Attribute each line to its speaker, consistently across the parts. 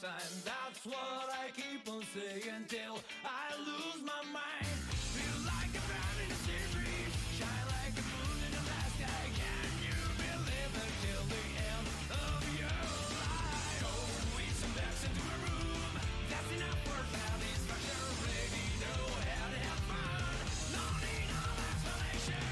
Speaker 1: time. That's what I keep on saying till I lose my mind. Feel like a man in a series, shine like a moon in the last sky. Can you believe it till the end of your life? Oh, we some backs into a room. That's enough for satisfaction. Ready, go ahead and have fun. No need of explanation.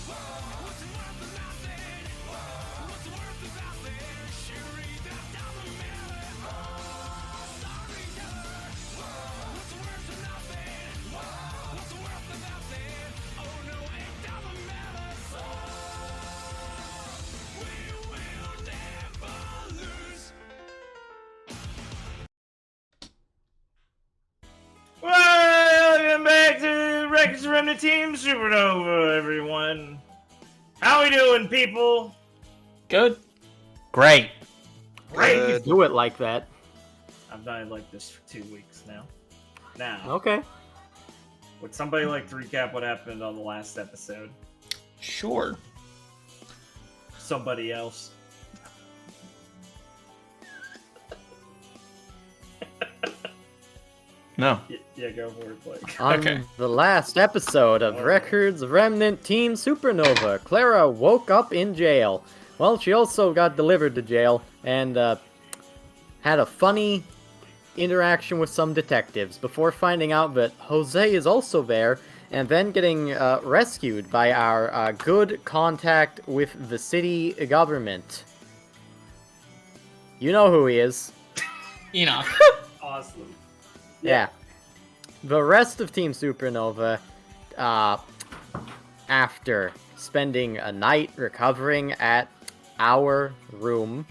Speaker 1: Whoa, what's it worth of nothing? Whoa, what's it worth of nothing? Sure, that doesn't matter. Oh, storyteller. Whoa, what's it worth of nothing? Whoa, what's it worth of nothing? Oh no, it doesn't matter. So we will never lose.
Speaker 2: Welcome back to Records of Remnant Team Supernova, everyone. How we doing, people?
Speaker 3: Good.
Speaker 4: Great.
Speaker 2: Great.
Speaker 5: You do it like that.
Speaker 2: I've done it like this for 2 weeks now. Now,
Speaker 5: Okay.
Speaker 2: would somebody like to recap what happened on the last episode?
Speaker 3: Sure.
Speaker 2: Somebody else.
Speaker 4: No.
Speaker 2: Yeah, go for it, Blake.
Speaker 5: On
Speaker 3: Okay.
Speaker 5: the last episode of Records of Remnant Team Supernova, Clara woke up in jail. Well, she also got delivered to jail and had a funny interaction with some detectives before finding out that Jose is also there and then getting rescued by our good contact with the city government. You know who he is.
Speaker 3: Enoch.
Speaker 2: Awesome.
Speaker 5: Yeah. The rest of Team Supernova, after spending a night recovering at our room,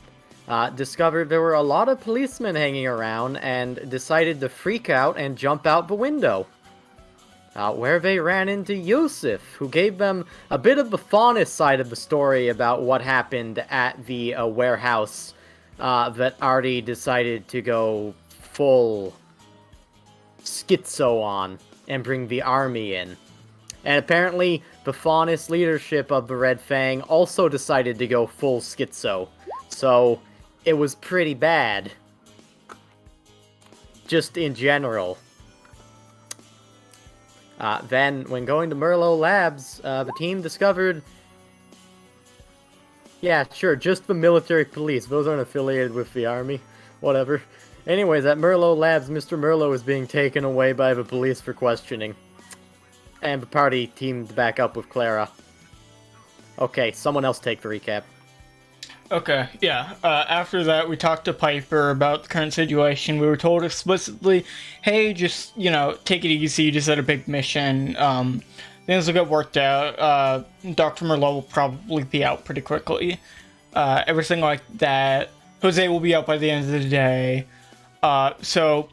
Speaker 5: discovered there were a lot of policemen hanging around and decided to freak out and jump out the window. Where they ran into Yusuf, who gave them a bit of the faunest side of the story about what happened at the warehouse that Artie decided to go full schizo on and bring the army in. And apparently, the faunest leadership of the Red Fang also decided to go full schizo. So, it was pretty bad. Just in general. Then, when going to Merlot Labs, the team discovered... Yeah, sure, just the military police. Those aren't affiliated with the army. Whatever. Anyways, at Merlot Labs, Mr. Merlot is being taken away by the police for questioning. And the party teamed back up with Clara. Okay, someone else take the recap.
Speaker 3: Okay, yeah. After that, we talked to Piper about the current situation. We were told explicitly, hey, just, take it easy. You just had a big mission. Things will get worked out. Dr. Merlot will probably be out pretty quickly. Everything like that. Jose will be out by the end of the day. So,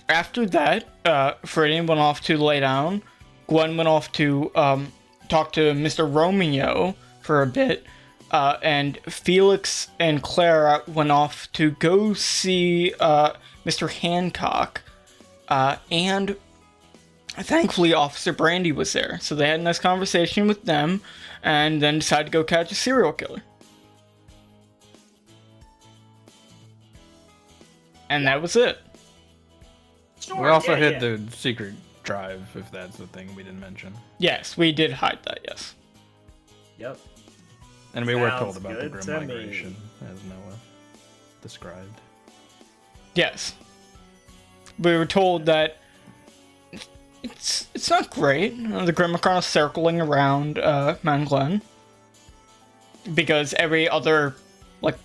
Speaker 3: after that, Fredian went off to lay down. Gwen went off to talk to Mr. Romeo for a bit. And Felix and Clara went off to go see Mr. Hancock. And thankfully, Officer Brandy was there. So they had a nice conversation with them. And then decided to go catch a serial killer. And that was it.
Speaker 2: Sure,
Speaker 4: We also
Speaker 2: yeah,
Speaker 4: hid the secret drive, if that's the thing we didn't mention.
Speaker 3: Yes, we did hide that, yes.
Speaker 2: Yep.
Speaker 4: And we were
Speaker 2: Sounds
Speaker 4: told about the
Speaker 2: good
Speaker 4: Grim
Speaker 2: to me.
Speaker 4: Migration, as Noah described.
Speaker 3: Yes. We were told that it's not great. The Grimacron is circling around Mount Glen. Because every other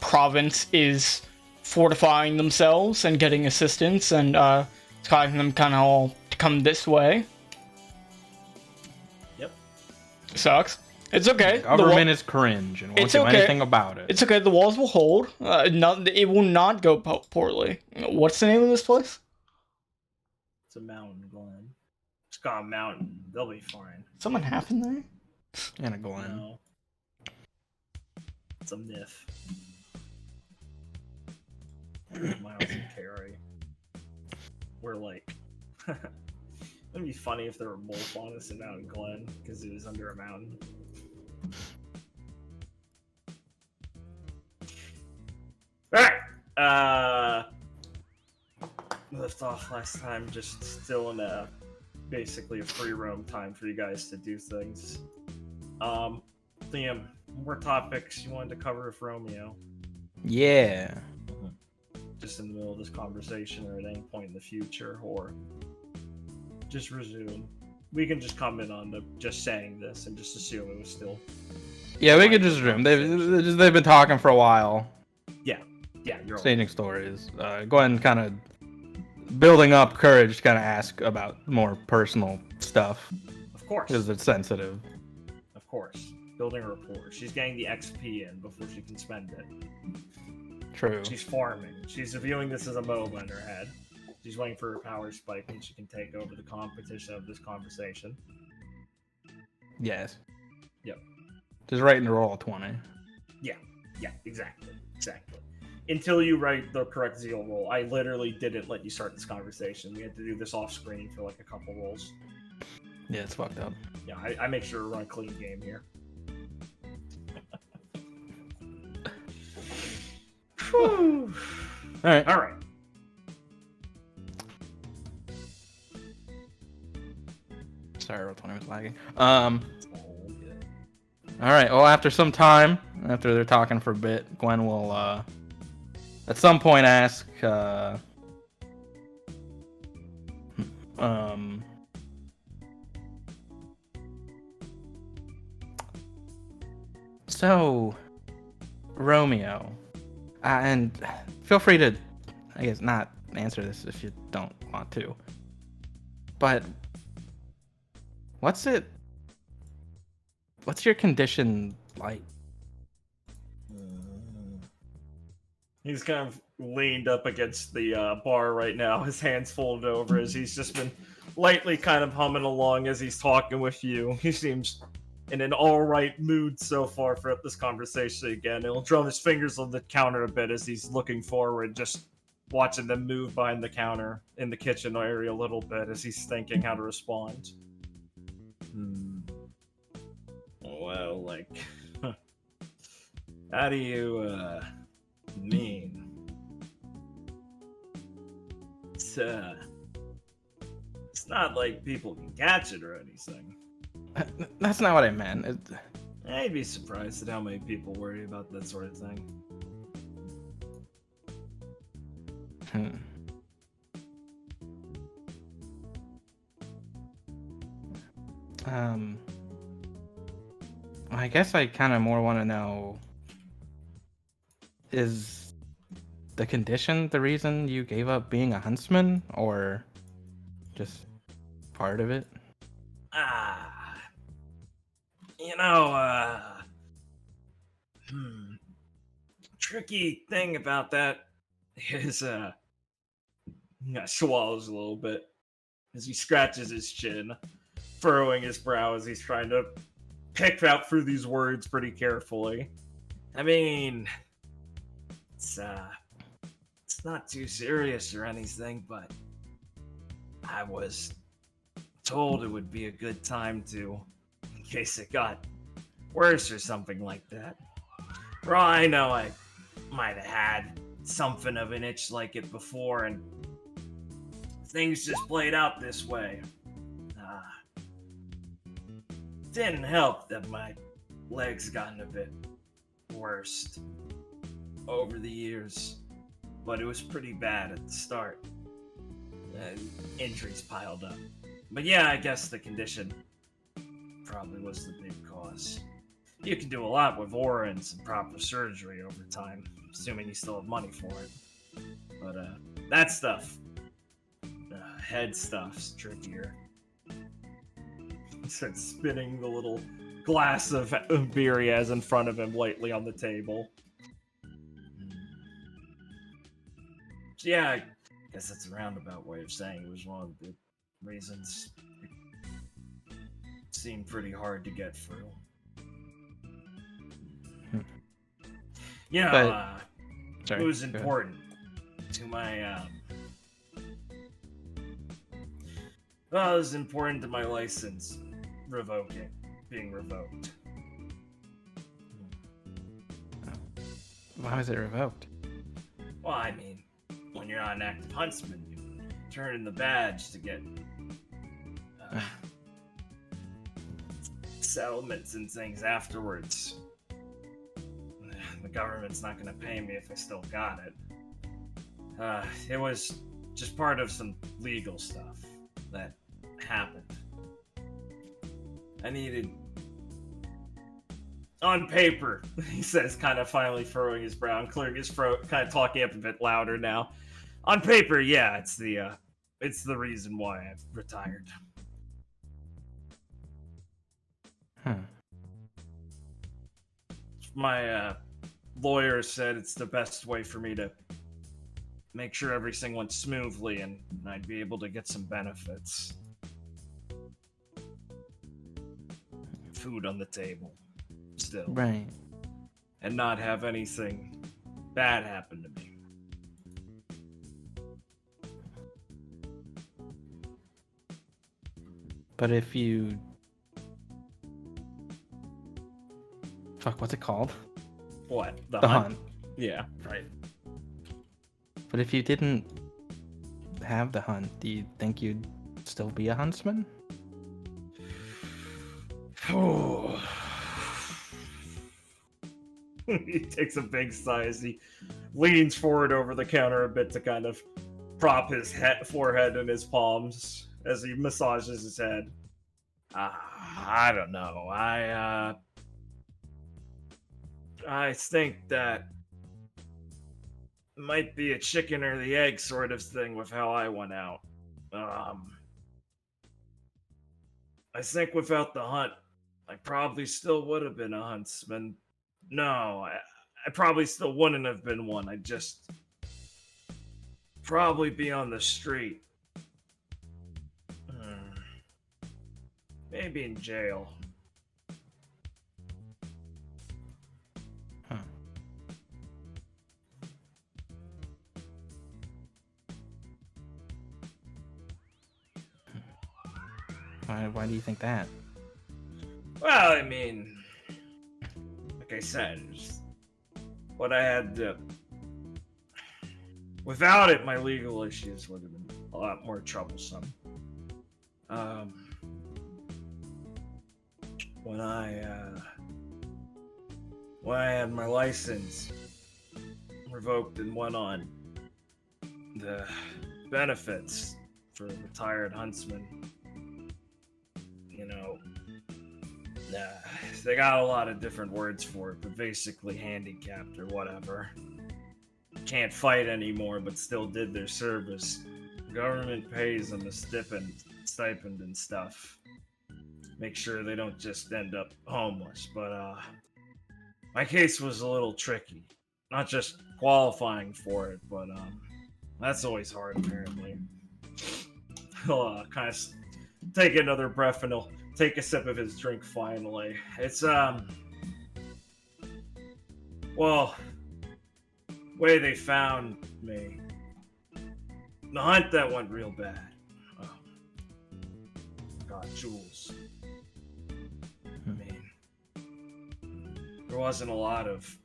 Speaker 3: province is fortifying themselves and getting assistance, and it's causing them kind of all to come this way.
Speaker 2: Yep.
Speaker 3: Sucks. It's okay.
Speaker 4: The government is cringe and won't
Speaker 3: It's
Speaker 4: do
Speaker 3: okay.
Speaker 4: anything about it.
Speaker 3: It's okay. The walls will hold. It will not go poorly. What's the name of this place?
Speaker 2: It's a mountain, Glenn. It's got a mountain. They'll be fine.
Speaker 3: Someone happened there?
Speaker 4: And a Glen.
Speaker 2: No. It's a myth. Miles and Carrie. We're like... It'd be funny if there were both on us in Mountain Glen, because it was under a mountain. Alright! Left off last time, just still in a basically a free roam time for you guys to do things. Liam, more topics you wanted to cover with Romeo?
Speaker 4: Yeah.
Speaker 2: Just in the middle of this conversation or at any point in the future, or just resume. We can just comment on the just saying this and just assume it was still.
Speaker 4: Yeah, we could just room. They've been talking for a while.
Speaker 2: Yeah, you're right.
Speaker 4: Changing stories. Go ahead and kind of building up courage to kind of ask about more personal stuff.
Speaker 2: Of course.
Speaker 4: Because it's sensitive.
Speaker 2: Of course. Building a rapport. She's getting the XP in before she can spend it.
Speaker 4: True.
Speaker 2: She's farming. She's viewing this as a MOBA in her head. She's waiting for her power spike and she can take over the competition of this conversation.
Speaker 4: Yes.
Speaker 2: Yep.
Speaker 4: Just writing the roll of 20.
Speaker 2: Yeah, exactly. Until you write the correct zeal roll. I literally didn't let you start this conversation. We had to do this off screen for like a couple rolls.
Speaker 4: Yeah, it's fucked up.
Speaker 2: Yeah, I make sure to run a clean game here. Whew.
Speaker 4: All right. Sorry, roll 20 was lagging. All right. Well, after some time, after they're talking for a bit, Gwen will at some point ask so Romeo, and feel free to, I guess, not answer this if you don't want to, but what's your condition like?
Speaker 2: He's kind of leaned up against the bar right now, his hands folded over as he's just been lightly kind of humming along as he's talking with you. He seems in an alright mood so far for this conversation again. He'll drum his fingers on the counter a bit as he's looking forward, just watching them move behind the counter in the kitchen area a little bit as he's thinking how to respond. Well, like, how do you, mean? It's not like people can catch it or anything.
Speaker 4: That's not what I meant.
Speaker 2: I'd be surprised at how many people worry about that sort of thing.
Speaker 4: I guess I kind of more want to know, is the condition the reason you gave up being a huntsman, or just part of it?
Speaker 2: Tricky thing about that is, swallows a little bit as he scratches his chin, furrowing his brow as he's trying to pick out through these words pretty carefully. I mean, it's not too serious or anything, but I was told it would be a good time to, in case it got worse or something like that. For all I know, I might have had something of an itch like it before, and things just played out this way. Didn't help that my legs gotten a bit worse over the years, but it was pretty bad at the start. Injuries piled up. But yeah, I guess the condition probably was the big cause. You can do a lot with aura and some proper surgery over time, assuming you still have money for it. But that stuff, head stuff's trickier. He starts spinning the little glass of beer he has in front of him lightly on the table. So yeah, I guess that's a roundabout way of saying it was one of the reasons it seemed pretty hard to get through. You know, it was important to my, well, it was important to my license being revoked.
Speaker 4: Why was it revoked?
Speaker 2: Well, I mean, when you're not an active huntsman, you turn in the badge to get settlements and things afterwards. The government's not gonna pay me if I still got it. It was just part of some legal stuff that happened. I needed... On paper, he says, kind of finally furrowing his brow and clearing his throat, kind of talking up a bit louder now. On paper, yeah, it's the reason why I've retired. My lawyer said it's the best way for me to make sure everything went smoothly and I'd be able to get some benefits. Food on the table. Still.
Speaker 4: Right.
Speaker 2: And not have anything bad happen to me.
Speaker 4: But if you... Fuck, what's it called?
Speaker 2: What?
Speaker 4: The hunt.
Speaker 2: Yeah, right.
Speaker 4: But if you didn't have the hunt, do you think you'd still be a huntsman?
Speaker 2: Oh. He takes a big sigh as he leans forward over the counter a bit to kind of prop his forehead in his palms as he massages his head. I don't know. I think that might be a chicken or the egg sort of thing with how I went out. I think without the hunt, I probably still would have been a huntsman. No, I probably still wouldn't have been one. I'd just probably be on the street. Maybe in jail.
Speaker 4: Huh. Why do you think that?
Speaker 2: Well, I mean, like I said, what I had to... Without it, my legal issues would have been a lot more troublesome. When I had my license revoked and went on the benefits for retired huntsmen, you know, they got a lot of different words for it, but basically handicapped or whatever. Can't fight anymore, but still did their service. Government pays them a stipend and stuff. Make sure they don't just end up homeless. But my case was a little tricky. Not just qualifying for it, but that's always hard apparently. He'll kind of take another breath and he'll take a sip of his drink finally. It's well, way they found me. The hunt that went real bad. God, Jules. I mean, there wasn't a lot of...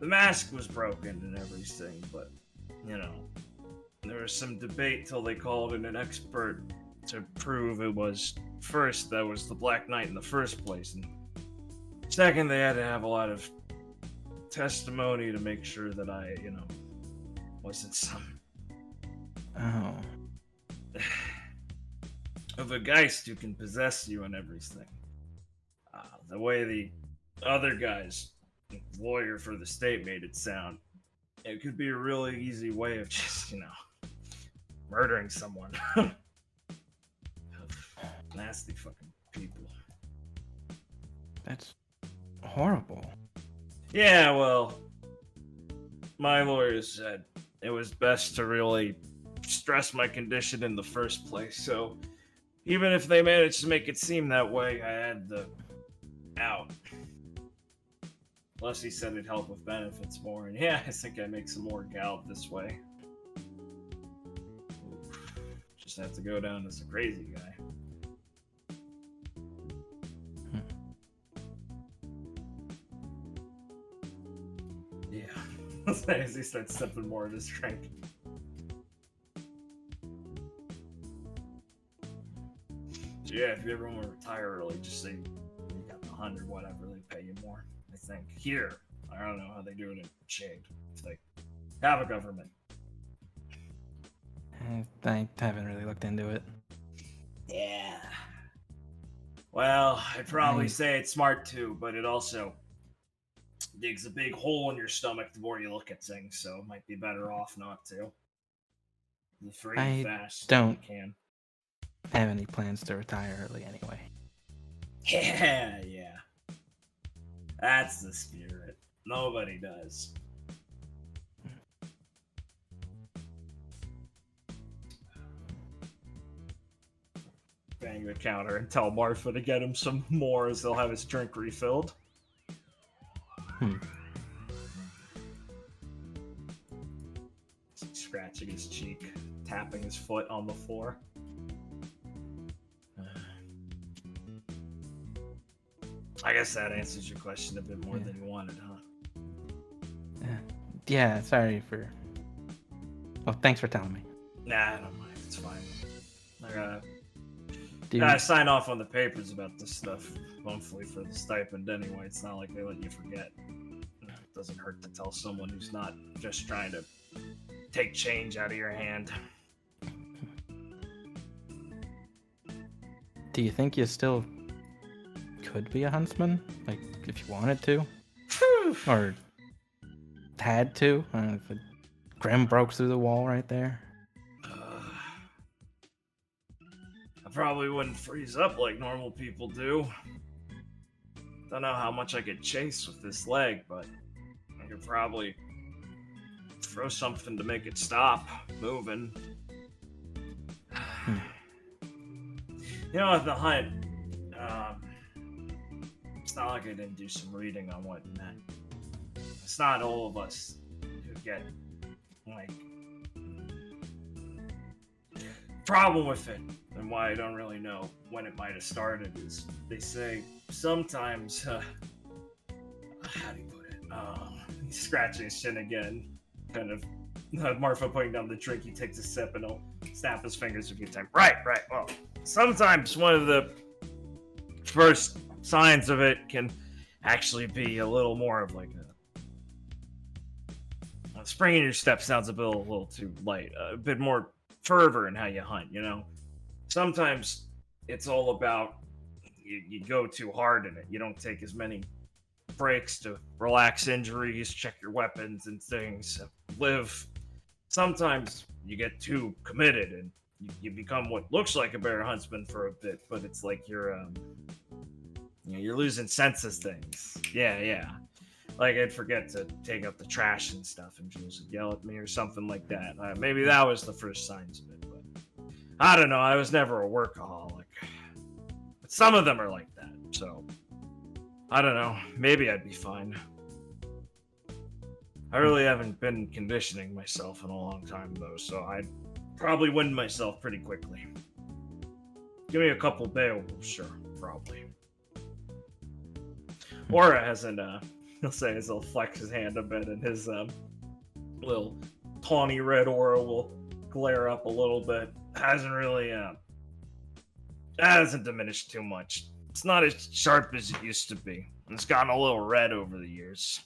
Speaker 2: The mask was broken and everything, but, you know, there was some debate till they called in an expert to prove it was, first, that was the Black Knight in the first place, and second, they had to have a lot of testimony to make sure that I, you know, wasn't some...
Speaker 4: Oh.
Speaker 2: of a geist who can possess you and everything. The way the other guy's lawyer for the state made it sound, it could be a really easy way of just, you know, murdering someone. Nasty fucking people.
Speaker 4: That's horrible.
Speaker 2: Yeah, well, my lawyer said it was best to really stress my condition in the first place, so even if they managed to make it seem that way, I had the out. Plus, he said it'd help with benefits more, and yeah, I think I make some more gallop this way. Just have to go down as a crazy guy. As he starts sipping more of his drink. So yeah, if you ever want to retire early, just say you got the 100, whatever, they pay you more. I think here, I don't know how they do it in Shade. If they have a government.
Speaker 4: I haven't really looked into it.
Speaker 2: Yeah. Well, I'd probably say it's smart too, but it also digs a big hole in your stomach the more you look at things, so it might be better off not to. The free
Speaker 4: I
Speaker 2: fast
Speaker 4: don't-
Speaker 2: you can.
Speaker 4: Have any plans to retire early anyway.
Speaker 2: Yeah. That's the spirit. Nobody does. Bang the counter and tell Marfa to get him some more as they'll have his drink refilled. Scratching his cheek, tapping his foot on the floor. I guess that answers your question a bit more than you wanted, huh?
Speaker 4: Yeah, sorry for... Well, thanks for telling me.
Speaker 2: Nah, I don't mind. It's fine.
Speaker 4: Do you...
Speaker 2: Gotta sign off on the papers about this stuff, hopefully for the stipend anyway. It's not like they let you forget. It doesn't hurt to tell someone who's not just trying to take change out of your hand.
Speaker 4: Do you think you still could be a huntsman? Like, if you wanted to? Or had to? I don't know if Grim broke through the wall right there.
Speaker 2: I probably wouldn't freeze up like normal people do. Don't know how much I could chase with this leg, but I could probably throw something to make it stop moving. You know, with the hunt, it's not like I didn't do some reading on what it meant. It's not all of us who get, like, problem with it, and why I don't really know when it might have started is they say sometimes, how do you put it? He's scratching his chin again, kind of. Marfa putting down the drink, he takes a sip and he'll snap his fingers a few times. Right. Well, sometimes one of the first signs of it can actually be a little more of like a spring in your step sounds a little too light. A bit more fervor in how you hunt, you know? Sometimes it's all about you go too hard in it. You don't take as many breaks to relax injuries, check your weapons and things, live. Sometimes you get too committed and you become what looks like a bear huntsman for a bit, but it's like you're losing sense of things. Yeah. Like I'd forget to take out the trash and stuff, and Jules would yell at me or something like that. Maybe that was the first signs of it, but I don't know. I was never a workaholic. But some of them are like that, so I don't know. Maybe I'd be fine. I really haven't been conditioning myself in a long time, though, so I'd probably win myself pretty quickly. Give me a couple Beowulfs, sure, probably. Aura hasn't, he'll say as he'll flex his hand a bit, and his little tawny red aura will glare up a little bit. Hasn't really, hasn't diminished too much. It's not as sharp as it used to be. It's gotten a little red over the years.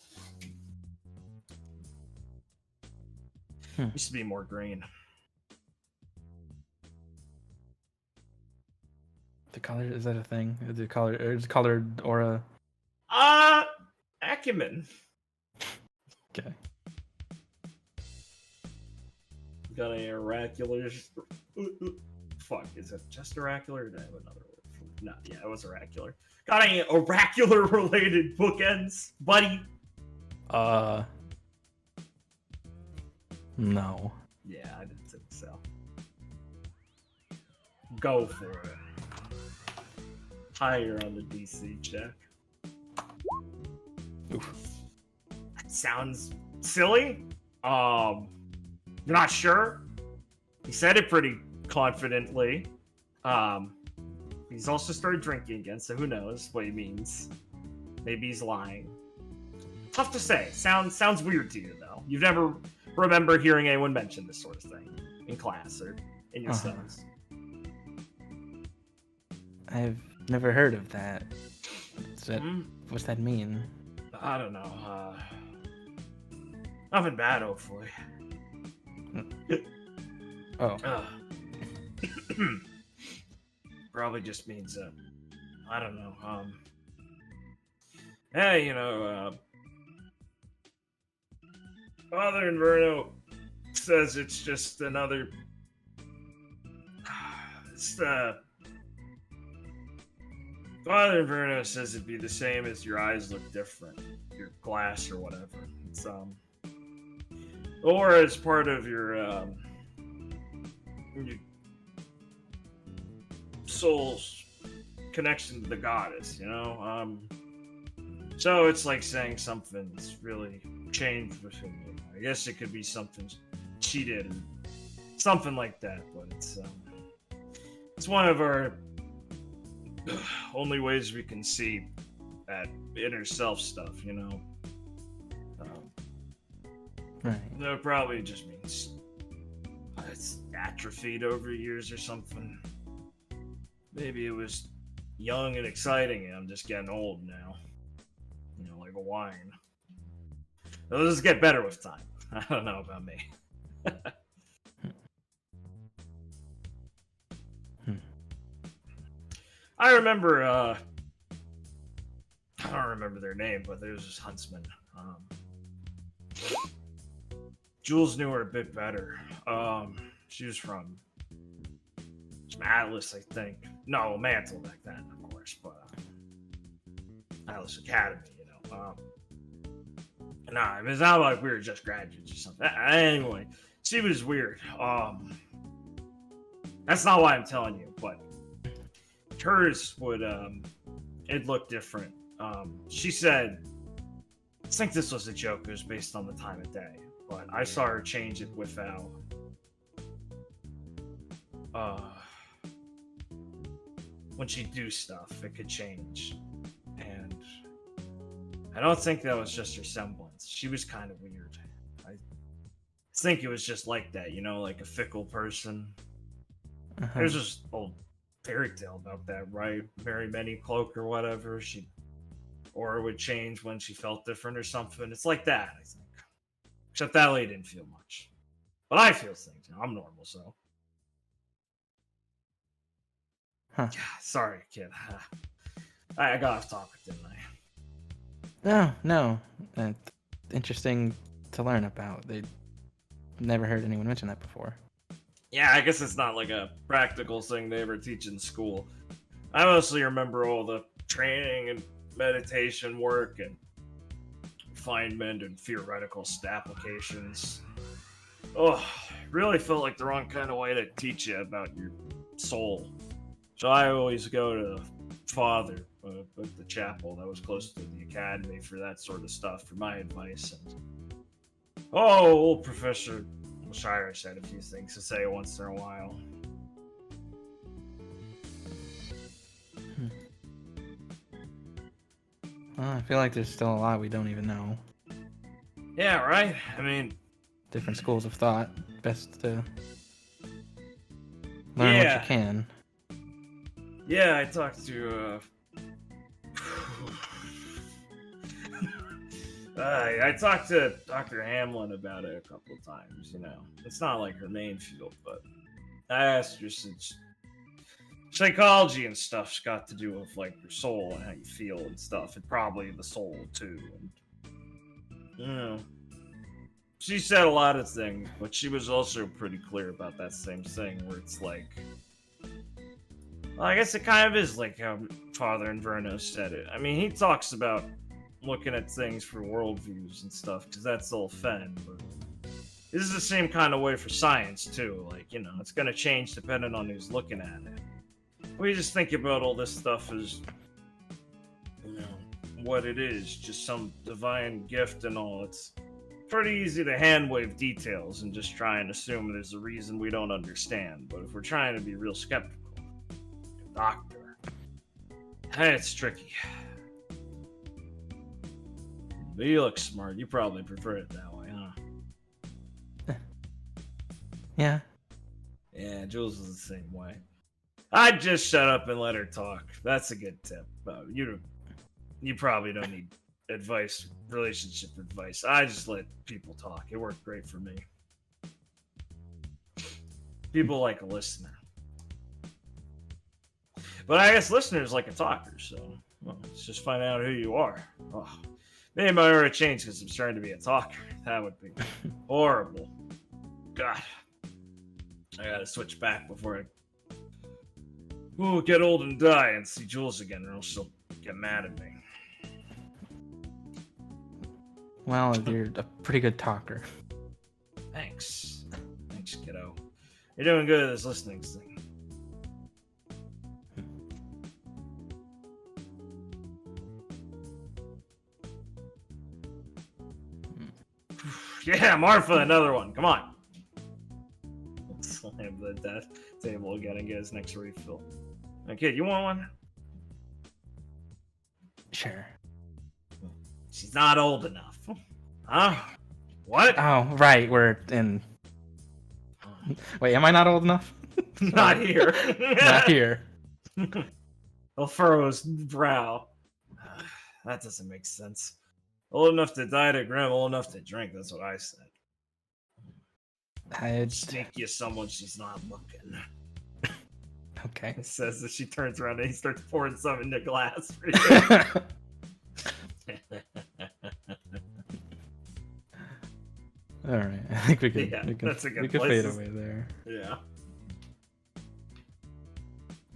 Speaker 2: Used to be more green.
Speaker 4: The color, is that a thing? Is it colored aura?
Speaker 2: Acumen.
Speaker 4: Okay.
Speaker 2: Got any oracular? Fuck, is it just oracular? Or did I have another word for it? No, yeah, it was oracular. Got any oracular related bookends, buddy?
Speaker 4: No.
Speaker 2: Yeah, I didn't think so. Go for it. Higher on the DC check.
Speaker 4: Oof.
Speaker 2: That sounds silly. You're not sure? He said it pretty confidently. He's also started drinking again, so who knows what he means. Maybe he's lying. Tough to say. Sounds weird to you though. You've never remember hearing anyone mention this sort of thing in class or in your studies.
Speaker 4: I've never heard of that. What's that mean?
Speaker 2: I don't know. Nothing bad, hopefully.
Speaker 4: Oh.
Speaker 2: Probably just means, I don't know. Hey, Father Inverno says it's just another. Father Inverno says it'd be the same as your eyes look different, your glass or whatever. It's or as part of your soul's connection to the goddess, So it's like saying something's really changed within you. I guess it could be something she did, and something like that. But it's one of our only ways we can see that inner self stuff,
Speaker 4: Right.
Speaker 2: No, it probably just means it's atrophied over years or something. Maybe it was young and exciting, and I'm just getting old now. Like a wine. It'll just get better with time. I don't know about me. I remember, I don't remember their name, but there was this huntsman. Jules knew her a bit better. She was from Atlas, I think. No, Mantle back then, of course, but Atlas Academy, Nah, it's not like we were just graduates or something. Anyway, she was weird. That's not why I'm telling you, but hers would, it'd look different. She said, I think this was a joke, it was based on the time of day, but I saw her change it without, when she'd do stuff, it could change. And I don't think that was just her semblance. She was kind of weird. I think it was just like that, like a fickle person. There's this old fairy tale about that, right? Mary Many Cloak or whatever. Or it would change when she felt different or something. It's like that, I think. Except that lady didn't feel much. But I feel things. I'm normal, so. Sorry, kid. I got off topic, didn't I?
Speaker 4: No. Interesting to learn about. They never heard anyone mention that before.
Speaker 2: Yeah, I guess it's not like a practical thing they ever teach in school. I mostly remember all the training and meditation work and refinement and theoretical applications. Oh, really felt like the wrong kind of way to teach you about your soul. So I always go to Father at the chapel that was close to the academy for that sort of stuff, for my advice. And old Professor Osiris had a few things to say once in a while.
Speaker 4: Well, I feel like there's still a lot we don't even know.
Speaker 2: Yeah, right? I mean...
Speaker 4: Different schools of thought. Best to learn what you can.
Speaker 2: Yeah, I talked to, I talked to Dr. Hamlin about it a couple of times, It's not like her main field, but I asked her since psychology and stuff's got to do with, like, your soul and how you feel and stuff, and probably the soul, too. And, she said a lot of things, but she was also pretty clear about that same thing, where it's like... Well, I guess it kind of is like how Father Inverno said it. I mean, he talks about looking at things for worldviews and stuff, because that's all Fen, but this is the same kind of way for science, too. Like, it's going to change depending on who's looking at it. We just think about all this stuff as, what it is, just some divine gift and all. It's pretty easy to hand-wave details and just try and assume there's a reason we don't understand, but if we're trying to be real skeptical, doctor. Hey, it's tricky. But you look smart. You probably prefer it that way, huh?
Speaker 4: Yeah.
Speaker 2: Yeah, Jules is the same way. I'd just shut up and let her talk. That's a good tip. You probably don't need relationship advice. I just let people talk. It worked great for me. People like a listener. But I guess listeners like a talker, so let's just find out who you are. Oh, maybe my aura changed because I'm starting to be a talker. That would be horrible. God. I gotta switch back before I get old and die and see Jules again, or else she'll get mad at me.
Speaker 4: Well, you're a pretty good talker.
Speaker 2: Thanks. Thanks, kiddo. You're doing good at this listening thing. Yeah, Marfa, another one. Come on. Slam the death table again and get his next refill. Okay, you want one?
Speaker 4: Sure.
Speaker 2: She's not old enough. Huh? What?
Speaker 4: Oh, right. We're in. Wait, am I not old enough?
Speaker 2: Not here.
Speaker 4: Not here.
Speaker 2: He'll furrow his brow. That doesn't make sense. Old enough to die to Grim, old enough to drink. That's what I said. Sneak you someone she's not looking.
Speaker 4: Okay.
Speaker 2: It says that she turns around and he starts pouring some into glass.
Speaker 4: All right. I think we could.
Speaker 2: Yeah,
Speaker 4: we can,
Speaker 2: that's a good
Speaker 4: we could
Speaker 2: place
Speaker 4: fade
Speaker 2: to-
Speaker 4: away there.
Speaker 2: Yeah.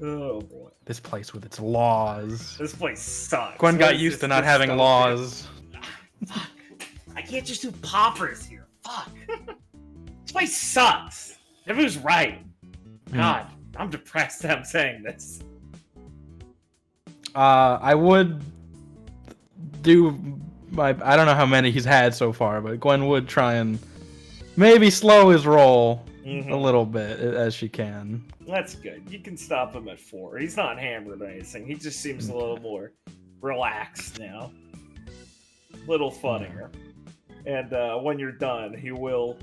Speaker 2: Oh boy.
Speaker 4: This place with its laws.
Speaker 2: This place sucks.
Speaker 4: Gwen
Speaker 2: What
Speaker 4: got
Speaker 2: is
Speaker 4: used
Speaker 2: this
Speaker 4: to not having
Speaker 2: dystopia?
Speaker 4: laws.
Speaker 2: Fuck. I can't just do poppers here. Fuck. This place sucks. Everyone's right. God, I'm depressed that I'm saying this.
Speaker 4: I would do my. I don't know how many he's had so far, but Gwen would try and maybe slow his roll a little bit as she can.
Speaker 2: That's good. You can stop him at 4. He's not hammered or anything. He just seems a little more relaxed now. Little funnier. And when you're done, he will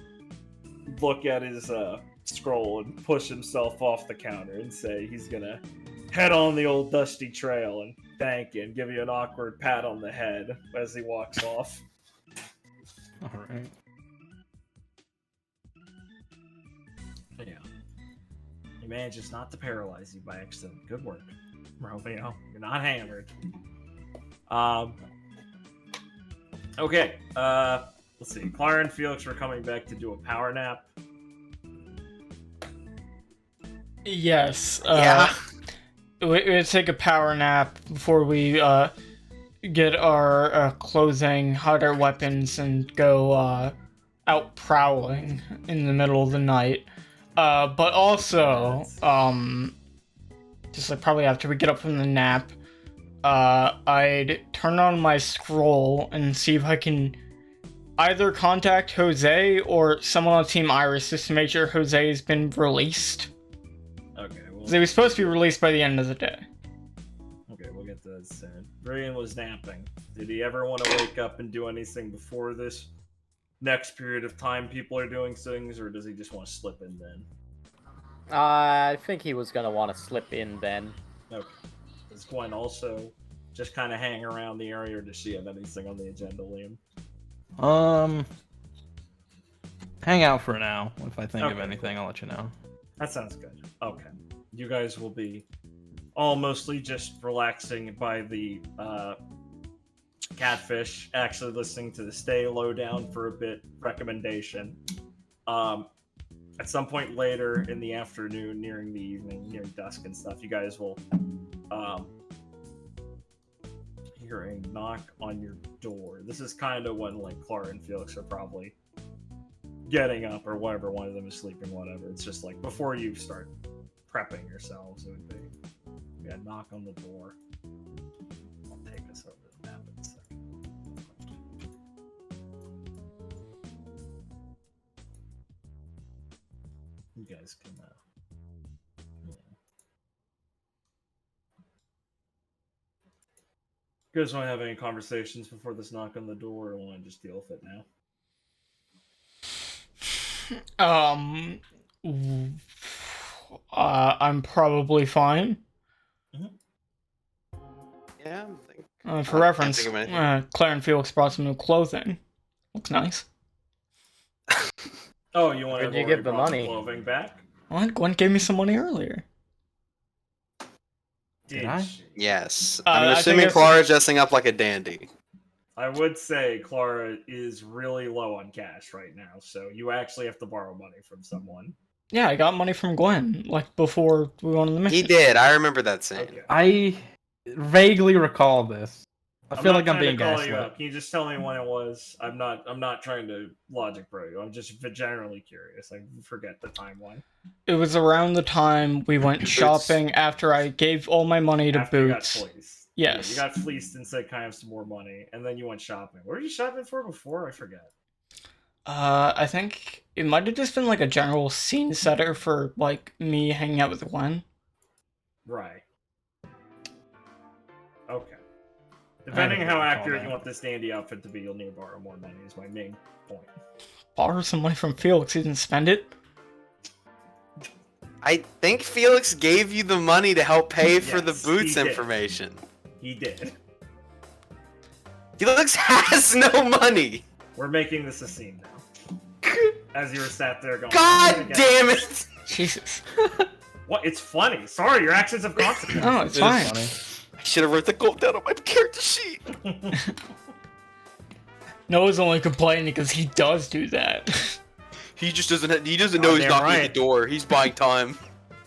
Speaker 2: look at his scroll and push himself off the counter and say he's gonna head on the old dusty trail and thank you and give you an awkward pat on the head as he walks off.
Speaker 4: All right.
Speaker 2: Yeah. He manages not to paralyze you by accident. Good work, Romeo. You're not hammered. Okay. Let's see. Clara and Felix were coming back to do a power nap.
Speaker 3: Yes.
Speaker 4: Yeah.
Speaker 3: We take a power nap before we get our clothing, hide our weapons, and go out prowling in the middle of the night. But also, just like probably after we get up from the nap, I'd turn on my scroll and see if I can either contact Jose or someone on Team Iris just to make sure Jose has been released.
Speaker 2: Okay, well,
Speaker 3: They were supposed to be released by the end of the day.
Speaker 2: okay, we'll get to that soon. Brian was napping. Did he ever want to wake up and do anything before this next period of time people are doing things, or does he just want to slip in then?
Speaker 5: I think he was gonna want to slip in then.
Speaker 2: Okay. Does Gwen also just kind of hang around the area, or does she have anything on the agenda, Liam?
Speaker 4: Hang out for now. If I think of
Speaker 2: Okay,
Speaker 4: anything, I'll let you know.
Speaker 2: That sounds good. Okay. You guys will be all mostly just relaxing by the catfish, actually listening to the Stay Low Down for a bit recommendation. At some point later in the afternoon, nearing the evening, near dusk and stuff, you guys will hear a knock on your door. This is kind of when like Clara and Felix are probably getting up, or whatever, one of them is sleeping, whatever. It's just like before you start prepping yourselves, it would be a knock on the door. I'll take us over the map in a second. You guys can yeah. You guys want to have any conversations before this knock on the door, or want to just deal with it now?
Speaker 3: I'm probably fine.
Speaker 6: Yeah, I'm thinking.
Speaker 3: For
Speaker 6: I can't
Speaker 3: reference,
Speaker 6: think of anything.
Speaker 3: Claire and Felix brought some new clothing. Looks nice.
Speaker 2: Oh, you want
Speaker 5: Where'd
Speaker 2: to
Speaker 5: you get the money?
Speaker 2: clothing back?
Speaker 3: Well, Gwen gave me some money earlier.
Speaker 2: Did
Speaker 4: I?
Speaker 2: she?
Speaker 6: Yes.
Speaker 3: I
Speaker 6: I'm
Speaker 3: think
Speaker 6: assuming
Speaker 3: it's-
Speaker 6: Clara's dressing up like a dandy.
Speaker 2: I would say Clara is really low on cash right now, so you actually have to borrow money from someone.
Speaker 3: Yeah, I got money from Gwen, like, before we went on the mission.
Speaker 6: He did. I remember that scene.
Speaker 2: Okay.
Speaker 4: I vaguely recall this. I feel like I'm being
Speaker 2: trying to call you
Speaker 4: gaslit.
Speaker 2: up. Can you just tell me when it was? I'm not trying to logic bro you. I'm just generally curious. I forget the timeline.
Speaker 3: It was around the time we went
Speaker 6: Boots.
Speaker 3: shopping after I gave all my money to
Speaker 2: After you got
Speaker 3: Boots.
Speaker 2: fleeced.
Speaker 3: Yes.
Speaker 2: Yeah, you got fleeced and said kind of some more money, and then you went shopping. What were you shopping for before? I forget.
Speaker 3: I think it might have just been like a general scene setter for like me hanging out with Gwen.
Speaker 2: Right. Okay. Depending
Speaker 4: I
Speaker 2: how
Speaker 4: don't recall
Speaker 2: accurate
Speaker 4: that.
Speaker 2: you want this dandy outfit to be, you'll need to borrow more money. Is my main point.
Speaker 3: Borrow some money from Felix, he didn't spend it.
Speaker 6: I think Felix gave you the money to help pay for the
Speaker 2: Yes,
Speaker 6: boots
Speaker 2: he did.
Speaker 6: information.
Speaker 2: He did.
Speaker 6: Felix has no money.
Speaker 2: We're making this a scene now. As you were sat there going,
Speaker 6: God
Speaker 2: "I'm gonna get
Speaker 6: damn it!
Speaker 3: Jesus.
Speaker 2: What? It's funny. Sorry, your actions have consequences.
Speaker 3: Oh, it's
Speaker 4: It is
Speaker 3: fine.
Speaker 4: funny.
Speaker 6: I should have wrote the quote down on my character sheet.
Speaker 3: Noah's only complaining because he does do that.
Speaker 6: He just doesn't. He doesn't know
Speaker 2: Oh,
Speaker 6: he's
Speaker 2: damn
Speaker 6: knocking at
Speaker 2: right.
Speaker 6: the door. He's buying time.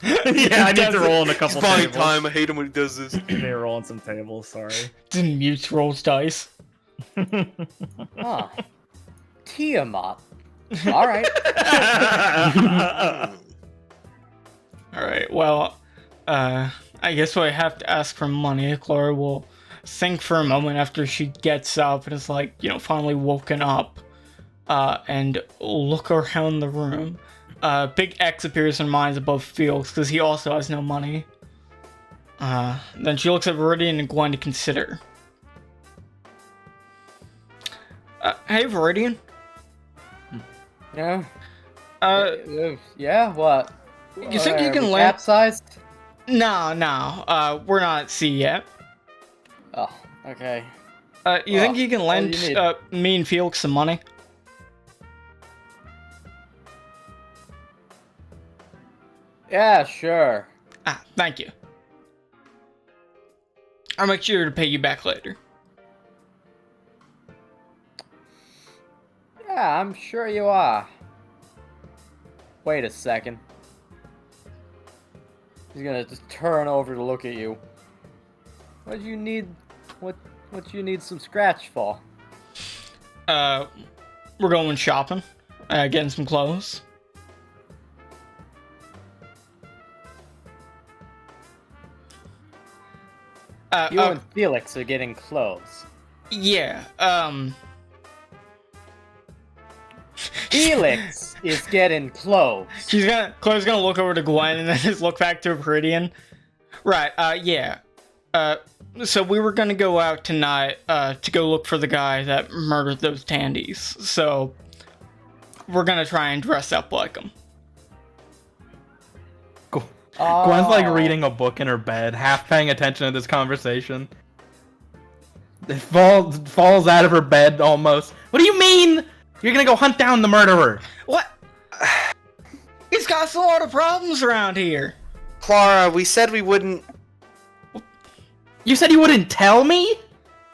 Speaker 2: Yeah, I need to roll in a
Speaker 6: He's
Speaker 2: couple
Speaker 6: buying
Speaker 2: tables.
Speaker 6: time. I hate him when he does this.
Speaker 2: They're rolling some tables. Sorry.
Speaker 3: Then mutes rolls dice.
Speaker 5: Huh. Tiamat. All right.
Speaker 3: Alright, well, I guess I have to ask for money. Clara will think for a moment after she gets up and is like, finally woken up, and look around the room. Big X appears in her mind above Felix because he also has no money. Then she looks at Viridian and Gwen to consider. Hey, Viridian.
Speaker 5: Yeah.
Speaker 3: Yeah,
Speaker 5: What?
Speaker 3: you think you can land?
Speaker 5: Capsized?
Speaker 3: No, we're not at sea yet.
Speaker 5: Oh, okay.
Speaker 3: You think you can
Speaker 5: what
Speaker 3: lend
Speaker 5: do you need?
Speaker 3: me and Felix some money?
Speaker 5: Yeah, sure.
Speaker 3: Thank you. I'll make sure to pay you back later.
Speaker 5: Yeah, I'm sure you are. Wait a second. He's gonna just turn over to look at you. What do you need? What you need some scratch for?
Speaker 3: We're going shopping, getting some clothes.
Speaker 5: You and Felix are getting clothes.
Speaker 3: Yeah,
Speaker 5: Felix is getting clothes.
Speaker 3: Claire's gonna look over to Gwen and then just look back to Viridian. Right, yeah. So we were gonna go out tonight, to go look for the guy that murdered those Tandies. So, we're gonna try and dress up like him.
Speaker 4: Gwen's like
Speaker 5: Oh.
Speaker 4: reading a book in her bed, half paying attention to this conversation. It falls out of her bed almost. What do you mean? You're gonna go hunt down the murderer?
Speaker 3: What? He's got a lot of problems around here.
Speaker 6: Clara, we said we wouldn't.
Speaker 4: You said you wouldn't tell me?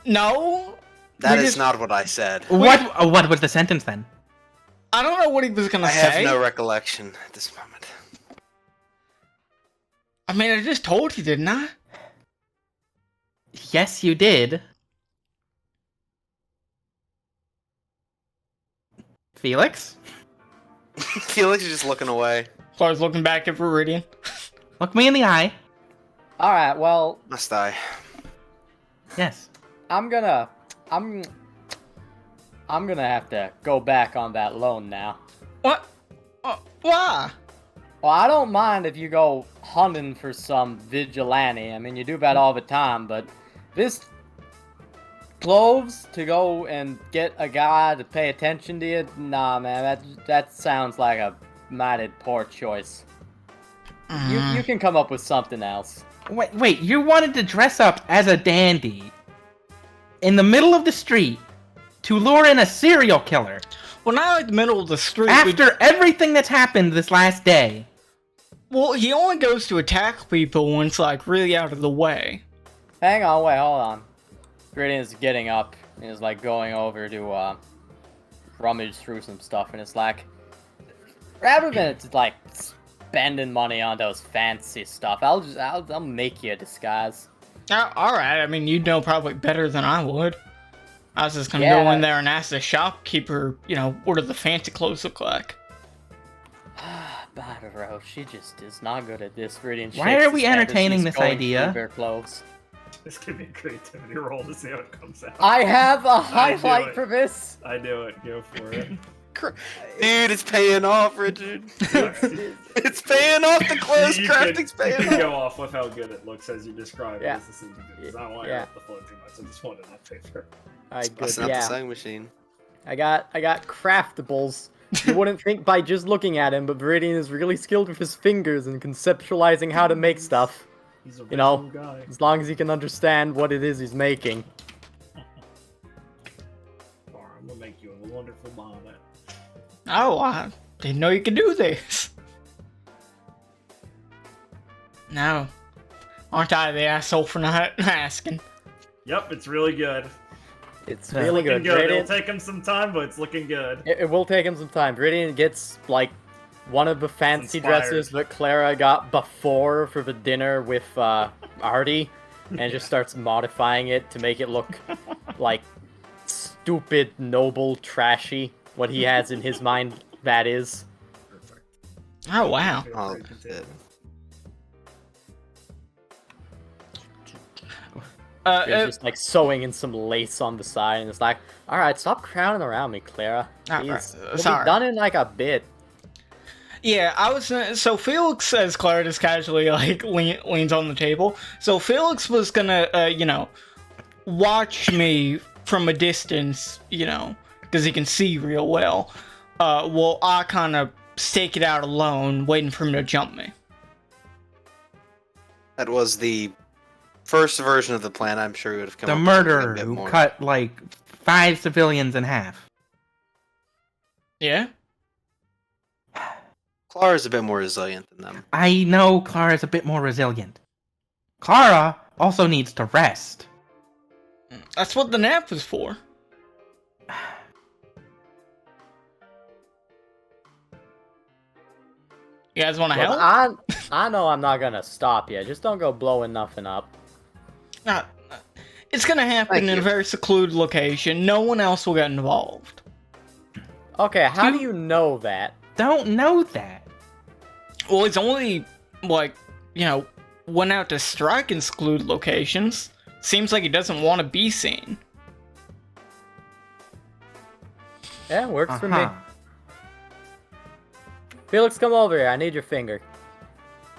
Speaker 3: No?
Speaker 6: That
Speaker 3: We
Speaker 6: is
Speaker 3: just-
Speaker 6: not what I said.
Speaker 4: What was the sentence then?
Speaker 3: I don't know what he was gonna
Speaker 6: I
Speaker 3: say.
Speaker 6: have no recollection at this moment.
Speaker 3: I mean, I just told you, didn't I?
Speaker 4: Yes, you did. Felix?
Speaker 6: Felix is just looking away.
Speaker 3: Claire's looking back at Viridian.
Speaker 4: Look me in the eye.
Speaker 5: All right. Well,
Speaker 6: Must I?
Speaker 4: Yes.
Speaker 5: I'm gonna have to go back on that loan now.
Speaker 3: What? Why?
Speaker 5: Well, I don't mind if you go hunting for some vigilante. I mean, you do that all the time, but this cloves to go and get a guy to pay attention to you? Nah, man, that sounds like a mighty poor choice. You can come up with something else.
Speaker 4: Wait, you wanted to dress up as a dandy in the middle of the street to lure in a serial killer
Speaker 3: Well, not like the middle of the street.
Speaker 4: after everything that's happened this last day.
Speaker 3: Well, he only goes to attack people when it's like really out of the way.
Speaker 5: Hang on, wait, hold on. Viridian's getting up and is like going over to rummage through some stuff, and it's like, rather than it's like spending money on those fancy stuff, I'll make you a disguise.
Speaker 3: Alright, I mean, you'd know probably better than I would. I was just gonna
Speaker 5: Yeah.
Speaker 3: go in there and ask the shopkeeper, what do the fancy clothes look like?
Speaker 5: Bro, she just is not good at this. Viridian
Speaker 4: Why
Speaker 5: shakes
Speaker 4: are we
Speaker 5: his head as
Speaker 4: entertaining
Speaker 5: she's
Speaker 4: this
Speaker 5: going
Speaker 4: idea?
Speaker 5: through their clothes.
Speaker 2: This could be a creativity roll to see how it comes out.
Speaker 5: I have a
Speaker 2: I
Speaker 5: highlight
Speaker 2: knew it.
Speaker 5: for this.
Speaker 2: I knew it. Go for it.
Speaker 6: Dude, it's paying off, Richard. It's paying off. The clothes crafting's
Speaker 2: You
Speaker 6: paying
Speaker 2: can
Speaker 6: off.
Speaker 2: go off with how good it looks as you describe
Speaker 5: Yeah.
Speaker 2: it as this individual. I don't want to
Speaker 5: Yeah.
Speaker 2: interrupt the flow too much. I just wanted that paper.
Speaker 5: Alright, good.
Speaker 6: Busting out the
Speaker 5: Yeah,
Speaker 6: sewing machine.
Speaker 5: I got craftables. You wouldn't think by just looking at him, but Viridian is really skilled with his fingers and conceptualizing how to make stuff.
Speaker 2: He's a
Speaker 5: You know,
Speaker 2: visual guy.
Speaker 5: As long as he can understand what it is he's making.
Speaker 2: I'm gonna make you a wonderful bonnet.
Speaker 3: Oh, I didn't know you could do this. No. Aren't I the asshole for not asking?
Speaker 2: Yep, it's really good.
Speaker 5: It's
Speaker 4: Yeah.
Speaker 5: really
Speaker 2: Looking
Speaker 5: good.
Speaker 2: good. It'll
Speaker 5: Viridian,
Speaker 2: take him some time, but it's looking good.
Speaker 5: it will take him some time. Viridian gets, like, one of the fancy
Speaker 2: inspired.
Speaker 5: dresses that Clara got before for the dinner with Artie, and just starts modifying it to make it look like stupid, noble, trashy. What he has in his mind, that is.
Speaker 2: Perfect.
Speaker 3: Oh, wow.
Speaker 2: Feel
Speaker 6: Oh,
Speaker 2: free to continue.
Speaker 6: shit.
Speaker 5: He's just like sewing in some lace on the side, and it's like, all right, stop crowding around me, Clara. Please. It'll be
Speaker 3: sorry.
Speaker 5: done in like a bit.
Speaker 3: Yeah, I was so Felix, says Clara just casually like leans on the table. So Felix was gonna, watch me from a distance, because he can see real well. Well, I kind of stake it out alone, waiting for him to jump me.
Speaker 6: That was the first version of the plan. I'm sure we would have come
Speaker 4: The
Speaker 6: up with
Speaker 4: murderer
Speaker 6: something a bit
Speaker 4: who
Speaker 6: more.
Speaker 4: cut like 5 civilians in half.
Speaker 3: Yeah.
Speaker 6: Clara's a bit more resilient than them.
Speaker 4: I know Clara's a bit more resilient. Clara also needs to rest.
Speaker 3: That's what the nap was for. You guys want to
Speaker 5: Look,
Speaker 3: help?
Speaker 5: I know I'm not gonna stop you. Just don't go blowing nothing up.
Speaker 3: Uh, it's gonna happen
Speaker 6: Thank
Speaker 3: in a
Speaker 6: you.
Speaker 3: very secluded location. No one else will get involved.
Speaker 5: Okay, how do you know that?
Speaker 4: Don't know that.
Speaker 3: Well, it's only, went out to strike in secluded locations. Seems like he doesn't want to be seen.
Speaker 5: Yeah, works for me.
Speaker 4: Uh-huh.
Speaker 5: Felix, come over here. I need your finger.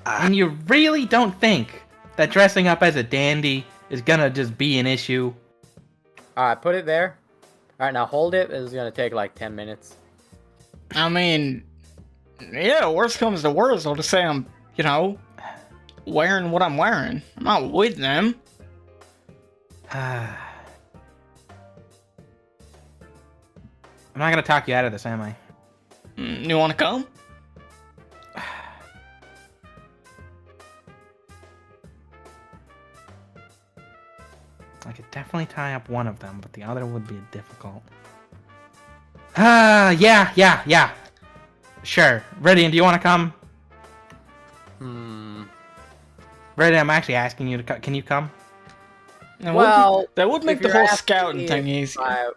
Speaker 4: And you really don't think that dressing up as a dandy is gonna just be an issue?
Speaker 5: Alright, put it there. Alright, now hold it. This is gonna take like 10 minutes.
Speaker 3: I mean, yeah, worst comes to worst, I'll just say I'm, wearing what I'm wearing. I'm not with them.
Speaker 4: I'm not gonna talk you out of this, am I?
Speaker 3: You want to come?
Speaker 4: I could definitely tie up one of them, but the other would be difficult. Yeah. Sure. Viridian, do you want to come? Viridian, I'm actually asking you to come. Can you come?
Speaker 3: That would make
Speaker 5: if
Speaker 3: the
Speaker 5: you're
Speaker 3: whole
Speaker 5: asking
Speaker 3: scouting
Speaker 5: me
Speaker 3: thing
Speaker 5: if
Speaker 3: easier.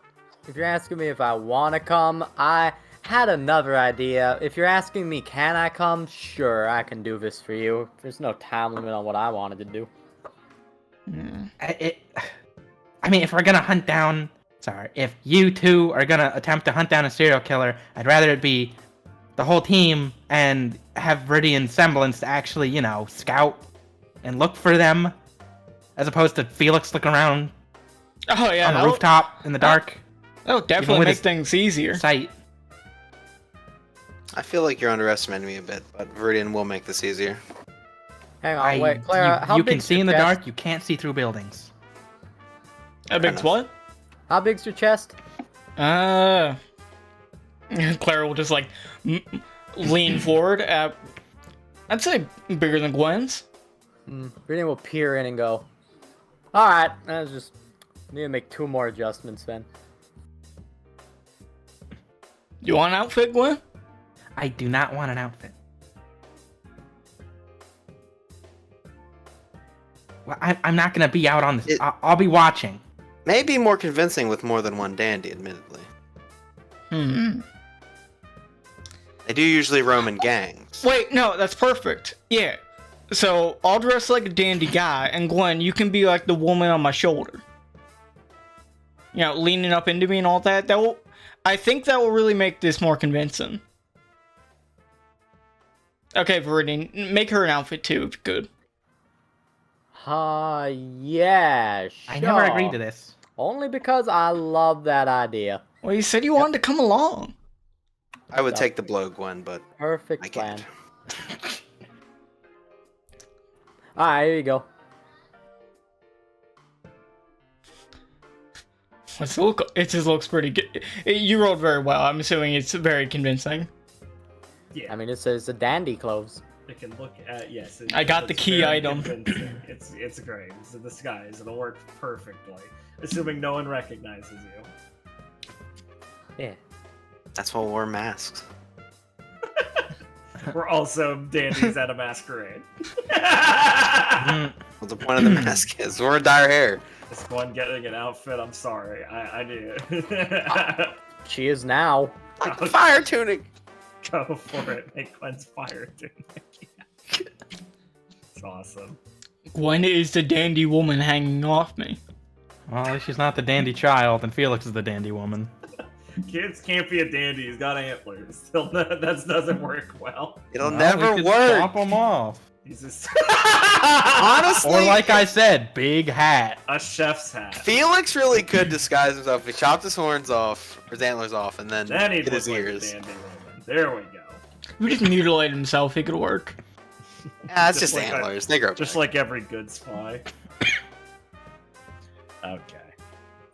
Speaker 5: If you're asking me if I want to come, I had another idea. If you're asking me, can I come? Sure, I can do this for you. There's no time limit on what I wanted to do.
Speaker 4: I mean, if we're gonna hunt down... Sorry. If you two are gonna attempt to hunt down a serial killer, I'd rather it be the whole team and have Viridian semblance to actually, scout and look for them, as opposed to Felix looking around
Speaker 3: Oh yeah,
Speaker 4: on a rooftop in the dark.
Speaker 3: That'll definitely
Speaker 4: with
Speaker 3: make
Speaker 4: his-
Speaker 3: things easier.
Speaker 4: Sight.
Speaker 6: I feel like you're underestimating me a bit, but Viridian will make this easier.
Speaker 5: Hang on, wait, Clara, how
Speaker 4: you can
Speaker 5: big's
Speaker 4: see
Speaker 5: your
Speaker 4: in the
Speaker 5: chest?
Speaker 4: dark. You can't see through buildings.
Speaker 3: How big's
Speaker 6: enough.
Speaker 3: what?
Speaker 5: How big's your chest?
Speaker 3: Clara will just like lean forward. I'd say bigger than Gwen's.
Speaker 5: Viridian will peer in and go, alright, I just need to make 2 more adjustments then.
Speaker 3: You want an outfit, Gwen?
Speaker 4: I do not want an outfit. Well, I'm not gonna be out on this. I'll be watching.
Speaker 6: Maybe more convincing with more than one dandy, admittedly. They do usually roam in gangs.
Speaker 3: Wait, no, that's perfect. Yeah. So I'll dress like a dandy guy, and Gwen, you can be like the woman on my shoulder. You know, leaning up into me and all that. I think that will really make this more convincing. Okay, Viridian, make her an outfit too, if you could.
Speaker 5: Yeah, sure.
Speaker 4: I never agreed to this.
Speaker 5: Only because I love that idea.
Speaker 3: Well, you said you wanted to come along.
Speaker 6: I would take the blow, Gwen, but
Speaker 5: Perfect
Speaker 6: I
Speaker 5: plan.
Speaker 6: can't.
Speaker 5: Alright, here you go.
Speaker 3: It just looks pretty good. You rolled very well. I'm assuming it's very convincing.
Speaker 2: Yeah,
Speaker 5: I mean, it says the dandy clothes.
Speaker 2: it can look at yes.
Speaker 3: I got the
Speaker 2: it's
Speaker 3: key
Speaker 2: very
Speaker 3: item.
Speaker 2: convincing. It's great. It's a disguise. It'll work perfectly, assuming no one recognizes you.
Speaker 5: Yeah.
Speaker 6: That's why we wear masks.
Speaker 2: We're also dandies at a masquerade.
Speaker 6: What the point of the mask is? We're dire hair.
Speaker 2: This one getting an outfit. I'm sorry. I knew.
Speaker 5: She is now.
Speaker 6: Like the fire tunic.
Speaker 2: Go for it. Make Gwen's fire tunic. It's awesome.
Speaker 3: Gwen is the dandy woman hanging off me.
Speaker 4: Well, at least she's not the dandy child, and Felix is the dandy woman.
Speaker 2: Kids can't be a dandy. He's got antlers. Still, that doesn't work well.
Speaker 6: It'll
Speaker 4: Well,
Speaker 6: never
Speaker 4: we could
Speaker 6: work.
Speaker 4: Chop them off.
Speaker 2: He's just
Speaker 6: Honestly,
Speaker 4: Or like I said, big hat.
Speaker 2: a chef's hat.
Speaker 6: Felix really could disguise himself if he chopped his horns off, or his antlers off, and then
Speaker 2: Then he'd
Speaker 6: hit his
Speaker 2: look like a
Speaker 6: ears.
Speaker 2: dandy woman. There we go.
Speaker 3: If we just mutilate himself, he could work.
Speaker 6: Yeah, it's
Speaker 2: Just
Speaker 6: just
Speaker 2: like
Speaker 6: antlers. They grow
Speaker 2: Just
Speaker 6: back.
Speaker 2: like every good spy. Okay.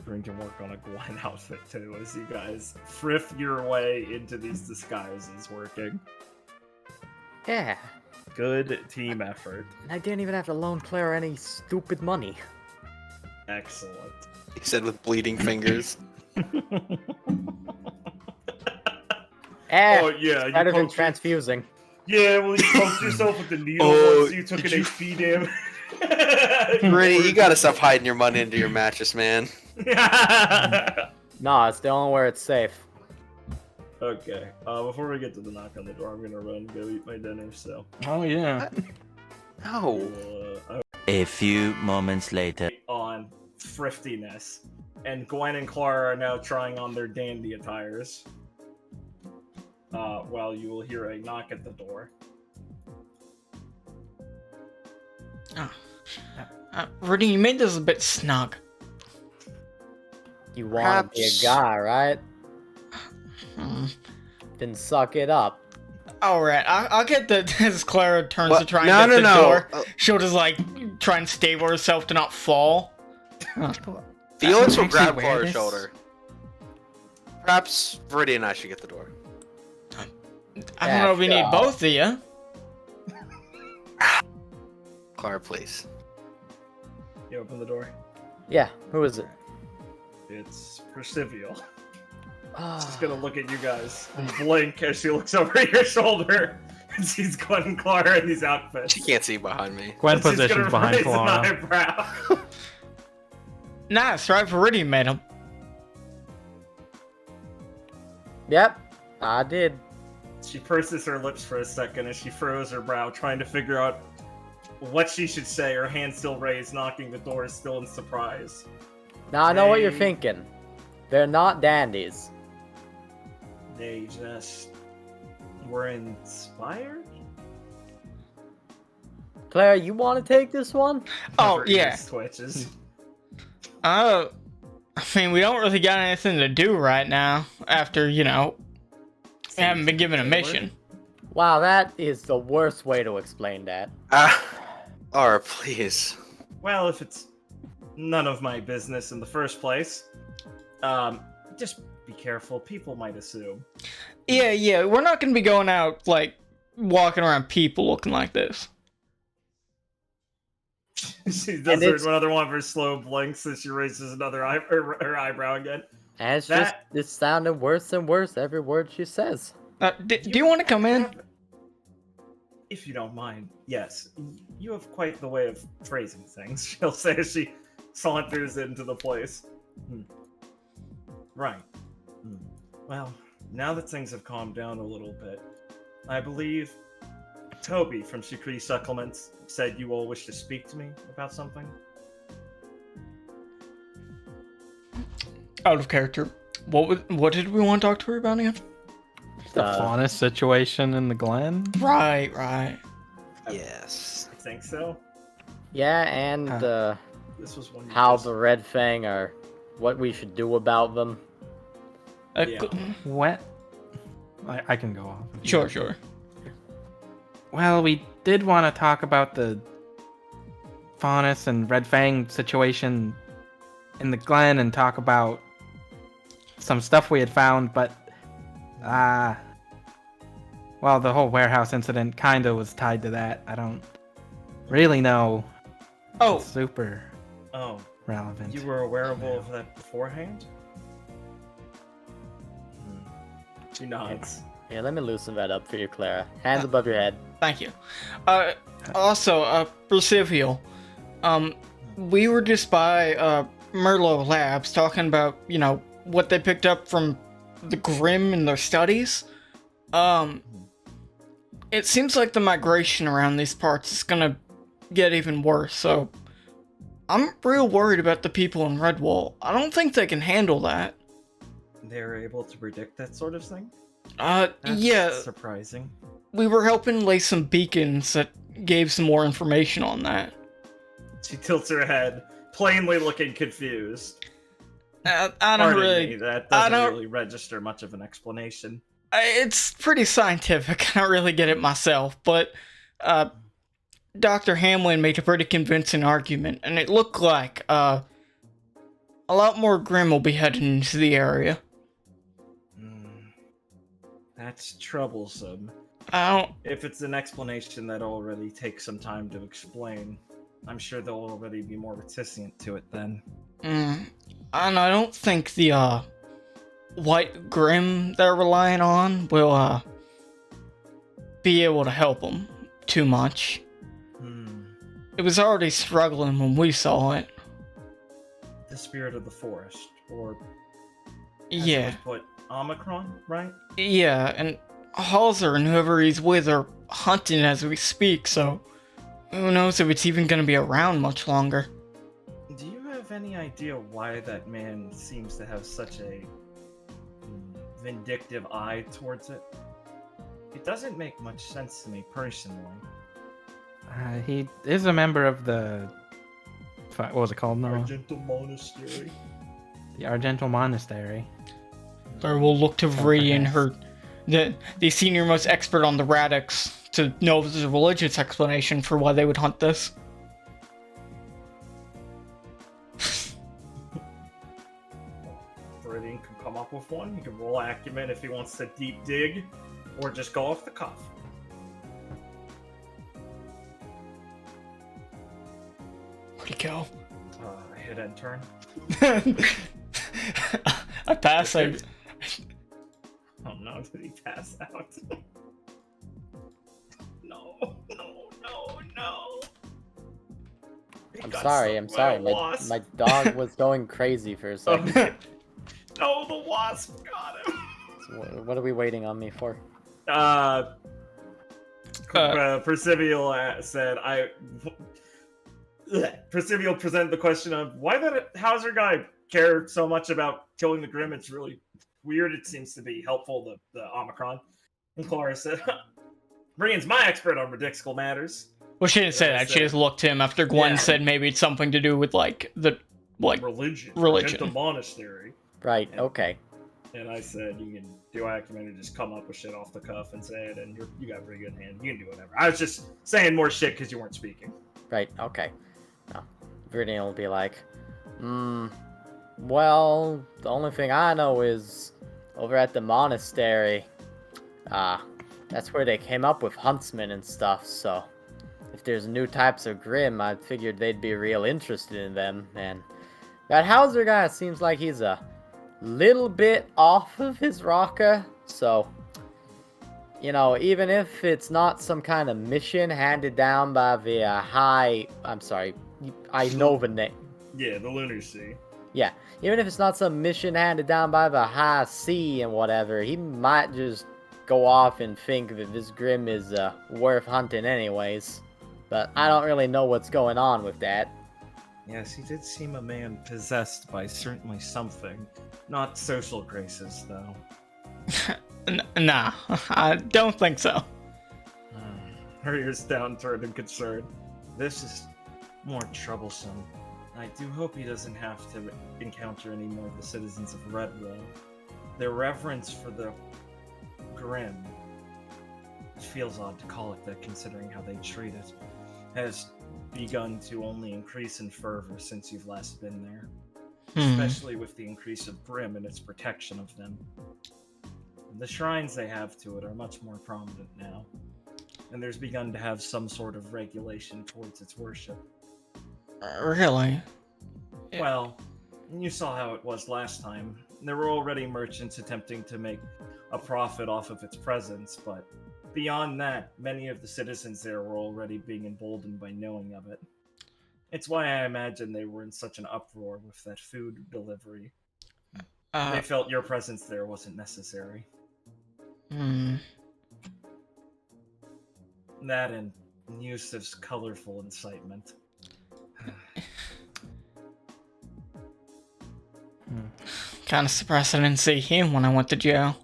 Speaker 2: Green can work on a Gwen outfit too, as you guys friff your way into these disguises working.
Speaker 5: Yeah.
Speaker 2: Good team effort.
Speaker 5: And I didn't even have to loan Claire any stupid money.
Speaker 2: Excellent.
Speaker 6: He said with bleeding fingers.
Speaker 5: Eh,
Speaker 2: Oh yeah, you
Speaker 5: better than
Speaker 2: poked
Speaker 5: transfusing.
Speaker 2: Yeah, well you poked yourself with the needle
Speaker 6: Oh,
Speaker 2: once you took an
Speaker 6: did you-
Speaker 2: HP damage.
Speaker 6: Brittany, you gotta stop hiding your money into your mattress, man.
Speaker 5: Nah, it's the only where it's safe.
Speaker 2: Okay. Before we get to the knock on the door, I'm gonna run and go eat my dinner. So.
Speaker 4: Oh yeah.
Speaker 6: No.
Speaker 7: A few moments later.
Speaker 2: On thriftiness, and Gwen and Clara are now trying on their dandy attires. While you will hear a knock at the door.
Speaker 3: Rudy, you made this a bit snug.
Speaker 5: You want to be a
Speaker 6: Perhaps-
Speaker 5: guy, right?
Speaker 3: Hmm.
Speaker 5: Then suck it up.
Speaker 3: Alright, I'll get the as Clara turns
Speaker 6: What?
Speaker 3: to try and
Speaker 6: No,
Speaker 3: get
Speaker 6: no,
Speaker 3: the
Speaker 6: no.
Speaker 3: door. She'll just like try and stable herself to not fall.
Speaker 6: Felix will
Speaker 4: Actually
Speaker 6: grab
Speaker 4: wear
Speaker 6: Clara's
Speaker 4: this?
Speaker 6: shoulder. Perhaps Viridian and I should get the door.
Speaker 3: I don't know if we need
Speaker 5: Yeah.
Speaker 3: both of you.
Speaker 6: Clara, please.
Speaker 2: You open the door.
Speaker 5: Yeah, who is it?
Speaker 2: It's Percival. She's
Speaker 5: Ah,
Speaker 2: gonna look at you guys and blink as she looks over your shoulder and sees Gwen and Clara in these outfits.
Speaker 6: She can't see behind me.
Speaker 4: Gwen
Speaker 2: And she's
Speaker 4: positions
Speaker 2: gonna
Speaker 4: behind
Speaker 2: raise an
Speaker 4: Clara.
Speaker 2: eyebrow.
Speaker 3: Nice, right? Viridian made him.
Speaker 5: Yep, I did.
Speaker 2: She purses her lips for a second as she furrows her brow, trying to figure out what she should say, her hand still raised, knocking the door, still in surprise.
Speaker 5: Now I know what you're
Speaker 2: They-
Speaker 5: thinking. They're not dandies.
Speaker 2: They just were inspired?
Speaker 5: Claire, you want to take this one?
Speaker 3: Oh,
Speaker 2: Her
Speaker 3: yeah.
Speaker 2: ears twitches.
Speaker 3: I mean, we don't really got anything to do right now after, haven't been given a mission.
Speaker 5: Wow, that is the worst way to explain that.
Speaker 6: Please.
Speaker 2: Well, if it's none of my business in the first place, just be careful. People might assume.
Speaker 3: Yeah, we're not gonna be going out, like, walking around people looking like this.
Speaker 2: She does another one of her slow blinks as she raises another her eyebrow again.
Speaker 5: And it's sounding worse and worse every word she says.
Speaker 3: Do you want to come in?
Speaker 2: If you don't mind, yes. You have quite the way of phrasing things, she'll say as she saunters into the place. Right. Well, now that things have calmed down a little bit, I believe Toby from Security Supplements said you all wish to speak to me about something.
Speaker 3: Out of character. What did we want to talk to her about again?
Speaker 4: The faunus situation in the Glen?
Speaker 3: Right.
Speaker 6: Yes.
Speaker 2: I think so.
Speaker 5: Yeah, and
Speaker 2: This was one.
Speaker 5: how the Red Fang are, what we should do about them.
Speaker 2: Yeah.
Speaker 4: What? I can go off.
Speaker 3: Sure.
Speaker 4: Well, we did want to talk about the faunus and Red Fang situation in the Glen and talk about some stuff we had found, but well, the whole warehouse incident kinda was tied to that. I don't really know.
Speaker 3: Oh,
Speaker 4: It's super
Speaker 2: Oh,
Speaker 4: relevant.
Speaker 2: you were aware of all of that beforehand? She nods.
Speaker 5: Yeah, let me loosen that up for you, Clara. Hands above your head.
Speaker 3: thank you. Also, Percival, we were just by Merlot Labs talking about, what they picked up from the Grimm in their studies. It seems like the migration around these parts is gonna get even worse, so I'm real worried about the people in Redwall. I don't think they can handle that.
Speaker 2: They're able to predict that sort of thing?
Speaker 3: That's yeah,
Speaker 2: Surprising.
Speaker 3: we were helping lay some beacons that gave some more information on that.
Speaker 2: She tilts her head, plainly looking confused.
Speaker 3: I don't
Speaker 2: Pardon
Speaker 3: really.
Speaker 2: me, that
Speaker 3: I
Speaker 2: doesn't
Speaker 3: don't-
Speaker 2: really register much of an explanation.
Speaker 3: It's pretty scientific. I don't really get it myself, but Dr. Hamlin made a pretty convincing argument, and it looked like a lot more Grimm will be heading into the area.
Speaker 2: That's troublesome.
Speaker 3: I don't.
Speaker 2: If it's an explanation that already takes some time to explain, I'm sure they'll already be more reticent to it then.
Speaker 3: And I don't think the White Grimm they're relying on will be able to help them too much. It was already struggling when we saw it.
Speaker 2: The spirit of the forest, or as it
Speaker 3: Yeah,
Speaker 2: was put, Omicron, right?
Speaker 3: yeah, and Halser and whoever he's with are hunting as we speak, so who knows if it's even gonna be around much longer.
Speaker 2: Do you have any idea why that man seems to have such a vindictive eye towards it? It doesn't make much sense to me personally.
Speaker 4: He is a member of the... What was it called now?
Speaker 2: Argental Monastery.
Speaker 4: The Argental Monastery.
Speaker 3: Or we'll look to Vree and her, the senior most expert on the Radix, to know if there's a religious explanation for why they would hunt this.
Speaker 2: Viridian can come up with one. He can roll acumen if he wants to deep dig, or just go off the cuff.
Speaker 3: Where'd he go?
Speaker 2: I hit end turn.
Speaker 3: I pass.
Speaker 2: Oh no, did he pass out? No. He
Speaker 5: I'm
Speaker 2: got
Speaker 5: sorry.
Speaker 2: stung by a
Speaker 5: My
Speaker 2: wasp.
Speaker 5: dog was going crazy for a second.
Speaker 2: No, the wasp got him.
Speaker 5: So what are we waiting on me for?
Speaker 2: Percival said, Percival presented the question of why the Hauser guy care so much about killing the Grimm. It's really weird. It seems to be helpful, the Omicron. And Clara said, Brian's my expert on ridiculous matters.
Speaker 3: Well, she didn't say that. She just looked to him after Gwen
Speaker 2: Yeah.
Speaker 3: said maybe it's something to do with, like, the Like,
Speaker 2: religion.
Speaker 3: religion.
Speaker 2: Forget the monastery.
Speaker 5: Right. Okay.
Speaker 2: And I said, you can do acumen and just come up with shit off the cuff and say it, and you got a pretty good hand. You can do whatever. I was just saying more shit because you weren't speaking.
Speaker 5: Right. Okay. No. Viridian will be like, well, the only thing I know is over at the monastery. That's where they came up with huntsmen and stuff. So, if there's new types of Grim, I figured they'd be real interested in them. And that Hauser guy seems like he's a little bit off of his rocker. So, you know, even if it's not some kind of mission handed down by the I know the name.
Speaker 2: Yeah, the Lunar Sea.
Speaker 5: Yeah, even if it's not some mission handed down by the High Sea and whatever, he might just go off and think that this Grim is worth hunting anyways. But I don't really know what's going on with that.
Speaker 2: Yes, he did seem a man possessed by certainly something. Not social graces, though.
Speaker 3: Nah, I don't think so.
Speaker 2: Her ears downturned in concern. This is more troublesome. I do hope he doesn't have to encounter any more of the citizens of RWBY. Their reverence for the Grim, it feels odd to call it that considering how they treat it, has begun to only increase in fervor since you've last been there. Especially with the increase of Grim and its protection of them. The shrines they have to it are much more prominent now, and there's begun to have some sort of regulation towards its worship.
Speaker 3: Really? Yeah.
Speaker 2: Well, you saw how it was last time. There were already merchants attempting to make a profit off of its presence, but beyond that, many of the citizens there were already being emboldened by knowing of it. It's why I imagine they were in such an uproar with that food delivery. They felt your presence there wasn't necessary. That and Yusuf's colorful incitement.
Speaker 3: Kind of surprised I didn't see him when I went to jail.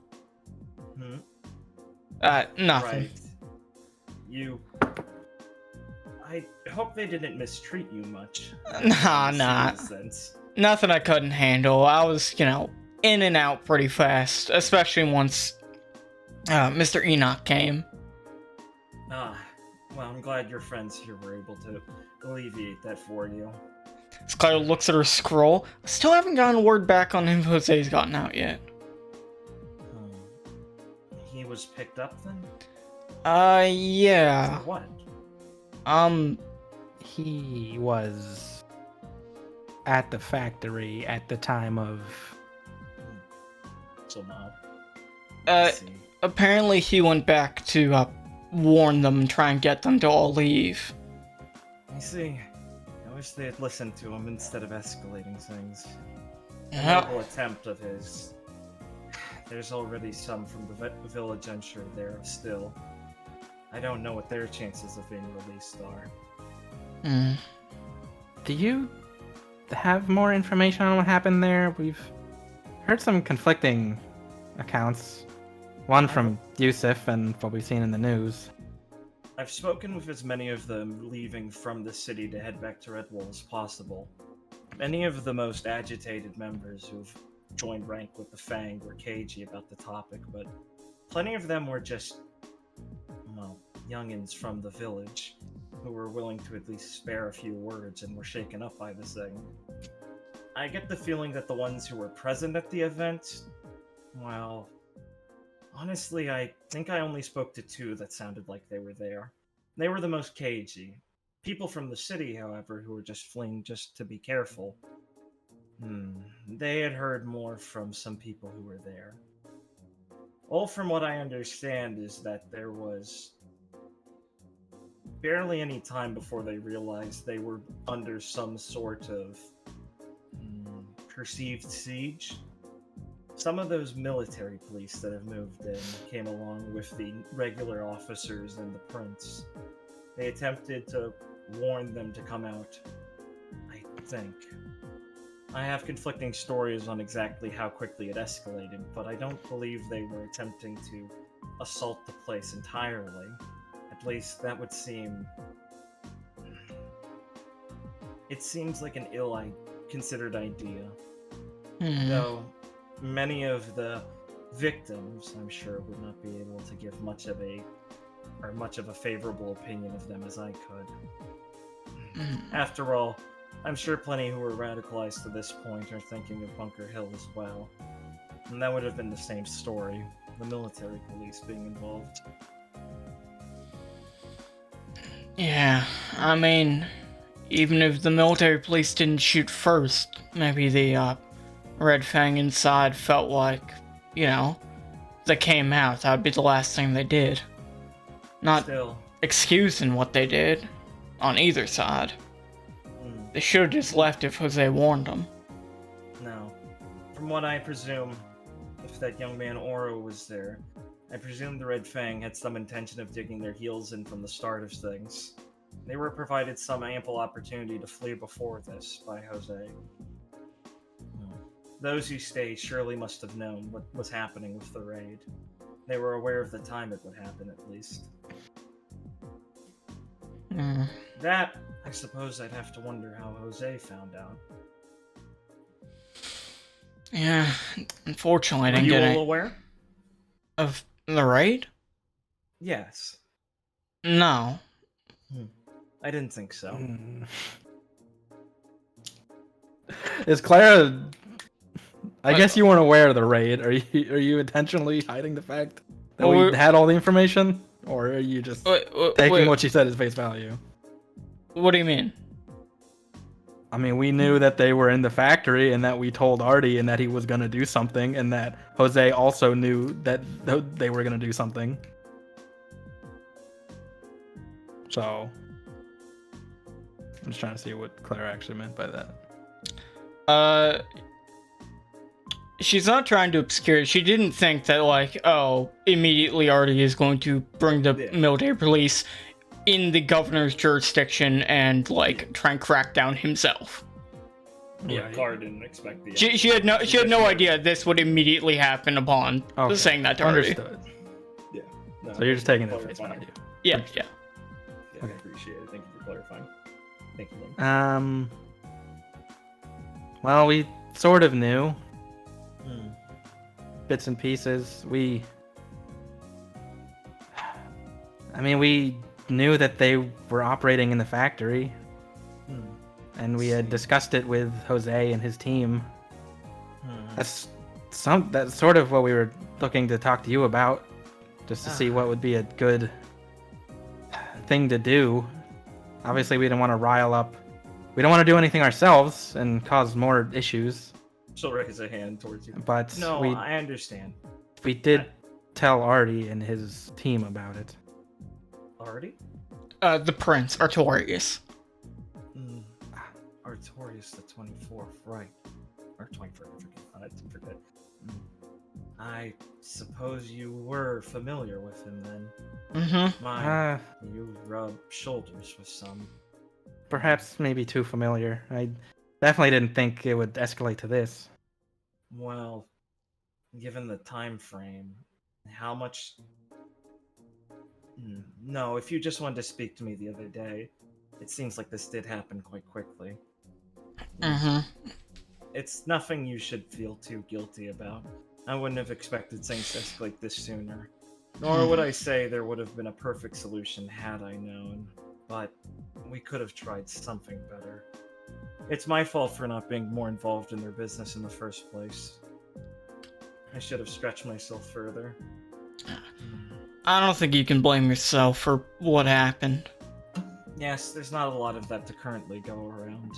Speaker 3: Nothing.
Speaker 2: Right. I hope they didn't mistreat you much.
Speaker 3: Nah. Nothing I couldn't handle. I was, in and out pretty fast, especially once Mr. Enoch came.
Speaker 2: Well, I'm glad your friends here were able to alleviate that for you.
Speaker 3: Skylar looks at her scroll. Still haven't gotten word back on if Jose's gotten out yet.
Speaker 2: He was picked up then?
Speaker 3: Yeah.
Speaker 2: For what?
Speaker 4: He was at the factory at the time of...
Speaker 2: So not.
Speaker 3: Apparently he went back to, warn them and try and get them to all leave.
Speaker 2: I see. I wish they had listened to him instead of escalating things. A
Speaker 3: Yeah.
Speaker 2: noble attempt of his. There's already some from the village unsure there still. I don't know what their chances of being released are.
Speaker 4: Do you have more information on what happened there? We've heard some conflicting accounts. One from Yusuf and what we've seen in the news.
Speaker 2: I've spoken with as many of them leaving from the city to head back to Redwall as possible. Many of the most agitated members who've joined rank with the Fang were cagey about the topic, but plenty of them were just, youngins from the village who were willing to at least spare a few words and were shaken up by this thing. I get the feeling that the ones who were present at the event, well, honestly, I think I only spoke to two that sounded like they were there. They were the most cagey. People from the city, however, who were just fleeing just to be careful. They had heard more from some people who were there. All from what I understand is that there was barely any time before they realized they were under some sort of perceived siege. Some of those military police that have moved in came along with the regular officers and the prince. They attempted to warn them to come out, I think. I have conflicting stories on exactly how quickly it escalated, but I don't believe they were attempting to assault the place entirely. At least that would seem... It seems like an considered idea.
Speaker 3: Hmm.
Speaker 2: Though many of the victims, I'm sure, would not be able to give much of a favorable opinion of them as I could. After all, I'm sure plenty who were radicalized to this point are thinking of Bunker Hill as well. And that would have been the same story, the military police being involved.
Speaker 3: Yeah, I mean, even if the military police didn't shoot first, maybe the Red Fang inside felt like, they came out. That would be the last thing they did. Not
Speaker 2: Still,
Speaker 3: excusing what they did on either side.
Speaker 2: mm,
Speaker 3: They should have just left if Jose warned them.
Speaker 2: no. From what I presume, if that young man Oro was there, I presume the Red Fang had some intention of digging their heels in from the start of things. They were provided some ample opportunity to flee before this by Jose. Those who stayed surely must have known what was happening with the raid. They were aware of the time it would happen, at least.
Speaker 3: Mm.
Speaker 2: That, I suppose I'd have to wonder how Jose found out.
Speaker 3: Yeah, unfortunately I
Speaker 2: Were
Speaker 3: didn't
Speaker 2: you
Speaker 3: get
Speaker 2: all
Speaker 3: any
Speaker 2: aware?
Speaker 3: of the raid?
Speaker 2: Yes.
Speaker 3: No.
Speaker 2: I didn't think so.
Speaker 4: Hmm. Is Clara? I guess you weren't aware of the raid. Are you intentionally hiding the fact that
Speaker 3: Well,
Speaker 4: we had all the information, or are you just taking
Speaker 3: Wait,
Speaker 4: what she said as face value?
Speaker 3: what do you mean?
Speaker 4: I mean, we knew that they were in the factory, and that we told Artie, and that he was gonna do something, and that Jose also knew that they were gonna do something. So, I'm just trying to see what Clara actually meant by that.
Speaker 3: She's not trying to obscure it. She didn't think that, immediately Artie is going to bring the military police in the governor's jurisdiction and, try and crack down himself.
Speaker 2: Yeah,
Speaker 4: Right.
Speaker 2: Clara didn't expect the.
Speaker 3: She had no idea this would immediately happen upon saying that to Artie.
Speaker 4: Understood.
Speaker 2: Yeah. No,
Speaker 4: So you're just taking it at face
Speaker 2: clarifying.
Speaker 4: value.
Speaker 3: Yeah.
Speaker 2: Yeah,
Speaker 4: Okay.
Speaker 2: I appreciate it. Thank you for clarifying. Thank you. Link.
Speaker 4: Well, we sort of knew
Speaker 2: Hmm.
Speaker 4: bits and pieces. We knew that they were operating in the factory,
Speaker 2: Hmm.
Speaker 4: and we had discussed it with Jose and his team.
Speaker 2: Hmm.
Speaker 4: That's sort of what we were looking to talk to you about, just to see what would be a good thing to do. Obviously, we don't want to rile up. We don't want to do anything ourselves and cause more issues.
Speaker 2: She'll raise a hand towards you.
Speaker 4: But
Speaker 2: No, I understand.
Speaker 4: we did tell Artie and his team about it.
Speaker 2: Artie?
Speaker 3: The Prince, Artorius.
Speaker 2: Artorius the 24th, right. Or 21st, I forget. I suppose you were familiar with him then.
Speaker 3: Mm-hmm.
Speaker 2: You rubbed shoulders with some.
Speaker 4: Perhaps maybe too familiar. I definitely didn't think it would escalate to this.
Speaker 2: Well, given the time frame, how much... No, if you just wanted to speak to me the other day, it seems like this did happen quite quickly.
Speaker 3: Mm-hmm.
Speaker 2: It's nothing you should feel too guilty about. I wouldn't have expected things to escalate this sooner. Nor would I say there would have been a perfect solution had I known. But we could have tried something better. It's my fault for not being more involved in their business in the first place. I should have stretched myself further.
Speaker 3: I don't think you can blame yourself for what happened.
Speaker 2: Yes, there's not a lot of that to currently go around.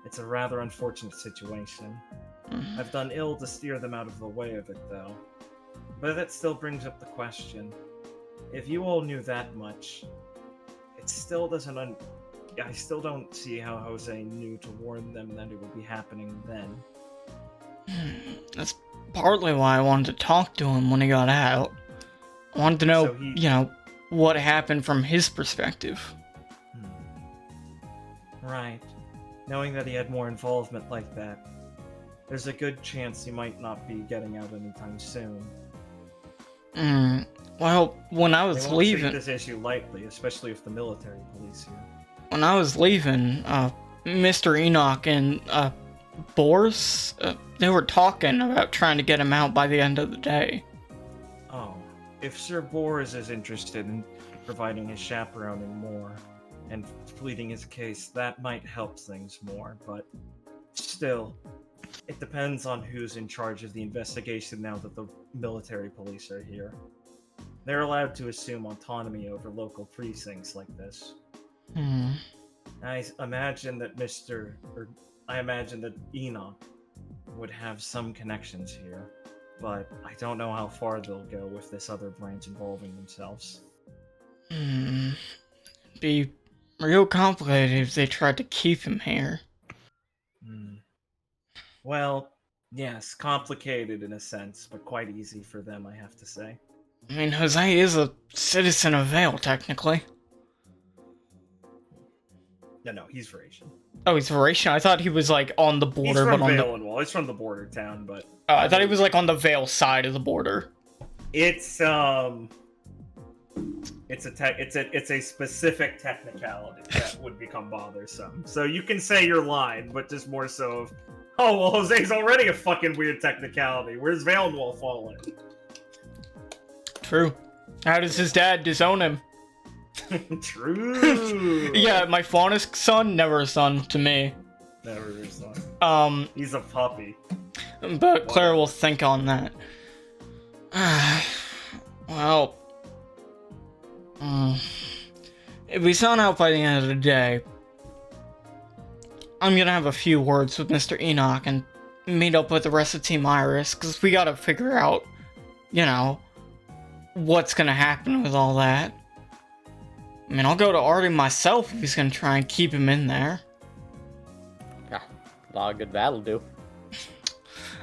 Speaker 2: It's a rather unfortunate situation. I've done ill to steer them out of the way of it, though. But that still brings up the question. If you all knew that much, it still doesn't I still don't see how Jose knew to warn them that it would be happening then.
Speaker 3: That's partly why I wanted to talk to him when he got out. I wanted to know,
Speaker 2: So
Speaker 3: what happened from his perspective.
Speaker 2: Right. Knowing that he had more involvement like that, there's a good chance he might not be getting out anytime soon.
Speaker 3: Well, when I
Speaker 2: They
Speaker 3: was
Speaker 2: won't
Speaker 3: leaving,
Speaker 2: take this issue lightly, especially if the military police here.
Speaker 3: Mr. Enoch and Boris? They were talking about trying to get him out by the end of the day.
Speaker 2: Oh, if Sir Boris is interested in providing his chaperoning more and pleading his case, that might help things more, but still, it depends on who's in charge of the investigation now that the military police are here. They're allowed to assume autonomy over local precincts like this. I imagine that Enoch would have some connections here, but I don't know how far they'll go with this other branch involving themselves.
Speaker 3: Be real complicated if they tried to keep him here.
Speaker 2: Well, yes, complicated in a sense, but quite easy for them, I have to say.
Speaker 3: I mean, Jose is a citizen of Vale, technically.
Speaker 2: No, he's Vrasian.
Speaker 3: Oh, he's Vrasian? I thought he was, like, on the border,
Speaker 2: He's from
Speaker 3: but on
Speaker 2: Vale
Speaker 3: the...
Speaker 2: and Wall. He's from the border town, but...
Speaker 3: Oh, I thought he was, like, on the Vale side of the border.
Speaker 2: It's a specific technicality that would become bothersome. So you can say your line, but just more so of, oh, well, Jose's already a fucking weird technicality. Where's Valenwall fall in?
Speaker 3: True. How does his dad disown him?
Speaker 2: True.
Speaker 3: Yeah, my faunus son, never a son to me.
Speaker 2: Never a son. He's a puppy.
Speaker 3: But Claire will think on that. Well, if we sign out by the end of the day, I'm gonna have a few words with Mr. Enoch and meet up with the rest of Team Iris, because we gotta figure out, you know, what's gonna happen with all that. I mean, I'll go to Artie myself if he's gonna try and keep him in there.
Speaker 5: Yeah, a lot of good that'll do.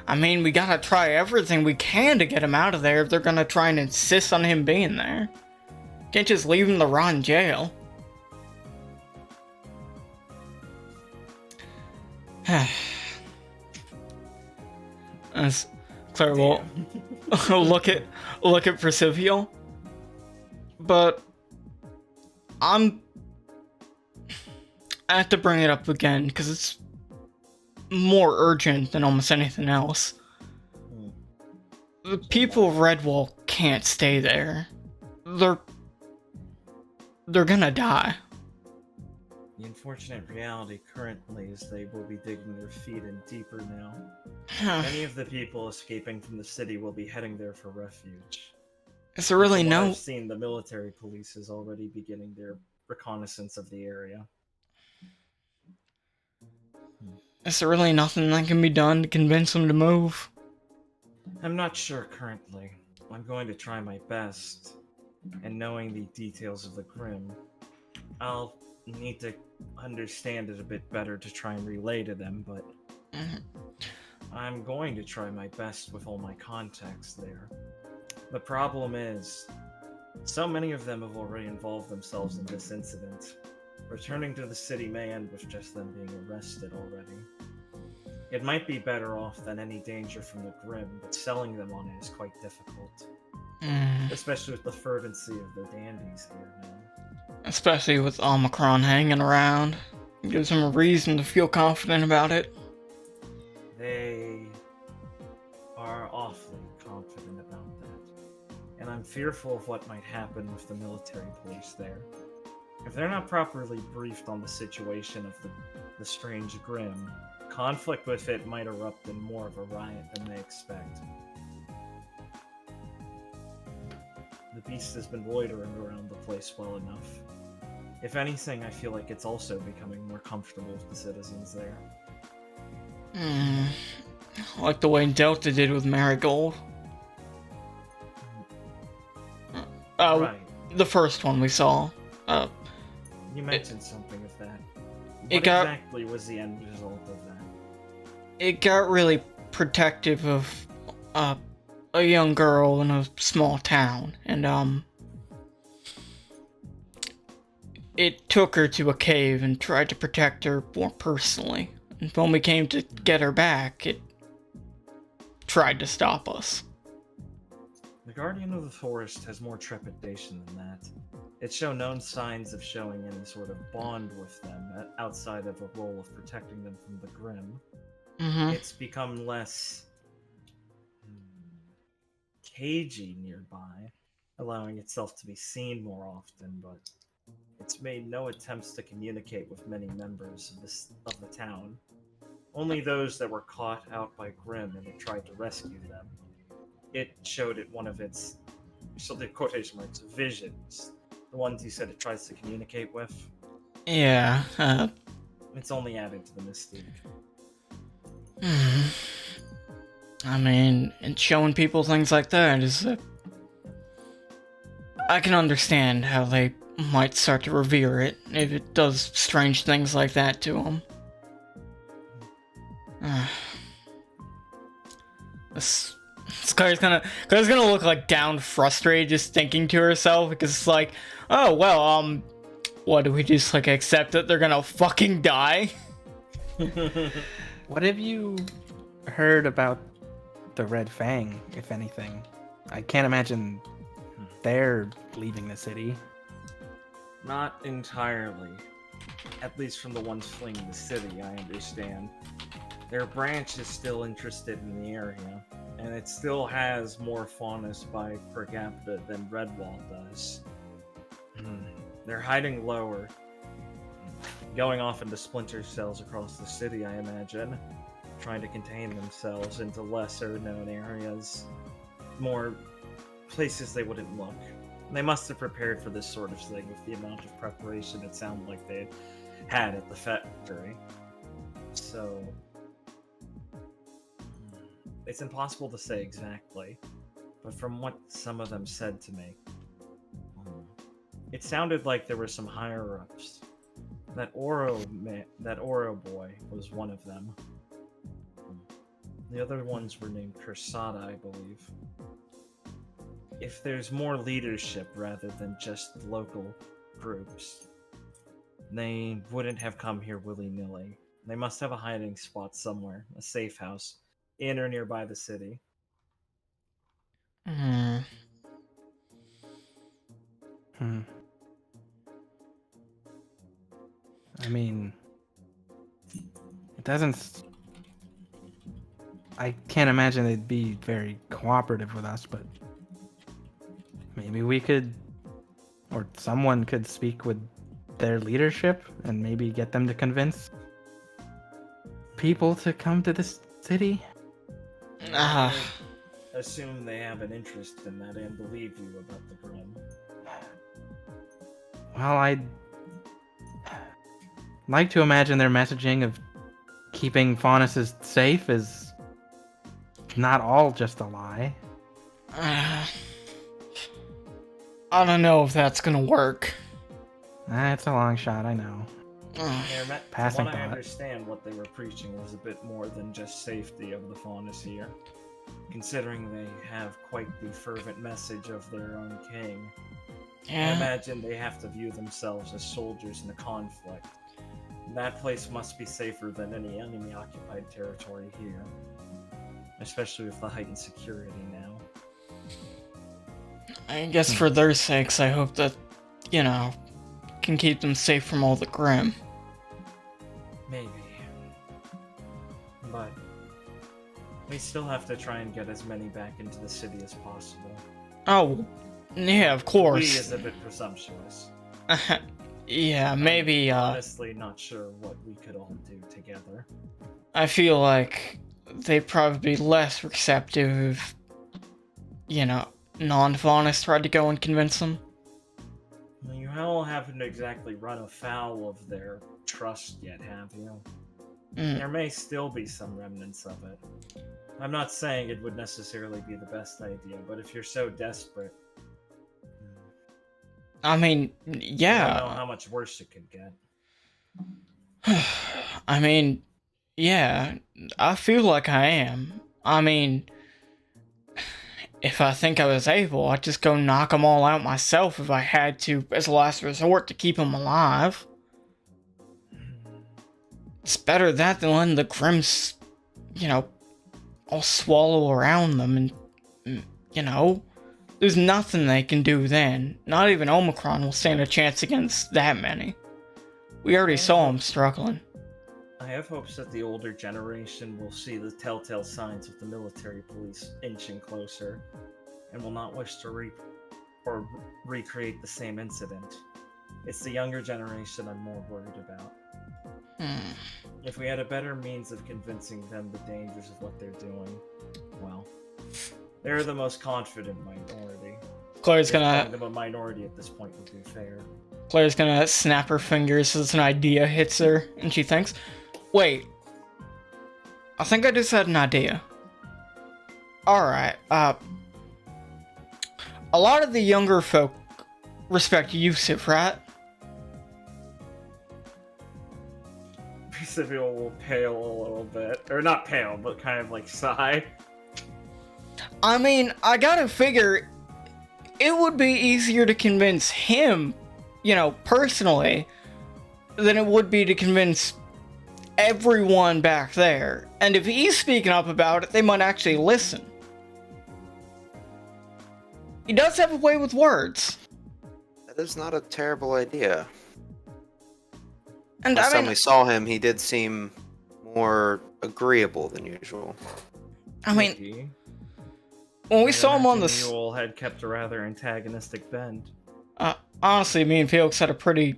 Speaker 3: I mean, we gotta try everything we can to get him out of there if they're gonna try and insist on him being there. Can't just leave him to rot in jail. As Claire will look at Percival. But I have to bring it up again because it's more urgent than almost anything else. The people of Redwall can't stay there. They're gonna die.
Speaker 2: The unfortunate reality currently is they will be digging their feet in deeper now. Many of the people escaping from the city will be heading there for refuge.
Speaker 3: Is there really
Speaker 2: From what
Speaker 3: no...
Speaker 2: I've seen, the military police is already beginning their reconnaissance of the area.
Speaker 3: Is there really nothing that can be done to convince them to move?
Speaker 2: I'm not sure currently. I'm going to try my best. And knowing the details of the Grim, I'll need to understand it a bit better to try and relay to them, but I'm going to try my best with all my contacts there. The problem is, so many of them have already involved themselves in this incident. Returning to the city may end with just them being arrested already. It might be better off than any danger from the Grim, but selling them on it is quite difficult. Especially with the fervency of the dandies here now.
Speaker 3: Especially with Omicron hanging around. It gives them a reason to feel confident about it.
Speaker 2: They are awfully confident about that. And I'm fearful of what might happen with the military police there. If they're not properly briefed on the situation of the strange Grim, conflict with it might erupt in more of a riot than they expect. The beast has been loitering around the place well enough. If anything, I feel like it's also becoming more comfortable with the citizens there.
Speaker 3: Like the way Delta did with Marigold.
Speaker 2: Right.
Speaker 3: The first one we saw.
Speaker 2: You mentioned something of that. What exactly was the end result of that?
Speaker 3: It got really protective of a young girl in a small town, and it took her to a cave and tried to protect her more personally. And when we came to get her back, it tried to stop us.
Speaker 2: The Guardian of the Forest has more trepidation than that. It showed no signs of showing any sort of bond with them outside of a role of protecting them from the Grim. It's become less cagey nearby, allowing itself to be seen more often, but it's made no attempts to communicate with many members of the town. Only those that were caught out by Grimm and it tried to rescue them. It showed it one of its, still the quotation marks, visions. The ones you said it tries to communicate with.
Speaker 3: Yeah.
Speaker 2: It's only added to the mystique.
Speaker 3: I mean, and showing people things like that is. I can understand how they might start to revere it if it does strange things like that to them. This guy's gonna look like down frustrated, just thinking to herself, because it's like, oh well, what do we just like accept that they're gonna fucking die?
Speaker 4: What have you heard about the Red Fang, if anything? I can't imagine they're leaving the city.
Speaker 2: Not entirely. At least from the ones fleeing the city, I understand. Their branch is still interested in the area, and it still has more faunus by per capita than Redwall does. They're hiding lower, going off into splinter cells across the city, I imagine, trying to contain themselves into lesser known areas, more places they wouldn't look. They must have prepared for this sort of thing with the amount of preparation it sounded like they had at the factory. So it's impossible to say exactly, but from what some of them said to me, it sounded like there were some higher-ups. That Oro boy was one of them. The other ones were named Kursada, I believe. If there's more leadership rather than just local groups, they wouldn't have come here willy-nilly. They must have a hiding spot somewhere, a safe house, in or nearby the city.
Speaker 4: I mean, it doesn't. I can't imagine they'd be very cooperative with us, but maybe we could, or someone could speak with their leadership and maybe get them to convince people to come to this city.
Speaker 2: Assume they have an interest in that and believe you about the Grimm.
Speaker 4: Well, I'd like to imagine their messaging of keeping Faunus safe is not all just a lie.
Speaker 3: I don't know if that's gonna work.
Speaker 4: It's a long shot, I know. Passing
Speaker 2: From what I
Speaker 4: thought.
Speaker 2: understand, what they were preaching was a bit more than just safety of the Faunus here, considering they have quite the fervent message of their own king. I
Speaker 3: Yeah.
Speaker 2: imagine they have to view themselves as soldiers in the conflict. That place must be safer than any enemy-occupied territory here, especially with the heightened security now.
Speaker 3: I guess for their sakes, I hope that, can keep them safe from all the Grimm.
Speaker 2: Maybe. But we still have to try and get as many back into the city as possible.
Speaker 3: Oh, yeah, of
Speaker 2: We
Speaker 3: course.
Speaker 2: is a bit presumptuous.
Speaker 3: Yeah, maybe,
Speaker 2: Honestly, not sure what we could all do together.
Speaker 3: I feel like they'd probably be less receptive if, non-Faunus tried to go and convince them.
Speaker 2: You all haven't exactly run afoul of their trust yet, have you? There may still be some remnants of it. I'm not saying it would necessarily be the best idea, but if you're so desperate,
Speaker 3: I mean,
Speaker 2: I don't know
Speaker 3: yeah.
Speaker 2: how much worse it could get.
Speaker 3: I mean, yeah, I feel like I am. I mean, if I think I was able, I'd just go knock them all out myself if I had to, as a last resort to keep them alive. It's better that than letting the Grimms, all swallow around them and, there's nothing they can do then. Not even Omicron will stand a chance against that many. We already saw them struggling.
Speaker 2: I have hopes that the older generation will see the telltale signs of the military police inching closer, and will not wish to recreate the same incident. It's the younger generation I'm more worried about. If we had a better means of convincing them the dangers of what they're doing, well, they're the most confident minority.
Speaker 3: Claire's
Speaker 2: Calling
Speaker 3: gonna
Speaker 2: them a minority at this point would be fair.
Speaker 3: Claire's gonna snap her fingers as an idea hits her, and she thinks, "Wait, I think I just had an idea. All right, a lot of the younger folk respect Yusuf, right?
Speaker 2: Sibyl will pale a little bit, or not pale, but kind of like sigh.
Speaker 3: I mean, I gotta figure it would be easier to convince him, personally, than it would be to convince everyone back there. And if he's speaking up about it, they might actually listen. He does have a way with words.
Speaker 6: That is not a terrible idea.
Speaker 3: And
Speaker 6: Last time we saw him, he did seem more agreeable than usual.
Speaker 3: I mean,
Speaker 2: Maybe.
Speaker 3: when we
Speaker 2: I
Speaker 3: saw him on
Speaker 2: imagine
Speaker 3: the...
Speaker 2: Mule had kept a rather antagonistic bend.
Speaker 3: honestly, me and Felix had a pretty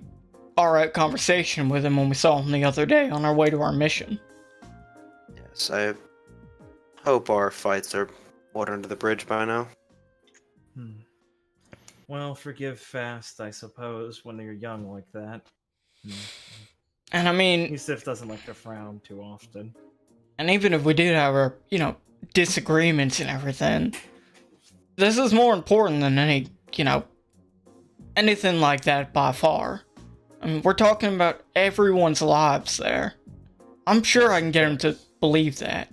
Speaker 3: alright conversation with him when we saw him the other day on our way to our mission.
Speaker 6: Yes, I hope our fights are water under the bridge by now.
Speaker 2: Well, forgive fast, I suppose, when you're young like that.
Speaker 3: And I mean,
Speaker 2: Yusuf doesn't like to frown too often.
Speaker 3: and even if we did have our, disagreements and everything, this is more important than any, anything like that by far. I mean, we're talking about everyone's lives there. I'm sure I can get him to believe that.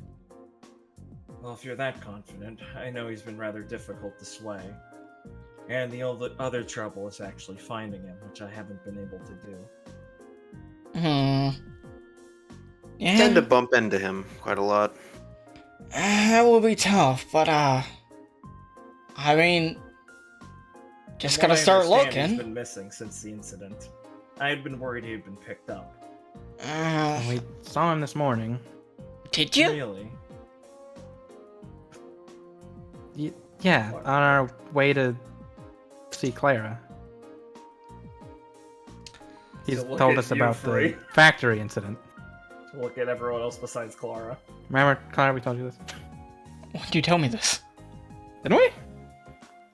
Speaker 2: Well, if you're that confident, I know he's been rather difficult to sway. And the other trouble is actually finding him, which I haven't been able to do.
Speaker 3: Yeah.
Speaker 6: Tend to bump into him quite a lot.
Speaker 3: That will be tough, but I mean, just
Speaker 2: From what
Speaker 3: gotta
Speaker 2: I
Speaker 3: start
Speaker 2: understand,
Speaker 3: looking.
Speaker 2: He's been missing since the incident. I had been worried he had been picked up.
Speaker 4: We saw him this morning.
Speaker 3: Did you?
Speaker 2: Really?
Speaker 4: Yeah, on our way to see Clara. He's
Speaker 2: So look
Speaker 4: told
Speaker 2: at
Speaker 4: us
Speaker 2: you,
Speaker 4: about
Speaker 2: Free.
Speaker 4: the factory incident.
Speaker 2: To look at everyone else besides Clara.
Speaker 4: Remember, Clara, we told you this?
Speaker 3: When did you tell me this?
Speaker 4: Didn't we?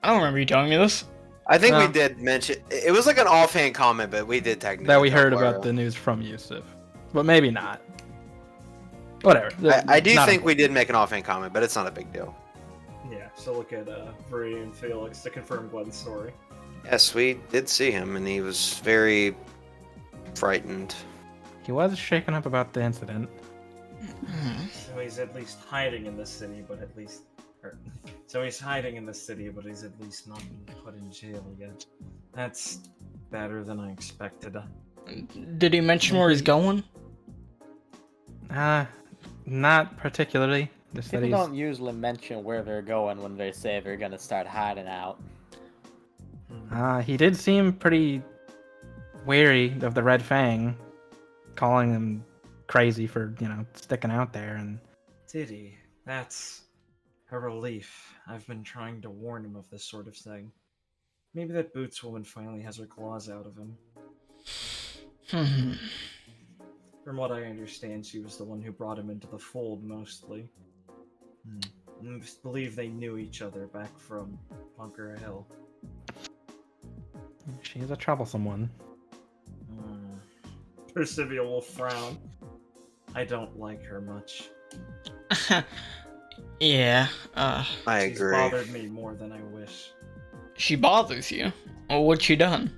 Speaker 3: I don't remember you telling me this.
Speaker 6: I think
Speaker 4: No.
Speaker 6: we did mention it was like an offhand comment, but we did technically
Speaker 4: That we
Speaker 6: tell
Speaker 4: heard
Speaker 6: Clara.
Speaker 4: about the news from Yusuf. But maybe not. Whatever.
Speaker 6: I do
Speaker 4: Not
Speaker 6: think we did make an offhand comment, but it's not a big deal.
Speaker 2: Yeah, so look at Viri and Felix to confirm Glenn's story.
Speaker 6: Yes, we did see him, and he was very frightened.
Speaker 4: He was shaken up about the incident.
Speaker 2: So he's at least hiding in this city, but at least... So he's hiding in the city, but he's at least not been put in jail yet. That's better than I expected.
Speaker 3: Did he mention where he's going?
Speaker 4: Not particularly. Just that
Speaker 5: People
Speaker 4: he's...
Speaker 5: don't usually mention where they're going when they say they're gonna start hiding out.
Speaker 4: He did seem pretty wary of the Red Fang, calling him crazy for, sticking out there. And
Speaker 2: Did he? That's a relief. I've been trying to warn him of this sort of thing. Maybe that Boots woman finally has her claws out of him. From what I understand, she was the one who brought him into the fold, mostly. I believe they knew each other back from Bunker Hill.
Speaker 4: she's a troublesome one.
Speaker 2: Persivia will frown. I don't like her much.
Speaker 3: Yeah,
Speaker 6: I
Speaker 2: She's
Speaker 6: agree.
Speaker 2: bothered me more than I wish.
Speaker 3: she bothers you. Well, what's she done?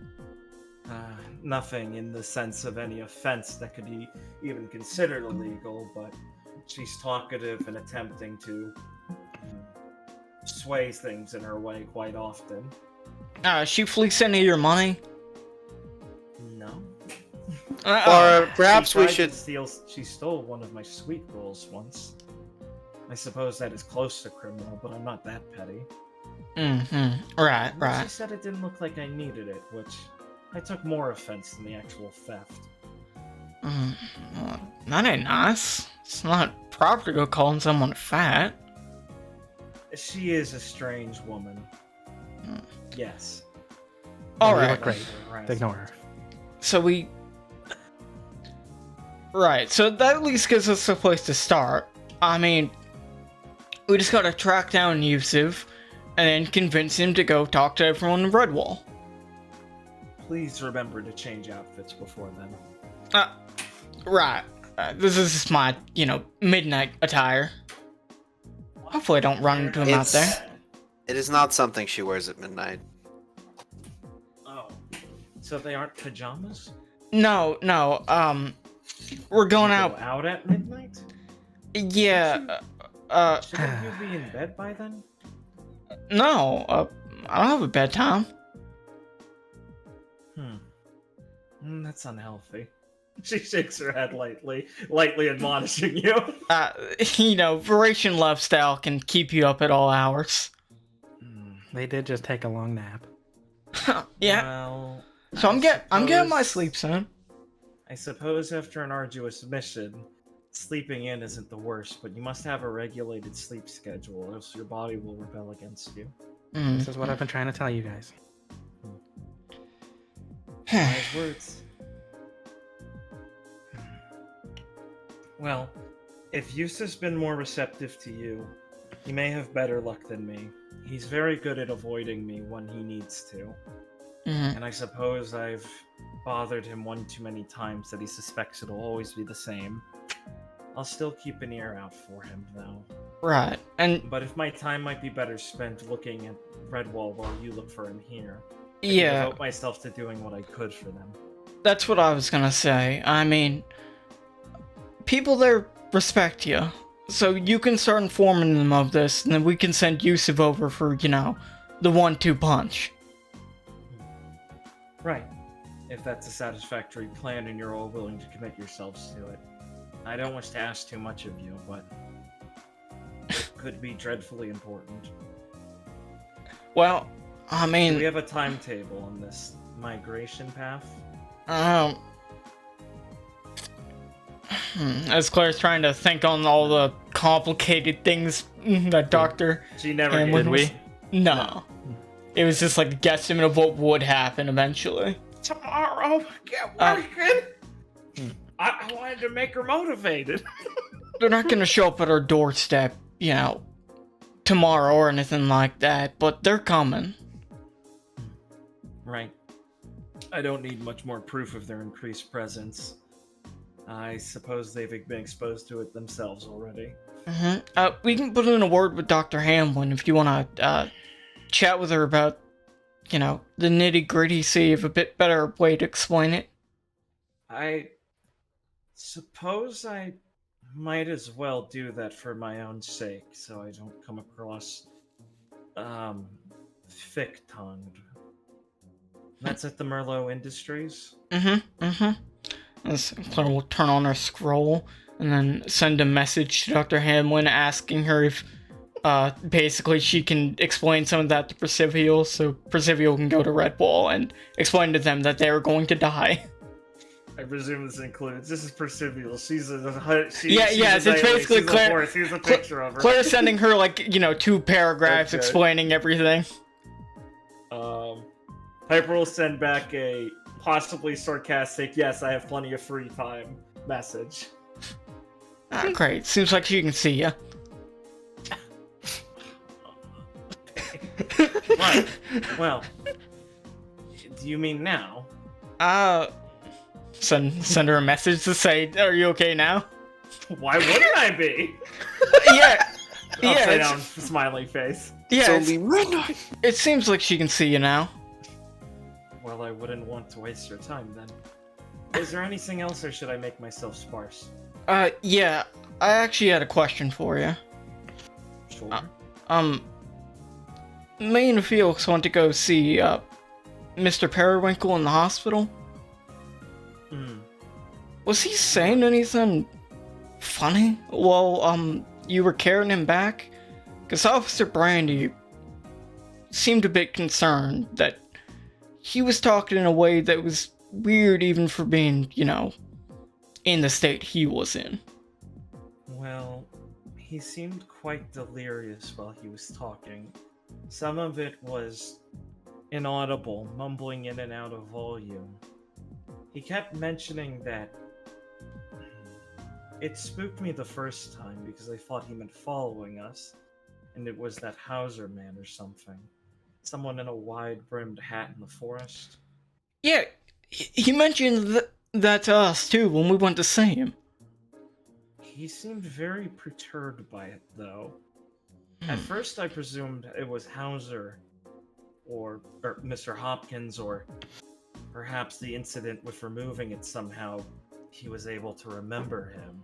Speaker 2: Nothing in the sense of any offense that could be even considered illegal, but she's talkative and attempting to sway things in her way quite often.
Speaker 3: She fleeced any of your money?
Speaker 2: No.
Speaker 6: Or perhaps
Speaker 2: She
Speaker 6: we
Speaker 2: tried to
Speaker 6: should.
Speaker 2: She stole one of my sweet rolls once. I suppose that is close to criminal, but I'm not that petty.
Speaker 3: Right,
Speaker 2: But She
Speaker 3: right.
Speaker 2: said it didn't look like I needed it, which I took more offense than the actual theft.
Speaker 3: That ain't nice. It's not proper to go calling someone fat.
Speaker 2: She is a strange woman. Yes.
Speaker 3: All
Speaker 4: You
Speaker 3: right.
Speaker 4: look great. Ignore her.
Speaker 3: So we... Right, so that at least gives us a place to start. I mean, we just gotta track down Yusuf and then convince him to go talk to everyone in Redwall.
Speaker 2: Please remember to change outfits before then.
Speaker 3: Right. This is just my, midnight attire. Hopefully I don't run into him out there.
Speaker 6: It is not something she wears at midnight.
Speaker 2: Oh. So they aren't pajamas?
Speaker 3: No, we're going
Speaker 2: Go
Speaker 3: out.
Speaker 2: out at midnight?
Speaker 3: Yeah,
Speaker 2: Shouldn't you be in bed by then?
Speaker 3: no, I don't have a bedtime.
Speaker 2: That's unhealthy. She shakes her head lightly admonishing you.
Speaker 3: Varation lifestyle can keep you up at all hours.
Speaker 4: They did just take a long nap.
Speaker 3: Yeah,
Speaker 2: Well,
Speaker 3: so I'm getting my
Speaker 2: suppose-
Speaker 3: sleep soon.
Speaker 2: I suppose after an arduous mission, sleeping in isn't the worst, but you must have a regulated sleep schedule, or else your body will rebel against you.
Speaker 4: This is what I've been trying to tell you guys.
Speaker 2: Wise words. Well, if Yusuf's been more receptive to you, he may have better luck than me. He's very good at avoiding me when he needs to. And I suppose I've bothered him one too many times that he suspects it'll always be the same. I'll still keep an ear out for him, though.
Speaker 3: Right, and
Speaker 2: But if my time might be better spent looking at Redwall while you look for him here, I can
Speaker 3: yeah,
Speaker 2: devote myself to doing what I could for them.
Speaker 3: that's what I was gonna say. I mean, people there respect you, so you can start informing them of this, and then we can send Yusuf over for, the 1-2 punch.
Speaker 2: Right. If that's a satisfactory plan and you're all willing to commit yourselves to it. I don't wish to ask too much of you, but it could be dreadfully important.
Speaker 3: Well, I
Speaker 2: Do
Speaker 3: mean,
Speaker 2: we have a timetable on this migration path?
Speaker 3: as Claire's trying to think on all the complicated things that Dr.
Speaker 2: She never
Speaker 3: And
Speaker 2: gave
Speaker 3: when
Speaker 2: us-
Speaker 3: we- No. It was just like a guesstimate of what would happen eventually.
Speaker 2: Tomorrow, get working! I wanted to make her motivated.
Speaker 3: They're not gonna show up at our doorstep, tomorrow or anything like that, but they're coming.
Speaker 2: Right. I don't need much more proof of their increased presence. I suppose they've been exposed to it themselves already.
Speaker 3: We can put in a word with Dr. Hamlin if you want to chat with her about, the nitty gritty, see if a bit better way to explain it.
Speaker 2: I suppose I might as well do that for my own sake, so I don't come across, thick-tongued. That's at the Merlot Industries?
Speaker 3: As Claire will turn on her scroll and then send a message to Dr. Hamlin asking her if, basically she can explain some of that to Percival, so Percival can go to Redwall and explain to them that they are going to die.
Speaker 2: I presume this is Percival. She's a
Speaker 3: Yes, it's basically Claire.
Speaker 2: Here's a picture of her.
Speaker 3: Claire's sending her 2 paragraphs
Speaker 2: Okay.
Speaker 3: explaining everything.
Speaker 2: Piper will send back a possibly sarcastic, yes, I have plenty of free time message.
Speaker 3: Great. Seems like she can see you.
Speaker 2: Right. Well, do you mean now?
Speaker 3: Send her a message to say, "Are you okay now?"
Speaker 2: Why wouldn't I be?
Speaker 3: Yeah.
Speaker 2: Upside
Speaker 3: it's-
Speaker 2: down smiley face.
Speaker 3: Yeah.
Speaker 6: It's only midnight.
Speaker 3: It seems like she can see you now.
Speaker 2: Well, I wouldn't want to waste your time then. Is there anything else, or should I make myself sparse?
Speaker 3: Yeah. I actually had a question for you.
Speaker 2: Sure.
Speaker 3: Me and Felix went to go see Mr. Periwinkle in the hospital. Was he saying anything funny while you were carrying him back? Because Officer Brandy seemed a bit concerned that he was talking in a way that was weird even for being, in the state he was in.
Speaker 2: Well, he seemed quite delirious while he was talking. Some of it was inaudible, mumbling in and out of volume. He kept mentioning that it spooked me the first time because I thought he meant following us, and it was that Hauser man or something. Someone in a wide-brimmed hat in the forest.
Speaker 3: Yeah, he mentioned that to us too when we went to see him.
Speaker 2: He seemed very perturbed by it, though. At first I presumed it was Hauser, or Mr. Hopkins, or perhaps the incident with removing it somehow he was able to remember him.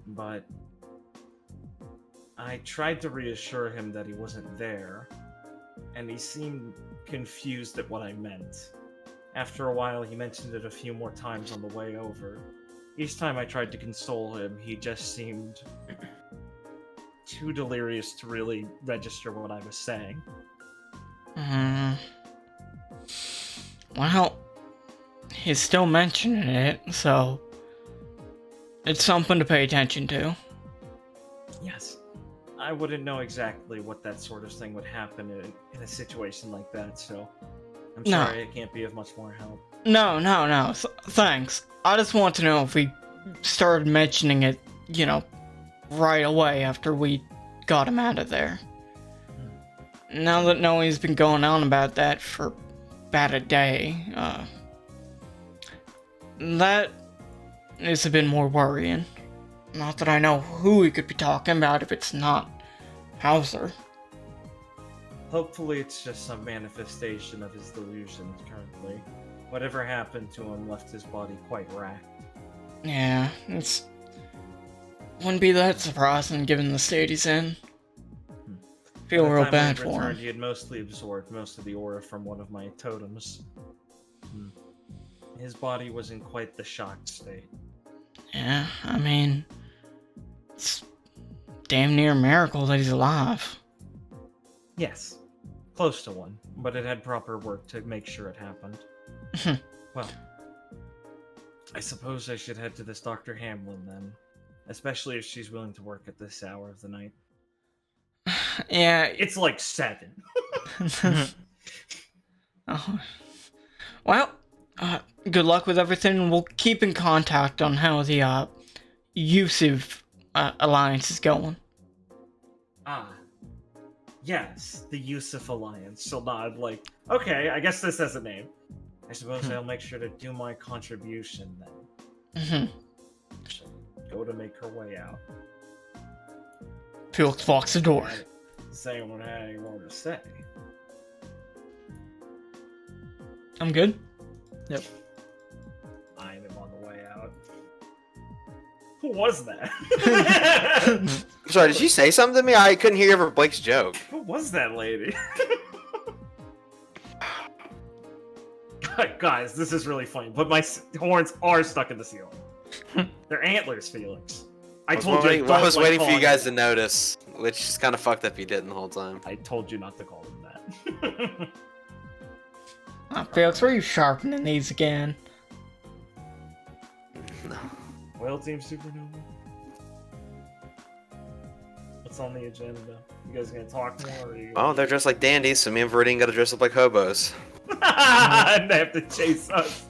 Speaker 2: But I tried to reassure him that he wasn't there, and he seemed confused at what I meant. After a while, he mentioned it a few more times on the way over. Each time I tried to console him, he just seemed too delirious to really register what I was saying.
Speaker 3: Well, he's still mentioning it, so it's something to pay attention to.
Speaker 2: Yes. I wouldn't know exactly what that sort of thing would happen in a situation like that, so I'm
Speaker 3: No.
Speaker 2: sorry I can't be of much more help.
Speaker 3: No, thanks. I just want to know if we started mentioning it, right away after we got him out of there. Now that Noe's been going on about that for about a day, that is a bit more worrying. Not that I know who he could be talking about if it's not Hauser.
Speaker 2: Hopefully it's just some manifestation of his delusions currently. Whatever happened to him left his body quite racked.
Speaker 3: Yeah, wouldn't be that surprising given the state he's in. Feel
Speaker 2: By the
Speaker 3: real
Speaker 2: time
Speaker 3: bad
Speaker 2: I
Speaker 3: for
Speaker 2: returned,
Speaker 3: him.
Speaker 2: He had mostly absorbed most of the aura from one of my totems. His body was in quite the shocked state.
Speaker 3: Yeah, I mean, it's damn near a miracle that he's alive.
Speaker 2: Yes, close to one, but it had proper work to make sure it happened. Well, I suppose I should head to this Dr. Hamlin then, especially if she's willing to work at this hour of the night.
Speaker 3: Yeah.
Speaker 2: It's like 7.
Speaker 3: Oh. Well, good luck with everything. We'll keep in contact on how the Yusuf alliance is going.
Speaker 2: Yes, the Yusuf Alliance. She'll nod like, okay, I guess this has a name. I suppose I'll make sure to do my contribution then. She'll go to make her way out.
Speaker 3: Felix locks the door.
Speaker 2: Does anyone have any more to say?
Speaker 3: I'm good.
Speaker 4: Yep.
Speaker 2: I am on the way out. Who was that?
Speaker 6: Sorry, did you say something to me? I couldn't hear ever Blake's joke.
Speaker 2: Who was that lady? Guys, this is really funny, but my horns are stuck in the ceiling. They're antlers, Felix. I told you.
Speaker 6: I was waiting for you guys to notice, which is kind of fucked up you didn't the whole time.
Speaker 2: I told you not to call them that.
Speaker 3: Felix, where are you sharpening these again?
Speaker 6: No.
Speaker 2: Whale Team Supernova. What's on the agenda? You guys gonna talk more? Or are you
Speaker 6: Oh, they're dressed like dandies, so me and Verdine gotta dress up like hobos.
Speaker 2: and they have to chase us.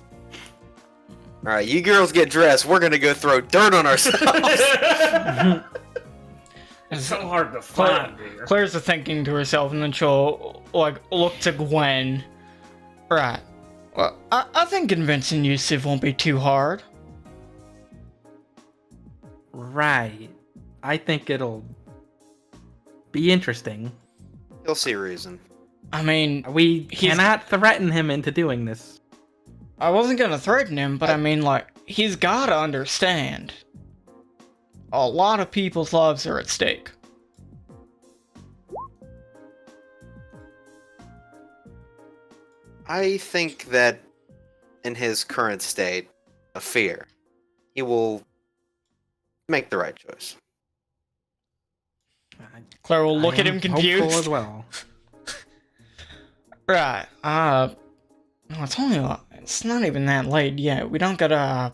Speaker 6: Alright, you girls get dressed, we're gonna go throw dirt on ourselves.
Speaker 2: It's so hard to find here.
Speaker 3: Claire's thinking to herself, and then she'll look to Gwen. Right. Well, I think convincing Yusuf won't be too hard.
Speaker 4: Right. I think it'll be interesting.
Speaker 6: You'll see reason.
Speaker 3: I mean,
Speaker 4: We cannot threaten him into doing this.
Speaker 3: I wasn't gonna threaten him, but I mean, he's gotta understand. A lot of people's lives are at stake.
Speaker 6: I think that in his current state of fear, he will make the right choice.
Speaker 3: Claire will look
Speaker 4: I
Speaker 3: at
Speaker 4: am
Speaker 3: him
Speaker 4: hopeful
Speaker 3: confused.
Speaker 4: as well.
Speaker 3: Right. No, it's not even that late yet. We don't gotta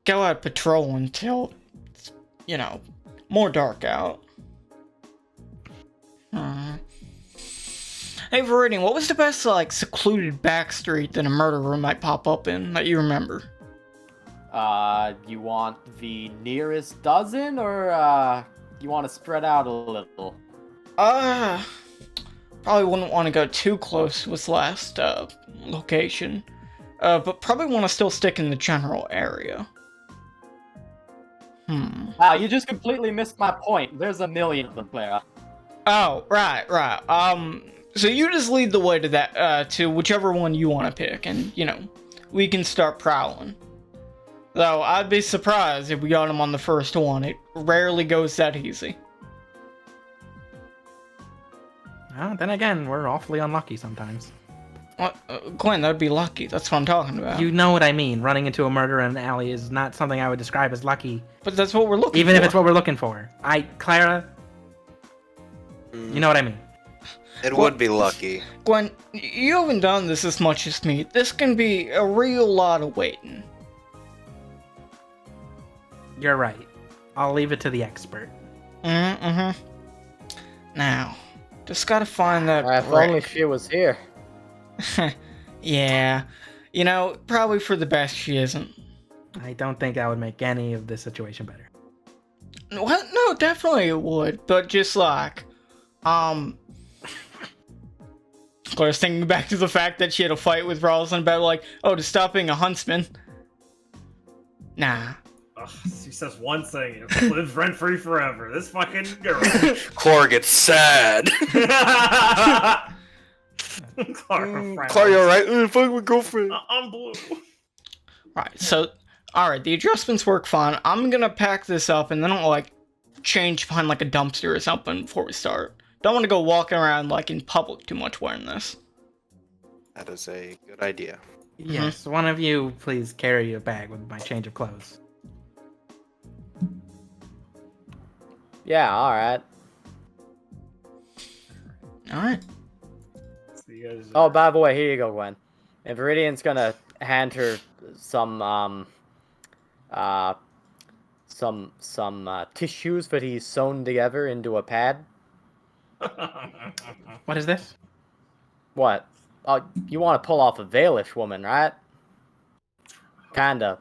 Speaker 3: go out patrol until it's, more dark out. Hey, Viridian, what was the best, secluded back street that a murderer might pop up in that you remember?
Speaker 5: You want the nearest dozen, or, you want to spread out a little?
Speaker 3: Probably wouldn't want to go too close to this last, location. But probably want to still stick in the general area.
Speaker 5: Wow, you just completely missed my point. There's a million of them, Clara.
Speaker 3: Oh, right. So you just lead the way to that, to whichever one you want to pick, and, we can start prowling. Though, I'd be surprised if we got him on the first one. It rarely goes that easy.
Speaker 4: Well, then again, we're awfully unlucky sometimes.
Speaker 3: What? Glenn, that'd be lucky. That's what I'm talking about.
Speaker 4: You know what I mean. Running into a murderer in an alley is not something I would describe as lucky.
Speaker 3: But that's what we're looking for.
Speaker 4: Even if it's what we're looking for. Clara, you know what I mean.
Speaker 6: It would be lucky.
Speaker 3: Gwen, you haven't done this as much as me. This can be a real lot of waiting.
Speaker 4: You're right. I'll leave it to the expert.
Speaker 3: Now, just gotta find that
Speaker 5: If only she was here.
Speaker 3: Yeah. Probably for the best she isn't.
Speaker 4: I don't think that would make any of this situation better.
Speaker 3: What? No, definitely it would. But just Claire's thinking back to the fact that she had a fight with Rosalind about to stop being a huntsman. Nah.
Speaker 2: She says one thing, it lives rent free forever. This fucking girl.
Speaker 6: Cora gets sad. Clara, you alright? Fuck my girlfriend.
Speaker 2: I'm blue.
Speaker 3: Alright, the adjustments work fine. I'm gonna pack this up and then I'll change behind a dumpster or something before we start. Don't want to go walking around in public too much wearing this.
Speaker 6: That is a good idea.
Speaker 4: Yes, one of you please carry a bag with my change of clothes.
Speaker 5: Yeah, alright.
Speaker 3: Alright.
Speaker 2: So you guys
Speaker 5: Oh, by the way, here you go, Gwen. And Viridian's gonna hand her some tissues that he's sewn together into a pad.
Speaker 4: What is this?
Speaker 5: What? Oh, you want to pull off a Valish woman, right? Kinda.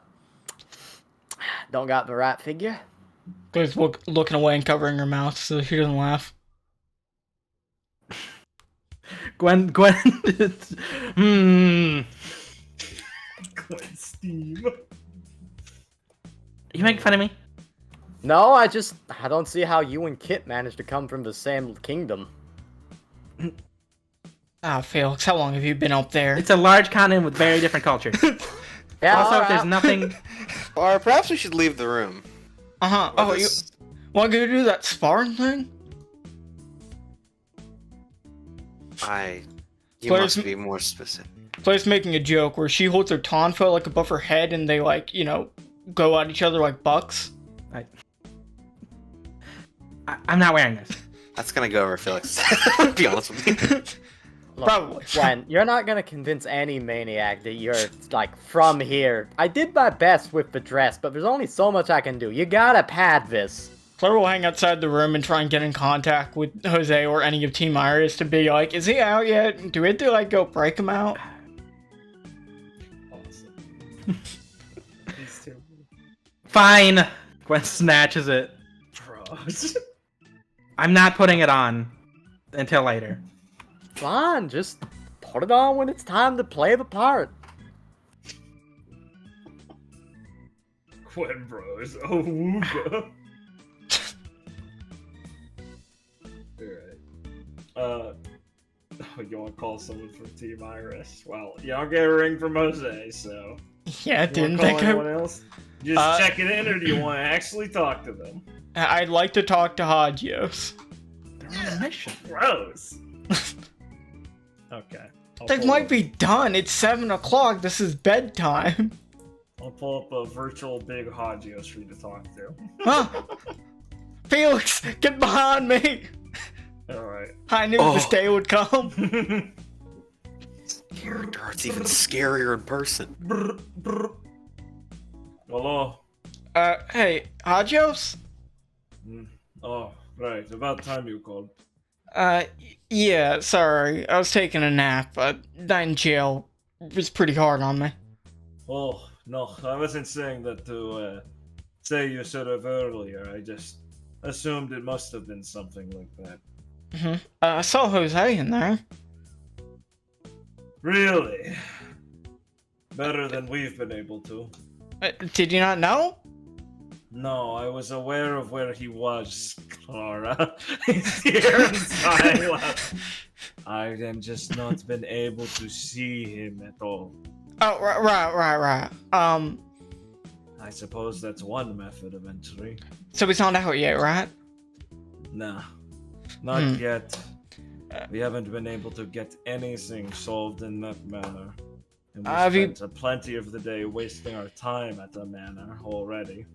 Speaker 5: Don't got the right figure?
Speaker 3: Claire's looking away and covering her mouth so she doesn't laugh.
Speaker 4: Gwen,
Speaker 2: Gwen Steam.
Speaker 4: You making fun of me?
Speaker 5: No, I don't see how you and Kit managed to come from the same kingdom.
Speaker 3: Felix, how long have you been up there?
Speaker 4: It's a large continent with very different cultures.
Speaker 5: Yeah,
Speaker 4: Also,
Speaker 5: alright.
Speaker 4: there's nothing...
Speaker 6: Or perhaps we should leave the room.
Speaker 3: Uh-huh.
Speaker 6: Well,
Speaker 3: Oh, you want to go do that sparring thing?
Speaker 6: You
Speaker 3: Claire's-
Speaker 6: must be more specific.
Speaker 3: Claire's making a joke where she holds her tonfa above her head and they go at each other like bucks.
Speaker 4: I'm not wearing this.
Speaker 6: That's gonna go over Felix. To be honest with you.
Speaker 5: Look,
Speaker 3: Probably.
Speaker 5: Gwen, you're not gonna convince any maniac that you're, from here. I did my best with the dress, but there's only so much I can do. You gotta pad this.
Speaker 3: Claire will hang outside the room and try and get in contact with Jose or any of Team Iris to be is he out yet? Do we have to go break him out?
Speaker 2: Awesome. These two
Speaker 4: Fine. Gwen snatches it.
Speaker 2: bros.
Speaker 4: I'm not putting it on until later.
Speaker 5: Fine, just put it on when it's time to play the part.
Speaker 2: Gwen bros. Oh, wooga. Alright. You want to call someone from Team Iris? Well, you don't get a ring from Jose, so.
Speaker 3: Yeah, I
Speaker 2: You
Speaker 3: didn't
Speaker 2: want to call
Speaker 3: think
Speaker 2: anyone else? You just checking in, or do you want to actually talk to them?
Speaker 3: I'd like to talk to Hagios.
Speaker 4: They're on a mission.
Speaker 2: Gross. Okay.
Speaker 3: They might be done. It's 7 o'clock. This is bedtime.
Speaker 2: I'll pull up a virtual big Hagios for you to talk to.
Speaker 3: Huh? Felix, get behind me!
Speaker 2: Alright.
Speaker 3: I knew this day would come.
Speaker 6: Character, it's even scarier in person.
Speaker 2: Hello.
Speaker 3: Hey, Hajos?
Speaker 2: Hmm. Oh, right. About time you called.
Speaker 3: Yeah, sorry. I was taking a nap, but that in jail was pretty hard on me.
Speaker 2: Oh, no, I wasn't saying that to say you should have earlier. I just assumed it must have been something like that.
Speaker 3: I saw Jose in there.
Speaker 2: Really? Better than we've been able to.
Speaker 3: Did you not know?
Speaker 2: No, I was aware of where he was, Clara. He's here in silence. I have just not been able to see him at all.
Speaker 3: Oh, right.
Speaker 2: I suppose that's one method of entry.
Speaker 3: So he's not out yet, right?
Speaker 2: Nah, not yet. We haven't been able to get anything solved in that manner. And we spent plenty of the day wasting our time at the manor already.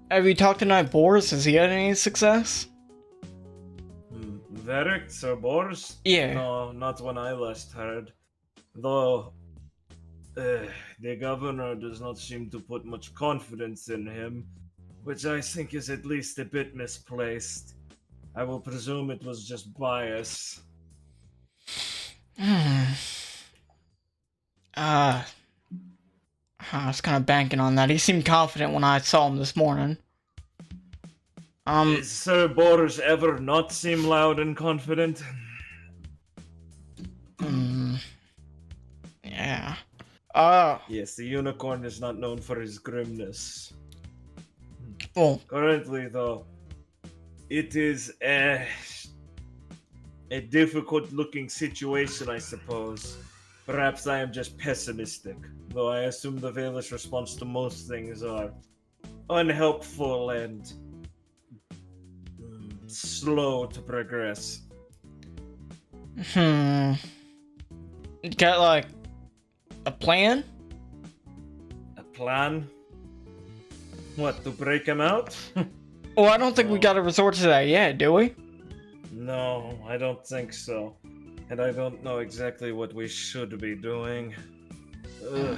Speaker 3: Have you talked to Knight Boris? Has he had any success?
Speaker 2: Verix or Boris?
Speaker 3: Yeah.
Speaker 2: No, not when I last heard. Though, the governor does not seem to put much confidence in him, which I think is at least a bit misplaced. I will presume it was just bias.
Speaker 3: I was kind of banking on that. He seemed confident when I saw him this morning.
Speaker 2: Is Sir Boris ever not seem loud and confident?
Speaker 3: Yeah.
Speaker 2: Yes, the unicorn is not known for his grimness.
Speaker 3: Well,
Speaker 2: Currently, though, it is a difficult-looking situation, I suppose. Perhaps I am just pessimistic, though I assume the Valish response to most things are unhelpful and slow to progress.
Speaker 3: got like a plan?
Speaker 2: A plan? What, to break him out?
Speaker 3: Well, I don't think we gotta resort to that yet, do we?
Speaker 2: No, I don't think so. And I don't know exactly what we should be doing. Ugh.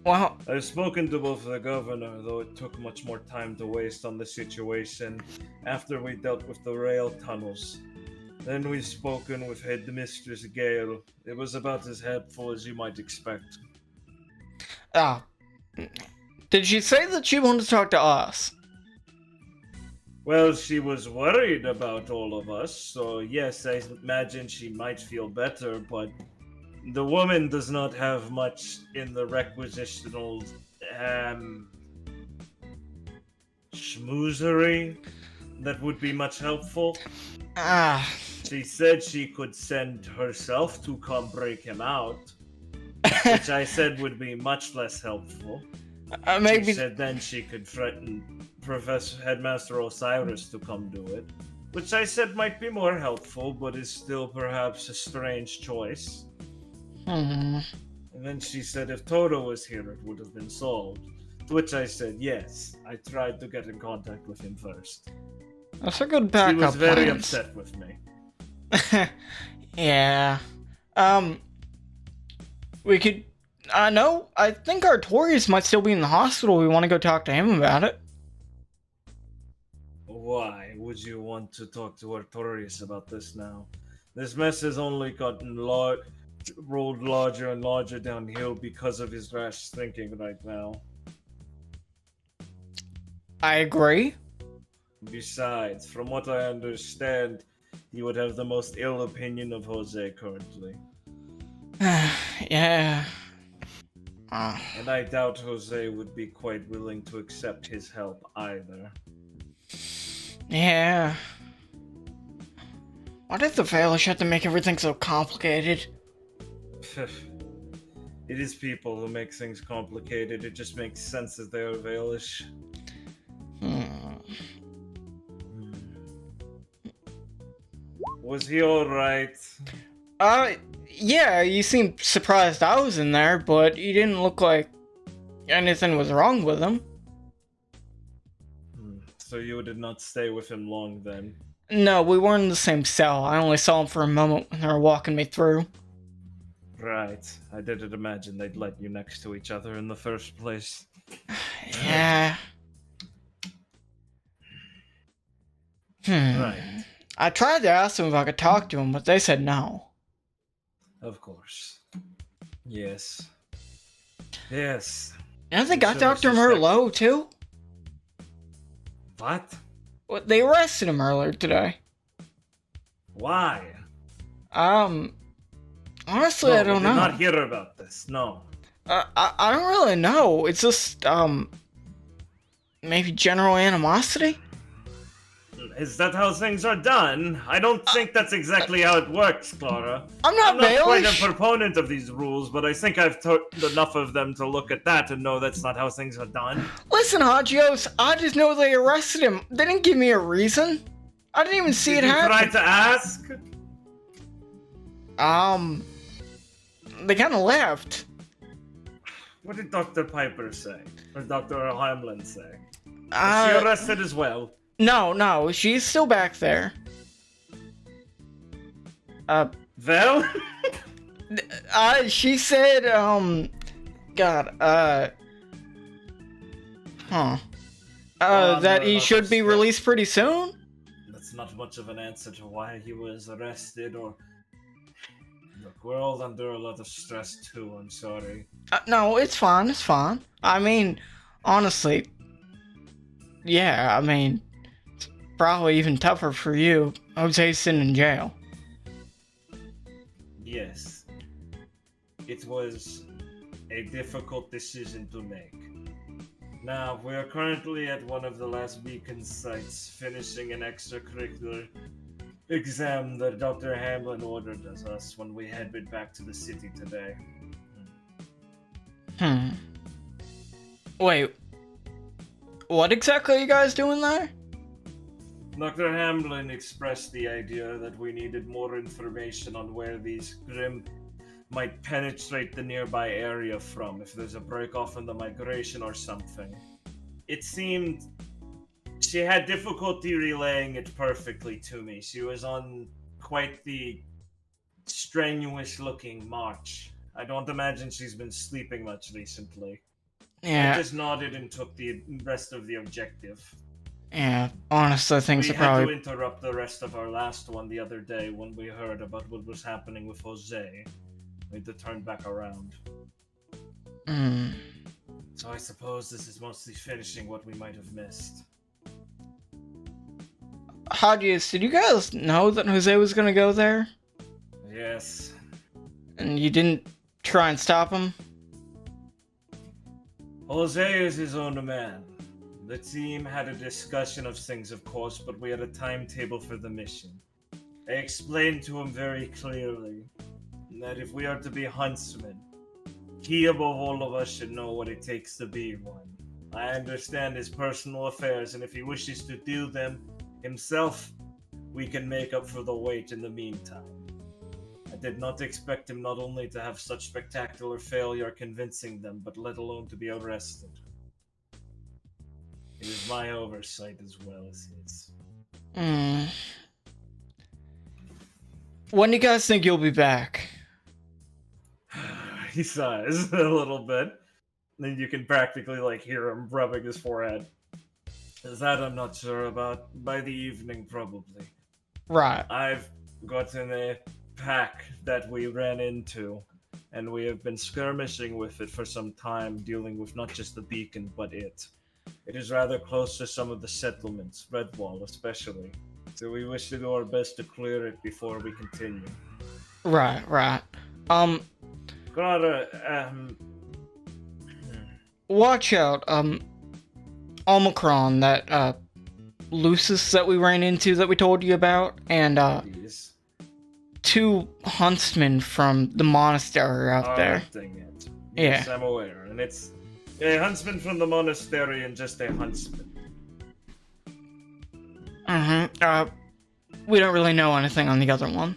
Speaker 3: Well,
Speaker 2: I've spoken to both the governor, though it took much more time to waste on the situation after we dealt with the rail tunnels. Then we've spoken with Headmistress Gale. It was about as helpful as you might expect.
Speaker 3: did she say that she wanted to talk to us?
Speaker 2: Well, she was worried about all of us, so yes, I imagine she might feel better, but the woman does not have much in the requisitional, schmoozery that would be much helpful. She said she could send herself to come break him out, which I said would be much less helpful.
Speaker 3: Maybe.
Speaker 2: She said then she could threaten Headmaster Osiris to come do it, which I said might be more helpful, but is still perhaps a strange choice. And then she said if Toto was here, it would have been solved. To which I said yes. I tried to get in contact with him first.
Speaker 3: That's a good backup.
Speaker 2: She was very
Speaker 3: plan.
Speaker 2: upset with me.
Speaker 3: Yeah. We could. No, I think Artorius might still be in the hospital. We want to go talk to him about it.
Speaker 2: Why would you want to talk to Artorius about this now? This mess has only gotten rolled larger and larger downhill because of his rash thinking right now.
Speaker 3: I agree.
Speaker 2: Besides, from what I understand, he would have the most ill opinion of Jose currently.
Speaker 3: Yeah.
Speaker 2: And I doubt Jose would be quite willing to accept his help either.
Speaker 3: Yeah. Why did the Valish have to make everything so complicated?
Speaker 2: It is people who make things complicated. It just makes sense that they are Valish. Was he alright?
Speaker 3: Yeah, you seemed surprised I was in there, but you didn't look like anything was wrong with him.
Speaker 2: So you did not stay with him long then?
Speaker 3: No, we weren't in the same cell. I only saw him for a moment when they were walking me through.
Speaker 2: Right. I didn't imagine they'd let you next to each other in the first place.
Speaker 3: Yeah.
Speaker 2: Right.
Speaker 3: I tried to ask them if I could talk to him, but they said no.
Speaker 2: Of course. Yes. Yes.
Speaker 3: And they got
Speaker 2: Should have
Speaker 3: Dr.
Speaker 2: suspected.
Speaker 3: Merlot, too.
Speaker 2: What?
Speaker 3: Well, they arrested him earlier today.
Speaker 2: Why?
Speaker 3: Honestly,
Speaker 2: No,
Speaker 3: I don't
Speaker 2: we did
Speaker 3: know.
Speaker 2: not hear about this. No.
Speaker 3: I don't really know. It's just, maybe general animosity?
Speaker 2: Is that how things are done? I don't think that's exactly how it works, Clara.
Speaker 3: I'm not
Speaker 2: quite a
Speaker 3: Baelish.
Speaker 2: proponent of these rules, but I think I've talked enough of them to look at that and know that's not how things are done.
Speaker 3: Listen, Hagios, I just know they arrested him. They didn't give me a reason. I didn't even see
Speaker 2: Did
Speaker 3: it
Speaker 2: you try
Speaker 3: happen.
Speaker 2: to ask?
Speaker 3: They kind of left.
Speaker 2: What did Dr. Piper say? Or Dr. Hamlin say? Was she
Speaker 3: Uh,
Speaker 2: arrested as well?
Speaker 3: no, she's still back there.
Speaker 2: Well?
Speaker 3: She said, God, that he should be released pretty soon?
Speaker 2: That's not much of an answer to why he was arrested or... Look, we're all under a lot of stress too, I'm sorry.
Speaker 3: No, it's fine, it's fine. I mean, honestly, yeah, I mean, it's probably even tougher for you. Jose's sitting in jail.
Speaker 2: Yes. It was a difficult decision to make. Now, we are currently at one of the last beacon sites, finishing an extracurricular exam that Dr. Hamlin ordered us when we headed back to the city today.
Speaker 3: Wait, what exactly are you guys doing there?
Speaker 2: Dr. Hamlin expressed the idea that we needed more information on where these Grim might penetrate the nearby area from, if there's a break-off in the migration or something. It seemed she had difficulty relaying it perfectly to me. She was on quite the strenuous-looking march. I don't imagine she's been sleeping much recently. I
Speaker 3: Yeah,
Speaker 2: just nodded and took the rest of the objective.
Speaker 3: yeah, honestly, things
Speaker 2: We
Speaker 3: are
Speaker 2: had
Speaker 3: probably...
Speaker 2: to interrupt the rest of our last one the other day when we heard about what was happening with Jose. We had to turn back around. So I suppose this is mostly finishing what we might have missed.
Speaker 3: Hagios, did you guys know that Jose was gonna go there?
Speaker 2: Yes.
Speaker 3: And you didn't try and stop him?
Speaker 2: Jose is his own man. The team had a discussion of things, of course, but we had a timetable for the mission. I explained to him very clearly that if we are to be huntsmen, he above all of us should know what it takes to be one. I understand his personal affairs, and if he wishes to do them himself, we can make up for the wait in the meantime. I did not expect him not only to have such spectacular failure convincing them, but let alone to be arrested. It is my oversight as well as his.
Speaker 3: When do you guys think you'll be back?
Speaker 2: He sighs a little bit. Then you can practically hear him rubbing his forehead. That I'm not sure about. By the evening, probably.
Speaker 3: Right.
Speaker 2: I've gotten a pack that we ran into, and we have been skirmishing with it for some time, dealing with not just the beacon, but it. It is rather close to some of the settlements, Redwall especially. So we wish to do our best to clear it before we continue.
Speaker 3: Right.
Speaker 2: Gotta,
Speaker 3: Watch out, Omicron, that, Lucis that we ran into that we told you about, and,
Speaker 2: these
Speaker 3: 2 huntsmen from the monastery out
Speaker 2: are
Speaker 3: there.
Speaker 2: acting it. Yes,
Speaker 3: Yeah.
Speaker 2: I'm aware, and it's a huntsman from the monastery and just a huntsman.
Speaker 3: We don't really know anything on the other one.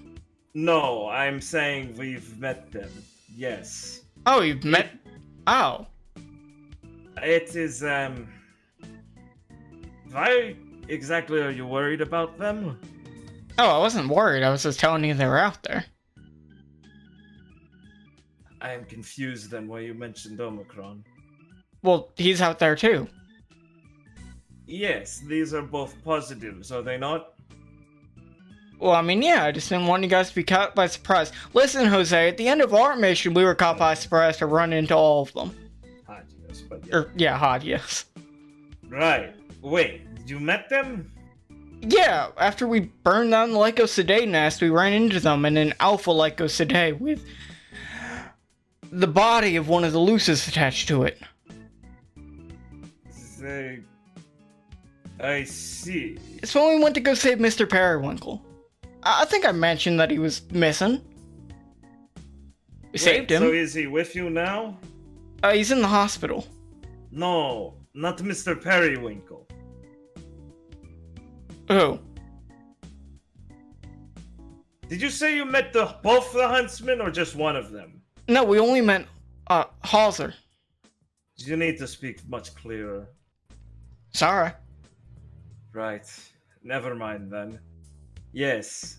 Speaker 2: No, I'm saying we've met them. Yes.
Speaker 3: Oh, you've met... Oh.
Speaker 2: It is, why exactly are you worried about them?
Speaker 3: Oh, I wasn't worried. I was just telling you they were out there.
Speaker 2: I am confused then why you mentioned Omicron.
Speaker 3: Well, he's out there too.
Speaker 2: Yes, these are both positives, are they not?
Speaker 3: Well, I mean, yeah, I just didn't want you guys to be caught by surprise. Listen, Jose, at the end of our mission, we were caught by surprise to run into all of them.
Speaker 2: Hagios, but
Speaker 3: Hadius.
Speaker 2: Right. Wait, you met them?
Speaker 3: Yeah, after we burned down the Lycosidae nest, we ran into them in an Alpha Lycosidae with the body of one of the Lucis attached to it.
Speaker 2: I see.
Speaker 3: It's when we went to go save Mr. Periwinkle. I think I mentioned that he was missing. We saved him.
Speaker 2: So is he with you now?
Speaker 3: He's in the hospital.
Speaker 2: No, not Mr. Periwinkle.
Speaker 3: Oh.
Speaker 2: Did you say you met both the huntsmen or just one of them?
Speaker 3: No, we only meant, Hauser.
Speaker 2: You need to speak much clearer.
Speaker 3: Sorry.
Speaker 2: Right. Never mind then. Yes.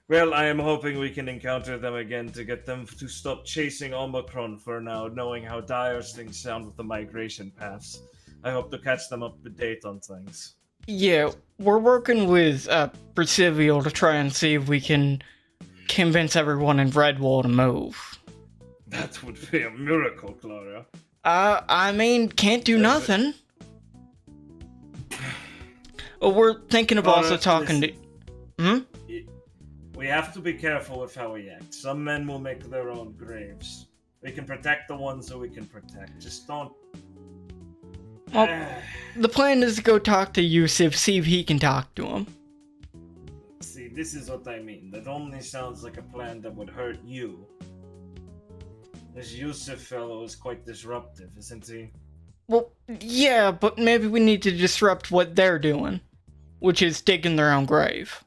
Speaker 2: Well, I am hoping we can encounter them again to get them to stop chasing Omicron for now, knowing how dire things sound with the migration paths. I hope to catch them up to date on things.
Speaker 3: Yeah, we're working with, Presidio to try and see if we can convince everyone in Redwall to move.
Speaker 2: That would be a miracle, Clara.
Speaker 3: I mean, can't do nothing. Well, we're thinking of also talking to...
Speaker 2: We have to be careful with how we act. Some men will make their own graves. We can protect the ones that we can protect. Just don't...
Speaker 3: Well, the plan is to go talk to Yusuf, see if he can talk to him.
Speaker 2: See, this is what I mean. That only sounds like a plan that would hurt you. This Yusuf fellow is quite disruptive, isn't he?
Speaker 3: Well, yeah, but maybe we need to disrupt what they're doing, which is digging their own grave.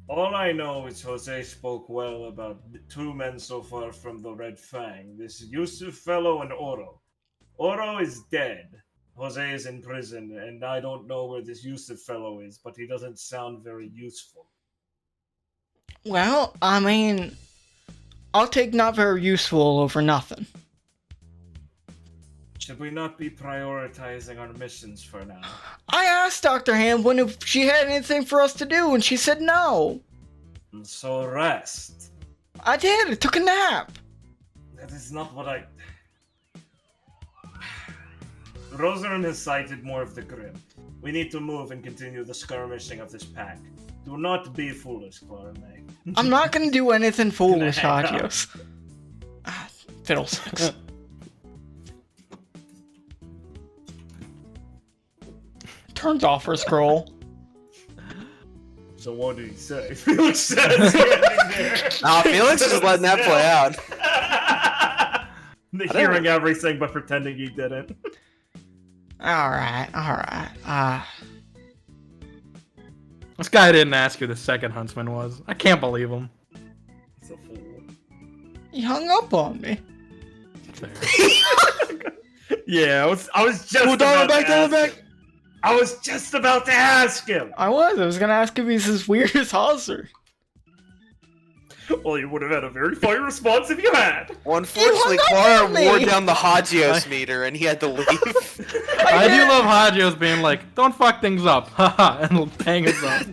Speaker 2: All I know is Jose spoke well about the two men so far from the Red Fang. This Yusuf fellow and Oro. Oro is dead. Jose is in prison, and I don't know where this Yusuf fellow is, but he doesn't sound very useful.
Speaker 3: Well, I mean, I'll take not very useful over nothing.
Speaker 2: Should we not be prioritizing our missions for now?
Speaker 3: I asked Dr. Hamblin if she had anything for us to do, and she said no.
Speaker 2: So rest.
Speaker 3: I did, I took a nap.
Speaker 2: That is not what I... Rosarin has sighted more of the Grim. We need to move and continue the skirmishing of this pack. Do not be foolish, Clara May.
Speaker 3: I'm not gonna do anything foolish, Hagios. Fiddlesticks. Turns off her scroll.
Speaker 2: So what did he say? Felix says there.
Speaker 6: Nah, Felix is just letting that play out.
Speaker 2: Hearing everything but pretending he didn't.
Speaker 3: Alright.
Speaker 4: This guy didn't ask who the second huntsman was. I can't believe him.
Speaker 2: He's a fool.
Speaker 3: He hung up on me.
Speaker 2: Yeah, I was just about to ask him. I was just about to ask him.
Speaker 3: I was gonna ask if he's as weird as Hauser.
Speaker 2: Well, you would have had a very funny response if you had.
Speaker 6: Well, unfortunately, Clara wore down the Hagios meter and he had to leave.
Speaker 4: I do love Hagios being like, don't fuck things up, haha, and bang us up.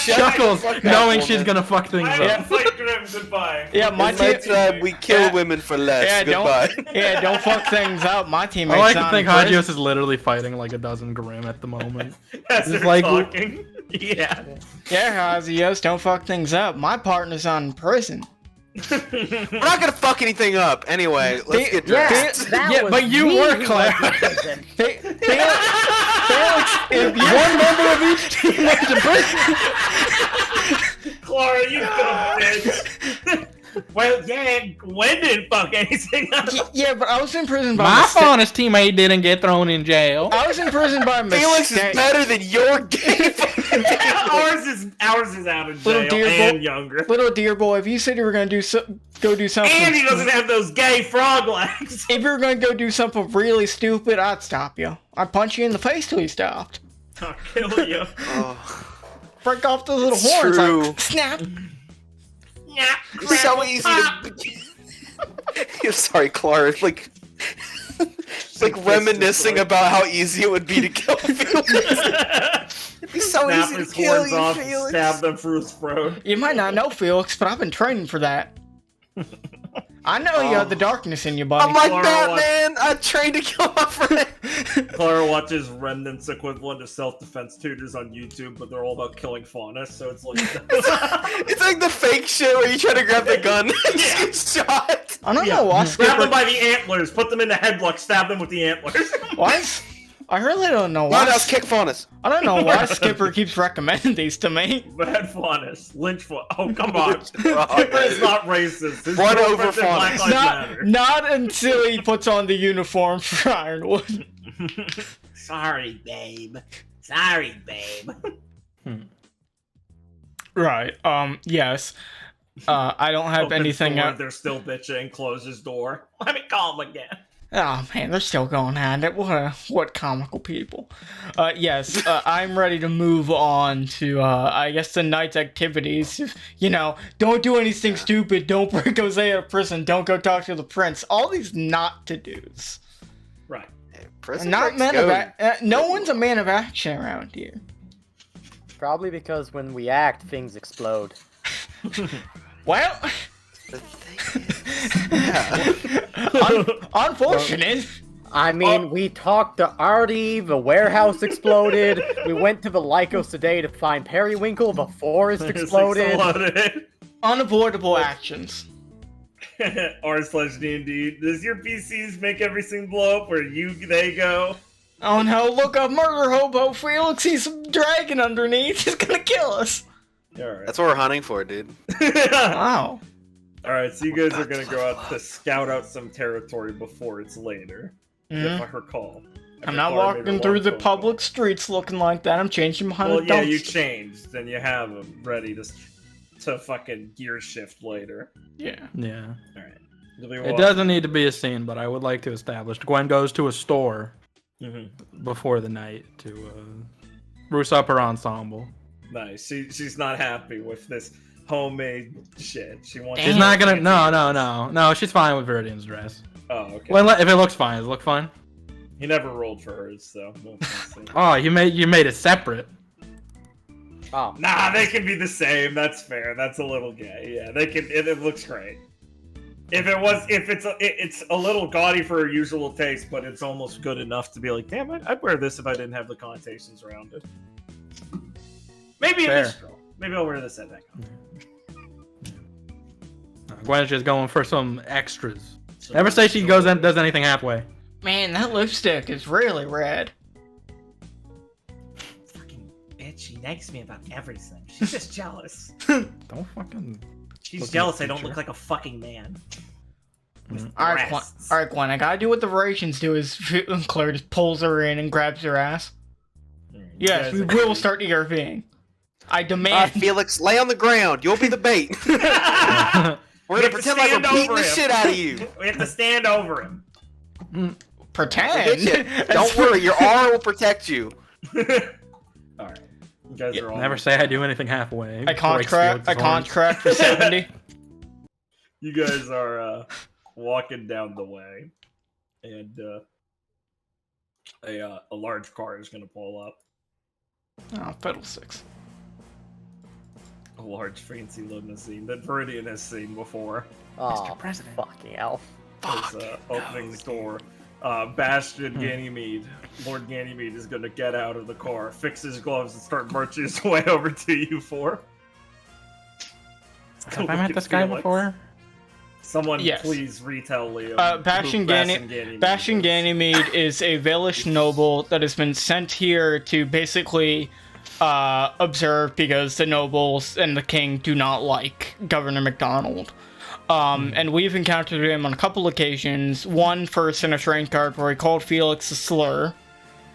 Speaker 4: Chuckles, knowing she's gonna fuck things
Speaker 2: I
Speaker 4: up.
Speaker 2: am fight Grim, goodbye.
Speaker 3: Yeah, my
Speaker 6: Next time we kill women for less. Goodbye.
Speaker 3: Don't fuck things up. My teammates.
Speaker 4: I like to think Hagios is literally fighting like a dozen Grim at the moment.
Speaker 2: As they're
Speaker 4: like
Speaker 2: talking. Yeah.
Speaker 3: Yeah, Hagios, don't fuck things up. My partner's on prison.
Speaker 6: We're not gonna fuck anything up. Anyway, let's get dressed.
Speaker 4: But you were Claire.
Speaker 3: Felix, if one member of each team went to prison.
Speaker 2: Clara, you bitch. Well, yeah, Gwen didn't fuck anything up.
Speaker 3: Yeah, but I was in prison by
Speaker 4: My
Speaker 3: mistake.
Speaker 4: honest teammate didn't get thrown in jail.
Speaker 3: I was in prison by mistake.
Speaker 6: Felix is better than your game.
Speaker 2: ours is out of
Speaker 3: Little
Speaker 2: jail
Speaker 3: dear
Speaker 2: and
Speaker 3: boy-
Speaker 2: younger.
Speaker 3: Little dear boy, if you said you were gonna go do something,
Speaker 2: And he doesn't have those gay frog legs.
Speaker 3: if you were gonna go do something really stupid, I'd stop you. I'd punch you in the face till you stopped.
Speaker 2: I'll kill you.
Speaker 3: Break off those little
Speaker 6: It's
Speaker 3: horns.
Speaker 6: true.
Speaker 3: Like, snap.
Speaker 2: Yeah,
Speaker 6: It's so easy to. I'm sorry, Clara. It's like reminiscing about how easy it would be to kill Felix. It'd be so
Speaker 2: snap
Speaker 6: easy to
Speaker 2: his
Speaker 6: kill
Speaker 2: horns
Speaker 6: you,
Speaker 2: off,
Speaker 6: Felix.
Speaker 2: stab them through his throat.
Speaker 3: You might not know, Felix, but I've been training for that. I know you have the darkness in you, buddy.
Speaker 6: I'm like
Speaker 2: Clara
Speaker 6: Batman. I trained to kill my friend.
Speaker 2: Clara watches Remnant's equivalent of self-defense tutors on YouTube, but they're all about killing Faunus, so it's like...
Speaker 6: It's like the fake shit where you try to grab the gun and get shot.
Speaker 3: I don't know why
Speaker 2: Grab
Speaker 3: Skipper...
Speaker 2: them by the antlers, put them in the headlock, stab them with the antlers.
Speaker 3: Why? I really don't know why.
Speaker 6: Roundhouse kick Faunus.
Speaker 3: I don't know why Skipper keeps recommending these to me.
Speaker 2: Bad Faunus. Lynch Faunus. Oh, come on.
Speaker 6: Oh,
Speaker 2: Skipper is not racist. His
Speaker 6: Run over
Speaker 2: girlfriend's in Black
Speaker 6: Faunus.
Speaker 2: Lives Matter.
Speaker 3: Not until he puts on the uniform for Ironwood.
Speaker 2: Sorry, babe. Sorry, babe.
Speaker 3: Right. Yes. I don't have
Speaker 2: Opens
Speaker 3: anything
Speaker 2: door,
Speaker 3: else.
Speaker 2: they're still bitching. Closes door. Let me call him again.
Speaker 3: Oh man, they're still going at it. What comical people. Yes, I'm ready to move on to I guess the night's activities. You know, don't do anything stupid, don't break Jose out of prison, don't go talk to the prince. All these not to do's.
Speaker 2: Right.
Speaker 6: Hey, prison
Speaker 3: Not
Speaker 6: breaks
Speaker 3: man
Speaker 6: go.
Speaker 3: of no one's a man of action around here.
Speaker 5: Probably because when we act, things explode.
Speaker 3: Well,
Speaker 6: The thing is, yeah.
Speaker 3: unfortunate.
Speaker 5: I mean, we talked to Artie, the warehouse exploded, we went to the Lycos today to find Periwinkle, the forest
Speaker 2: It's
Speaker 5: exploded.
Speaker 3: Unavoidable actions.
Speaker 2: R/D&D. Does your PCs make everything blow up where they go?
Speaker 3: Oh no, look up murder hobo Felix, he's a dragon underneath, he's gonna kill us.
Speaker 2: Alright.
Speaker 6: That's what we're hunting for, dude.
Speaker 3: Wow.
Speaker 2: Alright, so you guys are gonna go out to scout out some territory before it's later. If I recall.
Speaker 3: I'm not walking through the public streets looking like that. I'm changing behind
Speaker 2: Well,
Speaker 3: a
Speaker 2: yeah, you
Speaker 3: dumpster.
Speaker 2: changed, and you have them ready to fucking gear shift later.
Speaker 3: Yeah.
Speaker 4: Yeah.
Speaker 2: Alright.
Speaker 4: It doesn't need to be a scene, but I would like to establish Gwen goes to a store before the night to spruce up her ensemble.
Speaker 2: Nice. She's not happy with this homemade shit. She wants.
Speaker 4: She's not gonna. No. She's fine with Viridian's dress.
Speaker 2: Oh, okay.
Speaker 4: Well, if it looks fine, does it look fine?
Speaker 2: He never rolled for hers, so. We'll see.
Speaker 4: Oh, you made it separate.
Speaker 5: Oh.
Speaker 2: Nah, they can be the same. That's fair. That's a little gay. Yeah, they can. It looks great. If it's a little gaudy for her usual taste, but it's almost good enough to be like, damn, I'd wear this if I didn't have the connotations around it. Maybe
Speaker 4: Fair.
Speaker 2: in this girl. Maybe I'll wear this at that.
Speaker 4: Gwen's just going for some extras. Never say she goes and does anything halfway.
Speaker 3: Man, that lipstick is really red.
Speaker 2: Fucking bitch, she nags me about everything. She's just jealous.
Speaker 4: Don't fucking.
Speaker 2: She's
Speaker 4: Look at
Speaker 2: jealous
Speaker 4: the
Speaker 2: I don't
Speaker 4: picture.
Speaker 2: look like a fucking man. With
Speaker 3: Alright,
Speaker 2: breasts.
Speaker 3: Gwen, I gotta do what the Rations do is Claire just pulls her in and grabs her ass.
Speaker 2: You
Speaker 3: Yes,
Speaker 2: guys
Speaker 3: we
Speaker 2: are-
Speaker 3: will start ERVing. I demand.
Speaker 6: Felix, lay on the ground. You'll be the bait. We're
Speaker 2: We
Speaker 6: gonna
Speaker 2: have to
Speaker 6: pretend like we're
Speaker 2: stand
Speaker 6: beating
Speaker 2: over
Speaker 6: the
Speaker 2: him.
Speaker 6: shit out of you.
Speaker 2: We have to stand over him.
Speaker 3: Pretend.
Speaker 6: Don't worry, your aura will protect you.
Speaker 2: Alright. You guys are all
Speaker 4: Never say I do anything halfway.
Speaker 3: I contract for 70.
Speaker 2: You guys are walking down the way, and a large car is gonna pull up.
Speaker 3: Oh, fiddlesticks.
Speaker 2: A large fancy limousine that Viridian has seen before.
Speaker 5: Oh,
Speaker 4: President.
Speaker 5: fucking hell.
Speaker 2: Is opening the door. Bastion Ganymede, Lord Ganymede is gonna get out of the car, fix his gloves, and start marching his way over to you four.
Speaker 4: Have I met this guy before?
Speaker 2: Someone
Speaker 3: Yes.
Speaker 2: please retell Liam.
Speaker 3: Bastion Ganymede is a Valish noble that has been sent here to basically observe because the nobles and the king do not like Governor MacDonald. And we've encountered him on a couple occasions. One first in a train cart where he called Felix a slur,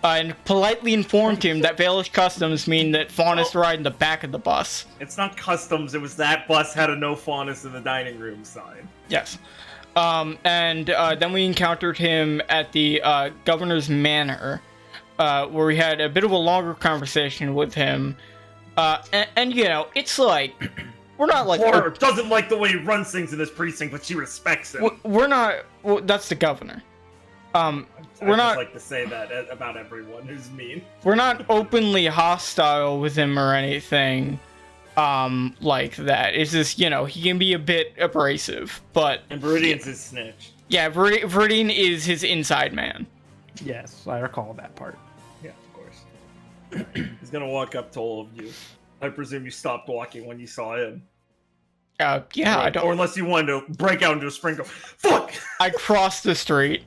Speaker 3: and politely informed him that Valish customs mean that Faunus ride in the back of the bus.
Speaker 2: It's not customs, it was that bus had a no faunus in the dining room sign.
Speaker 3: Yes. And then we encountered him at the governor's manor, where we had a bit of a longer conversation with him. And you know, it's like, we're not like...
Speaker 2: Laura doesn't like the way he runs things in this precinct, but she respects him.
Speaker 3: We're not... Well, that's the governor. We're
Speaker 2: I just
Speaker 3: not
Speaker 2: like to say that about everyone who's mean.
Speaker 3: we're not openly hostile with him or anything like that. It's just, you know, he can be a bit abrasive, but
Speaker 2: And Viridian's his snitch.
Speaker 3: yeah, Viridian is his inside man.
Speaker 4: Yes, I recall that part.
Speaker 2: Yeah, of course. He's gonna walk up to all of you. I presume you stopped walking when you saw him.
Speaker 3: Yeah, I
Speaker 2: Or
Speaker 3: don't.
Speaker 2: unless you wanted to break out into a sprint and go, fuck!
Speaker 3: I crossed the street.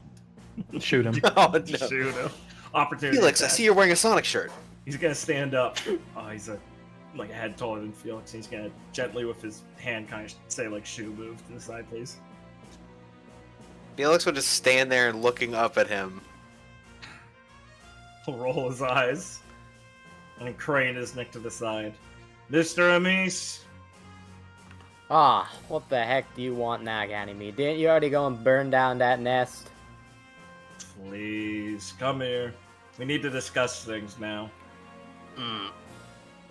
Speaker 4: Shoot him.
Speaker 6: Oh no.
Speaker 2: Shoot him. Opportunity
Speaker 6: Felix, I
Speaker 2: attack.
Speaker 6: see you're wearing a Sonic shirt.
Speaker 2: He's gonna stand up. He's like a head taller than Felix. He's gonna gently with his hand kind of say like "shoe move" to the side, please.
Speaker 6: Felix will just stand there and looking up at him.
Speaker 2: He'll roll his eyes and crane his neck to the side. Mr. Amis,
Speaker 5: Ah, what the heck do you want now, Ganymede? Didn't you already go and burn down that nest?
Speaker 2: please come here. We need to discuss things now.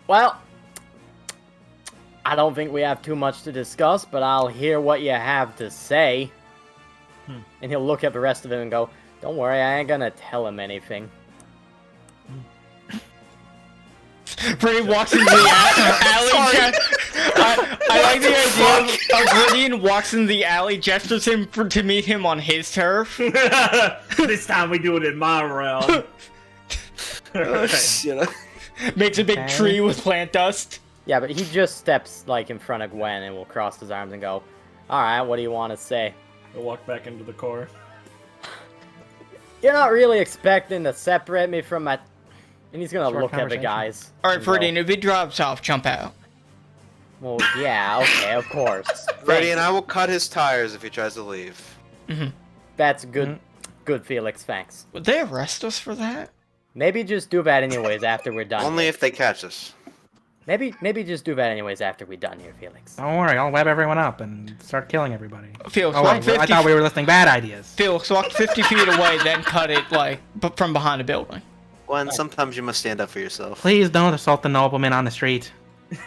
Speaker 5: Well, I don't think we have too much to discuss, but I'll hear what you have to say. And he'll look at the rest of him and go, don't worry, I ain't gonna tell him anything.
Speaker 3: Viridian walks into the alley. I like the idea of Viridian walks into the alley, gestures him to meet him on his turf.
Speaker 2: This time we do it in my realm.
Speaker 6: Oh shit.
Speaker 3: Makes a big
Speaker 4: Okay.
Speaker 3: tree with plant dust.
Speaker 5: Yeah, but he just steps, like, in front of Gwen and will cross his arms and go, alright, what do you want to say?
Speaker 2: We'll walk back into the car.
Speaker 5: You're not really expecting to separate me from my... And he's gonna
Speaker 4: Short
Speaker 5: look at the
Speaker 4: conversation.
Speaker 5: guys.
Speaker 3: Alright,
Speaker 5: and go,
Speaker 3: Viridian, if it drops off, jump out.
Speaker 5: Well, yeah, okay, of course.
Speaker 6: Freddy and I will cut his tires if he tries to leave.
Speaker 5: That's good. Good, Felix, thanks.
Speaker 3: Would they arrest us for that?
Speaker 5: Maybe just do that anyways after we're done.
Speaker 6: Only
Speaker 5: here.
Speaker 6: if they catch us.
Speaker 5: Maybe just do that anyways after we're done here, Felix.
Speaker 4: Don't worry, I'll web everyone up and start killing everybody.
Speaker 3: Felix,
Speaker 4: Oh,
Speaker 3: walk
Speaker 4: wait,
Speaker 3: 50
Speaker 4: I thought we were listing bad ideas.
Speaker 3: Felix, walk 50 feet away, then cut it, like, from behind a building.
Speaker 6: Gwen, sometimes you must stand up for yourself.
Speaker 4: Please don't assault the nobleman on the street.
Speaker 2: Gwen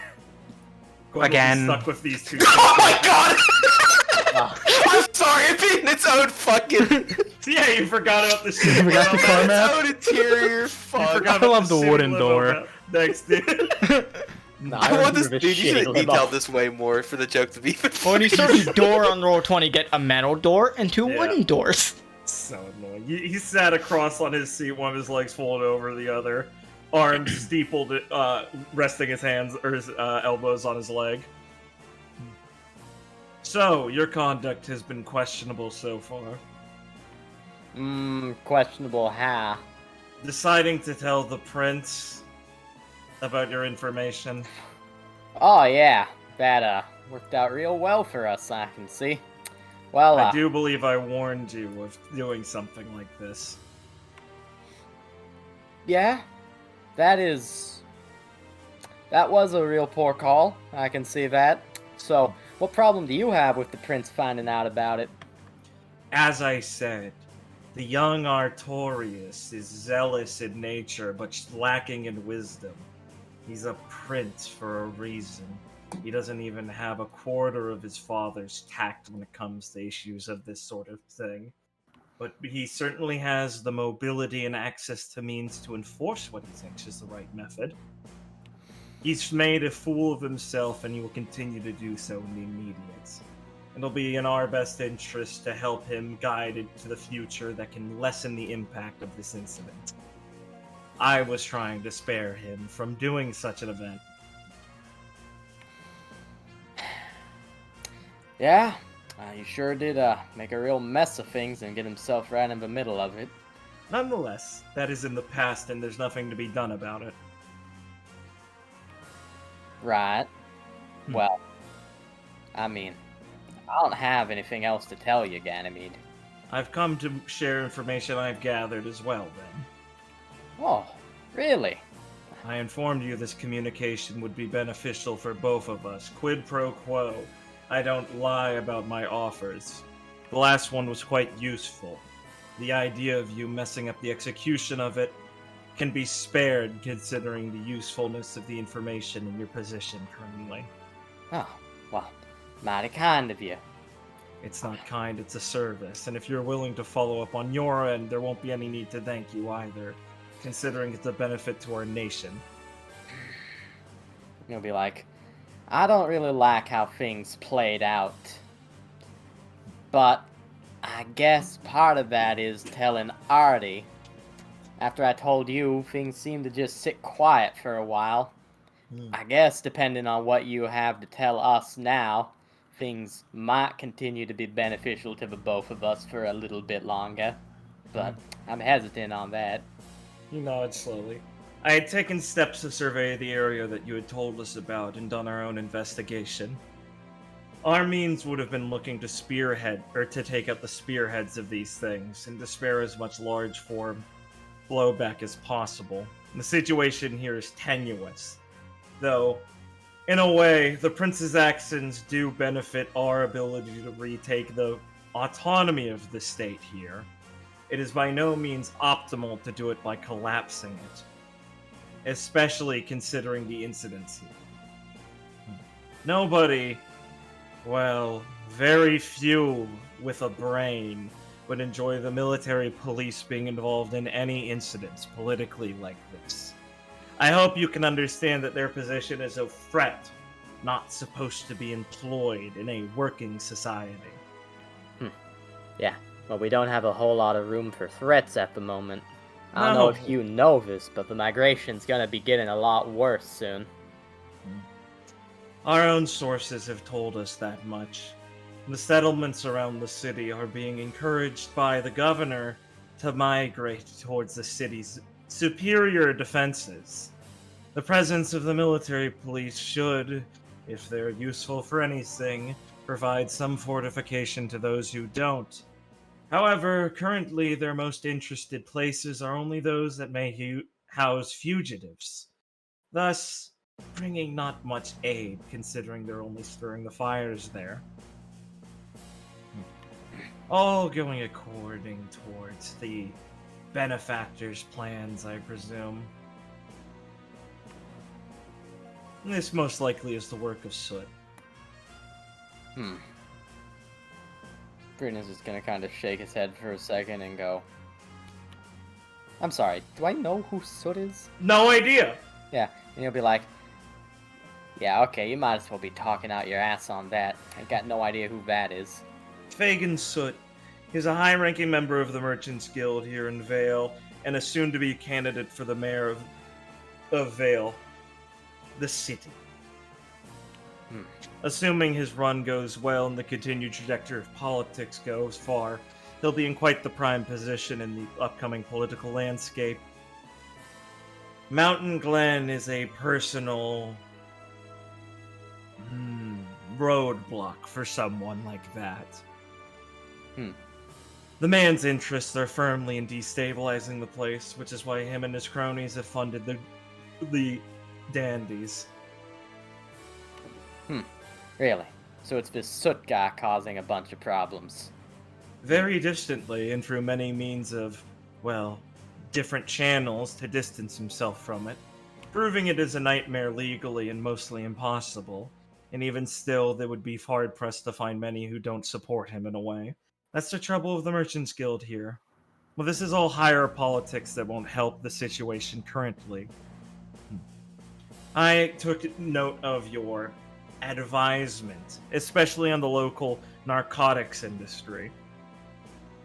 Speaker 2: will be
Speaker 4: Again.
Speaker 2: stuck with these two.
Speaker 6: Oh my god! I'm sorry, it being its own fucking...
Speaker 2: Yeah, you forgot about the shit.
Speaker 4: forgot the car map?
Speaker 6: its own interior fuck.
Speaker 4: I love the wooden door.
Speaker 2: Next, dude.
Speaker 5: No,
Speaker 6: I want this,
Speaker 5: remember
Speaker 6: dude, you should have
Speaker 5: shitty
Speaker 6: detailed
Speaker 5: limo.
Speaker 6: this way more for the joke to be even
Speaker 3: When you
Speaker 6: funnier.
Speaker 3: search door on roll 20, get a metal door and 2
Speaker 2: Yeah.
Speaker 3: wooden doors.
Speaker 2: So annoying. He sat across on his seat, one of his legs folded over the other, arms steepled, resting his hands or his elbows on his leg. So, your conduct has been questionable so far.
Speaker 5: Questionable how?
Speaker 2: Deciding to tell the prince about your information.
Speaker 5: Oh yeah, that worked out real well for us, I can see. Well,
Speaker 2: I do believe I warned you of doing something like this.
Speaker 5: yeah, that was a real poor call. I can see that. So, what problem do you have with the prince finding out about it?
Speaker 2: As I said, the young Artorius is zealous in nature, but lacking in wisdom. He's a prince for a reason. He doesn't even have a quarter of his father's tact when it comes to issues of this sort of thing. But he certainly has the mobility and access to means to enforce what he thinks is the right method. He's made a fool of himself, and he will continue to do so in the immediate. It'll be in our best interest to help him guide into the future that can lessen the impact of this incident. I was trying to spare him from doing such an event.
Speaker 5: Yeah, he sure did make a real mess of things and get himself right in the middle of it.
Speaker 2: Nonetheless, that is in the past and there's nothing to be done about it.
Speaker 5: Right. Well, I mean, I don't have anything else to tell you, Ganymede.
Speaker 2: I've come to share information I've gathered as well, then.
Speaker 5: Oh, really?
Speaker 2: I informed you this communication would be beneficial for both of us. Quid pro quo. I don't lie about my offers. The last one was quite useful. The idea of you messing up the execution of it can be spared considering the usefulness of the information in your position currently.
Speaker 5: Oh, well, mighty kind of you.
Speaker 2: It's not kind, it's a service. And if you're willing to follow up on your end, there won't be any need to thank you either, considering it's a benefit to our nation.
Speaker 5: You'll be like, I don't really like how things played out. But I guess part of that is telling Artie. After I told you, things seemed to just sit quiet for a while. I guess, depending on what you have to tell us now, things might continue to be beneficial to the both of us for a little bit longer. But I'm hesitant on that.
Speaker 2: You nod slowly. I had taken steps to survey the area that you had told us about and done our own investigation. Our means would have been looking to to take out the spearheads of these things and to spare as much large form blowback as possible. The situation here is tenuous, though, in a way, the Prince's actions do benefit our ability to retake the autonomy of the state here. It is by no means optimal to do it by collapsing it, especially considering the incidents here. Nobody, well, very few with a brain would enjoy the military police being involved in any incidents politically like this. I hope you can understand that their position is a threat, not supposed to be employed in a working society.
Speaker 5: Yeah, well, we don't have a whole lot of room for threats at the moment. I don't know if you know this, but the migration's gonna be getting a lot worse soon.
Speaker 2: Our own sources have told us that much. The settlements around the city are being encouraged by the governor to migrate towards the city's superior defenses. The presence of the military police should, if they're useful for anything, provide some fortification to those who don't. However, currently their most interested places are only those that may house fugitives, thus bringing not much aid considering they're only stirring the fires there. All going according towards the benefactor's plans, I presume. This most likely is the work of Soot.
Speaker 5: Bruno's just gonna kind of shake his head for a second and go, I'm sorry, do I know who Soot is?
Speaker 2: No idea!
Speaker 5: Yeah, and he'll be like, yeah, okay, you might as well be talking out your ass on that. I got no idea who that is.
Speaker 2: Fagin Soot is a high-ranking member of the Merchants Guild here in Vale, and a soon-to-be candidate for the mayor of Vale, the city. Assuming his run goes well and the continued trajectory of politics goes far, he'll be in quite the prime position in the upcoming political landscape. Mountain Glen is a personal roadblock for someone like that. The man's interests are firmly in destabilizing the place, which is why him and his cronies have funded the dandies.
Speaker 5: Really? So it's this Soot guy causing a bunch of problems.
Speaker 2: Very distantly, and through many means of, well, different channels to distance himself from it, proving it is a nightmare legally and mostly impossible, and even still, they would be hard-pressed to find many who don't support him in a way. That's the trouble of the Merchants Guild here. Well, this is all higher politics that won't help the situation currently. I took note of your advisement, especially on the local narcotics industry.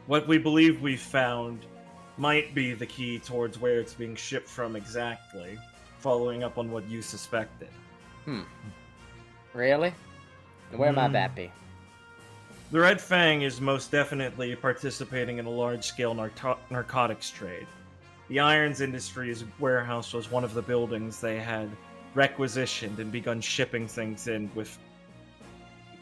Speaker 2: What we believe we've found might be the key towards where it's being shipped from exactly, following up on what you suspected.
Speaker 5: Really? Where might that be?
Speaker 2: The Red Fang is most definitely participating in a large-scale narcotics trade. The Irons Industries warehouse was one of the buildings they had requisitioned and begun shipping things in, with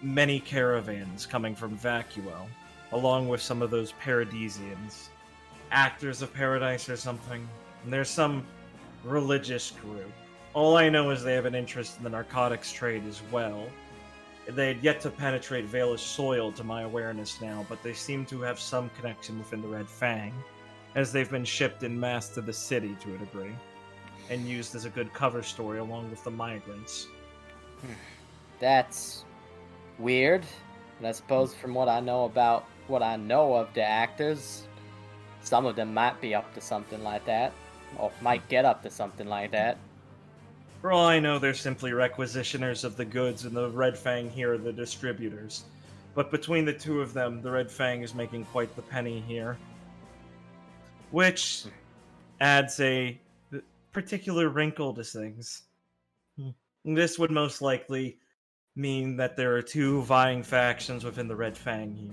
Speaker 2: many caravans coming from Vacuo, along with some of those Paradisians. Actors of Paradise or something. And there's some religious group. All I know is they have an interest in the narcotics trade as well. They had yet to penetrate Valish soil to my awareness now, but they seem to have some connection within the Red Fang, as they've been shipped en masse to the city to a degree, and used as a good cover story along with the migrants.
Speaker 5: That's weird. But I suppose from what I know of the actors, some of them might be up to something like that, or might get up to something like that.
Speaker 2: For all I know, they're simply requisitioners of the goods, and the Red Fang here are the distributors. But between the two of them, the Red Fang is making quite the penny here. Which adds a particular wrinkle to things. This would most likely mean that there are two vying factions within the Red Fang here.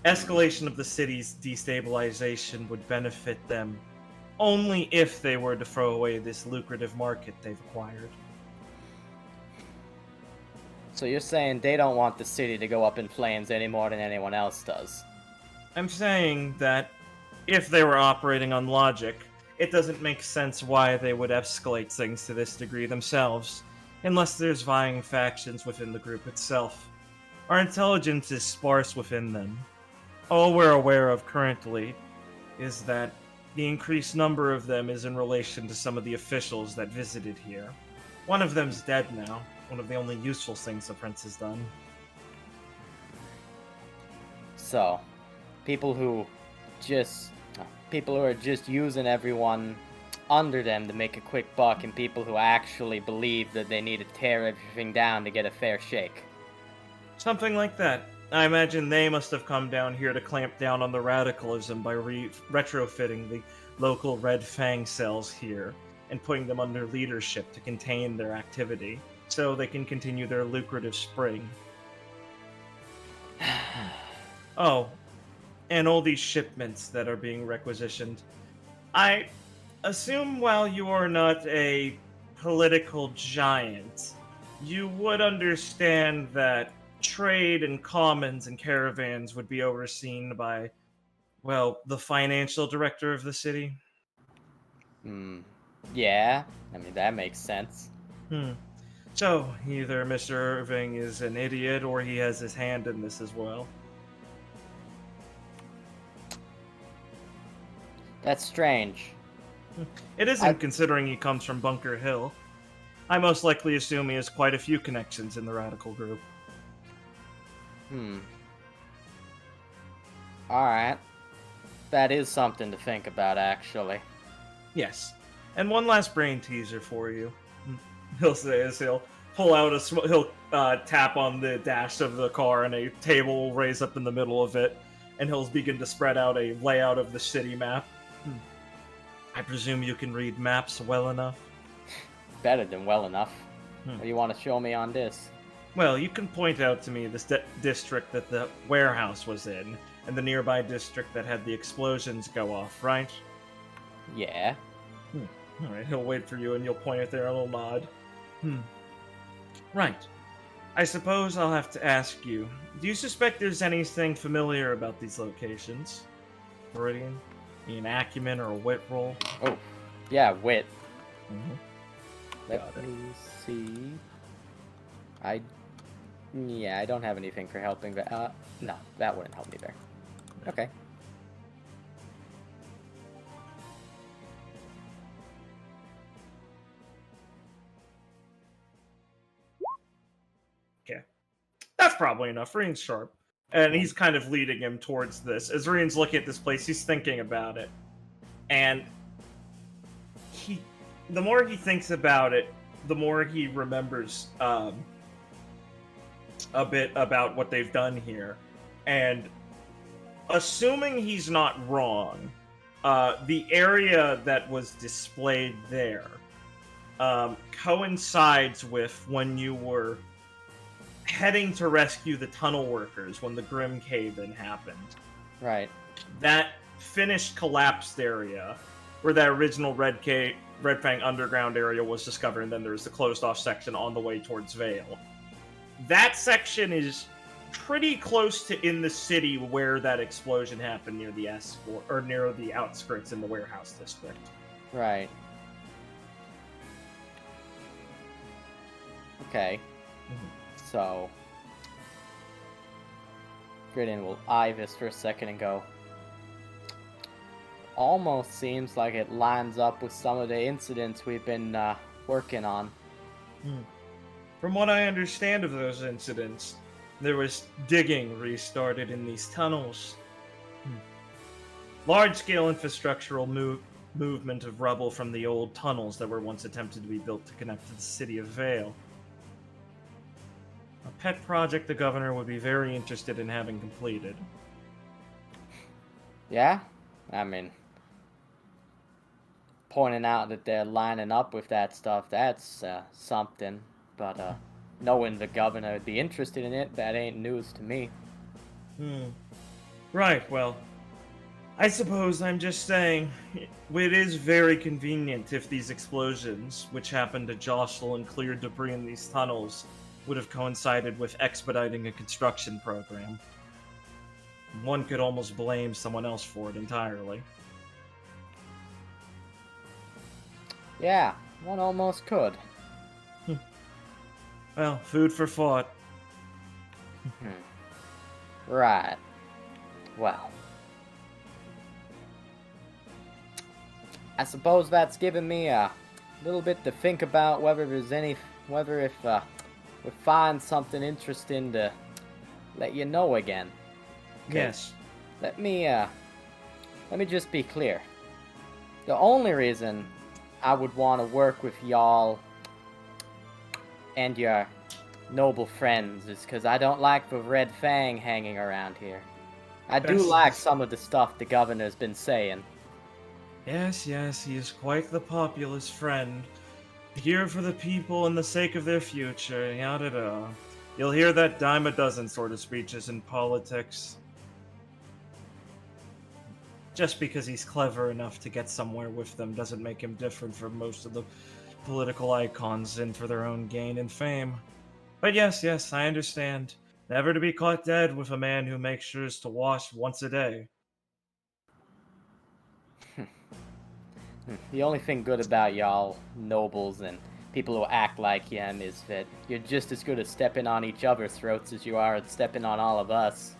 Speaker 2: Escalation of the city's destabilization would benefit them only if they were to throw away this lucrative market they've acquired.
Speaker 5: So you're saying they don't want the city to go up in flames any more than anyone else does?
Speaker 2: I'm saying that if they were operating on logic, it doesn't make sense why they would escalate things to this degree themselves, unless there's vying factions within the group itself. Our intelligence is sparse within them. All we're aware of currently is that the increased number of them is in relation to some of the officials that visited here. One of them's dead now, one of the only useful things the prince has done.
Speaker 5: So, people who are just using everyone under them to make a quick buck, and people who actually believe that they need to tear everything down to get a fair shake.
Speaker 2: Something like that. I imagine they must have come down here to clamp down on the radicalism by retrofitting the local Red Fang cells here and putting them under leadership to contain their activity, so they can continue their lucrative spring. Oh, and all these shipments that are being requisitioned. I assume while you are not a political giant, you would understand that trade and commons and caravans would be overseen by, well, the financial director of the city.
Speaker 5: Yeah, I mean, that makes sense.
Speaker 2: So, either Mr. Irving is an idiot or he has his hand in this as well.
Speaker 5: That's strange.
Speaker 2: It isn't, considering he comes from Bunker Hill. I most likely assume he has quite a few connections in the radical group.
Speaker 5: Alright. That is something to think about, actually.
Speaker 2: Yes. And one last brain teaser for you. He'll say as he'll pull out he'll tap on the dash of the car, and a table will raise up in the middle of it, and he'll begin to spread out a layout of the city map. I presume you can read maps well enough?
Speaker 5: Better than well enough. What do you want to show me on this?
Speaker 2: Well, you can point out to me this district that the warehouse was in, and the nearby district that had the explosions go off, right?
Speaker 5: Yeah.
Speaker 2: Alright, he'll wait for you and you'll point at there and a little nod. Right. I suppose I'll have to ask you, do you suspect there's anything familiar about these locations? Viridian? An acumen or a wit roll?
Speaker 5: Oh, yeah, wit.
Speaker 2: Got
Speaker 5: Let me see. I don't have anything for helping, but no, that wouldn't help me there. Okay.
Speaker 2: Okay. That's probably enough. Reen's sharp. And he's kind of leading him towards this. As Reen's looking at this place, he's thinking about it. And the more he thinks about it, the more he remembers a bit about what they've done here. And assuming he's not wrong, the area that was displayed there coincides with when you were heading to rescue the tunnel workers when the Grim Cave-in happened.
Speaker 5: Right.
Speaker 2: That finished collapsed area where that original Red Fang underground area was discovered, and then there's the closed off section on the way towards Vale. That section is pretty close to in the city where that explosion happened, near the or near the outskirts in the warehouse district.
Speaker 5: Right. Okay. So, Gridin will eye this for a second and go, almost seems like it lines up with some of the incidents we've been working on.
Speaker 2: From what I understand of those incidents, there was digging restarted in these tunnels. Large-scale infrastructural movement of rubble from the old tunnels that were once attempted to be built to connect to the city of Vale. A pet project the governor would be very interested in having completed.
Speaker 5: Yeah? I mean, pointing out that they're lining up with that stuff, that's something. But knowing the governor would be interested in it, that ain't news to me.
Speaker 2: Right, well, I suppose I'm just saying, it is very convenient if these explosions, which happened to jostle and clear debris in these tunnels, would have coincided with expediting a construction program. One could almost blame someone else for it entirely.
Speaker 5: Yeah, one almost could.
Speaker 2: Well, food for thought.
Speaker 5: Right. Well, I suppose that's given me a little bit to think about whether if we find something interesting to let you know again.
Speaker 2: Yes.
Speaker 5: Let me just be clear. The only reason I would want to work with y'all and your noble friends is because I don't like the Red Fang hanging around here. I do like some of the stuff the governor's been saying.
Speaker 2: Yes, he is quite the populist friend. Here for the people and the sake of their future, yada. You'll hear that dime a dozen sort of speeches in politics. Just because he's clever enough to get somewhere with them doesn't make him different from most of the political icons in for their own gain and fame. But yes, I understand. Never to be caught dead with a man who makes sure to wash once a day.
Speaker 5: The only thing good about y'all nobles and people who act like him is that you're just as good at stepping on each other's throats as you are at stepping on all of us.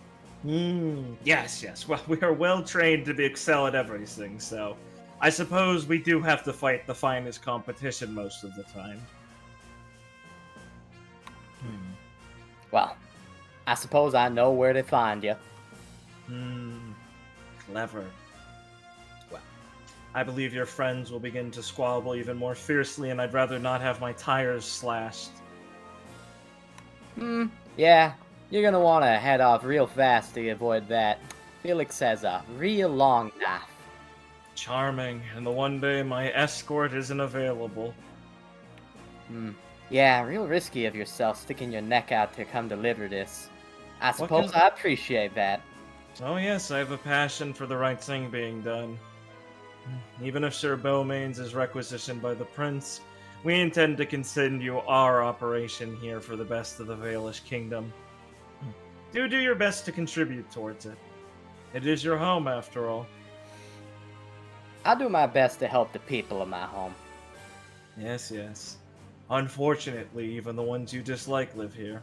Speaker 2: Yes. Well, we are well trained to excel at everything, so I suppose we do have to fight the finest competition most of the time.
Speaker 5: Well, I suppose I know where to find you.
Speaker 2: Clever. Well, I believe your friends will begin to squabble even more fiercely, and I'd rather not have my tires slashed.
Speaker 5: Yeah, you're gonna want to head off real fast to avoid that. Felix has a real long knife.
Speaker 2: Charming, and the one day my escort isn't available.
Speaker 5: Yeah, real risky of yourself sticking your neck out to come deliver this. I suppose I appreciate that.
Speaker 2: Oh yes, I have a passion for the right thing being done. Even if Sir Beaumains is requisitioned by the Prince, we intend to continue our operation here for the best of the Valish Kingdom. Do your best to contribute towards it. It is your home, after all.
Speaker 5: I'll do my best to help the people of my home.
Speaker 2: Yes. Unfortunately, even the ones you dislike live here.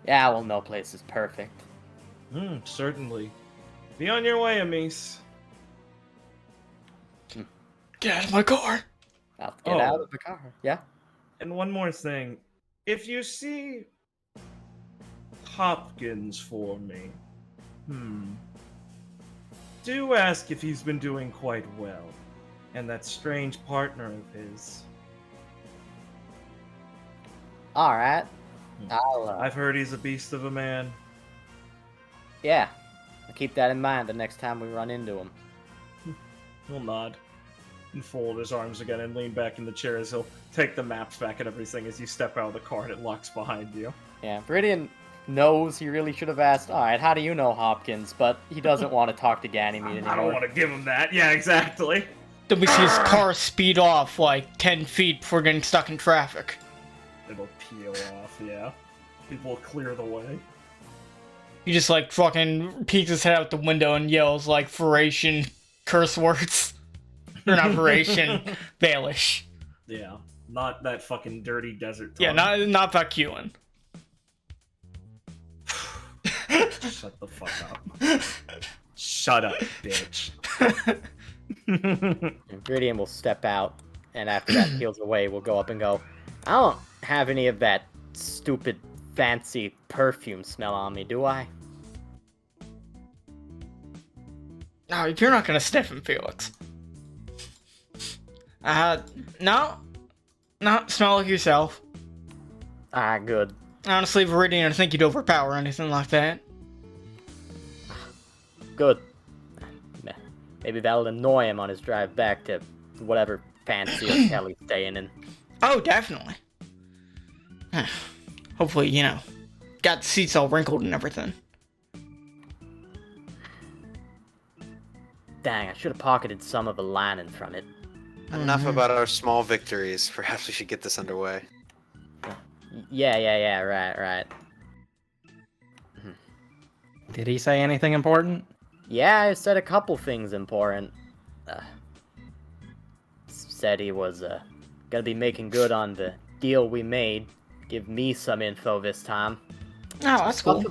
Speaker 5: Yeah, well, no place is perfect.
Speaker 2: Certainly. Be on your way, Amis.
Speaker 3: Get out of my car.
Speaker 5: I'll get out of the car. Yeah?
Speaker 2: And one more thing. If you see Hopkins for me, do ask if he's been doing quite well, and that strange partner of his.
Speaker 5: Alright.
Speaker 2: I've heard he's a beast of a man.
Speaker 5: Yeah. I'll keep that in mind the next time we run into him.
Speaker 2: He'll nod and fold his arms again and lean back in the chair as he'll take the maps back and everything as you step out of the car and it locks behind you.
Speaker 5: Yeah, Bridian knows he really should have asked, alright, how do you know Hopkins? But he doesn't want to talk to Ganymede anymore.
Speaker 2: I don't want to give him that. Yeah, exactly.
Speaker 3: Then we see his car speed off like 10 feet before getting stuck in traffic.
Speaker 2: It'll peel off, yeah. People will clear the way.
Speaker 3: He just like fucking peeks his head out the window and yells like Thracian curse words. Or not Thracian, Baelish.
Speaker 2: Yeah, not that fucking dirty desert tongue.
Speaker 3: Yeah, not Vacuan.
Speaker 2: Shut the fuck up. Shut up, bitch.
Speaker 5: Bridian will step out, and after that peels away, we'll go up and go, I don't have any of that stupid fancy perfume smell on me, do I?
Speaker 3: No, you're not gonna sniff him, Felix. No, smell like yourself.
Speaker 5: Ah, good.
Speaker 3: Honestly, Viridian, I think you'd overpower anything like that.
Speaker 5: Good. Maybe that'll annoy him on his drive back to whatever fancy hotel he's staying in.
Speaker 3: Oh, definitely. Hopefully, got the seats all wrinkled and everything.
Speaker 5: Dang, I should have pocketed some of the lining from it.
Speaker 6: Enough about our small victories. Perhaps we should get this underway.
Speaker 5: Yeah, right.
Speaker 4: Did he say anything important?
Speaker 5: Yeah, I said a couple things important. Said he was gonna be making good on the deal we made. Give me some info this time.
Speaker 3: Oh, that's cool.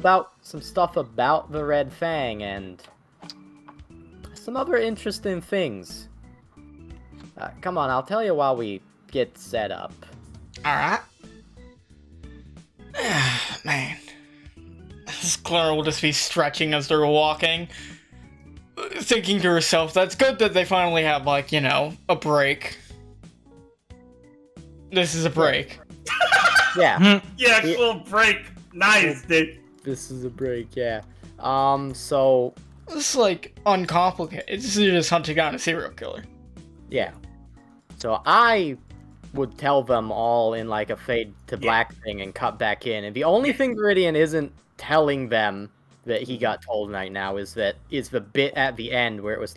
Speaker 5: Some stuff about the Red Fang and some other interesting things. Come on, I'll tell you while we get set up.
Speaker 3: Alright. Man. This Clara will just be stretching as they're walking. Thinking to herself, that's good that they finally have, a break. This is a break.
Speaker 5: Yeah.
Speaker 2: Yeah, cool break. Nice, dude.
Speaker 5: This is a break, yeah. So...
Speaker 3: This is, uncomplicated. This is just hunting down a serial killer.
Speaker 5: Yeah. So I would tell them all in, a fade to black thing and cut back in. And the only thing Viridian isn't telling them that he got told right now is the bit at the end where it was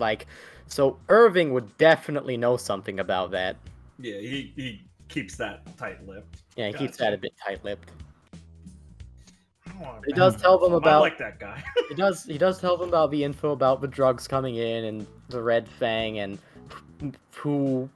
Speaker 5: so Irving would definitely know something about that.
Speaker 2: Yeah, he keeps that tight-lipped.
Speaker 5: Yeah, he keeps that a bit tight-lipped.
Speaker 2: He
Speaker 5: does tell them about.
Speaker 2: I like that guy.
Speaker 5: He does tell them about the info about the drugs coming in and the Red Fang and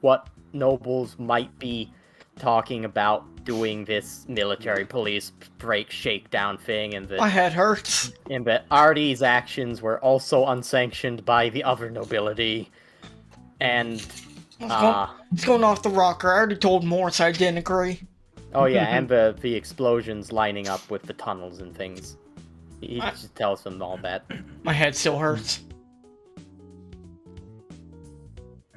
Speaker 5: what nobles might be talking about doing this military police break shakedown thing, and
Speaker 3: My head hurts.
Speaker 5: and that Artie's actions were also unsanctioned by the other nobility. And
Speaker 3: It's going off the rocker. I already told Morris I didn't agree.
Speaker 5: oh yeah, and the explosions lining up with the tunnels and things. He just tells them all that.
Speaker 3: My head still hurts.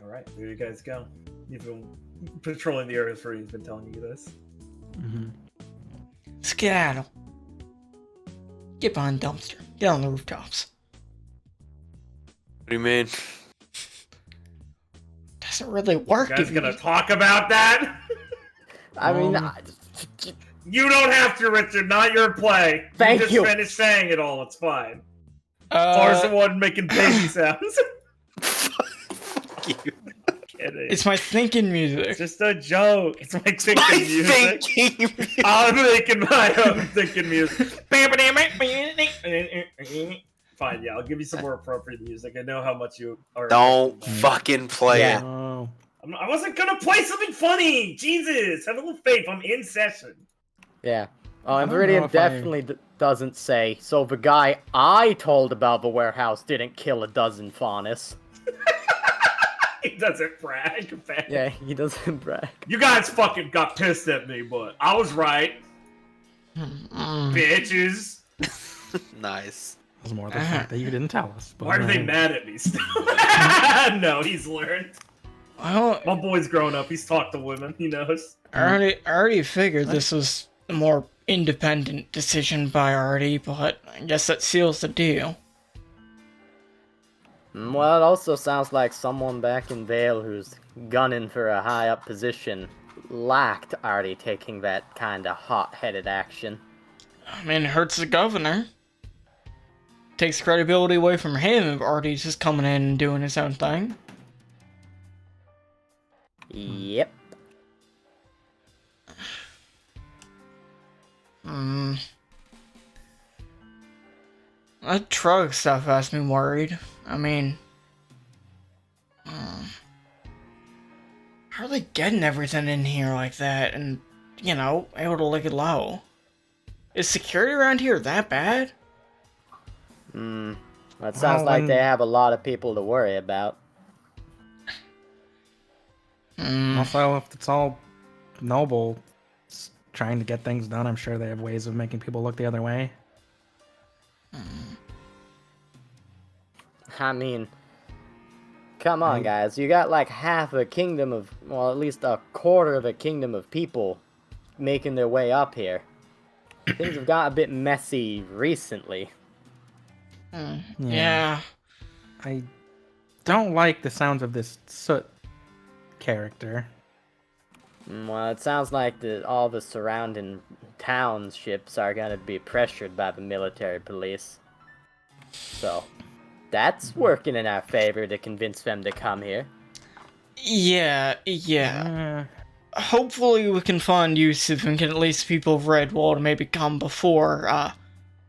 Speaker 2: All right, there you guys go. You've been patrolling the areas where he's been telling you this.
Speaker 3: Skedaddle. Get behind the dumpster. Get on the rooftops.
Speaker 6: What do you mean?
Speaker 3: Doesn't really work.
Speaker 2: You guys
Speaker 3: if you-
Speaker 2: gonna talk about that?
Speaker 5: I mean,
Speaker 2: You don't have to, Richard. Not your play.
Speaker 5: Thank
Speaker 2: you.
Speaker 5: you.
Speaker 2: Just finished saying it all. It's fine. Or someone making baby sounds.
Speaker 6: Fuck you.
Speaker 2: Kidding.
Speaker 3: It's my thinking music.
Speaker 2: It's just a joke. It's my thinking music.
Speaker 6: Thinking.
Speaker 2: I'm making my own thinking music. Fine, yeah, I'll give you some more appropriate music. I know how much you are.
Speaker 6: Don't fucking play
Speaker 5: Yeah.
Speaker 6: it.
Speaker 4: Oh.
Speaker 2: I wasn't gonna play something funny. Jesus, have a little faith. I'm in session.
Speaker 5: yeah. Oh, and
Speaker 4: I don't know
Speaker 5: Viridian
Speaker 4: if I-
Speaker 5: definitely doesn't say, so the guy I told about the warehouse didn't kill a dozen faunus.
Speaker 2: He doesn't brag. Man.
Speaker 5: Yeah, he doesn't brag.
Speaker 2: You guys fucking got pissed at me, but I was right. Bitches.
Speaker 6: Nice.
Speaker 4: It was more the fact that you didn't tell us. But
Speaker 2: Why are they mad at me still? No, he's learned.
Speaker 3: Well,
Speaker 2: My boy's grown up. He's talked to women. He knows.
Speaker 3: I already figured this was a more independent decision by Artie, but I guess that seals the deal.
Speaker 5: Well, it also sounds like someone back in Vale who's gunning for a high up position lacked Artie taking that kind of hot-headed action.
Speaker 3: I mean, it hurts the governor. Takes credibility away from him if Artie's just coming in and doing his own thing.
Speaker 5: Yep.
Speaker 3: That drug stuff has me worried. I mean, how are they getting everything in here like that and, able to lick it low? Is security around here that bad?
Speaker 5: Well, it sounds
Speaker 4: Well,
Speaker 5: like
Speaker 4: then-
Speaker 5: they have a lot of people to worry about.
Speaker 4: Also, if it's all noble, trying to get things done. I'm sure they have ways of making people look the other way.
Speaker 5: I mean, come on, guys. You got like half a kingdom of, well, at least a quarter of a kingdom of people making their way up here. Things have got a bit messy recently.
Speaker 3: Yeah.
Speaker 4: I don't like the sounds of this Soot character.
Speaker 5: Well, it sounds like all the surrounding townships are going to be pressured by the military police. So, that's working in our favor to convince them to come here.
Speaker 3: Yeah. Hopefully we can find Yusuf and get at least people of Redwall to maybe come before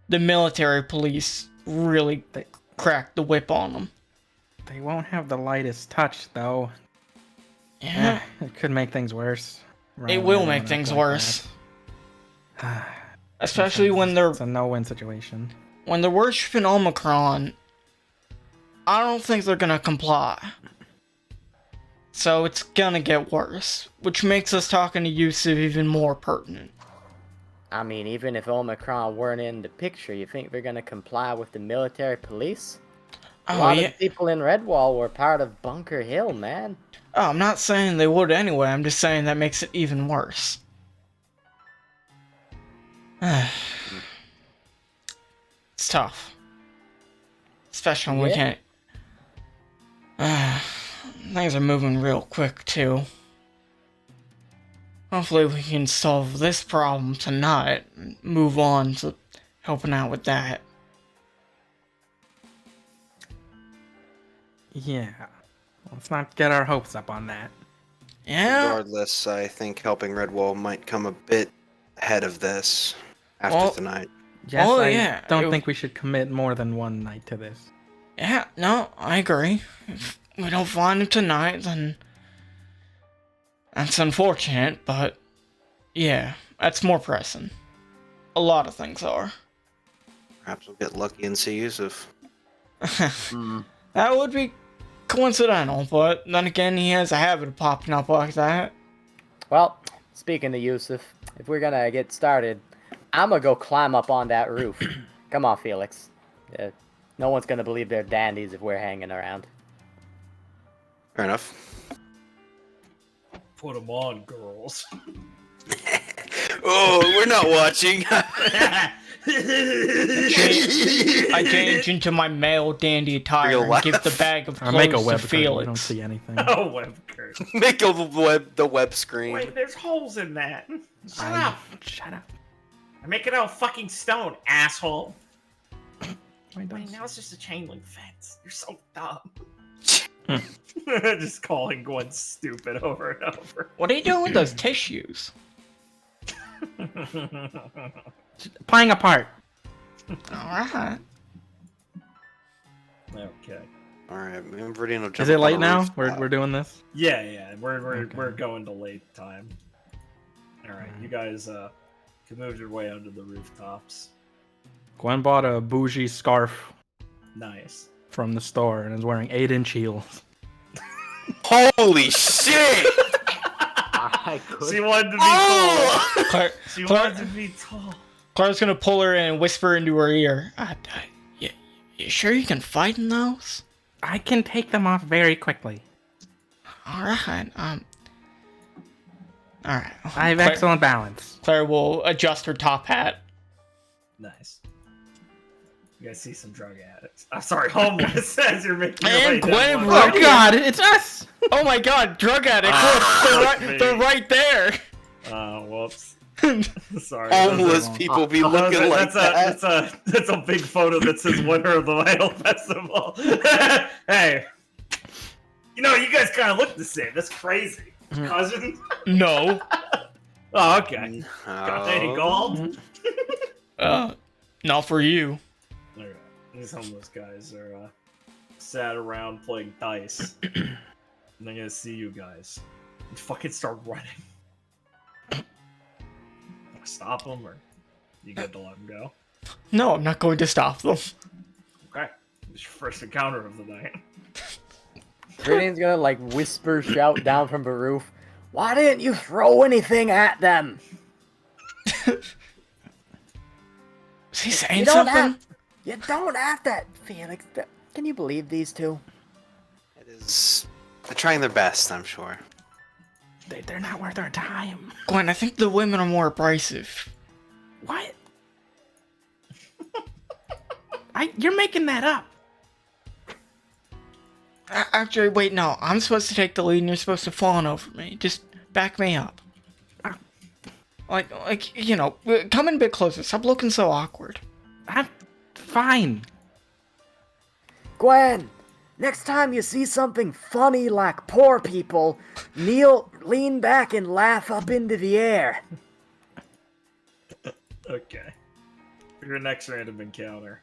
Speaker 3: the military police really crack the whip on them.
Speaker 4: They won't have the lightest touch, though.
Speaker 3: Yeah.
Speaker 4: It could make things worse.
Speaker 3: It will make things worse. Especially when
Speaker 4: It's a no-win situation.
Speaker 3: when they're worshiping Omicron. I don't think they're gonna comply. So it's gonna get worse, which makes us talking to Yusuf even more pertinent.
Speaker 5: I mean, even if Omicron weren't in the picture, you think they're going to comply with the military police? A lot of people in Redwall were part of Bunker Hill, man.
Speaker 3: Oh, I'm not saying they would anyway, I'm just saying that makes it even worse. It's tough. Especially when we can't... things are moving real quick, too. Hopefully we can solve this problem tonight and move on to helping out with that.
Speaker 4: Yeah. Let's not get our hopes up on that.
Speaker 3: Yeah?
Speaker 6: Regardless, I think helping Redwall might come a bit ahead of this after tonight.
Speaker 4: Yes,
Speaker 3: Oh,
Speaker 4: I
Speaker 3: yeah,
Speaker 4: don't think we should commit more than one night to this.
Speaker 3: Yeah, no, I agree. If we don't find him tonight, then... that's unfortunate, but... yeah, that's more pressing. A lot of things are.
Speaker 6: Perhaps we'll get lucky and see Yusuf.
Speaker 3: That would be coincidental, but then again, he has a habit of popping up like that.
Speaker 5: Well, speaking of Yusuf, if we're gonna get started, I'm gonna go climb up on that roof. Come on, Felix. No one's gonna believe they're dandies if we're hanging around.
Speaker 6: Fair enough.
Speaker 2: Put them on, girls.
Speaker 6: Oh, we're not watching.
Speaker 3: I change into my male dandy attire
Speaker 6: Real
Speaker 3: and
Speaker 6: life.
Speaker 3: give the bag of
Speaker 4: Or make a
Speaker 3: clothes to
Speaker 4: web curtain. We don't
Speaker 3: Felix.
Speaker 4: see anything.
Speaker 2: Oh, web curtain.
Speaker 6: Make the web screen.
Speaker 2: Wait, there's holes in that. Shut up.
Speaker 4: Shut up.
Speaker 2: I make it out of fucking stone, asshole.
Speaker 4: Wait,
Speaker 2: Wait, now it's just a chain link fence. You're so dumb.
Speaker 4: Hmm.
Speaker 2: Just calling Gwen stupid over and over.
Speaker 3: What are you doing with those tissues?
Speaker 4: Playing a part.
Speaker 3: Alright.
Speaker 2: Okay.
Speaker 6: All right, Meridian will jump.
Speaker 4: Is it
Speaker 6: up on
Speaker 4: late
Speaker 6: the
Speaker 4: now?
Speaker 6: rooftop.
Speaker 4: We're doing this?
Speaker 2: Yeah, we're
Speaker 4: Okay.
Speaker 2: going to late time. All right, you guys can move your way onto the rooftops.
Speaker 4: Gwen bought a bougie scarf
Speaker 2: Nice.
Speaker 4: from the store and is wearing 8-inch heels.
Speaker 6: Holy shit!
Speaker 5: I could.
Speaker 2: She wanted to be
Speaker 3: Claire,
Speaker 2: tall. She
Speaker 3: Claire-
Speaker 2: wanted to be tall.
Speaker 3: Claire's gonna pull her in and whisper into her ear. You sure you can fight in those?
Speaker 4: I can take them off very quickly.
Speaker 3: Alright, alright.
Speaker 4: I have excellent balance.
Speaker 3: Claire will adjust her top hat.
Speaker 2: Nice. You guys see some drug addicts. I'm sorry, homeless as you're making your way
Speaker 3: And
Speaker 2: down
Speaker 3: Gwen
Speaker 2: one.
Speaker 4: Oh god, it's us!
Speaker 3: Oh my god, drug addicts! Look, they're right there!
Speaker 2: Whoops. Sorry.
Speaker 6: Homeless people be looking like that.
Speaker 2: That's a big photo that says winner of the Vital Festival. Hey, you know, you guys kind of look the same. That's crazy. Cousin?
Speaker 3: No.
Speaker 2: Oh, okay. Got any gold?
Speaker 3: Not for you.
Speaker 2: Alright. These homeless guys are sat around playing dice. And they're gonna see you guys. And fucking start running. Stop them, or you good to let them go?
Speaker 3: No, I'm not going to stop them.
Speaker 2: Okay. It's your first encounter of the night.
Speaker 5: Meridian's gonna like whisper shout down from the roof. Why didn't you throw anything at them?
Speaker 3: he saying
Speaker 5: You don't
Speaker 3: something?
Speaker 5: You don't have that, Felix. Can you believe these two?
Speaker 6: It is. They're trying their best, I'm sure.
Speaker 4: They're not worth our time.
Speaker 3: Gwen, I think the women are more abrasive.
Speaker 4: What? You're making that up.
Speaker 3: Actually, wait, no. I'm supposed to take the lead and you're supposed to fawn over me. Just back me up. Come in a bit closer. Stop looking so awkward.
Speaker 4: I'm fine.
Speaker 5: Gwen, next time you see something funny like poor people, lean back and laugh up into the air.
Speaker 2: Okay. For your next random encounter,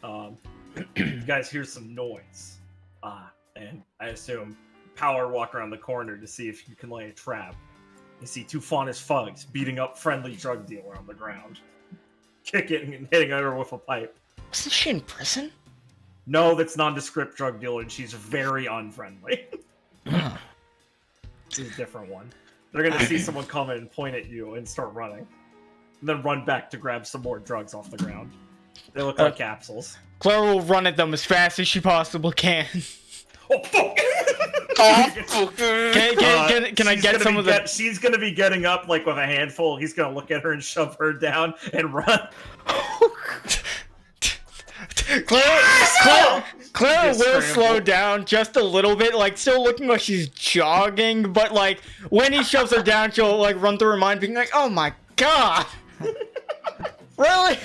Speaker 2: you guys hear some noise. And I assume Power walk around the corner to see if you can lay a trap. You see two faunish thugs beating up friendly drug dealer on the ground, kicking and hitting her with a pipe.
Speaker 3: Isn't she in prison?
Speaker 2: No, that's nondescript drug dealer, and she's very unfriendly. This is a different one. They're gonna see someone come in and point at you and start running, and then run back to grab some more drugs off the ground. They look like capsules.
Speaker 3: Claire will run at them as fast as she possibly can.
Speaker 2: Oh fuck!
Speaker 3: Can I get some of the...
Speaker 2: She's gonna be getting up like with a handful. He's gonna look at her and shove her down and run.
Speaker 3: Claire will slow down just a little bit, like still looking like she's jogging, but like when he shoves her down, she'll like run through her mind being like, "Oh my god, really?"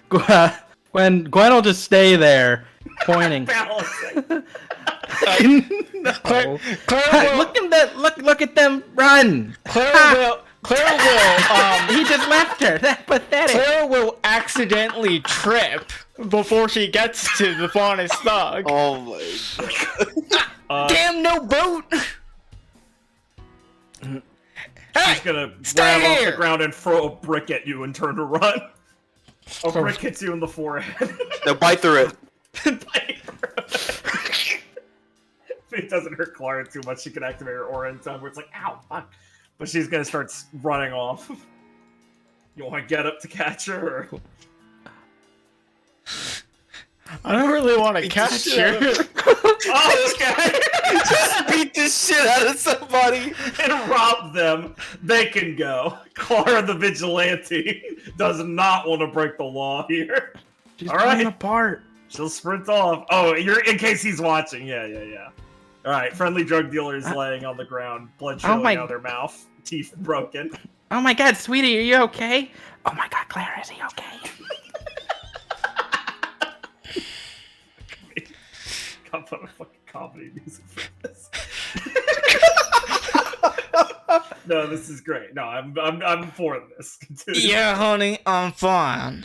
Speaker 4: Gwen will just stay there, pointing.
Speaker 2: Balancing.
Speaker 3: Claire will,
Speaker 4: Look at them run.
Speaker 3: Claire will,
Speaker 4: He just left her. That's pathetic.
Speaker 3: Claire will accidentally trip before she gets to the faunest thug.
Speaker 6: Oh my god.
Speaker 3: Damn, no boat!
Speaker 2: She's gonna grab off the ground and throw a brick at you and turn to run. A brick hits you in the forehead.
Speaker 6: No, bite through it.
Speaker 2: If it doesn't hurt Clara too much, she can activate her aura in time where it's like, ow, fuck. But she's gonna start running off. You want to get up to catch her? Or...
Speaker 3: I don't really want to catch her.
Speaker 2: Oh, okay.
Speaker 6: Just beat the shit out of somebody
Speaker 2: And rob them. They can go. Clara the Vigilante does not want to break the law here.
Speaker 4: She's
Speaker 2: All right.
Speaker 4: pulling apart.
Speaker 2: She'll sprint off. Oh, you're in case he's watching. Yeah. All right, friendly drug dealers laying on the ground, blood shooting out of their mouth, teeth broken.
Speaker 4: Oh my god, sweetie, are you okay? Oh my god, Claire, is he okay?
Speaker 2: Can't put a fucking comedy music for this. No, this is great. No, I'm for this. Continue.
Speaker 3: Yeah, honey, I'm fine.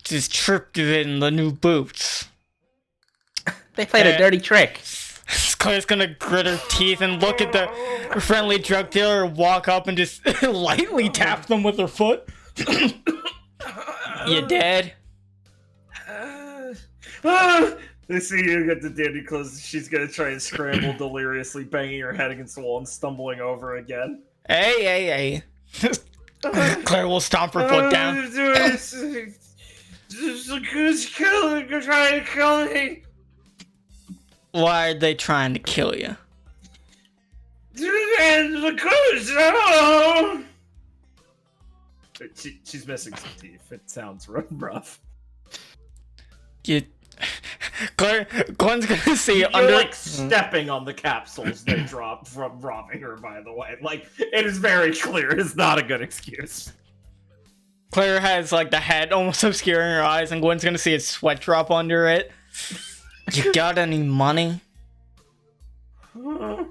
Speaker 3: Just tripped you in the new boots.
Speaker 4: They played a dirty trick.
Speaker 3: Claire's gonna grit her teeth and look at the friendly drug dealer, walk up and just lightly tap them with her foot. You dead?
Speaker 2: They see you get the dandy clothes. She's gonna try and scramble deliriously, banging her head against the wall and stumbling over again.
Speaker 3: Hey. Claire will stomp her foot down.
Speaker 2: Who's trying to kill me?
Speaker 3: Why are they trying to kill you?
Speaker 2: She's missing some teeth. It sounds rough.
Speaker 3: Gwen's gonna see
Speaker 2: You're
Speaker 3: under...
Speaker 2: like stepping on the capsules they dropped from robbing her, by the way. Like, it is very clear. It's not a good excuse.
Speaker 3: Claire has like the head almost obscuring her eyes, and Gwen's gonna see a sweat drop under it. You got any money?
Speaker 2: Who's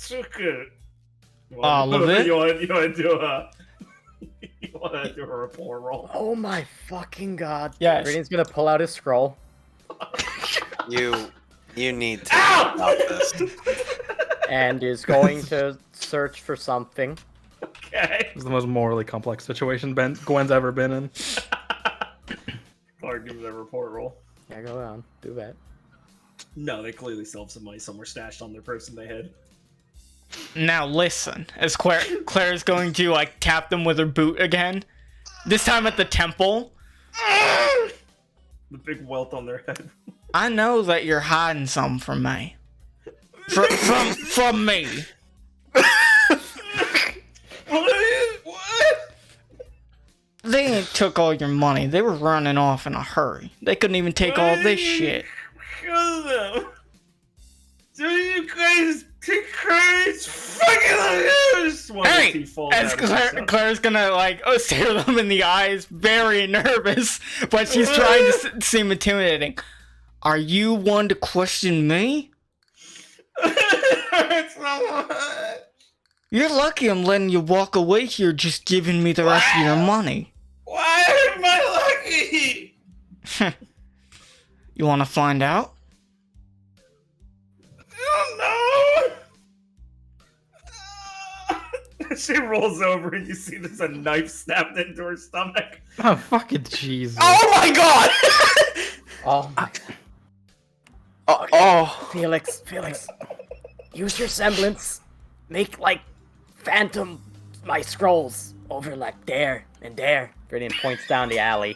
Speaker 2: took it?
Speaker 3: All of it?
Speaker 2: You want to do a rapport roll?
Speaker 5: Oh my fucking god.
Speaker 3: Yes.
Speaker 5: Radiant's gonna pull out his scroll.
Speaker 6: You need to stop this.
Speaker 5: And is going to search for something.
Speaker 2: Okay.
Speaker 4: This is the most morally complex situation Gwen's ever been in.
Speaker 2: Clark, give me that report roll.
Speaker 5: Yeah, go on. Do that.
Speaker 2: No, they clearly still have some money somewhere stashed on their person they hid.
Speaker 3: Now listen, as Claire is going to like tap them with her boot again. This time at the temple.
Speaker 2: The big welt on their head.
Speaker 3: I know that you're hiding something from me. From me.
Speaker 2: What?
Speaker 3: They ain't took all your money. They were running off in a hurry. They couldn't even take all this shit.
Speaker 2: Kill them. Do you guys take courage? Fucking lose!
Speaker 3: Hey! As Claire's gonna like stare them in the eyes, very nervous, but she's trying to seem intimidating. Are you one to question me?
Speaker 2: It's so much.
Speaker 3: You're lucky I'm letting you walk away here just giving me the rest of your money.
Speaker 2: Why am I lucky?
Speaker 3: You wanna find out?
Speaker 2: I don't know. She rolls over and you see there's a knife snapped into her stomach.
Speaker 4: Oh, fucking Jesus.
Speaker 6: Oh my god!
Speaker 5: Oh my
Speaker 6: Oh.
Speaker 5: Felix, use your semblance. Make like phantom my scrolls over like there and there. Viridian points down the alley.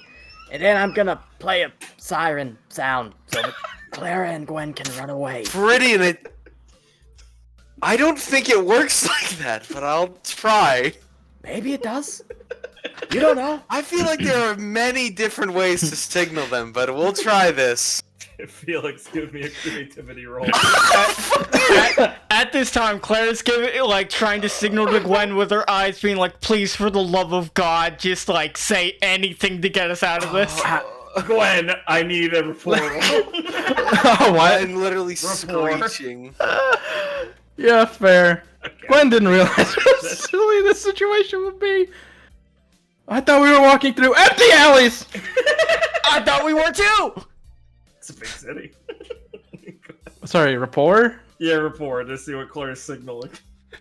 Speaker 5: And then I'm gonna play a siren sound so that Clara and Gwen can run away.
Speaker 6: Viridian, I don't think it works like that, but I'll try.
Speaker 5: Maybe it does. You don't know.
Speaker 6: I feel like there are many different ways to signal them, but we'll try this.
Speaker 2: Felix, give me a creativity roll.
Speaker 3: At this time, Claire's trying to signal to Gwen with her eyes, being like, "Please, for the love of God, just like say anything to get us out of this."
Speaker 2: Gwen, I need a rapport roll.
Speaker 4: Oh, what?
Speaker 6: I'm literally screeching.
Speaker 4: Yeah, fair.
Speaker 2: Okay.
Speaker 4: Gwen didn't realize how silly this situation would be. I thought we were walking through empty alleys!
Speaker 3: I thought we were too!
Speaker 2: It's a big city.
Speaker 4: Sorry, rapport?
Speaker 2: Yeah, rapport to see what Claire's signaling.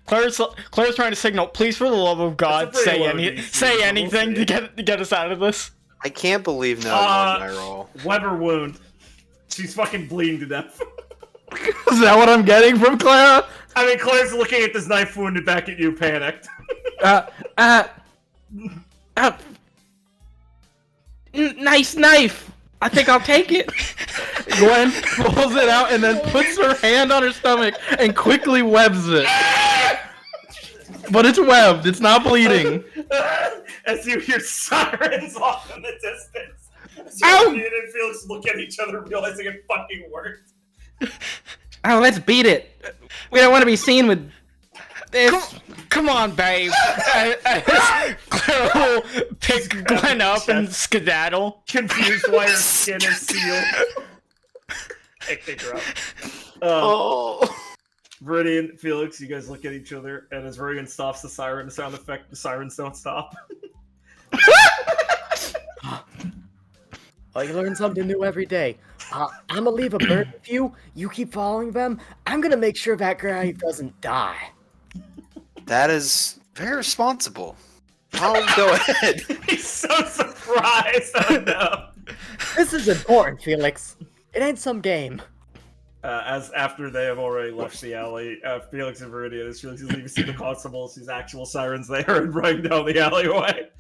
Speaker 3: Claire's trying to signal, "Please, for the love of God,
Speaker 2: That's a pretty
Speaker 3: say
Speaker 2: low DC,
Speaker 3: say
Speaker 2: so
Speaker 3: anything
Speaker 2: we'll
Speaker 3: to get us out of this."
Speaker 6: I can't believe no one won my roll.
Speaker 2: Weber wound. She's fucking bleeding to death.
Speaker 4: Is that what I'm getting from Clara?
Speaker 2: I mean, Claire's looking at this knife wounded back at you, panicked.
Speaker 4: Nice knife! I think I'll take it. Gwen pulls it out and then puts her hand on her stomach and quickly webs it. But it's webbed, it's not bleeding.
Speaker 2: As you hear sirens off in the distance. As
Speaker 4: Ow!
Speaker 2: you and Felix look at each other, realizing it fucking worked.
Speaker 4: Oh, let's beat it. We don't want to be seen with this.
Speaker 3: Come on, babe. Claire will pick Gwen up and skedaddle.
Speaker 2: Confused why her skin is sealed. Pick her up. Viridian, Felix, you guys look at each other, and as Viridian stops the siren sound effect, the sirens don't stop.
Speaker 5: Oh, you learn something new every day. I'm gonna leave a bird with you. You keep following them. I'm gonna make sure that guy doesn't die.
Speaker 6: That is very responsible. I'll go ahead.
Speaker 2: He's so surprised. Oh no.
Speaker 5: This is important, Felix. It ain't some game.
Speaker 2: As after they have already left the alley, Felix and Viridian, as Felix is leaving, see the constables, these actual sirens there, and running down the alleyway.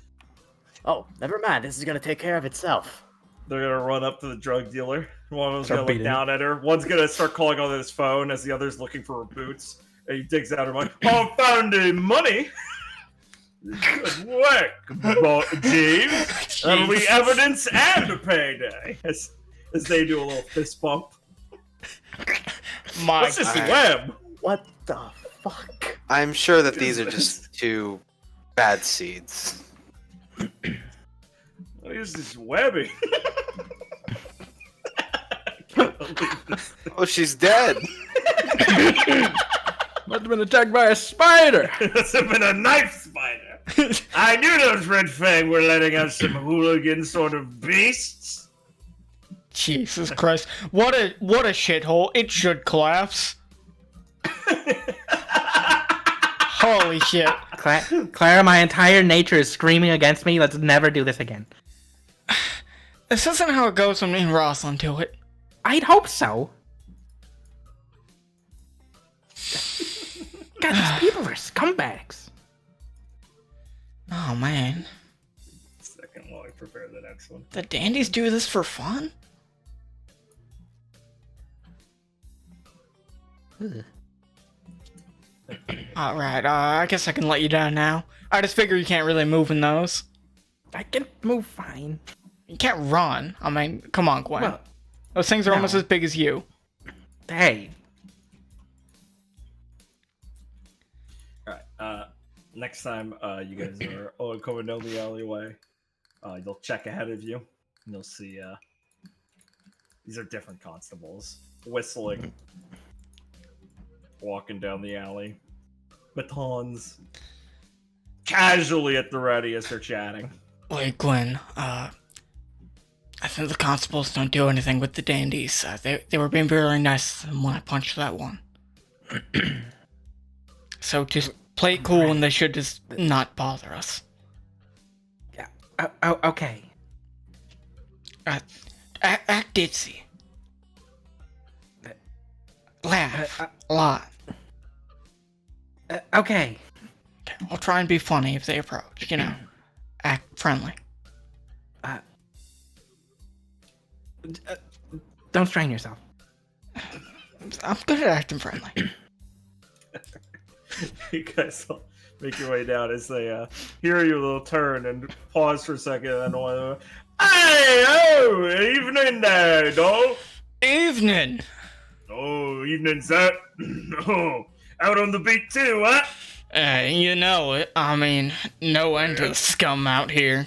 Speaker 5: Oh, never mind. This is gonna take care of itself.
Speaker 2: They're gonna run up to the drug dealer. One of them's
Speaker 4: Start
Speaker 2: gonna look
Speaker 4: beating
Speaker 2: down at her. One's gonna start calling on his phone as the other's looking for her boots. And he digs out her money. Oh, found the money! Good work, James. That'll be evidence and a payday. As they do a little fist bump.
Speaker 3: My
Speaker 2: What's this
Speaker 3: God.
Speaker 2: web?
Speaker 5: What the fuck?
Speaker 6: I'm sure that these are just two bad seeds.
Speaker 2: What is this webbing?
Speaker 6: Oh, she's dead.
Speaker 4: Must have been attacked by a spider.
Speaker 2: Must have been a knife spider. I knew those Red Fang were letting out some hooligan sort of beasts.
Speaker 3: Jesus Christ. What a shithole. It should collapse. Holy shit.
Speaker 4: Clara, my entire nature is screaming against me. Let's never do this again.
Speaker 3: This isn't how it goes when me and Rosalind do it.
Speaker 4: I'd hope so. God, these people are scumbags.
Speaker 3: Oh man,
Speaker 2: Second while I prepare the next one.
Speaker 3: the dandies do this for fun? Alright, I guess I can let you down now. I just figure you can't really move in those.
Speaker 4: I can move fine.
Speaker 3: You can't run. I mean, come on, Gwen.
Speaker 4: Well,
Speaker 3: Those things are
Speaker 4: no.
Speaker 3: almost as big as you.
Speaker 4: Hey,
Speaker 2: Alright, next time you guys are all coming down the alleyway, you'll check ahead of you, and you'll see, these are different constables, whistling, walking down the alley, batons, casually at the ready as they're chatting.
Speaker 3: Wait, Gwen, I think the constables don't do anything with the dandies. They were being very nice to them when I punched that one. So just play it cool and they should just not bother us.
Speaker 4: yeah, okay.
Speaker 3: Act ditzy. Laugh a lot.
Speaker 4: Okay.
Speaker 3: Okay, I'll try and be funny if they approach, Act friendly.
Speaker 4: Don't strain yourself.
Speaker 3: I'm good at acting friendly.
Speaker 2: You guys will make your way down as they hear you a little turn and pause for a second, and then one, hey, oh, evening there, dog.
Speaker 3: Evening.
Speaker 2: Oh, evening, sir. Oh, out on the beat too, huh?
Speaker 3: You know it. I mean, no end to the scum out here.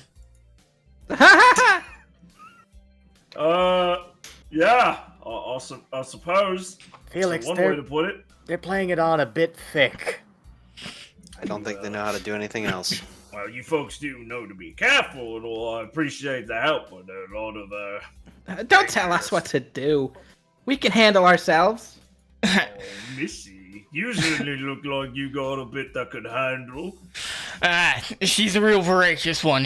Speaker 2: Yeah, I suppose.
Speaker 5: Felix,
Speaker 2: That's one way to put it.
Speaker 5: they're playing it on a bit thick.
Speaker 6: I don't think they know how to do anything else.
Speaker 2: Well, you folks do know to be careful, and all. I appreciate the help, but there are a lot of,
Speaker 4: Don't tell us what to do. We can handle ourselves.
Speaker 2: oh, Missy, you certainly look like you got a bit that could handle.
Speaker 3: She's a real voracious one,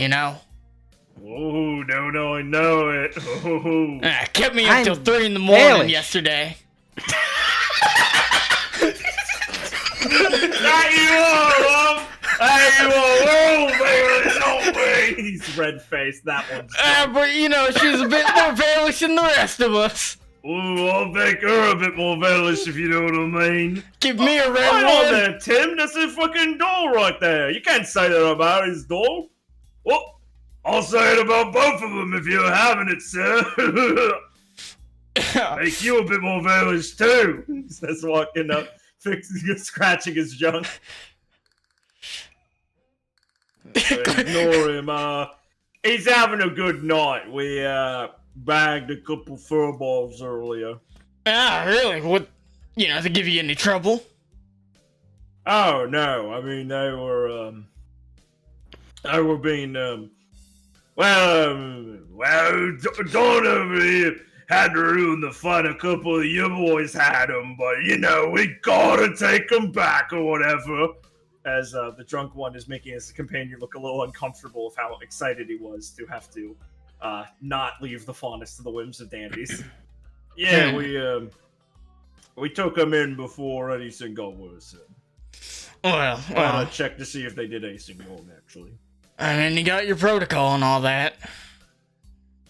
Speaker 2: Oh, no, I know it. Oh.
Speaker 3: Kept me up till 3 in the morning
Speaker 4: Baelish.
Speaker 3: yesterday.
Speaker 2: There you are, Mom! There you are! Oh, baby, no way! He's red-faced, that one's
Speaker 3: But she's a bit more Baelish than the rest of us.
Speaker 2: Ooh, I'll make her a bit more Baelish, if you know what I mean.
Speaker 3: Give me a red
Speaker 2: Right on
Speaker 3: one.
Speaker 2: there, Tim. That's his fucking doll right there. You can't say that about his doll. Well, I'll say it about both of them if you're having it, sir. Make you a bit more Baelish, too. He says, walking up, scratching his junk. Ignore him. He's having a good night. We, bagged a couple furballs earlier.
Speaker 3: Really? What? To give you any trouble?
Speaker 2: Oh, no. I mean, they were being, Dawn over here had to ruin the fun. A couple of you boys had them, but, we gotta take them back or whatever. As the drunk one is making his companion look a little uncomfortable of how excited he was to have to not leave the fondness to the whims of dandies. Yeah, we took them in before anything got worse.
Speaker 3: Well,
Speaker 2: I checked to see if they did anything wrong, actually.
Speaker 3: I mean, you got your protocol and all that.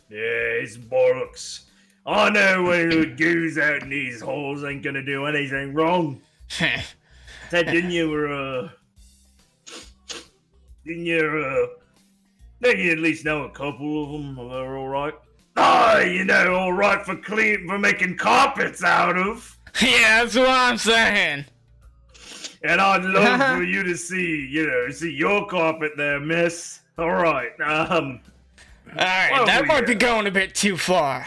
Speaker 2: Yeah, it's bollocks. I know when the goose out in these holes ain't gonna do anything wrong. Ted, didn't you at least know a couple of them? They're alright? Alright for making carpets out of.
Speaker 3: Yeah, that's what I'm saying.
Speaker 2: And I'd love for you to see your carpet there, miss. Alright,
Speaker 3: Alright,
Speaker 2: Well,
Speaker 3: that might
Speaker 2: yeah.
Speaker 3: be going a bit too far.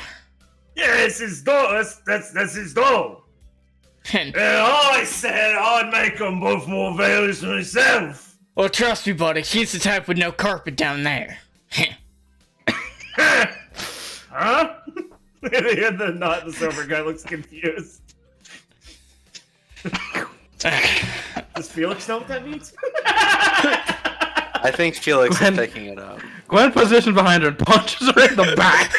Speaker 2: yeah, it's his doll. That's his doll.
Speaker 3: And,
Speaker 2: And I said I'd make them both more Baelish myself.
Speaker 3: well, trust me, buddy, she's the type with no carpet down there.
Speaker 2: Huh? The sober guy looks confused. Does Felix know what that means?
Speaker 6: I think Felix is picking it up.
Speaker 4: Gwen positioned behind her and punches her in the back.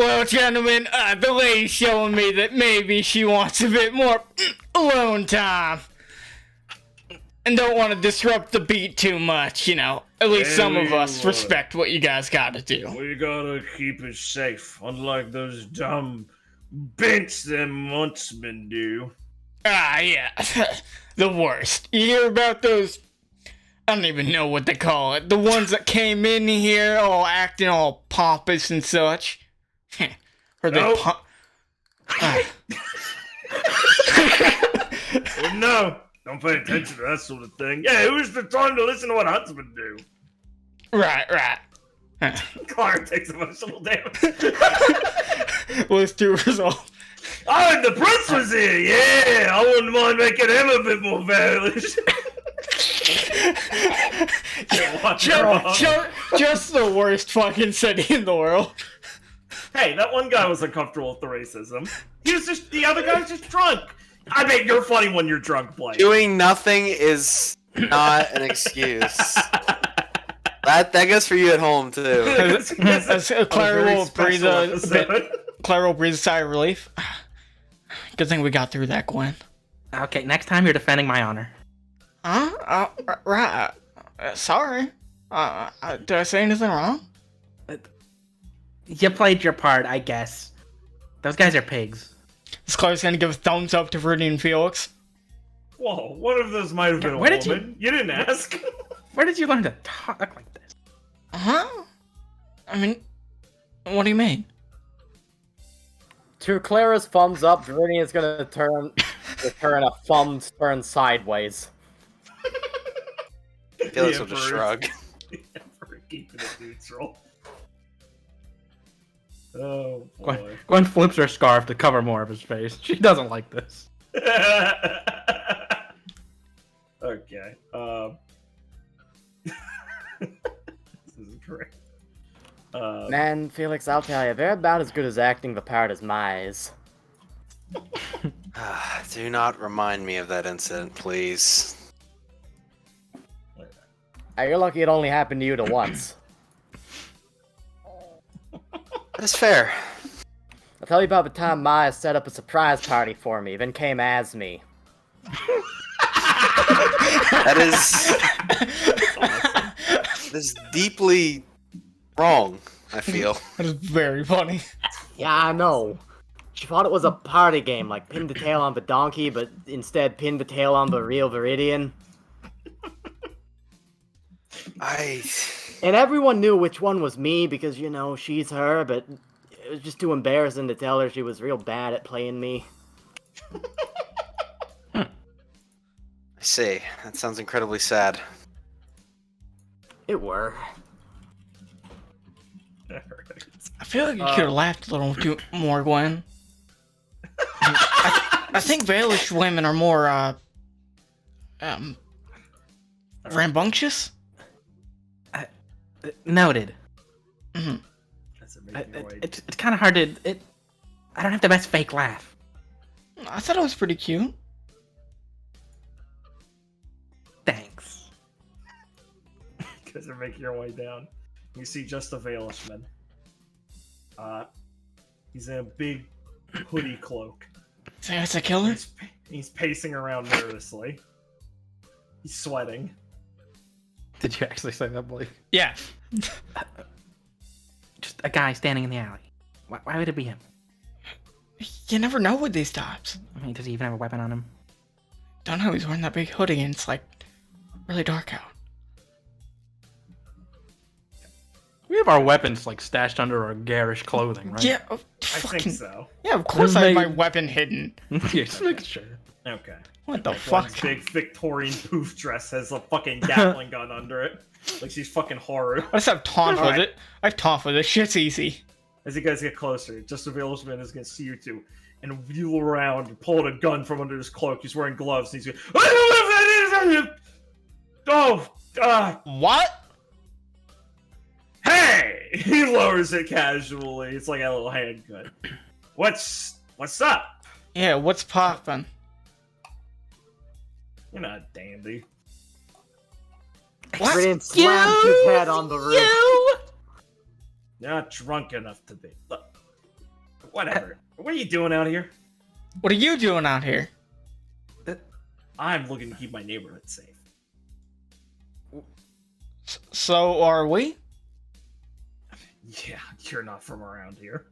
Speaker 3: Well, gentlemen, the lady's showing me that maybe she wants a bit more alone time. And don't want to disrupt the beat too much, you know. At least some of us respect what you guys gotta do.
Speaker 2: We gotta keep it safe, unlike those dumb bints them Huntsmen do.
Speaker 3: Ah, yeah. The worst. You hear about those... I don't even know what they call it. The ones that came in here all acting all pompous and such. Or they
Speaker 2: Nope. Well, no, don't pay attention to that sort of thing. Yeah, who's the time to listen to what Huntsmen do?
Speaker 3: Right.
Speaker 2: Clark takes emotional damage.
Speaker 3: Let's do result.
Speaker 2: Oh, and the prince was here. Yeah, I wouldn't mind making him a bit more valuable.
Speaker 3: Just the worst fucking city in the world.
Speaker 2: Hey, that one guy was uncomfortable with the racism. He was just, the other guy's just drunk. I bet you're funny when you're drunk, Blake.
Speaker 6: Doing nothing is not an excuse. That goes for you at home too.
Speaker 3: Clara will breathe
Speaker 2: episode.
Speaker 3: Clara will breathe a sigh of relief. Good thing we got through that, Gwen.
Speaker 4: Okay, next time you're defending my honor.
Speaker 3: Huh? Right. Sorry. Did I say anything wrong?
Speaker 4: You played your part, I guess. Those guys are pigs.
Speaker 3: Is Claire's gonna give a thumbs up to Verdi and Felix?
Speaker 2: Whoa, one of those might have been a
Speaker 4: Where did
Speaker 2: woman. You didn't ask.
Speaker 4: Where did you learn to talk like this?
Speaker 3: Huh? I mean, what do you mean?
Speaker 5: To Clara's thumbs up, Verdi is gonna return a thumb turned sideways.
Speaker 6: Felix will just shrug.
Speaker 2: For keeping it neutral. Oh boy.
Speaker 4: Gwen flips her scarf to cover more of his face. She doesn't like this.
Speaker 2: Okay. This isn't correct.
Speaker 5: Man, Felix, I'll tell you, they're about as good as acting the part as Mize.
Speaker 6: Do not remind me of that incident, please.
Speaker 5: You're lucky it only happened to you to once.
Speaker 6: That's fair.
Speaker 5: I'll tell you about the time Mize set up a surprise party for me, then came as me.
Speaker 6: That is deeply wrong, I feel.
Speaker 3: That is very funny.
Speaker 5: Yeah, I know. She thought it was a party game, like pin the tail on the donkey, but instead pinned the tail on the real Viridian. And everyone knew which one was me because, you know, she's her, but it was just too embarrassing to tell her she was real bad at playing me.
Speaker 6: I see. That sounds incredibly sad.
Speaker 5: It were.
Speaker 3: I feel like you could have laughed a little too more, Gwen. I think Baelish women are more, rambunctious?
Speaker 4: Noted.
Speaker 3: Mm-hmm.
Speaker 2: That's amazing.
Speaker 4: It's kind of hard to... I don't have the best fake laugh.
Speaker 3: I thought it was pretty cute.
Speaker 4: Thanks.
Speaker 2: You guys are making your way down. You see just a Veilishman. He's in a big hoodie cloak.
Speaker 3: So that's a killer?
Speaker 2: He's pacing around nervously. He's sweating.
Speaker 4: Did you actually say that, Blake?
Speaker 3: Yeah.
Speaker 4: Just a guy standing in the alley. Why would it be him?
Speaker 3: You never know with these types.
Speaker 4: I mean, does he even have a weapon on him?
Speaker 3: Don't know, he's wearing that big hoodie and it's like really dark out.
Speaker 4: We have our weapons like stashed under our garish clothing, right?
Speaker 3: Yeah,
Speaker 2: I think so.
Speaker 3: Yeah, of course I have my weapon hidden.
Speaker 4: Yeah, just making sure.
Speaker 2: Okay.
Speaker 3: What the
Speaker 2: Like
Speaker 3: fuck?
Speaker 2: One's big Victorian poof dress has a fucking Gatling gun under it. Like she's fucking horror.
Speaker 3: I just have taunt with
Speaker 2: Alright.
Speaker 3: it. I have taunt with it. Shit's easy.
Speaker 2: As you guys get closer, just a Veilishman is gonna see you two and wheel around, pulling a gun from under his cloak. He's wearing gloves and he's going, I don't know if that is. Oh,
Speaker 3: What?
Speaker 2: hey! He lowers it casually. It's like a little handgun. What's up?
Speaker 3: Yeah, what's poppin'?
Speaker 2: You're not dandy.
Speaker 5: Viridian slammed his head on the roof.
Speaker 2: You're not drunk enough to be. Look, whatever. What are you doing out here?
Speaker 3: What are you doing out here?
Speaker 2: I'm looking to keep my neighborhood safe.
Speaker 3: So are we?
Speaker 2: Yeah, you're not from around here.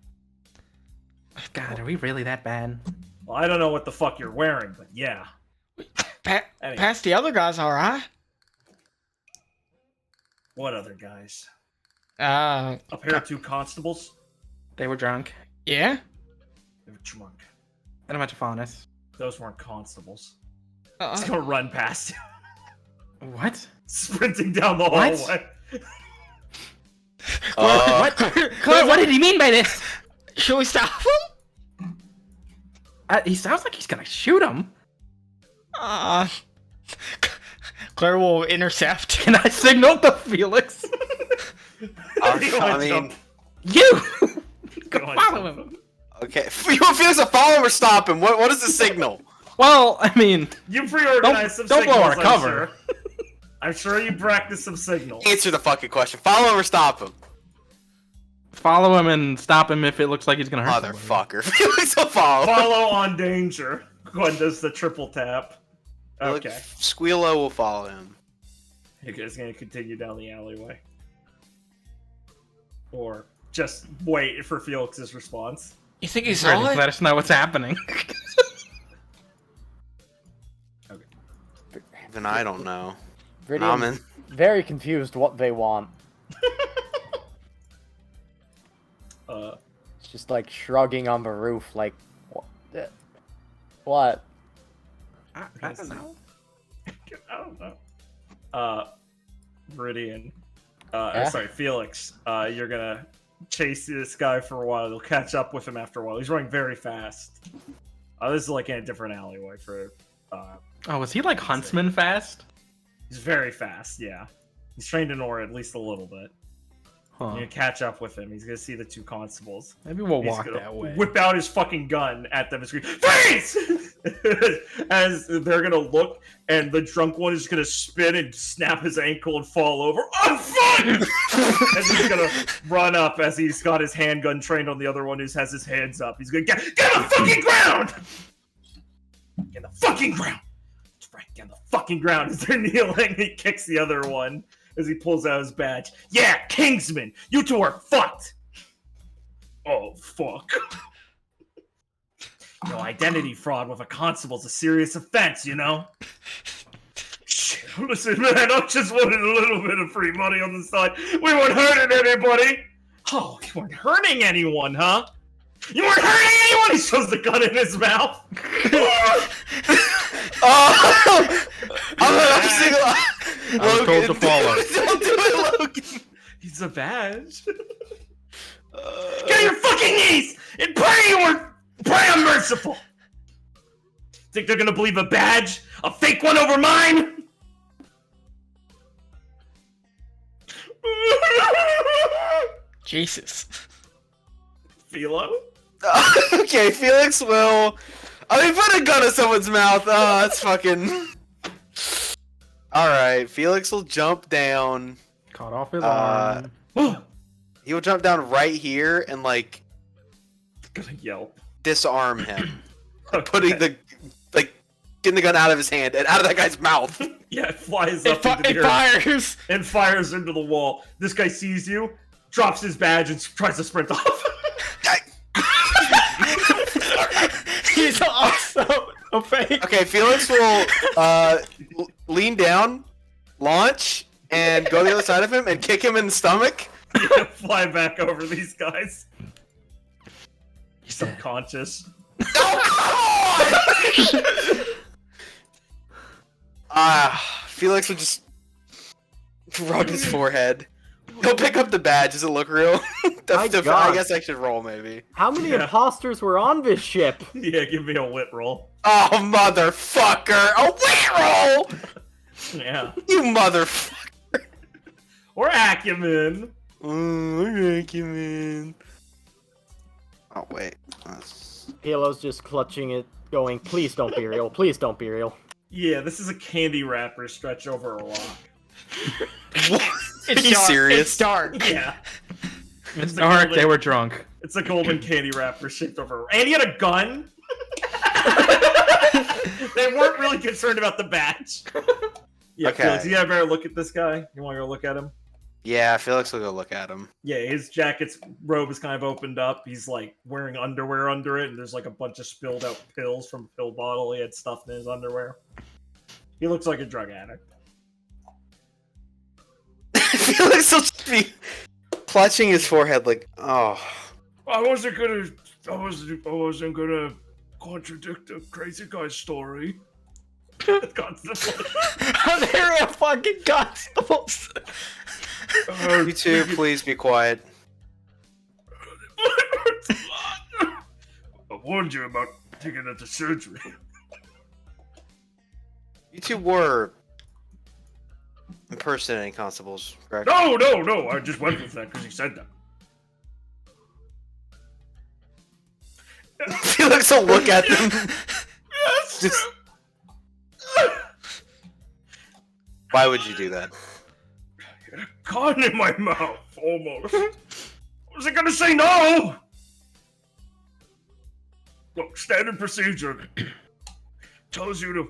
Speaker 4: God, are we really that bad?
Speaker 2: Well, I don't know what the fuck you're wearing, but yeah. Anyway.
Speaker 3: Past the other guys, all right.
Speaker 2: What other guys?
Speaker 3: Uh,
Speaker 2: A pair of 2 constables?
Speaker 4: They were drunk.
Speaker 3: yeah.
Speaker 2: They were drunk.
Speaker 4: And a bunch of faunus.
Speaker 2: Those weren't constables. He's gonna run past you.
Speaker 4: What?
Speaker 2: Sprinting down the
Speaker 4: What?
Speaker 2: hallway.
Speaker 4: What? Claire, what did he mean by this?
Speaker 3: Should we stop him?
Speaker 4: He sounds like he's gonna shoot him.
Speaker 3: Claire will intercept.
Speaker 4: Can I signal to Felix?
Speaker 6: I mean,
Speaker 4: You!
Speaker 2: Go
Speaker 4: Go
Speaker 2: on,
Speaker 4: follow
Speaker 2: jump.
Speaker 4: him.
Speaker 6: okay. You want Felix to follow him or stop him? What is the signal?
Speaker 4: Well, I mean,
Speaker 2: You pre-organized some
Speaker 4: don't blow
Speaker 2: signals,
Speaker 4: our cover.
Speaker 2: I'm sure you practiced some signals.
Speaker 6: Answer the fucking question. Follow him or stop him?
Speaker 4: follow him and stop him if it looks like he's gonna hurt somebody.
Speaker 6: Motherfucker. Felix will follow.
Speaker 2: Follow on danger. Gwen does the triple tap. Okay.
Speaker 6: Squealo will follow him.
Speaker 2: You guys gonna continue down the alleyway? Or just wait for Felix's response?
Speaker 3: You think he's
Speaker 4: Ready,
Speaker 3: on?
Speaker 4: let us know what's happening.
Speaker 6: Even I don't know.
Speaker 5: Viridian's
Speaker 6: Ramen.
Speaker 5: very confused what they want. It's just like shrugging on the roof, like, what?
Speaker 4: I don't know.
Speaker 2: I don't know. Viridian.
Speaker 5: Yeah?
Speaker 2: Sorry, Felix. You're gonna chase this guy for a while. You'll catch up with him after a while. He's running very fast. This is like in a different alleyway for.
Speaker 4: Oh, is he like Huntsman fast?
Speaker 2: He's very fast. Yeah, he's trained in Aura at least a little bit.
Speaker 4: Huh.
Speaker 2: You're gonna catch up with him. He's gonna see the two constables.
Speaker 4: Maybe we'll
Speaker 2: He's
Speaker 4: walk
Speaker 2: gonna
Speaker 4: that way.
Speaker 2: Whip out his fucking gun at them and scream, "Freeze!" As they're gonna look, and the drunk one is gonna spin and snap his ankle and fall over. On foot! And he's gonna run up as he's got his handgun trained on the other one who has his hands up. He's gonna get on the fucking ground! Get on the fucking ground! That's right, get on the fucking ground as they're kneeling. He kicks the other one as he pulls out his badge. Yeah, Kingsman! You two are fucked! Oh, fuck. No, identity fraud with a constable's a serious offense, you know? Shit, listen, man, I just wanted a little bit of free money on the side. We weren't hurting anybody! Oh, you weren't hurting anyone, huh? You weren't hurting anyone! He shows the gun in his mouth!
Speaker 4: I was told to follow.
Speaker 6: Don't do it, Logan.
Speaker 2: He's a badge. Get on your fucking knees and pray I'm merciful. Think they're gonna believe a badge? A fake one over mine?
Speaker 3: Jesus.
Speaker 2: Philo?
Speaker 6: Okay, Felix will. I mean, put a gun in someone's mouth. Oh, that's fucking. Alright, Felix will jump down.
Speaker 4: Caught off his arm.
Speaker 6: He will jump down right here and, like,
Speaker 2: Gonna yelp.
Speaker 6: disarm him.
Speaker 2: Okay.
Speaker 6: Getting the gun out of his hand and out of that guy's mouth.
Speaker 2: Yeah, it flies up into the
Speaker 3: It
Speaker 2: air
Speaker 3: fires!
Speaker 2: and fires into the wall. This guy sees you, drops his badge, and tries to sprint off.
Speaker 3: He's also a fake.
Speaker 6: Okay, Felix will lean down, launch, and go to the other side of him and kick him in the stomach.
Speaker 2: Yeah, fly back over these guys. He's unconscious.
Speaker 6: Felix will just rub his forehead. He'll pick up the badge. Does it look real? I
Speaker 5: God.
Speaker 6: guess I should roll, maybe.
Speaker 5: How many
Speaker 2: Yeah.
Speaker 5: imposters were on this ship?
Speaker 2: Yeah, give me a wit roll.
Speaker 6: Oh, motherfucker! A wit roll!
Speaker 2: Yeah.
Speaker 6: You motherfucker!
Speaker 2: Or acumen.
Speaker 6: Acumen. Oh, wait.
Speaker 5: Halo's just clutching it, going, please don't be real, please don't be real.
Speaker 2: Yeah, this is a candy wrapper stretch over a rock.
Speaker 6: What? Are you serious?
Speaker 3: It's dark.
Speaker 2: Yeah.
Speaker 4: It's dark, they were drunk.
Speaker 2: It's a golden candy wrapper shaped over, and he had a gun. They weren't really concerned about the badge. Yeah,
Speaker 6: Okay.
Speaker 2: Felix, you gotta better look at this guy. You want to go look at him?
Speaker 6: Yeah, Felix will go look at him.
Speaker 2: Yeah, his jacket's robe is kind of opened up. He's like wearing underwear under it, and there's like a bunch of spilled out pills from a pill bottle he had stuffed in his underwear. He looks like a drug addict.
Speaker 6: Felix will just be clutching his forehead like, oh.
Speaker 2: I wasn't gonna contradict the crazy guy's story. Constantly.
Speaker 3: They're fucking constables.
Speaker 6: You two, please be quiet.
Speaker 2: I warned you about taking it to surgery.
Speaker 6: You two were impersonating constables, correct?
Speaker 2: No, I just went with that because he said that.
Speaker 6: Felix will look at them.
Speaker 2: Yes!
Speaker 6: Just... Why would you do that?
Speaker 2: A gun in my mouth, almost. Was I gonna say no? Look, standard procedure tells you to,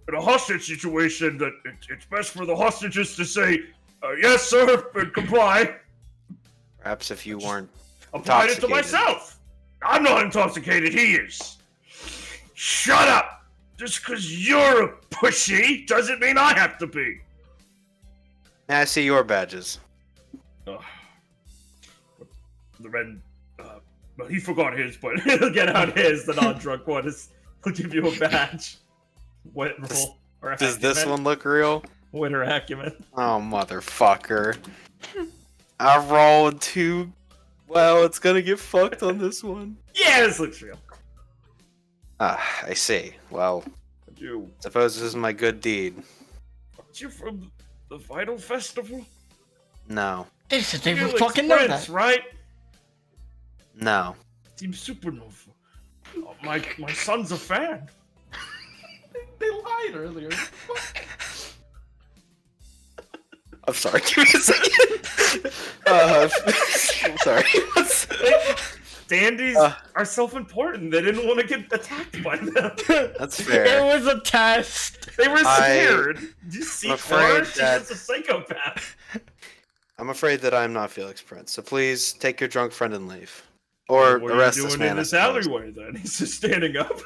Speaker 2: in a hostage situation, that it's best for the hostages to say, yes, sir, and comply.
Speaker 6: Perhaps if you weren't
Speaker 2: Applied it to
Speaker 6: intoxicated.
Speaker 2: myself. I'm not intoxicated, he is. Shut up! Just because you're a pushy doesn't mean I have to be.
Speaker 6: May I see your badges?
Speaker 2: The men, well, he forgot his, but he'll get out his, the non-drunk one. He'll give you a badge. Wit roll. Or
Speaker 6: Does this
Speaker 2: acumen.
Speaker 6: one look real?
Speaker 2: Wit or acumen.
Speaker 6: Oh, motherfucker. I rolled 2. Well, it's gonna get fucked on this one.
Speaker 2: Yeah, this looks real.
Speaker 6: Ah, I see. Well,
Speaker 2: You,
Speaker 6: suppose this is my good deed.
Speaker 2: aren't you from the Vital Festival?
Speaker 6: No.
Speaker 3: They said they
Speaker 2: Felix
Speaker 3: would fucking know
Speaker 2: Prince,
Speaker 3: that.
Speaker 2: right?
Speaker 6: No.
Speaker 2: Team Supernova. Oh, my son's a fan.
Speaker 4: They lied earlier.
Speaker 6: I'm sorry, give me a second. I'm sorry.
Speaker 2: Dandies are self-important. They didn't want to get attacked by them.
Speaker 6: That's
Speaker 3: It
Speaker 6: fair.
Speaker 3: was a test.
Speaker 2: They were scared. Did you see
Speaker 6: I'm
Speaker 2: Clara?
Speaker 6: afraid
Speaker 2: She's
Speaker 6: that-
Speaker 2: just a psychopath.
Speaker 6: I'm afraid that I'm not Felix Prince, so please take your drunk friend and leave. Or
Speaker 2: What
Speaker 6: arrest
Speaker 2: are you
Speaker 6: this
Speaker 2: doing
Speaker 6: man.
Speaker 2: in
Speaker 6: I
Speaker 2: this
Speaker 6: suppose.
Speaker 2: alleyway then? He's just standing up.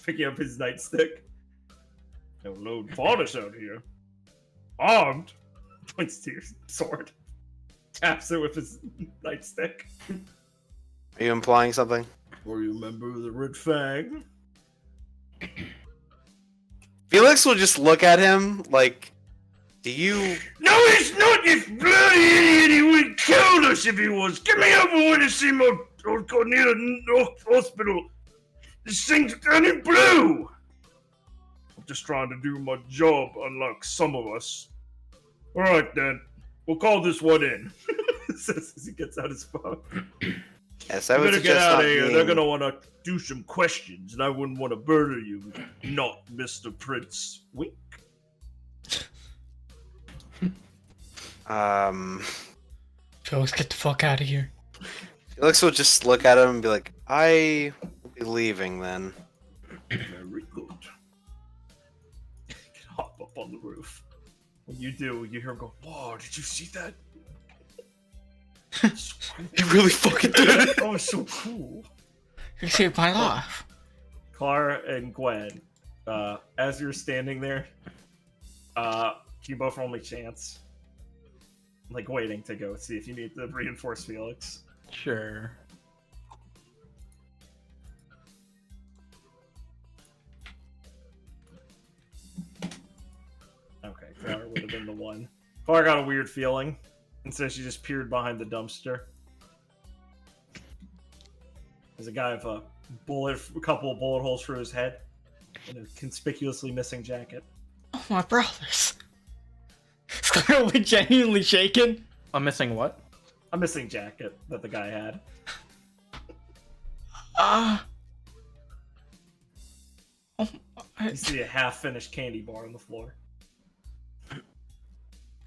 Speaker 2: Picking up his nightstick. Hello, Faunus out here. Armed. Points to your sword. Taps it with his nightstick.
Speaker 6: Are you implying something?
Speaker 2: Or you remember the Red Fang?
Speaker 6: Felix will just look at him like, do you...
Speaker 2: No, he's not, you bloody idiot! He would kill us if he was! Get me over when to see my near the hospital! This thing's turning blue! I'm just trying to do my job, unlike some of us. Alright then, we'll call this one in. Says as he gets out his phone.
Speaker 6: Yes, I
Speaker 2: I'm
Speaker 6: would
Speaker 2: gonna get
Speaker 6: suggest
Speaker 2: out
Speaker 6: not
Speaker 2: of here.
Speaker 6: being...
Speaker 2: They're gonna want to do some questions, and I wouldn't want to murder you, not Mr. Prince. Wink.
Speaker 3: Felix, get the fuck out of here.
Speaker 6: Felix will just look at him and be like, I will be leaving then.
Speaker 2: Very good. You can hop up on the roof. When you do, you hear him go, "Whoa, did you see that? So cool.
Speaker 6: He really fucking did it!
Speaker 2: That was so cool."
Speaker 3: You saved my life.
Speaker 2: Clara and Gwen, as you're standing there, you both roll me chance. Like waiting to go see if you need to reinforce Felix.
Speaker 4: Sure.
Speaker 2: Okay, Clara would have been the one. Clara got a weird feeling, and so she just peered behind the dumpster. There's a guy with a couple of bullet holes through his head, and a conspicuously missing jacket.
Speaker 3: Oh, my brothers. Clearly genuinely shaken.
Speaker 4: I'm missing what?
Speaker 2: A missing jacket that the guy had. You see a half-finished candy bar on the floor.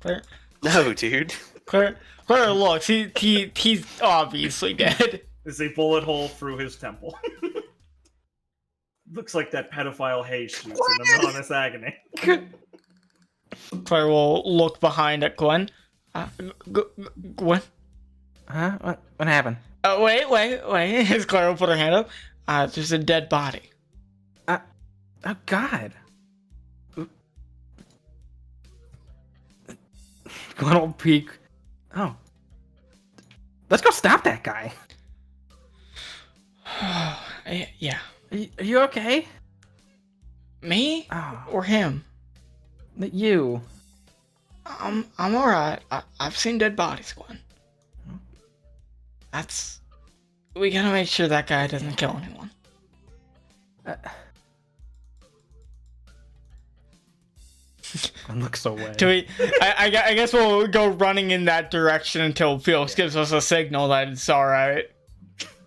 Speaker 3: Claire,
Speaker 6: No, dude.
Speaker 3: Clara looks. He's obviously dead.
Speaker 2: There's a bullet hole through his temple. Looks like that pedophile Hay shoots in a honest agony.
Speaker 3: Claire will look behind at Gwen. Gwen?
Speaker 4: Huh? What happened?
Speaker 3: Wait. As Claire will put her hand up. There's a dead body.
Speaker 4: Oh, God. Gwen will peek. Oh. Let's go stop that guy.
Speaker 3: Yeah.
Speaker 4: Are you okay?
Speaker 3: Me?
Speaker 4: Oh,
Speaker 3: Or him?
Speaker 4: you.
Speaker 3: I'm alright. I've seen dead bodies, Gwen. We gotta make sure that guy doesn't kill anyone.
Speaker 4: Gwen looks away.
Speaker 3: Do we? I guess we'll go running in that direction until Felix gives us a signal that it's alright.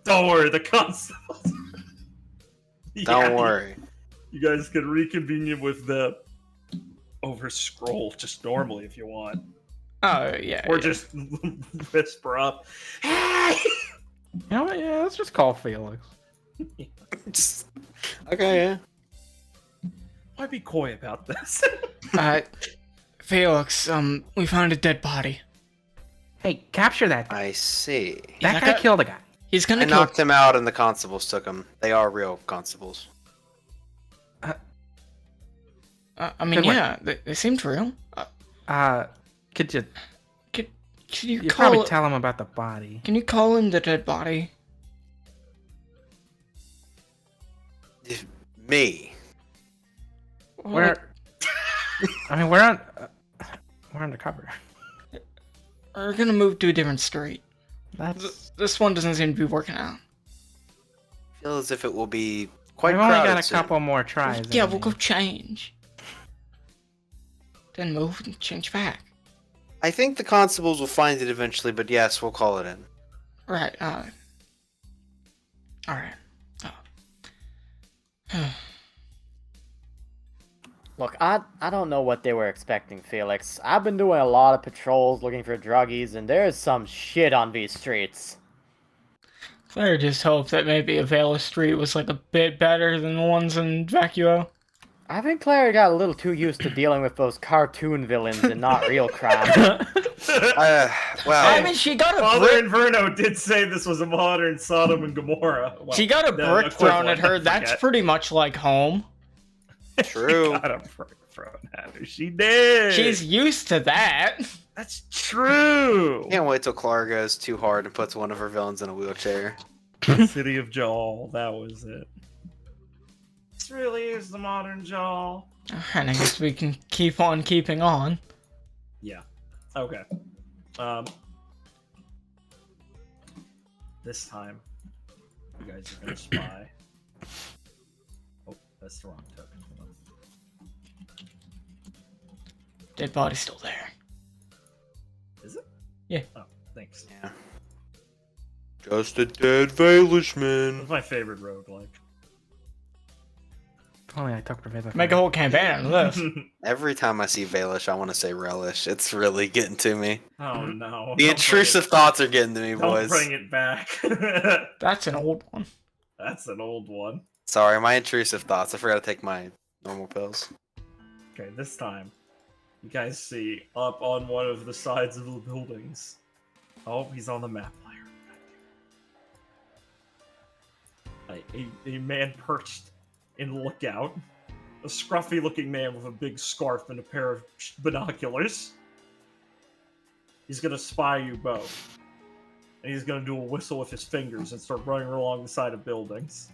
Speaker 2: Don't worry, the constables.
Speaker 6: Don't worry.
Speaker 2: You guys can reconvene with the over scroll just normally if you want.
Speaker 3: Oh, yeah.
Speaker 2: Or
Speaker 3: yeah.
Speaker 2: just whisper up. Hey!
Speaker 4: You know what? Yeah, let's just call Felix.
Speaker 6: Okay, yeah.
Speaker 2: Why be coy about this?
Speaker 3: Felix, we found a dead body.
Speaker 4: Hey, capture that guy.
Speaker 6: I see.
Speaker 4: That guy killed a guy.
Speaker 3: He's gonna
Speaker 6: I
Speaker 3: kill.
Speaker 6: knocked him out and the constables took him. They are real constables.
Speaker 3: I mean,
Speaker 4: Good one.
Speaker 3: yeah, they seemed real.
Speaker 4: Could you
Speaker 3: Could you
Speaker 4: you
Speaker 3: call?
Speaker 4: probably tell him about the body?
Speaker 3: Can you call him the dead body?
Speaker 6: Me.
Speaker 4: We're I mean, we're undercover.
Speaker 3: We're gonna move to a different street.
Speaker 4: That's
Speaker 3: This one doesn't seem to be working out.
Speaker 6: I feel as if it will be quite
Speaker 4: we've only
Speaker 6: crowded
Speaker 4: got a
Speaker 6: soon.
Speaker 4: couple more tries.
Speaker 3: Yeah,
Speaker 4: in
Speaker 3: we'll
Speaker 4: me.
Speaker 3: go change. Then move and change back.
Speaker 6: I think the constables will find it eventually, but yes, we'll call it in.
Speaker 3: Right. Alright. Oh.
Speaker 5: Look, I don't know what they were expecting, Felix. I've been doing a lot of patrols looking for druggies, and there's some shit on these streets.
Speaker 3: Claire just hoped that maybe Avila Street was like a bit better than the ones in Vacuo.
Speaker 5: I think Claire got a little too used to dealing with those cartoon villains and not real crime.
Speaker 3: I
Speaker 6: Well,
Speaker 3: mean, she got a
Speaker 2: Father
Speaker 3: brick.
Speaker 2: Inferno did say this was a modern Sodom and Gomorrah. Well,
Speaker 3: She got a
Speaker 2: the
Speaker 3: brick thrown
Speaker 2: equivalent,
Speaker 3: at her.
Speaker 2: I
Speaker 3: That's
Speaker 2: forget.
Speaker 3: pretty much like home.
Speaker 6: true.
Speaker 2: Got a brick thrown at her. She did.
Speaker 3: She's used to that.
Speaker 2: That's true.
Speaker 6: Can't wait till Clara goes too hard and puts one of her villains in a wheelchair.
Speaker 2: City of Jal. That was it. This really is the modern Jal.
Speaker 3: And I guess we can keep on keeping on.
Speaker 2: Yeah. Okay. This time, you guys are gonna spy. Oh, that's the wrong token. Hold on.
Speaker 3: Dead body's still there.
Speaker 2: Is it?
Speaker 3: Yeah.
Speaker 2: Oh, thanks.
Speaker 6: Yeah. Just a dead Valishman.
Speaker 2: That's my favorite roguelike.
Speaker 4: If only I took Reviva.
Speaker 3: Make a whole campaign out of this.
Speaker 6: Every time I see Valish, I want to say Relish. It's really getting to me.
Speaker 2: Oh no.
Speaker 6: The intrusive thoughts are getting to me,
Speaker 2: Don't
Speaker 6: boys.
Speaker 2: bring it back.
Speaker 3: That's an old one.
Speaker 2: That's an old one.
Speaker 6: Sorry, my intrusive thoughts. I forgot to take my normal pills.
Speaker 2: Okay, this time, you guys see up on one of the sides of the buildings. Oh, he's on the map layer. A man perched in the lookout. A scruffy looking man with a big scarf and a pair of binoculars. He's gonna spy you both. And he's gonna do a whistle with his fingers and start running along the side of buildings.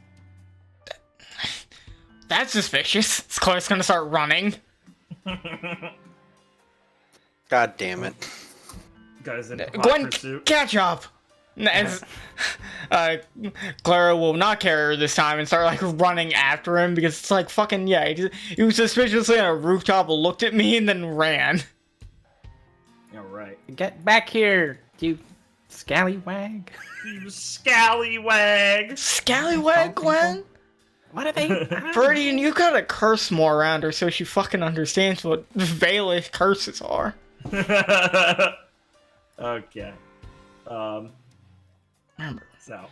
Speaker 3: That's suspicious. Claire's gonna start running.
Speaker 6: God damn it.
Speaker 2: Guys in hot
Speaker 3: Gwen,
Speaker 2: pursuit.
Speaker 3: catch up! As, Clara will not carry her this time and start like running after him because it's like fucking yeah. He was suspiciously on a rooftop, looked at me, and then ran.
Speaker 2: Alright.
Speaker 4: Get back here, you scallywag.
Speaker 2: You scallywag!
Speaker 3: Scallywag, Gwen?
Speaker 4: What are they?
Speaker 3: Birdie, and you gotta curse more around her so she fucking understands what Valish curses are.
Speaker 2: Okay.
Speaker 3: Remember.
Speaker 2: So.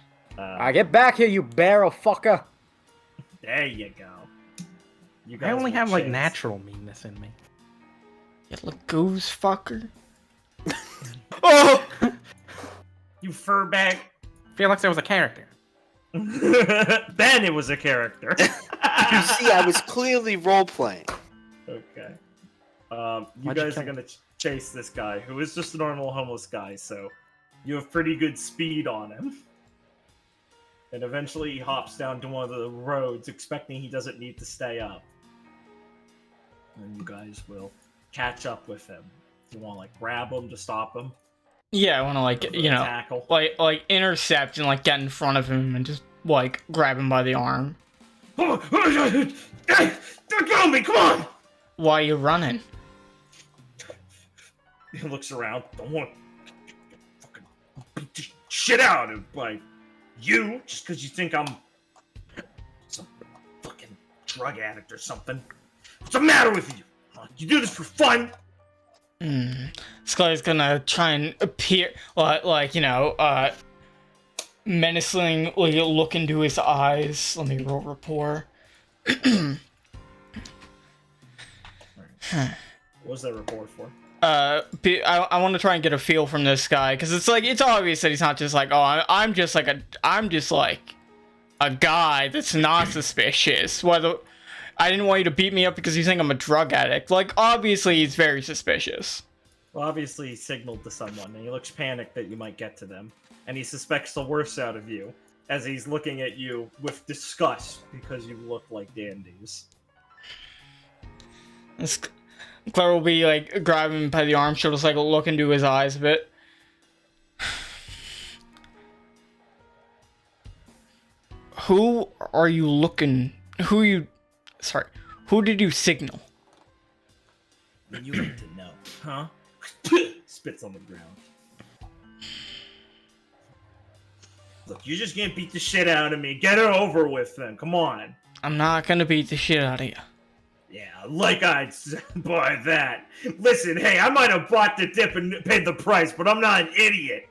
Speaker 5: Get back here, you barrel fucker.
Speaker 2: There you go. You
Speaker 4: I only
Speaker 2: will
Speaker 4: have like
Speaker 2: chase.
Speaker 4: natural meanness in me.
Speaker 3: You goose fucker.
Speaker 6: Oh!
Speaker 2: You furbag.
Speaker 4: Felix, that was a character.
Speaker 2: Then it was a character.
Speaker 6: You see, I was clearly role playing.
Speaker 2: Okay. You
Speaker 4: Why'd you
Speaker 2: guys
Speaker 4: kill
Speaker 2: are gonna chase this guy, who is just a normal homeless guy, so you have pretty good speed on him. And eventually he hops down to one of the roads, expecting he doesn't need to stay up. And you guys will catch up with him. You want to, like, grab him to stop him?
Speaker 3: Yeah, I want to, like, you know,
Speaker 2: Tackle?
Speaker 3: like intercept and, like, get in front of him and just, like, grab him by the arm.
Speaker 2: Hey, don't kill me, come on!
Speaker 3: Why are you running?
Speaker 2: He looks around. Don't want fucking beat the shit out of like you just because you think I'm some fucking drug addict or something. What's the matter with you? You do this for fun?
Speaker 3: This guy's gonna try and appear, like you know, menacingly look into his eyes. Let me roll rapport.
Speaker 2: What was that report for?
Speaker 3: I want to try and get a feel from this guy because it's like it's obvious that he's not just like, oh, I'm just like a guy that's not suspicious. Whether I didn't want you to beat me up because you think I'm a drug addict. Like obviously he's very suspicious.
Speaker 2: Well, obviously he signaled to someone, and he looks panicked that you might get to them, and he suspects the worst out of you as he's looking at you with disgust because you look like dandies.
Speaker 3: Claire will be like grabbing him by the arm. She'll just like look into his eyes a bit. Who are you looking? Who did you signal?
Speaker 2: You like to know, huh? Spits on the ground. Look, you're just gonna beat the shit out of me. Get it over with then. Come on.
Speaker 3: I'm not gonna beat the shit out of you.
Speaker 2: Yeah, like I'd buy that. Listen, hey, I might have bought the dip and paid the price, but I'm not an idiot.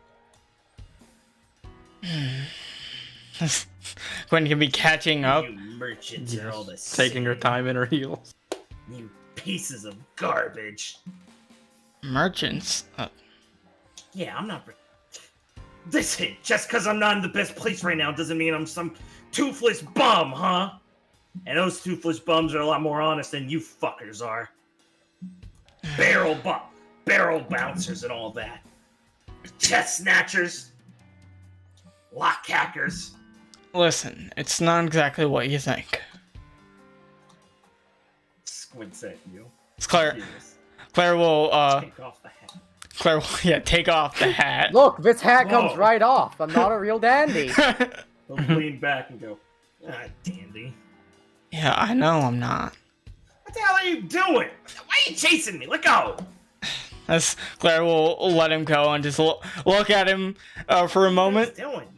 Speaker 3: Gwen can be catching up.
Speaker 2: You merchants are all the same.
Speaker 4: Taking her time in her heels.
Speaker 2: You pieces of garbage.
Speaker 3: Merchants?
Speaker 2: Yeah, I'm not... Listen, just because I'm not in the best place right now doesn't mean I'm some toothless bum, huh? And those toothless bums are a lot more honest than you fuckers are. Barrel bouncers and all that. Chest snatchers. Lock hackers.
Speaker 3: Listen, it's not exactly what you think.
Speaker 2: Squints at you.
Speaker 3: It's Claire.
Speaker 2: Yes.
Speaker 3: Claire will,
Speaker 2: Take off the hat.
Speaker 3: Claire will, yeah, take off the hat.
Speaker 5: Look, this hat comes
Speaker 2: Whoa.
Speaker 5: right off. I'm not a real dandy.
Speaker 2: He'll lean back and go, dandy.
Speaker 3: Yeah, I know I'm not.
Speaker 2: What the hell are you doing? Why are you chasing me? Let go!
Speaker 3: As Claire will let him go and just look at him for a moment.
Speaker 2: What are you doing?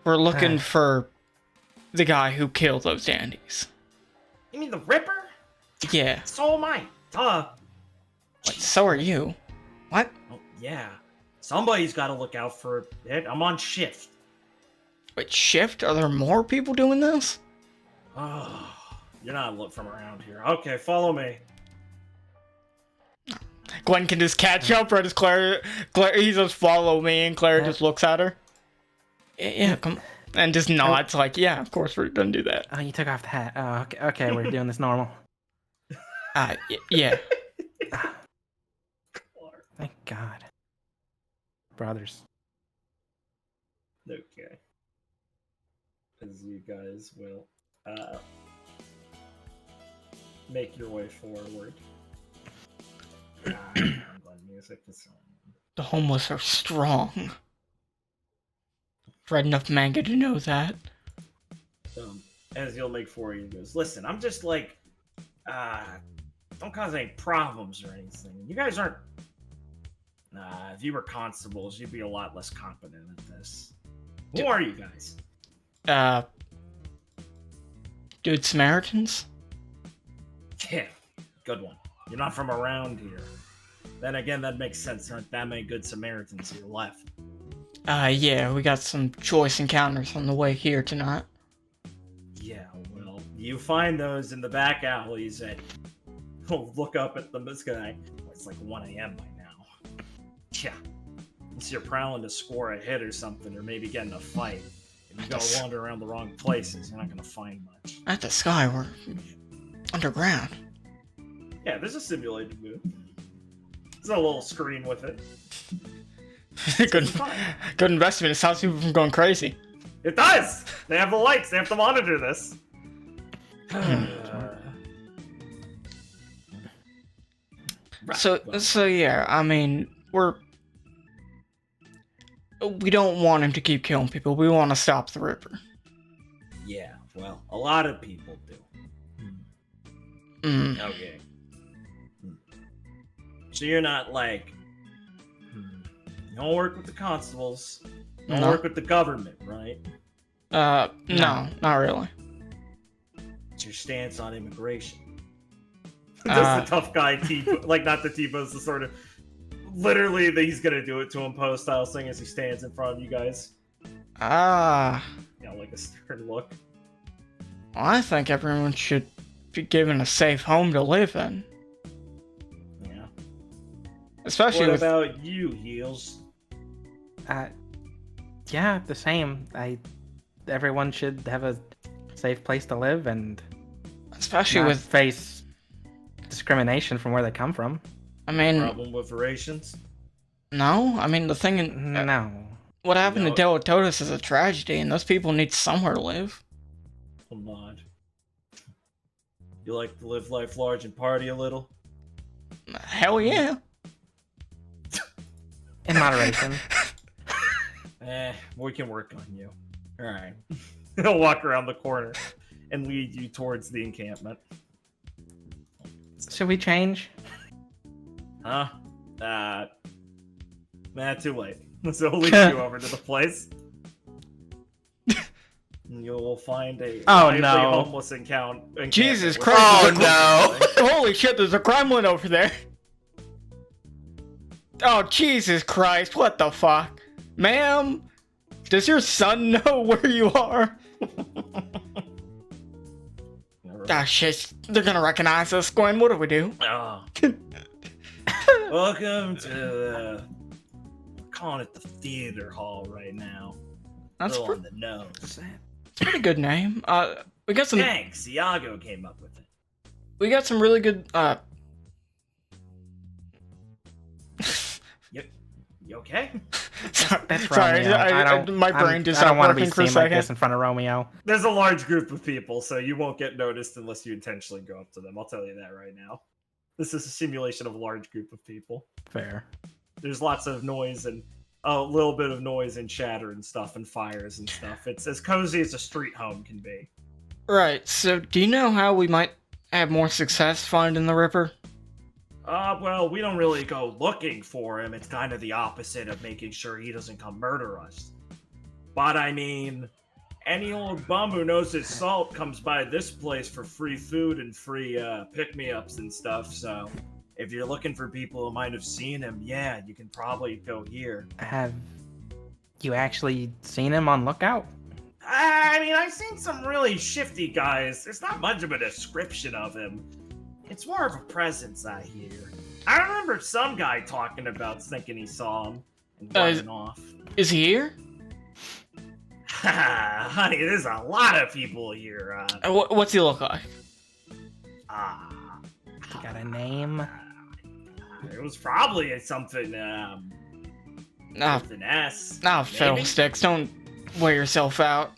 Speaker 3: We're looking for the guy who killed those dandies.
Speaker 2: You mean the Ripper?
Speaker 3: Yeah.
Speaker 2: So am I. Duh.
Speaker 3: Wait, so are you. What?
Speaker 2: Oh, yeah. Somebody's got to look out for it. I'm on shift.
Speaker 3: Wait, shift? Are there more people doing this?
Speaker 2: Oh, you're not from around here. Okay, follow me.
Speaker 3: Gwen can just catch up right as Claire, he says follow me, and Claire just looks at her. Yeah, come and just nods like, yeah, of course we're gonna do that.
Speaker 4: Oh, you took off the hat. Oh, okay, we're doing this normal.
Speaker 3: Yeah.
Speaker 4: Thank God. Brothers.
Speaker 2: Okay. As you guys will make your way forward. I'm glad music is on.
Speaker 3: The homeless are strong. Read enough manga to know that.
Speaker 2: As you'll make forward, he goes, listen, I'm just like, don't cause any problems or anything. You guys aren't, if you were constables, you'd be a lot less competent at this. Who are you guys?
Speaker 3: Good Samaritans?
Speaker 2: Yeah, good one. You're not from around here. Then again, that makes sense. There aren't that many good Samaritans here left.
Speaker 3: Yeah, we got some choice encounters on the way here tonight.
Speaker 2: Yeah, well, you find those in the back alleys and look up at the sky. It's like 1 a.m. by now. Yeah. Unless you're prowling to score a hit or something, or maybe get in a fight. If you go wander around the wrong places, you're not gonna find much.
Speaker 3: At the sky, we're underground.
Speaker 2: Yeah, there's a simulated move. There's a little screen with it.
Speaker 3: Good investment. It stops people from going crazy.
Speaker 2: It does! They have the lights, they have to monitor this.
Speaker 3: So yeah, I mean, we don't want him to keep killing people. We want to stop the Ripper.
Speaker 2: Yeah, well, a lot of people do. Okay. So you're not like, you don't work with the constables, you don't work with the government, right?
Speaker 3: No, not really.
Speaker 2: What's your stance on immigration? Just the tough guy, like not the T-pose, the sort of, literally that he's gonna do it to him post style thing as he stands in front of you guys. Like a stern look.
Speaker 3: Well, I think everyone should be given a safe home to live in.
Speaker 2: Yeah.
Speaker 3: Especially
Speaker 2: what about you, Heels?
Speaker 4: Yeah, the same. Everyone should have a safe place to live and
Speaker 3: especially
Speaker 4: not
Speaker 3: with
Speaker 4: face discrimination from where they come from.
Speaker 3: I mean,
Speaker 2: problem with rations?
Speaker 3: No, I mean the thing.
Speaker 4: No.
Speaker 3: What happened to Delatotus is a tragedy, and those people need somewhere to live.
Speaker 2: Come on. You like to live life large and party a little?
Speaker 3: Hell yeah.
Speaker 4: In moderation.
Speaker 2: We can work on you. Alright. He'll walk around the corner and lead you towards the encampment.
Speaker 4: Should we change?
Speaker 2: Huh? Too late. So he'll lead you over to the place. And you'll find a homeless encampment.
Speaker 3: Jesus Christ.
Speaker 6: Oh no!
Speaker 3: Holy shit, there's a gremlin over there. Oh, Jesus Christ, what the fuck? Ma'am, does your son know where you are? Ah, shit, they're gonna recognize us. Gwen, what do we do?
Speaker 2: Oh. Welcome to we're calling it the theater hall right now.
Speaker 3: That's
Speaker 2: a little on the nose.
Speaker 3: It's a pretty good name. We got some.
Speaker 2: Thanks, Iago came up with it.
Speaker 3: We got some really good.
Speaker 2: You okay?
Speaker 4: That's
Speaker 3: Sorry,
Speaker 4: Romeo.
Speaker 3: my brain just
Speaker 4: I don't
Speaker 3: stopped
Speaker 4: want to be
Speaker 3: working for a
Speaker 4: seen like
Speaker 3: second.
Speaker 4: this in front of Romeo.
Speaker 2: There's a large group of people, so you won't get noticed unless you intentionally go up to them. I'll tell you that right now. This is a simulation of a large group of people.
Speaker 4: Fair.
Speaker 2: There's lots of noise and a little bit of noise and chatter and stuff and fires and stuff. It's as cozy as a street home can be.
Speaker 3: Right, so do you know how we might have more success finding the Ripper?
Speaker 2: Well, we don't really go looking for him. It's kind of the opposite of making sure he doesn't come murder us. But I mean, any old bum who knows his salt comes by this place for free food and free pick-me-ups and stuff, so if you're looking for people who might have seen him, yeah, you can probably go here.
Speaker 4: Have you actually seen him on Lookout?
Speaker 2: I mean, I've seen some really shifty guys. There's not much of a description of him. It's more of a presence, I hear. I remember some guy talking about thinking he saw him and running off.
Speaker 3: Is he here?
Speaker 2: Honey, there's a lot of people here.
Speaker 3: What's he look like?
Speaker 4: You got a name?
Speaker 2: It was probably something, something S.
Speaker 3: No, fiddlesticks, don't wear yourself out.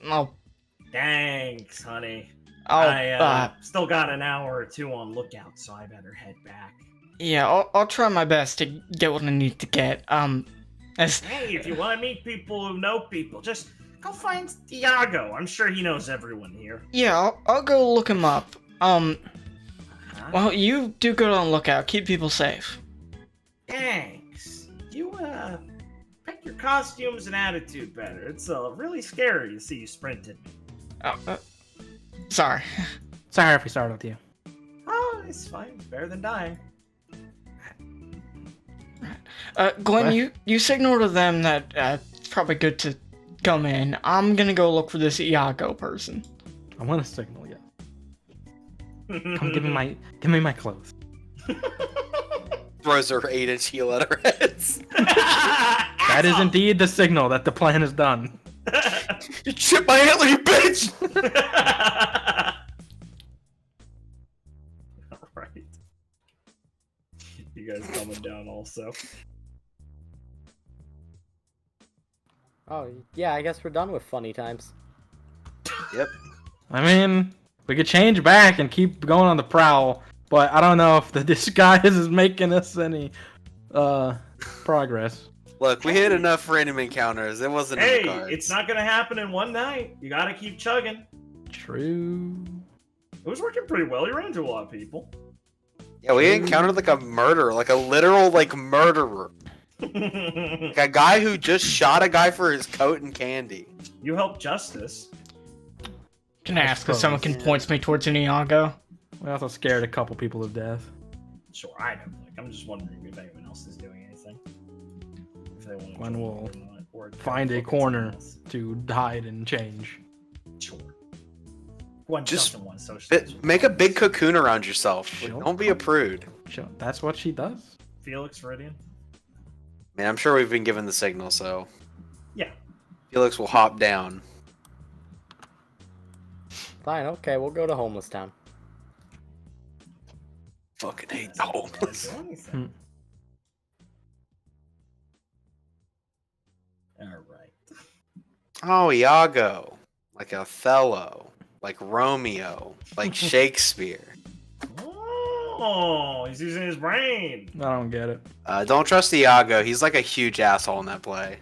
Speaker 2: Thanks, honey.
Speaker 3: I'll
Speaker 2: I still got an hour or two on Lookout, so I better head back.
Speaker 3: Yeah, I'll try my best to get what I need to get.
Speaker 2: Hey, if you want to meet people who know people, just go find Iago. I'm sure he knows everyone here.
Speaker 3: Yeah, I'll go look him up. Well, you do good on Lookout. Keep people safe.
Speaker 2: Thanks. You, pick your costumes and attitude better. It's, really scary to see you sprinting.
Speaker 3: Sorry.
Speaker 4: Sorry if we started with you.
Speaker 2: Oh, it's fine. It's better than dying.
Speaker 3: Glenn,
Speaker 4: What?
Speaker 3: you signal to them that it's probably good to come in. I'm gonna go look for this Iago person.
Speaker 4: I want a signal, yeah. Come give me my clothes.
Speaker 6: Throws her 8-inch heel at her heads.
Speaker 4: That is indeed the signal that the plan is done.
Speaker 6: You chipped my antler, you bitch!
Speaker 2: Alright. You guys coming down also.
Speaker 5: Oh, yeah, I guess we're done with funny times.
Speaker 6: Yep.
Speaker 4: I mean, we could change back and keep going on the prowl, but I don't know if the disguise is making us any progress.
Speaker 6: Look, we hit enough random encounters. It wasn't in
Speaker 2: Hey,
Speaker 6: the cards.
Speaker 2: it's not gonna happen in one night. You gotta keep chugging.
Speaker 4: True.
Speaker 2: It was working pretty well. You ran into a lot of people.
Speaker 6: Yeah, we encountered like a murderer, like a literal like murderer. Like a guy who just shot a guy for his coat and candy.
Speaker 2: You helped Justice.
Speaker 3: Can I ask if someone can point me towards an Iago?
Speaker 4: We also scared a couple people to death.
Speaker 2: Sure, I know. Like, I'm just wondering if anyone else is doing anything. If they want to
Speaker 4: Glenn
Speaker 2: join
Speaker 4: will
Speaker 2: or not, or
Speaker 4: Find a
Speaker 2: look at
Speaker 4: corner
Speaker 2: something else.
Speaker 4: to hide and change.
Speaker 2: Sure. Gwen
Speaker 6: Just
Speaker 2: doesn't want to socialize.
Speaker 6: Make a big cocoon around yourself. Like,
Speaker 4: Sure.
Speaker 6: don't be a prude.
Speaker 4: That's what she does.
Speaker 2: Felix Viridian?
Speaker 6: Man, I'm sure we've been given the signal, so
Speaker 2: Yeah.
Speaker 6: Felix will hop down.
Speaker 5: Fine, okay, we'll go to Homeless Town.
Speaker 6: Fucking hate the
Speaker 2: Doesn't
Speaker 6: homeless.
Speaker 2: do anything. Alright.
Speaker 6: Oh, Iago. Like Othello. Like Romeo. Like Shakespeare.
Speaker 2: Oh, he's using his brain.
Speaker 4: I don't get it.
Speaker 6: Don't trust Iago. He's like a huge asshole in that play.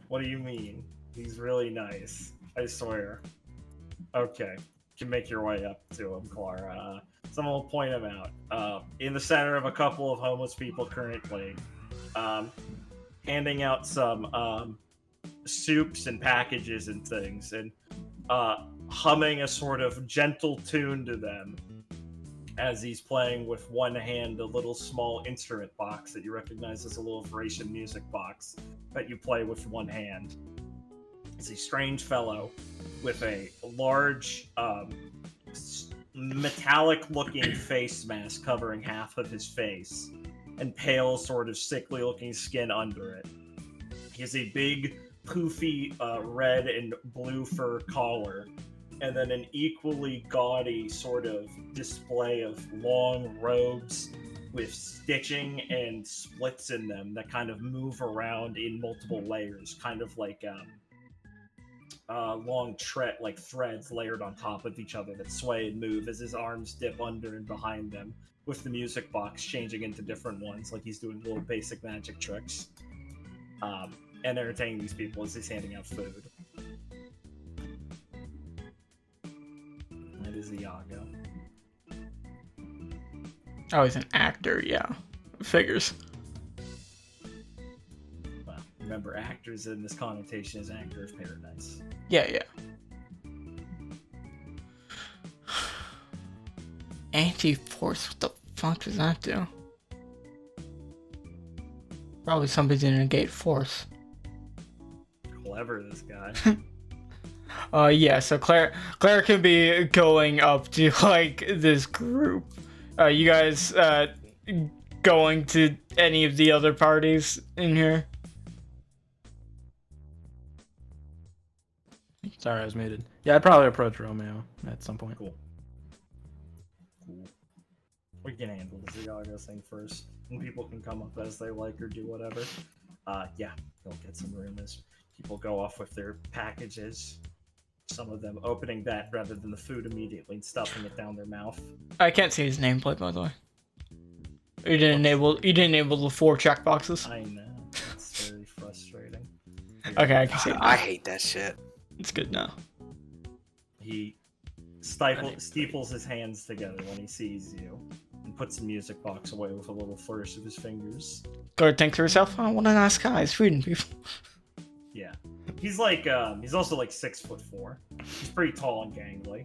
Speaker 2: What do you mean? He's really nice. I swear. Okay. You can make your way up to him, Clara. Someone will point him out. In the center of a couple of homeless people currently. Handing out some soups and packages and things. And humming a sort of gentle tune to them. As he's playing with one hand a little small instrument box that you recognize as a little Thracian music box that you play with one hand. It's a strange fellow with a large metallic-looking face mask covering half of his face and pale, sort of sickly-looking skin under it. He has a big, poofy red and blue fur collar and then an equally gaudy sort of display of long robes with stitching and splits in them that kind of move around in multiple layers, kind of like long threads layered on top of each other that sway and move as his arms dip under and behind them, with the music box changing into different ones, like he's doing little basic magic tricks. And entertaining these people as he's handing out food. That is Iago.
Speaker 3: Oh, he's an actor, yeah. Figures.
Speaker 2: Well, remember, actors in this connotation is actor of paradise.
Speaker 3: Yeah. Anti-force, what the fuck does that do? Probably something to negate force.
Speaker 2: Clever, this guy.
Speaker 3: Yeah, so Claire can be going up to, like, this group. You guys, going to any of the other parties in here?
Speaker 4: Sorry, I was muted. Yeah, I'd probably approach Romeo at some point.
Speaker 2: Cool. We can handle this Iago thing first. And people can come up as they like or do whatever. Yeah, they'll get some room as people go off with their packages. Some of them opening that rather than the food immediately and stuffing it down their mouth.
Speaker 3: I can't see his nameplate, by the way. You didn't enable the 4 checkboxes.
Speaker 2: I know. It's very frustrating.
Speaker 3: Okay, I can see it.
Speaker 6: I hate that shit.
Speaker 3: It's good now.
Speaker 2: He steeples his hands together when he sees you and puts the music box away with a little flourish of his fingers.
Speaker 3: Go think to yourself, oh, what a nice guy. He's feeding people.
Speaker 2: Yeah. He's like, he's also like 6'4". He's pretty tall and gangly.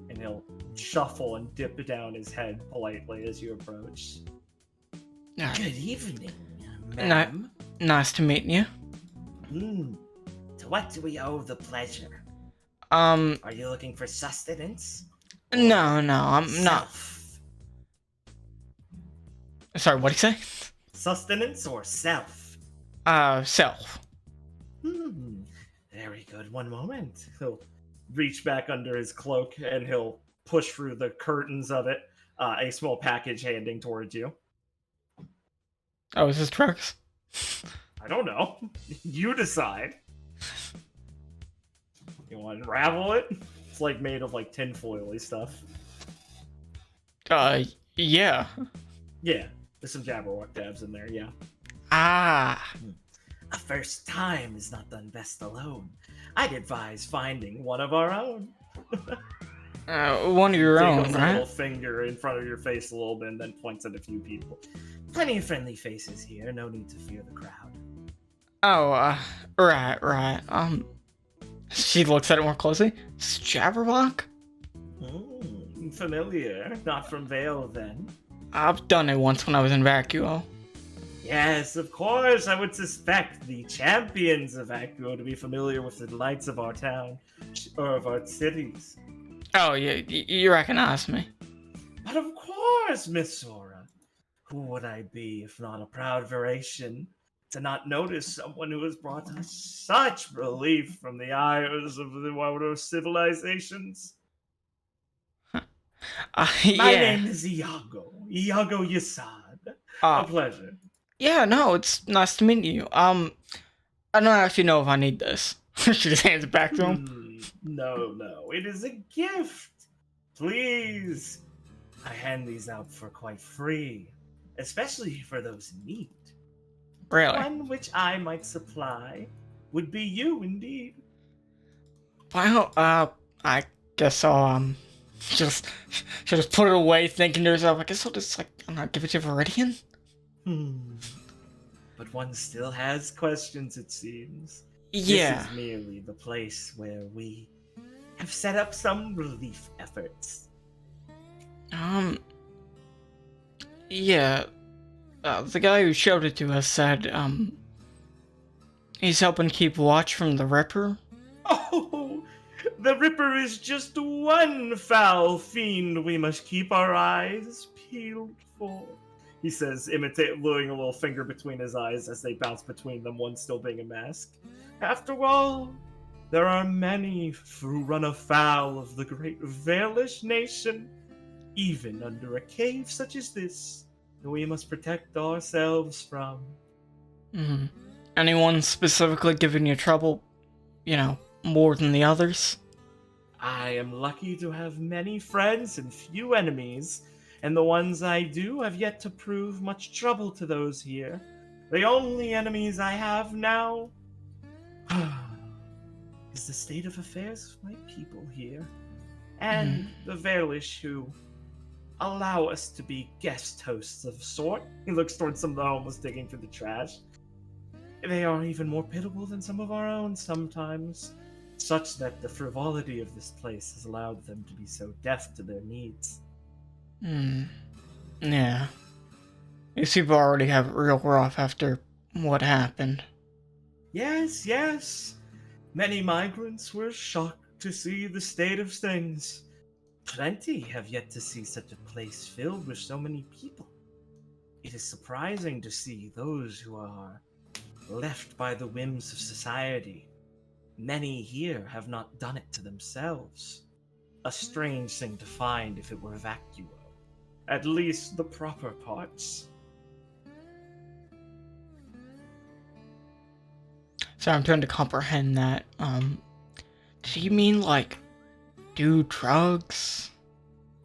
Speaker 2: And he'll shuffle and dip down his head politely as you approach. Good evening, ma'am.
Speaker 3: Nice to meet you.
Speaker 2: To what do we owe the pleasure?
Speaker 3: Are
Speaker 2: you looking for sustenance?
Speaker 3: No, I'm not. Sorry, what'd you say?
Speaker 2: Sustenance or self?
Speaker 3: Self.
Speaker 2: Very good. One moment. He'll reach back under his cloak and he'll push through the curtains of it, a small package handing towards you.
Speaker 3: Oh, is this drugs?
Speaker 2: I don't know. You decide. You want to unravel it? It's like made of like tinfoily stuff.
Speaker 3: Yeah.
Speaker 2: Yeah, there's some Jabberwock dabs in there, yeah.
Speaker 3: Ah.
Speaker 2: A first time is not done best alone. I'd advise finding one of our own.
Speaker 3: One of your own,
Speaker 2: Takes a
Speaker 3: right?
Speaker 2: little finger in front of your face a little bit and then points at a few people. Plenty of friendly faces here, no need to fear the crowd.
Speaker 3: Oh, right. She looks at it more closely. It's Jabberwock?
Speaker 2: Familiar. Not from Vale, then.
Speaker 3: I've done it once when I was in Vacuo.
Speaker 2: Yes, of course, I would suspect the champions of Vacuo to be familiar with the delights of our town, or of our cities.
Speaker 3: Oh, yeah, you recognize me.
Speaker 2: But of course, Miss Sora. Who would I be if not a proud Varation to not notice someone who has brought us such relief from the ires of the outer civilizations? My name is Iago Yasad. A pleasure.
Speaker 3: Yeah, no, it's nice to meet you. I don't actually know if I need this. She just hands it back to him.
Speaker 2: No, it is a gift. Please. I hand these out for quite free, especially for those in need.
Speaker 3: Really?
Speaker 2: One which I might supply would be you, indeed.
Speaker 3: Well, I guess I'll, just put it away, thinking to herself, I guess I'll just, give it to Viridian?
Speaker 2: But one still has questions, it seems.
Speaker 3: Yeah.
Speaker 2: This is merely the place where we have set up some relief efforts.
Speaker 3: Yeah. The guy who showed it to us said, he's helping keep watch from the Ripper.
Speaker 2: Oh, the Ripper is just one foul fiend we must keep our eyes peeled for. He says, luring a little finger between his eyes as they bounce between them, one still being a mask. After all, there are many who run afoul of the great Valish nation, even under a cave such as this, that we must protect ourselves from.
Speaker 3: Anyone specifically giving you trouble, more than the others?
Speaker 2: I am lucky to have many friends and few enemies, and the ones I do have yet to prove much trouble to those here. The only enemies I have now is the state of affairs of my people here, and the Valish who allow us to be guest hosts of a sort. He looks towards some of the homeless digging through the trash. They are even more pitiable than some of our own sometimes, such that the frivolity of this place has allowed them to be so deaf to their needs.
Speaker 3: Yeah. These people already have it real rough after what happened.
Speaker 2: Yes. Many migrants were shocked to see the state of things. Plenty have yet to see such a place filled with so many people. It is surprising to see those who are left by the whims of society. Many here have not done it to themselves. A strange thing to find if it were Vacuo. At least the proper parts.
Speaker 3: So I'm trying to comprehend that. Do you mean do drugs?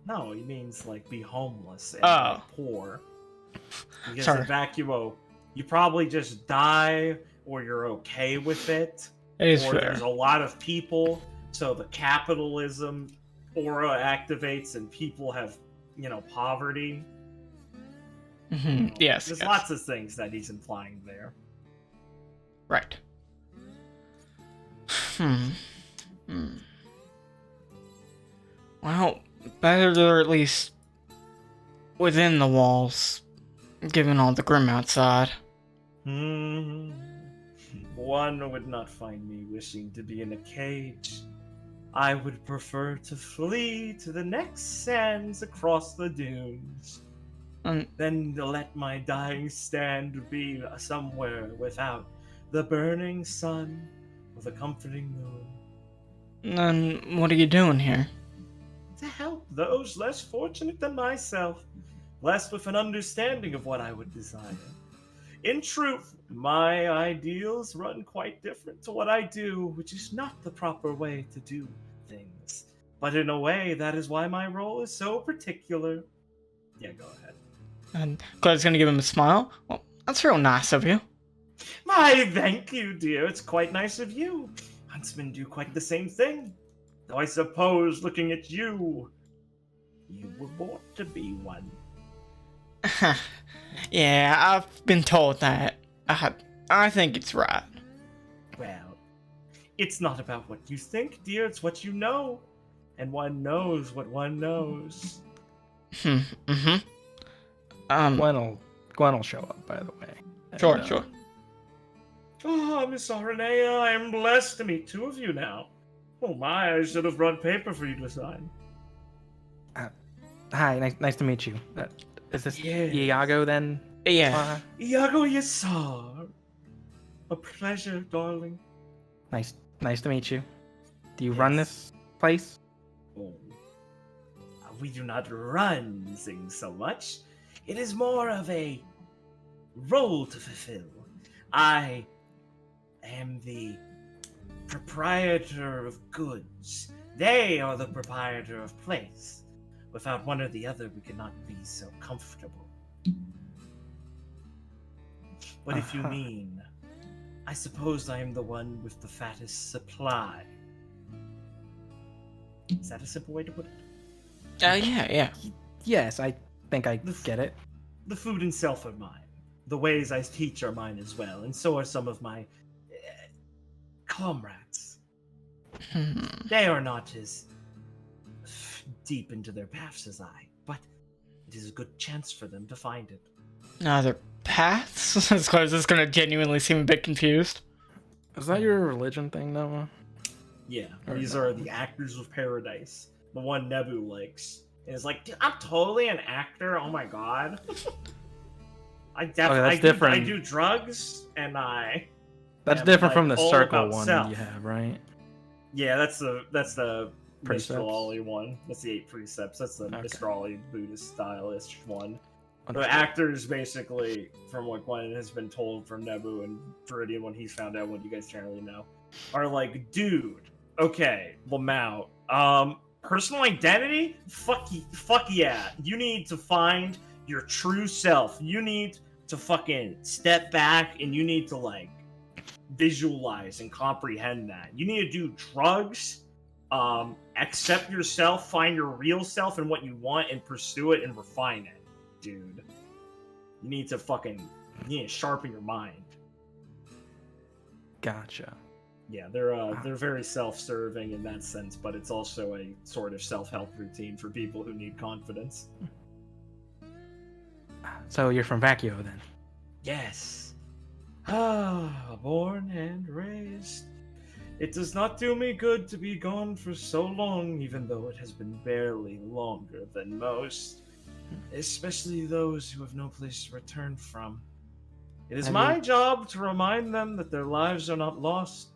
Speaker 2: No, he means be homeless and poor. Because in Vacuo, you probably just die or you're okay with it.
Speaker 3: It is
Speaker 2: or
Speaker 3: fair.
Speaker 2: There's a lot of people, so the capitalism aura activates and people have, poverty.
Speaker 3: Yes.
Speaker 2: There's lots of things that he's implying there.
Speaker 3: Right. Well, better they're at least within the walls, given all the grim outside.
Speaker 2: One would not find me wishing to be in a cage. I would prefer to flee to the next sands across the dunes.
Speaker 3: And
Speaker 2: Then to let my dying stand be somewhere without the burning sun or the comforting moon.
Speaker 3: then what are you doing here?
Speaker 2: To help those less fortunate than myself, blessed with an understanding of what I would desire. In truth, my ideals run quite different to what I do, which is not the proper way to do things. But in a way, that is why my role is so particular. Yeah, go ahead.
Speaker 3: And Claire's gonna give him a smile. Well, that's real nice of you.
Speaker 2: Why, thank you, dear. It's quite nice of you. Huntsmen do quite the same thing. Though I suppose, looking at you, you were born to be one.
Speaker 3: Yeah, I've been told that. I think it's right.
Speaker 2: Well, it's not about what you think, dear. It's what you know. And one knows what one knows.
Speaker 3: Mm-hmm.
Speaker 4: Gwen will show up, by the way.
Speaker 3: Sure,
Speaker 4: And,
Speaker 3: sure.
Speaker 2: Oh, Miss Aranea, I am blessed to meet two of you now. Oh my, I should have brought paper for you to sign.
Speaker 4: Hi, nice to meet you. Is this
Speaker 2: Yes.
Speaker 4: Iago then?
Speaker 3: Yeah.
Speaker 2: Iago Yasar. A pleasure, darling.
Speaker 4: Nice to meet you. Do you run this place?
Speaker 2: Oh. We do not run things so much. It is more of a role to fulfill. I am the proprietor of goods. They are the proprietor of place. Without one or the other, we cannot be so comfortable. What if you mean? I suppose I am the one with the fattest supply. Is that a simple way to put it?
Speaker 3: Yeah.
Speaker 4: Yes, I think I get it.
Speaker 2: The food and self are mine. The ways I teach are mine as well, and so are some of my comrades. They are not as deep into their paths as I, but it is a good chance for them to find it.
Speaker 3: Other paths? Claire's just gonna genuinely seem a bit confused.
Speaker 4: Is that your religion thing, Noah?
Speaker 2: Yeah,
Speaker 4: Or
Speaker 2: these
Speaker 4: no.
Speaker 2: are the actors of paradise. The one Nebu likes. And it's like, dude, I'm totally an actor. Oh my god. I definitely
Speaker 4: different.
Speaker 2: I do drugs and
Speaker 4: That's
Speaker 2: am,
Speaker 4: different from
Speaker 2: like,
Speaker 4: the
Speaker 2: all
Speaker 4: circle
Speaker 2: about
Speaker 4: one
Speaker 2: self.
Speaker 4: that you have, right?
Speaker 2: Yeah, that's the
Speaker 4: Precepts?
Speaker 2: Mr. Ollie one. That's the 8 precepts. That's the
Speaker 4: Okay.
Speaker 2: Mr. Ollie Buddhist stylish one. The
Speaker 4: Understood.
Speaker 2: actors, basically, from what Gwen has been told from Nebu and Viridian when he's found out, what you guys generally know, are like, dude, okay, Lamau, personal identity? Fuck yeah. You need to find your true self. You need to fucking step back and you need to, like, visualize and comprehend that. You need to do drugs, accept yourself, find your real self and what you want and pursue it and refine it. Dude, you need to sharpen your mind.
Speaker 4: Gotcha.
Speaker 2: Yeah, they're very self-serving in that sense, but it's also a sort of self-help routine for people who need confidence.
Speaker 4: So you're from Vacchio then?
Speaker 2: Yes. Born and raised. It does not do me good to be gone for so long, even though it has been barely longer than most. Especially those who have no place to return from. It is my job to remind them that their lives are not lost.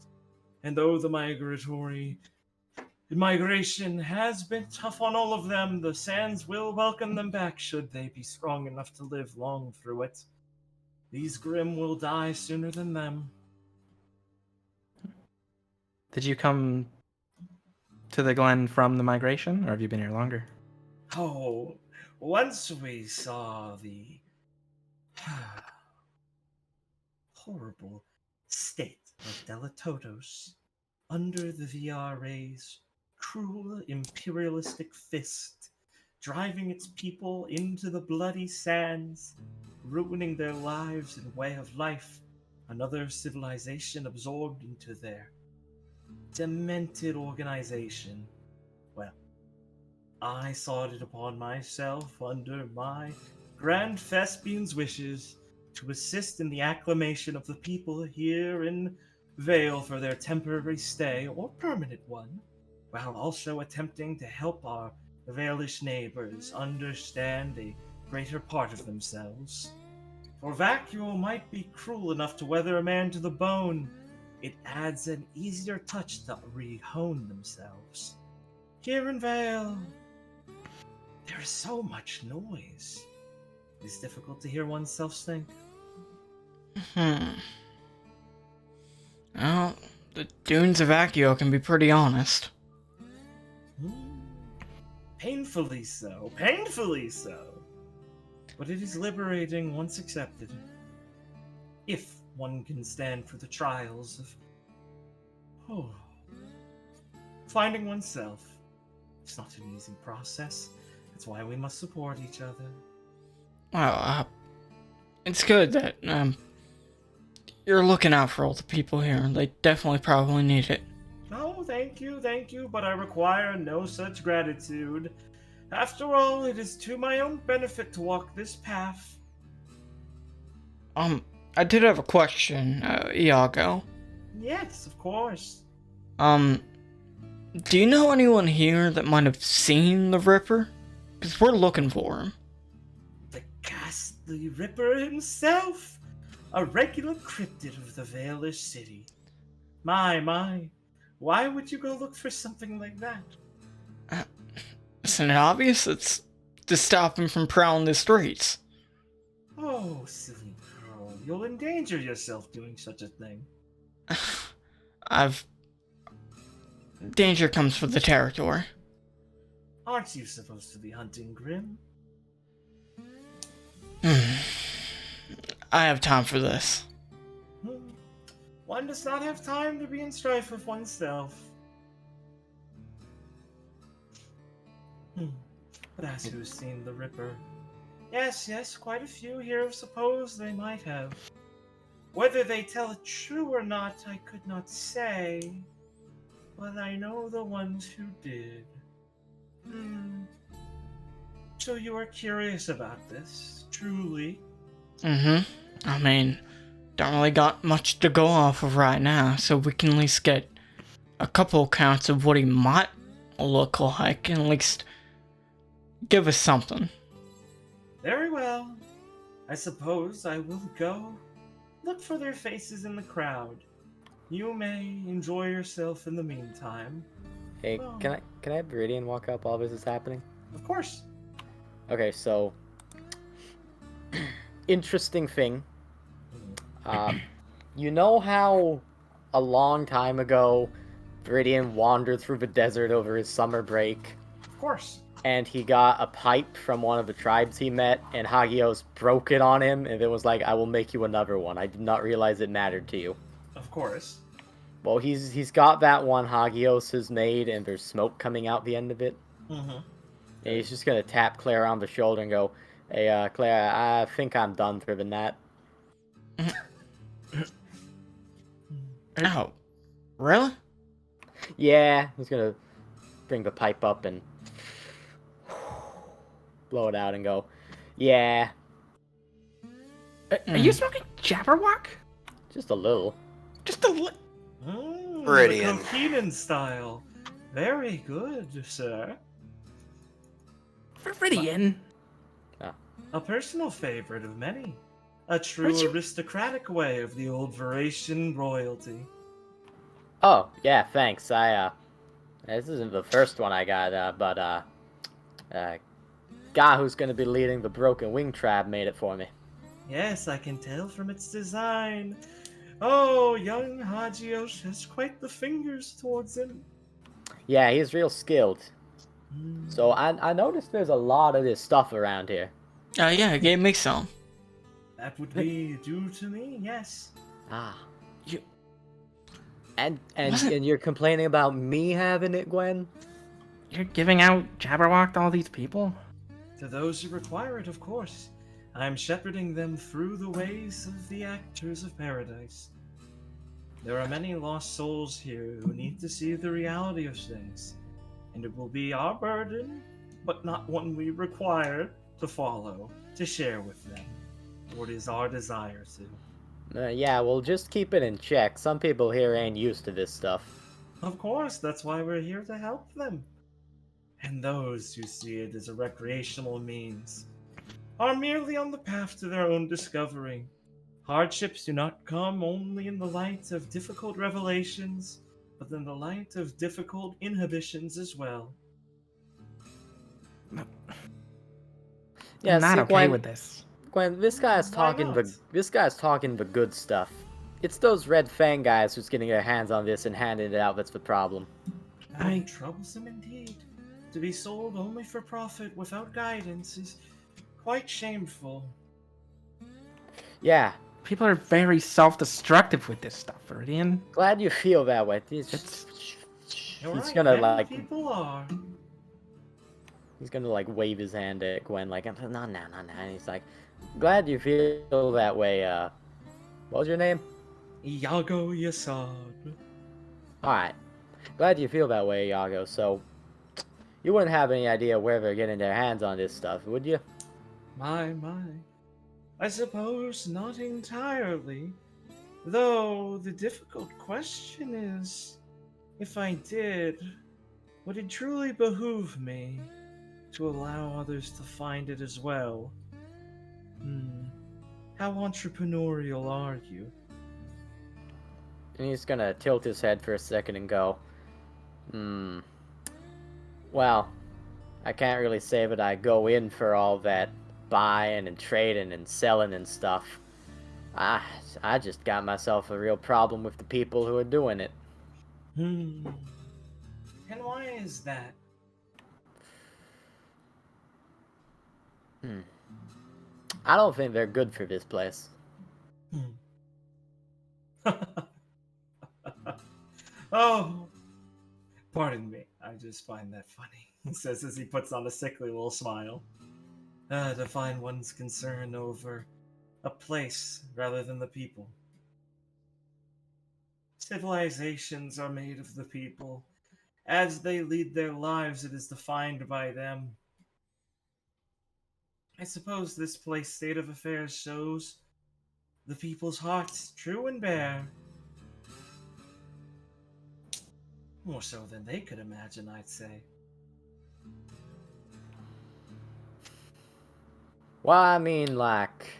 Speaker 2: And though the migration has been tough on all of them, the sands will welcome them back should they be strong enough to live long through it. These Grimm will die sooner than them.
Speaker 4: Did you come to the Glen from the migration, or have you been here longer?
Speaker 2: Oh, once we saw the horrible state of Delatotos under the VRA's cruel imperialistic fist, driving its people into the bloody sands, ruining their lives and way of life, another civilization absorbed into their demented organization. Well, I sought it upon myself under my Grand Thespian's wishes to assist in the acclimation of the people here in Vale for their temporary stay or permanent one, while also attempting to help our Valish neighbors understand a greater part of themselves. For vacuole might be cruel enough to weather a man to the bone, it adds an easier touch to rehone themselves. Here in Vale, there is so much noise. It is difficult to hear oneself think.
Speaker 3: Well, the dunes of Accio can be pretty honest.
Speaker 2: Painfully so, painfully so. But it is liberating once accepted. If one can stand for the trials of finding oneself. It's not an easy process. That's why we must support each other.
Speaker 3: Well, it's good that you're looking out for all the people here. They definitely probably need it.
Speaker 2: Oh, thank you, but I require no such gratitude. After all, it is to my own benefit to walk this path.
Speaker 3: I did have a question, Iago.
Speaker 2: Yes, of course.
Speaker 3: Do you know anyone here that might have seen the Ripper? Because we're looking for him.
Speaker 2: The ghastly Ripper himself! A regular cryptid of the Valish city. My. Why would you go look for something like that?
Speaker 3: Isn't it obvious? It's to stop him from prowling the streets.
Speaker 2: Oh, silly girl. You'll endanger yourself doing such a thing.
Speaker 3: Danger comes with the territory.
Speaker 2: Aren't you supposed to be hunting Grim?
Speaker 3: I have time for this.
Speaker 2: One does not have time to be in strife with oneself. But as who's seen the Ripper? Yes, quite a few here have supposed they might have. Whether they tell it true or not, I could not say. But I know the ones who did. So you are curious about this, truly?
Speaker 3: I mean, don't really got much to go off of right now, so we can at least get a couple accounts of what he might look like, and at least give us something.
Speaker 2: Very well. I suppose I will go look for their faces in the crowd. You may enjoy yourself in the meantime.
Speaker 5: Hey,
Speaker 2: Oh.
Speaker 5: can I have Viridian walk up while this is happening?
Speaker 2: Of course.
Speaker 5: Okay, so interesting thing. You know how a long time ago Viridian wandered through the desert over his summer break,
Speaker 2: Of course.
Speaker 5: and he got a pipe from one of the tribes he met, and Hagios broke it on him, and it was like, I will make you another one. I did not realize it mattered to you.
Speaker 2: Of course.
Speaker 5: Well, he's got that one Hagios has made, and there's smoke coming out the end of it.
Speaker 2: Mm-hmm.
Speaker 5: And he's just gonna tap Claire on the shoulder and go, "Hey, Claire, I think I'm done thribbing that."
Speaker 3: Oh, really?
Speaker 5: Yeah, he's gonna bring the pipe up and blow it out and go, "Yeah,
Speaker 4: Are you smoking Jabberwock?
Speaker 5: just a little."
Speaker 4: Just a little.
Speaker 6: Brilliant.
Speaker 2: The Coquelin style. Very good, sir.
Speaker 4: Viridian.
Speaker 2: A personal favorite of many. A true
Speaker 4: Aren't you-
Speaker 2: aristocratic way of the old Varatian royalty.
Speaker 5: Oh, yeah, thanks. This isn't the first one I got, but guy who's gonna be leading the Broken Wing Tribe made it for me.
Speaker 2: Yes, I can tell from its design. Oh, young Hagios has quite the fingers towards him.
Speaker 5: Yeah, he's real skilled. So I noticed there's a lot of this stuff around here.
Speaker 3: Yeah, it gave me some.
Speaker 2: That would be due to me, yes.
Speaker 5: Ah.
Speaker 3: You-
Speaker 5: And
Speaker 3: Wasn't-
Speaker 5: and you're complaining about me having it, Gwen?
Speaker 4: You're giving out Jabberwock to all these people?
Speaker 2: To those who require it, of course. I'm shepherding them through the ways of the actors of paradise. There are many lost souls here who need to see the reality of things, and it will be our burden, but not one we require, to follow, to share with them. What is our desire to.
Speaker 5: Yeah, well, just keep it in check. Some people here ain't used to this stuff.
Speaker 2: Of course, that's why we're here to help them. And those who see it as a recreational means are merely on the path to their own discovery. Hardships do not come only in the light of difficult revelations, but in the light of difficult inhibitions as well.
Speaker 5: Yeah,
Speaker 4: I'm not
Speaker 5: see,
Speaker 4: okay with this.
Speaker 5: Gwen, this guy's
Speaker 2: Why
Speaker 5: talking
Speaker 2: not?
Speaker 5: the good stuff. It's those Red Fang guys who's getting their hands on this and handing it out that's the problem.
Speaker 2: How troublesome indeed. To be sold only for profit without guidance is quite shameful.
Speaker 5: Yeah,
Speaker 4: People are very self-destructive with this stuff, Viridian.
Speaker 5: glad you feel that way.
Speaker 2: You're
Speaker 5: He's
Speaker 2: right,
Speaker 5: gonna
Speaker 2: many
Speaker 5: like
Speaker 2: people are.
Speaker 5: he's gonna like wave his hand at Gwen like no, and he's like, glad you feel that way. What was your name?
Speaker 2: Iago Yasad.
Speaker 5: All right, glad you feel that way, Iago. So you wouldn't have any idea where they're getting their hands on this stuff, would you?
Speaker 2: My. I suppose not entirely. Though the difficult question is, if I did, would it truly behoove me to allow others to find it as well? How entrepreneurial are you?
Speaker 5: And he's gonna tilt his head for a second and go, well, I can't really say that I go in for all that buying and trading and selling and stuff. I just got myself a real problem with the people who are doing it.
Speaker 2: And why is that?
Speaker 5: I don't think they're good for this place.
Speaker 2: Oh, pardon me. I just find that funny, he says as he puts on a sickly little smile. To find one's concern over a place rather than the people. Civilizations are made of the people. As they lead their lives, it is defined by them. I suppose this place state of affairs shows the people's hearts, true and bare. More so than they could imagine, I'd say.
Speaker 5: Well, I mean, like,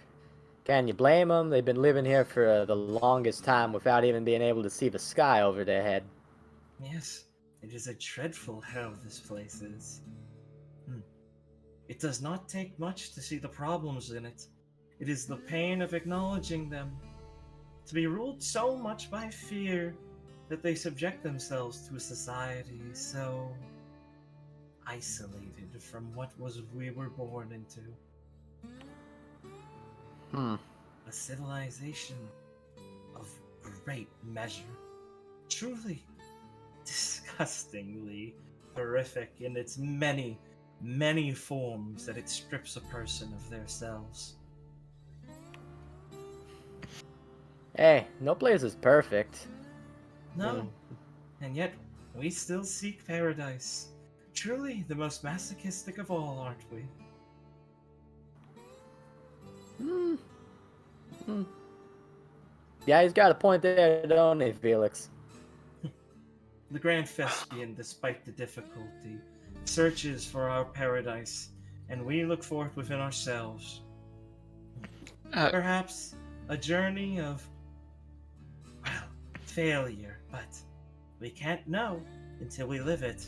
Speaker 5: can you blame them? They've been living here for the longest time without even being able to see the sky over their head.
Speaker 2: Yes, it is a dreadful hell this place is. It does not take much to see the problems in it. It is the pain of acknowledging them. To be ruled so much by fear that they subject themselves to a society so isolated from what we were born into. A civilization of great measure. Truly disgustingly horrific in its many, many forms that it strips a person of their selves.
Speaker 5: Hey, no place is perfect.
Speaker 2: No, and yet we still seek paradise. Truly the most masochistic of all, aren't we?
Speaker 5: Yeah, he's got a point there, don't he, Felix?
Speaker 2: The Grand Thespian, despite the difficulty, searches for our paradise, and we look for it within ourselves. Perhaps a journey of, well, failure, but we can't know until we live it.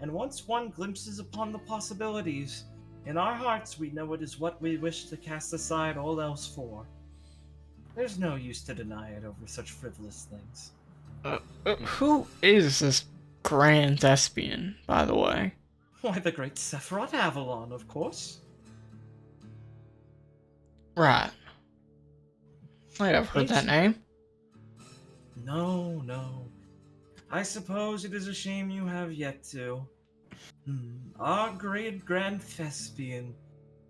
Speaker 2: And once one glimpses upon the possibilities, in our hearts we know it is what we wish to cast aside all else for. There's no use to deny it over such frivolous things.
Speaker 3: Who is this Grand Thespian, by the way?
Speaker 2: Why, the great Sephiroth Avalon, of course.
Speaker 3: Right. I've heard that name.
Speaker 2: No. I suppose it is a shame you have yet to. Our great Grand Thespian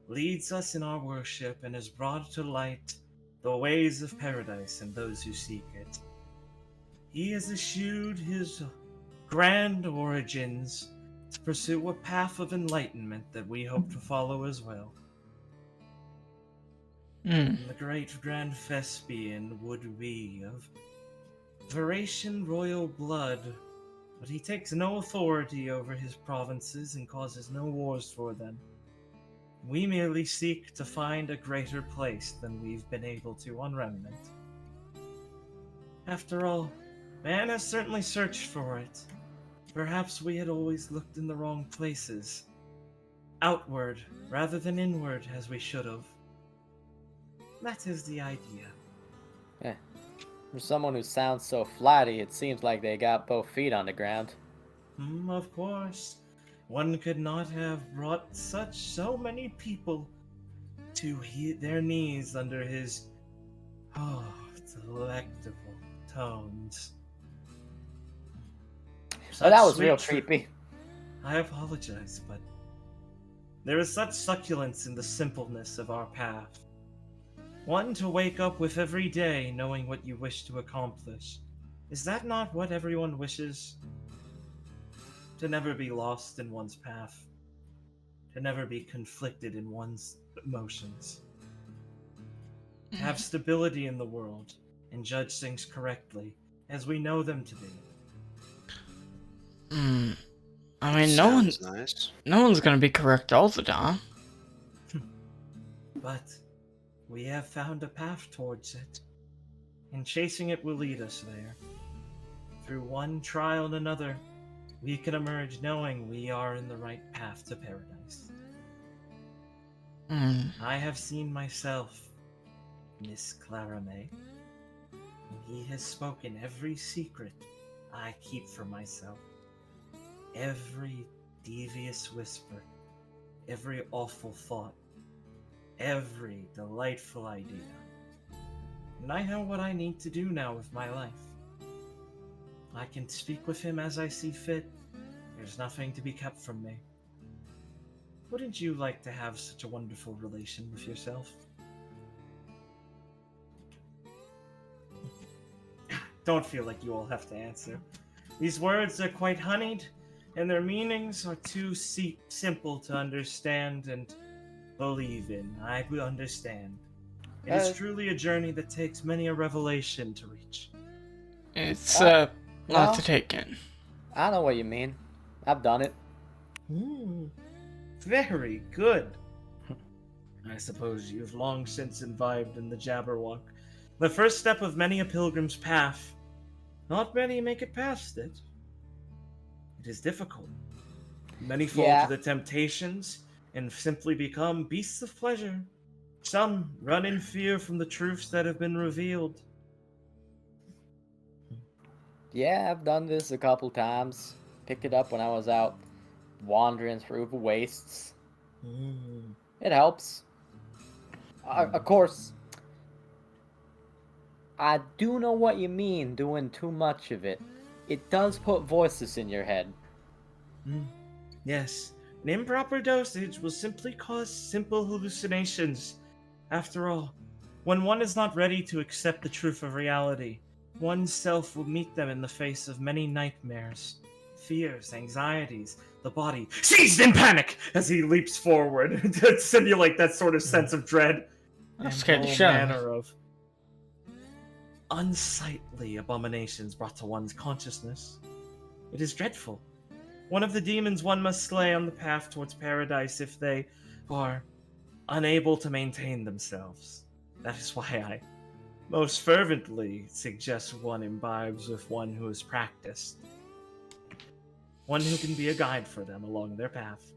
Speaker 2: leads us in our worship and has brought to light the ways of paradise and those who seek it. He has eschewed his grand origins to pursue a path of enlightenment that we hope to follow as well.
Speaker 3: Mm.
Speaker 2: And the great Grand Thespian would be of Veratian royal blood, but he takes no authority over his provinces and causes no wars for them. We merely seek to find a greater place than we've been able to on Remnant. After all, man has certainly searched for it. Perhaps we had always looked in the wrong places. Outward, rather than inward, as we should have. That is the idea.
Speaker 5: For someone who sounds so flatty, it seems like they got both feet on the ground.
Speaker 2: Of course. One could not have brought so many people to their knees under his, delectable tones.
Speaker 5: Oh, that was
Speaker 2: Such
Speaker 5: real
Speaker 2: sweet
Speaker 5: creepy.
Speaker 2: I apologize, but there is such succulence in the simpleness of our path. One to wake up with every day knowing what you wish to accomplish. Is that not what everyone wishes? To never be lost in one's path. To never be conflicted in one's emotions. To have stability in the world and judge things correctly as we know them to be.
Speaker 3: I mean,
Speaker 6: Sounds nice.
Speaker 3: no one's gonna be correct all the time.
Speaker 2: But we have found a path towards it, and chasing it will lead us there. Through one trial and another, we can emerge knowing we are in the right path to paradise. I have seen myself, Miss Clara May. He has spoken every secret I keep for myself. Every devious whisper, every awful thought, every delightful idea. And I know what I need to do now with my life. I can speak with him as I see fit. There's nothing to be kept from me. Wouldn't you like to have such a wonderful relation with yourself? Don't feel like you all have to answer. These words are quite honeyed, and their meanings are too simple to understand and believe in. I will understand. It is truly a journey that takes many a revelation to reach.
Speaker 3: It's a lot
Speaker 5: well-
Speaker 3: to take in.
Speaker 5: I know what you mean. I've done it.
Speaker 2: Very good. I suppose you've long since imbibed in the Jabberwock, the first step of many a pilgrim's path. Not many make it past it. It is difficult. Many fall
Speaker 5: Yeah.
Speaker 2: to the temptations and simply become beasts of pleasure. Some run in fear from the truths that have been revealed.
Speaker 5: Yeah, I've done this a couple times. Picked it up when I was out wandering through the wastes. It helps. Of course, I do know what you mean doing too much of it. It does put voices in your head.
Speaker 2: Yes, an improper dosage will simply cause simple hallucinations. After all, when one is not ready to accept the truth of reality, one's self will meet them in the face of many nightmares, fears, anxieties. The body seized in panic as he leaps forward to simulate that sort of sense of dread.
Speaker 3: I'm
Speaker 2: and
Speaker 3: scared to
Speaker 2: all
Speaker 3: show.
Speaker 2: manner of unsightly abominations brought to one's consciousness. It is dreadful. One of the demons one must slay on the path towards paradise if they are unable to maintain themselves. That is why I most fervently suggest one imbibes with one who has practiced. One who can be a guide for them along their path.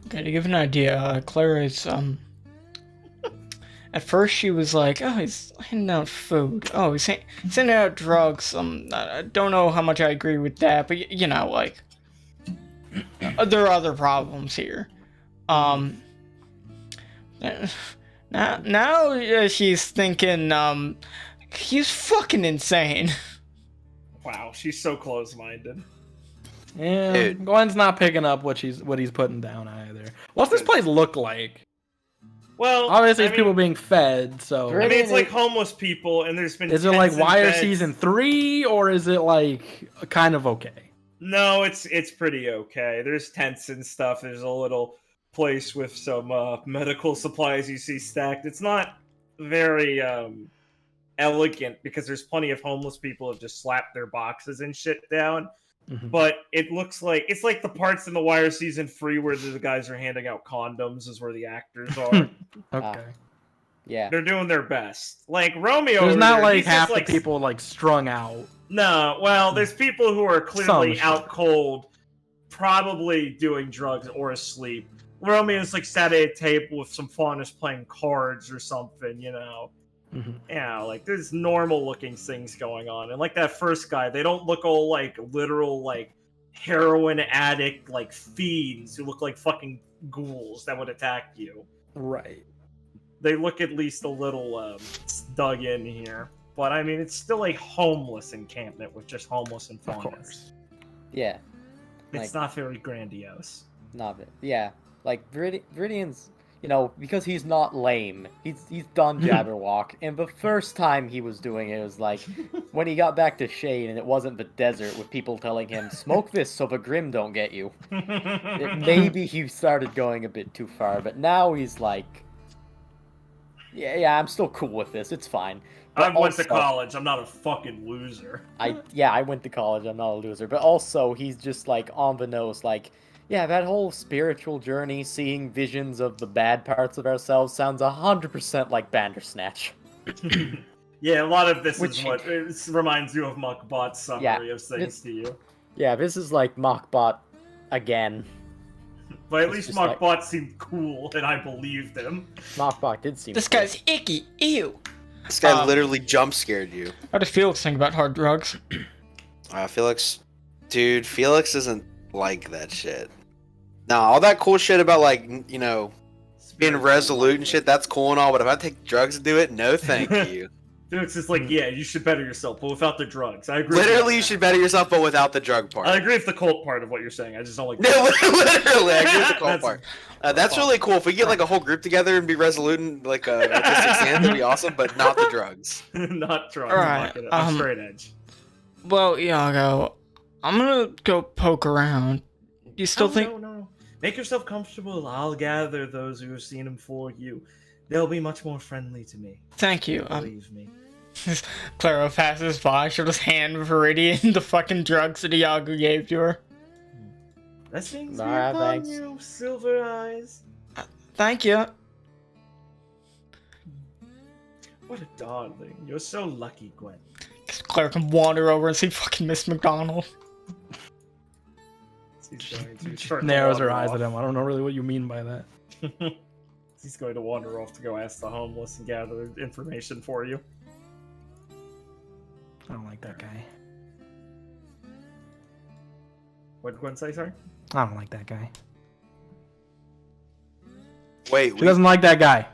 Speaker 3: Okay, to give an idea, Clara's, at first she was like, oh, he's handing out food. Oh, he's sending out drugs. I don't know how much I agree with that, but, you know, like, there are other problems here. Now she's thinking, he's fucking insane.
Speaker 2: Wow, she's so close-minded.
Speaker 4: Yeah,
Speaker 6: Dude.
Speaker 4: Gwen's not picking up what he's putting down either. What's this place look like?
Speaker 2: Well,
Speaker 4: Obviously,
Speaker 2: I
Speaker 4: it's
Speaker 2: mean,
Speaker 4: people being fed. So,
Speaker 2: I mean, it's like homeless people, and there's been.
Speaker 4: is it like
Speaker 2: tents and
Speaker 4: Wire
Speaker 2: beds.
Speaker 4: season 3, or is it like kind of okay?
Speaker 2: No, it's pretty okay. There's tents and stuff. There's a little place with some medical supplies you see stacked. It's not very elegant because there's plenty of homeless people who have just slapped their boxes and shit down.
Speaker 4: Mhm.
Speaker 2: But it looks like it's like the parts in The Wire season 3 where the guys are handing out condoms is where the actors are.
Speaker 4: Okay.
Speaker 5: Yeah.
Speaker 2: They're doing their best. Like Romeo,
Speaker 4: There's
Speaker 2: over
Speaker 4: not
Speaker 2: there,
Speaker 4: like
Speaker 2: he's just,
Speaker 4: half
Speaker 2: like,
Speaker 4: the people like strung out.
Speaker 2: No, well, there's people who are clearly
Speaker 4: Some
Speaker 2: out
Speaker 4: shit.
Speaker 2: cold, probably doing drugs or asleep. Romeo's like sat at a table with some faunus playing cards or something, you know.
Speaker 4: Mhm.
Speaker 2: Yeah, like there's normal looking things going on. And like that first guy, they don't look all like literal like heroin addict like fiends who look like fucking ghouls that would attack you.
Speaker 4: Right.
Speaker 2: They look at least a little dug in here. But I mean, it's still a homeless encampment with just homeless and
Speaker 4: Of
Speaker 2: faunus.
Speaker 4: course.
Speaker 5: Yeah.
Speaker 2: It's not very grandiose.
Speaker 5: Not it. Yeah. Like Viridian's, you know, because he's not lame. He's done Jabberwock, and the first time he was doing it was like when he got back to Shade, and it wasn't the desert with people telling him smoke this so the Grim don't get you. Maybe he started going a bit too far, but now he's like, yeah, I'm still cool with this. It's fine.
Speaker 2: I
Speaker 5: But
Speaker 2: went to
Speaker 5: also-
Speaker 2: college. I'm not a fucking loser.
Speaker 5: I went to college. I'm not a loser, but also he's just like on the nose, like, yeah, that whole spiritual journey, seeing visions of the bad parts of ourselves, sounds 100% like Bandersnatch.
Speaker 2: Yeah, a lot of this
Speaker 5: Which-
Speaker 2: is what it reminds you of Muckbot's summary of things to you.
Speaker 5: Yeah, this is like Mockbot again.
Speaker 2: But at
Speaker 5: it's
Speaker 2: least
Speaker 5: just like-
Speaker 2: Muckbot seemed cool, and I believed him.
Speaker 5: Mockbot did seem.
Speaker 3: This
Speaker 5: cool.
Speaker 3: guy's icky. Ew.
Speaker 6: This guy literally jump scared you.
Speaker 3: How does Felix think about hard drugs?
Speaker 6: Felix, dude, Felix isn't like that shit. Nah, all that cool shit about like you know being resolute and shit, that's cool and all. But if I take drugs to do it, no, thank you.
Speaker 2: Felix is like, yeah, you should better yourself, but without the drugs. I agree.
Speaker 6: Literally,
Speaker 2: with
Speaker 6: you
Speaker 2: that.
Speaker 6: should better yourself, but without the drug part.
Speaker 2: I agree with the cult part of what you're saying. I just don't like.
Speaker 6: No, literally, I agree with the cool
Speaker 2: That's-
Speaker 6: part. That's really cool. If we get like a whole group together and be resolute and like artistic stand, that'd be awesome. But not the drugs.
Speaker 2: Not drugs.
Speaker 3: Alright,
Speaker 2: I'm straight edge.
Speaker 3: Well, Iago, I'm gonna go poke around. You still think?
Speaker 2: No. Make yourself comfortable. I'll gather those who have seen him for you. They'll be much more friendly to me.
Speaker 3: Thank you.
Speaker 2: Believe me.
Speaker 3: Clara passes by. She'll just hand Viridian the fucking drugs that Iago gave to her.
Speaker 2: Blessings be
Speaker 5: Nah,
Speaker 2: upon
Speaker 5: thanks.
Speaker 2: you, Silver Eyes.
Speaker 3: Thank you.
Speaker 2: What a darling. You're so lucky, Gwen.
Speaker 3: Clara can wander over and see fucking Miss McDonald.
Speaker 2: He's going to start to
Speaker 4: Narrows her
Speaker 2: wander
Speaker 4: eyes
Speaker 2: off.
Speaker 4: at him. I don't know really what you mean by that.
Speaker 2: He's going to wander off to go ask the homeless and gather information for you.
Speaker 4: I don't like that guy.
Speaker 2: What did Gwen say, sorry?
Speaker 4: I don't like that guy.
Speaker 6: Wait,
Speaker 4: She doesn't like that guy.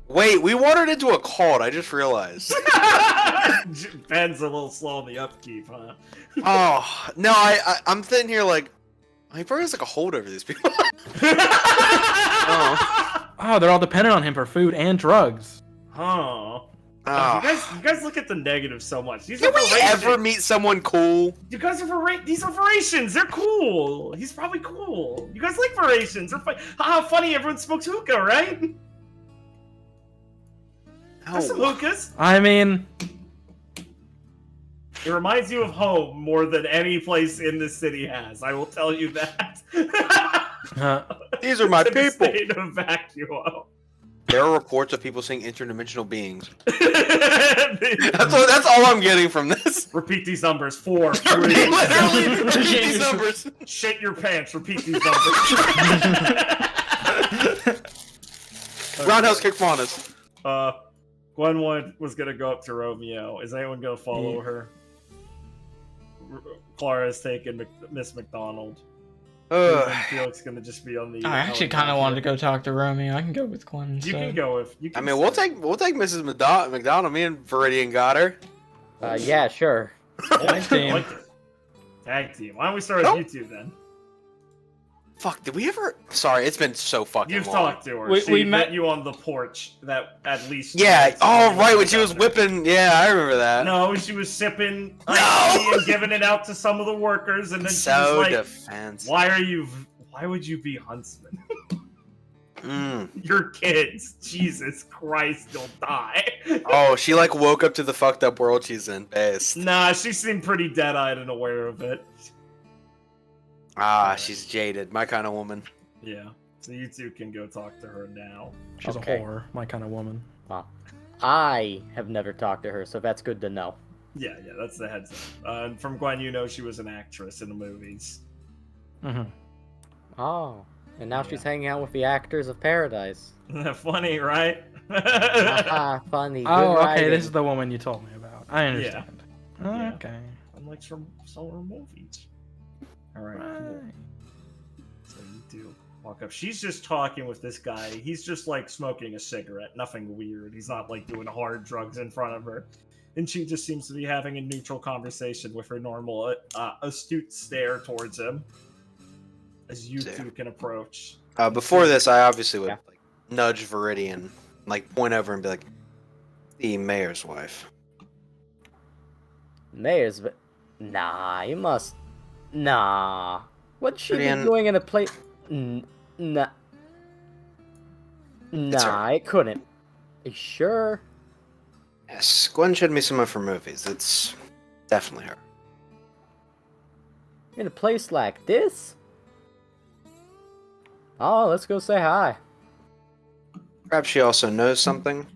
Speaker 6: we wandered into a cult. I just realized.
Speaker 2: Ben's a little slow on the upkeep, huh?
Speaker 6: Oh no, I'm sitting here like, he probably has like a hold over these people.
Speaker 4: Oh, they're all dependent on him for food and drugs.
Speaker 2: Huh.
Speaker 6: Oh.
Speaker 2: You guys look at the negative so much. These
Speaker 6: Did
Speaker 2: are
Speaker 6: we
Speaker 2: Verations.
Speaker 6: ever meet someone cool?
Speaker 2: You guys are These are Verations. They're cool. He's probably cool. You guys like Verations. They're funny. Everyone smokes hookah, right? Have some
Speaker 6: No.
Speaker 2: hookahs.
Speaker 4: I mean,
Speaker 2: It reminds you of home more than any place in this city has. I will tell you that.
Speaker 6: These are my
Speaker 2: It's in a
Speaker 6: people.
Speaker 2: state of vacuum.
Speaker 6: There are reports of people seeing interdimensional beings.
Speaker 2: Repeat
Speaker 6: That's all I'm getting from this.
Speaker 2: these numbers. 4, 3,
Speaker 6: Literally,
Speaker 2: 7.
Speaker 6: repeat these numbers.
Speaker 2: Shit your pants. Repeat these numbers.
Speaker 6: Roundhouse kick Faunus.
Speaker 2: Gwenwood was gonna go up to Romeo. Is anyone gonna follow her? Clara's taken Miss McDonald.
Speaker 6: Ugh.
Speaker 2: Felix gonna just be on the.
Speaker 3: I actually kind of wanted to go talk to Romeo. I can go with Gwen.
Speaker 2: You
Speaker 3: So.
Speaker 2: can go if you.
Speaker 6: I
Speaker 2: Can
Speaker 6: mean, we'll take Mrs. McDonald. Me and Viridian got her.
Speaker 5: Yeah, sure.
Speaker 2: Tag
Speaker 4: team.
Speaker 2: Tag team. Why don't we start with you two then?
Speaker 6: Fuck, did we ever? Sorry, it's been so fucking
Speaker 2: You've
Speaker 6: long.
Speaker 2: talked to her.
Speaker 3: We
Speaker 2: She
Speaker 3: met-
Speaker 2: met you on the porch. That at least.
Speaker 6: Yeah.
Speaker 2: twice.
Speaker 6: Oh, right. When she was whipping. Yeah, I remember that.
Speaker 2: No, she was sipping
Speaker 6: No!
Speaker 2: iced tea and giving it out to some of the workers, and then she
Speaker 6: So
Speaker 2: was like,
Speaker 6: defensive.
Speaker 2: Why would you be huntsman?" Your kids, Jesus Christ, you'll die.
Speaker 6: Oh, she like woke up to the fucked up world she's in. Based.
Speaker 2: Nah, she seemed pretty dead-eyed and aware of it.
Speaker 6: She's jaded. My kind of woman.
Speaker 2: Yeah, so you two can go talk to her now.
Speaker 4: She's
Speaker 5: Okay.
Speaker 4: a whore, my kind of woman.
Speaker 5: Well, I have never talked to her, so that's good to know.
Speaker 2: Yeah, that's the heads up. And from Gwen, you know she was an actress in the movies.
Speaker 4: Mm-hmm.
Speaker 5: Oh, and now
Speaker 2: Yeah.
Speaker 5: she's hanging out with the actors of Paradise.
Speaker 2: Funny, right?
Speaker 5: Haha, funny. Good
Speaker 4: Oh, okay,
Speaker 5: writing.
Speaker 4: this is the woman you told me about. I understand. Oh,
Speaker 2: Yeah.
Speaker 4: okay.
Speaker 2: Unlike some solar movies. Alright, cool.
Speaker 4: Right.
Speaker 2: So you do walk up. She's just talking with this guy. He's just like smoking a cigarette. Nothing weird. He's not like doing hard drugs in front of her. And she just seems to be having a neutral conversation with her normal, astute stare towards him. As you two can approach.
Speaker 6: Before this, I obviously would
Speaker 5: Yeah.
Speaker 6: like, nudge Viridian, like point over and be like, "The mayor's wife."
Speaker 5: Mayor's, but nah, you must. Nah, what's she be
Speaker 6: Viridian-
Speaker 5: doing in a place? Nah,
Speaker 6: It's her.
Speaker 5: nah, it couldn't. You sure?
Speaker 6: Yes, Gwen showed me some of her movies. It's definitely her.
Speaker 5: In a place like this? Oh, let's go say hi.
Speaker 6: Perhaps she also knows something.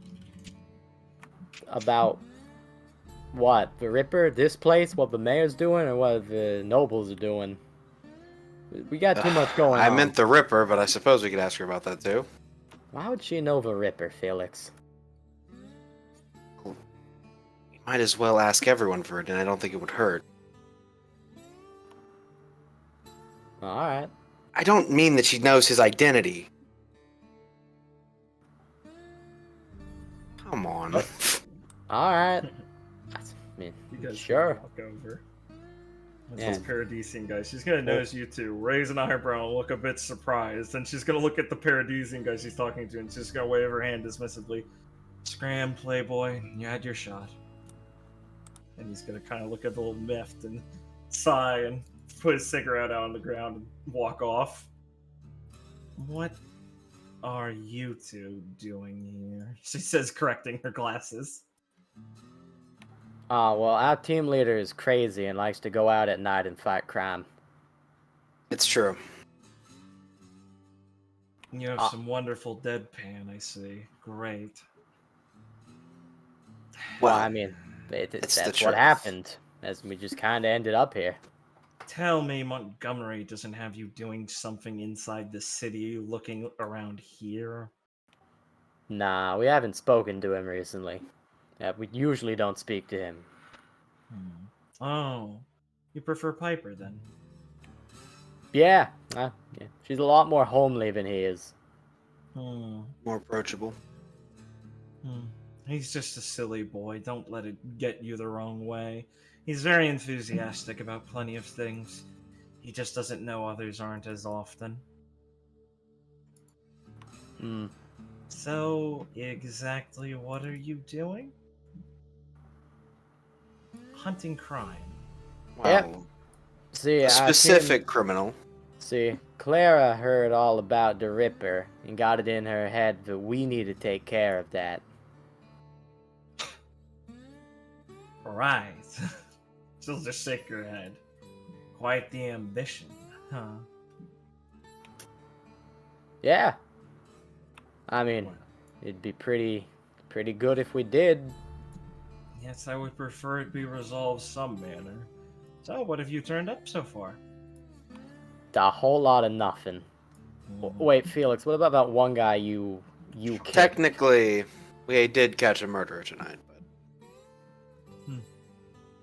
Speaker 5: About what? The Ripper? This place? What the mayor's doing? Or what the nobles are doing? We got too much going
Speaker 6: I
Speaker 5: on.
Speaker 6: meant the Ripper, but I suppose we could ask her about that too.
Speaker 5: Why would she know the Ripper, Felix?
Speaker 6: You might as well ask everyone for it, and I don't think it would hurt.
Speaker 5: Alright.
Speaker 6: I don't mean that she knows his identity. Come on.
Speaker 5: Alright. I mean,
Speaker 2: You guys
Speaker 5: sure.
Speaker 2: can walk over. There's
Speaker 5: Yeah.
Speaker 2: this Paradisian guy. She's gonna notice you two, raise an eyebrow, and look a bit surprised. And she's gonna look at the Paradisian guy she's talking to, and she's gonna wave her hand dismissively. Scram, playboy, you had your shot. And he's gonna kind of look at the little miffed and sigh and put his cigarette out on the ground and walk off. What are you two doing here? She says, correcting her glasses.
Speaker 5: Oh, well, our team leader is crazy and likes to go out at night and fight crime.
Speaker 6: It's true.
Speaker 2: You have some wonderful deadpan, I see. Great.
Speaker 5: Well, I mean,
Speaker 6: it's the
Speaker 5: that's
Speaker 6: truth.
Speaker 5: what happened, as we just kind of ended up here.
Speaker 2: Tell me Montgomery doesn't have you doing something inside the city, looking around here?
Speaker 5: Nah, we haven't spoken to him recently. We usually don't speak to him.
Speaker 2: Oh, you prefer Piper then?
Speaker 5: Yeah, yeah, she's a lot more homely than he is.
Speaker 6: More approachable.
Speaker 2: He's just a silly boy. Don't let it get you the wrong way. He's very enthusiastic about plenty of things. He just doesn't know others aren't as often. So, exactly what are you doing? Hunting crime.
Speaker 6: Wow.
Speaker 5: Yep. See,
Speaker 6: A specific criminal.
Speaker 5: See, Clara heard all about the Ripper and got it in her head that we need to take care of that.
Speaker 2: Right. She'll just shake her head. Quite the ambition, huh?
Speaker 5: Yeah. I mean, it'd be pretty good if we did.
Speaker 2: Yes, I would prefer it be resolved some manner. So, what have you turned up so far?
Speaker 5: A whole lot of nothing. Wait, Felix, what about that one guy you killed?
Speaker 6: Technically, we did catch a murderer tonight, but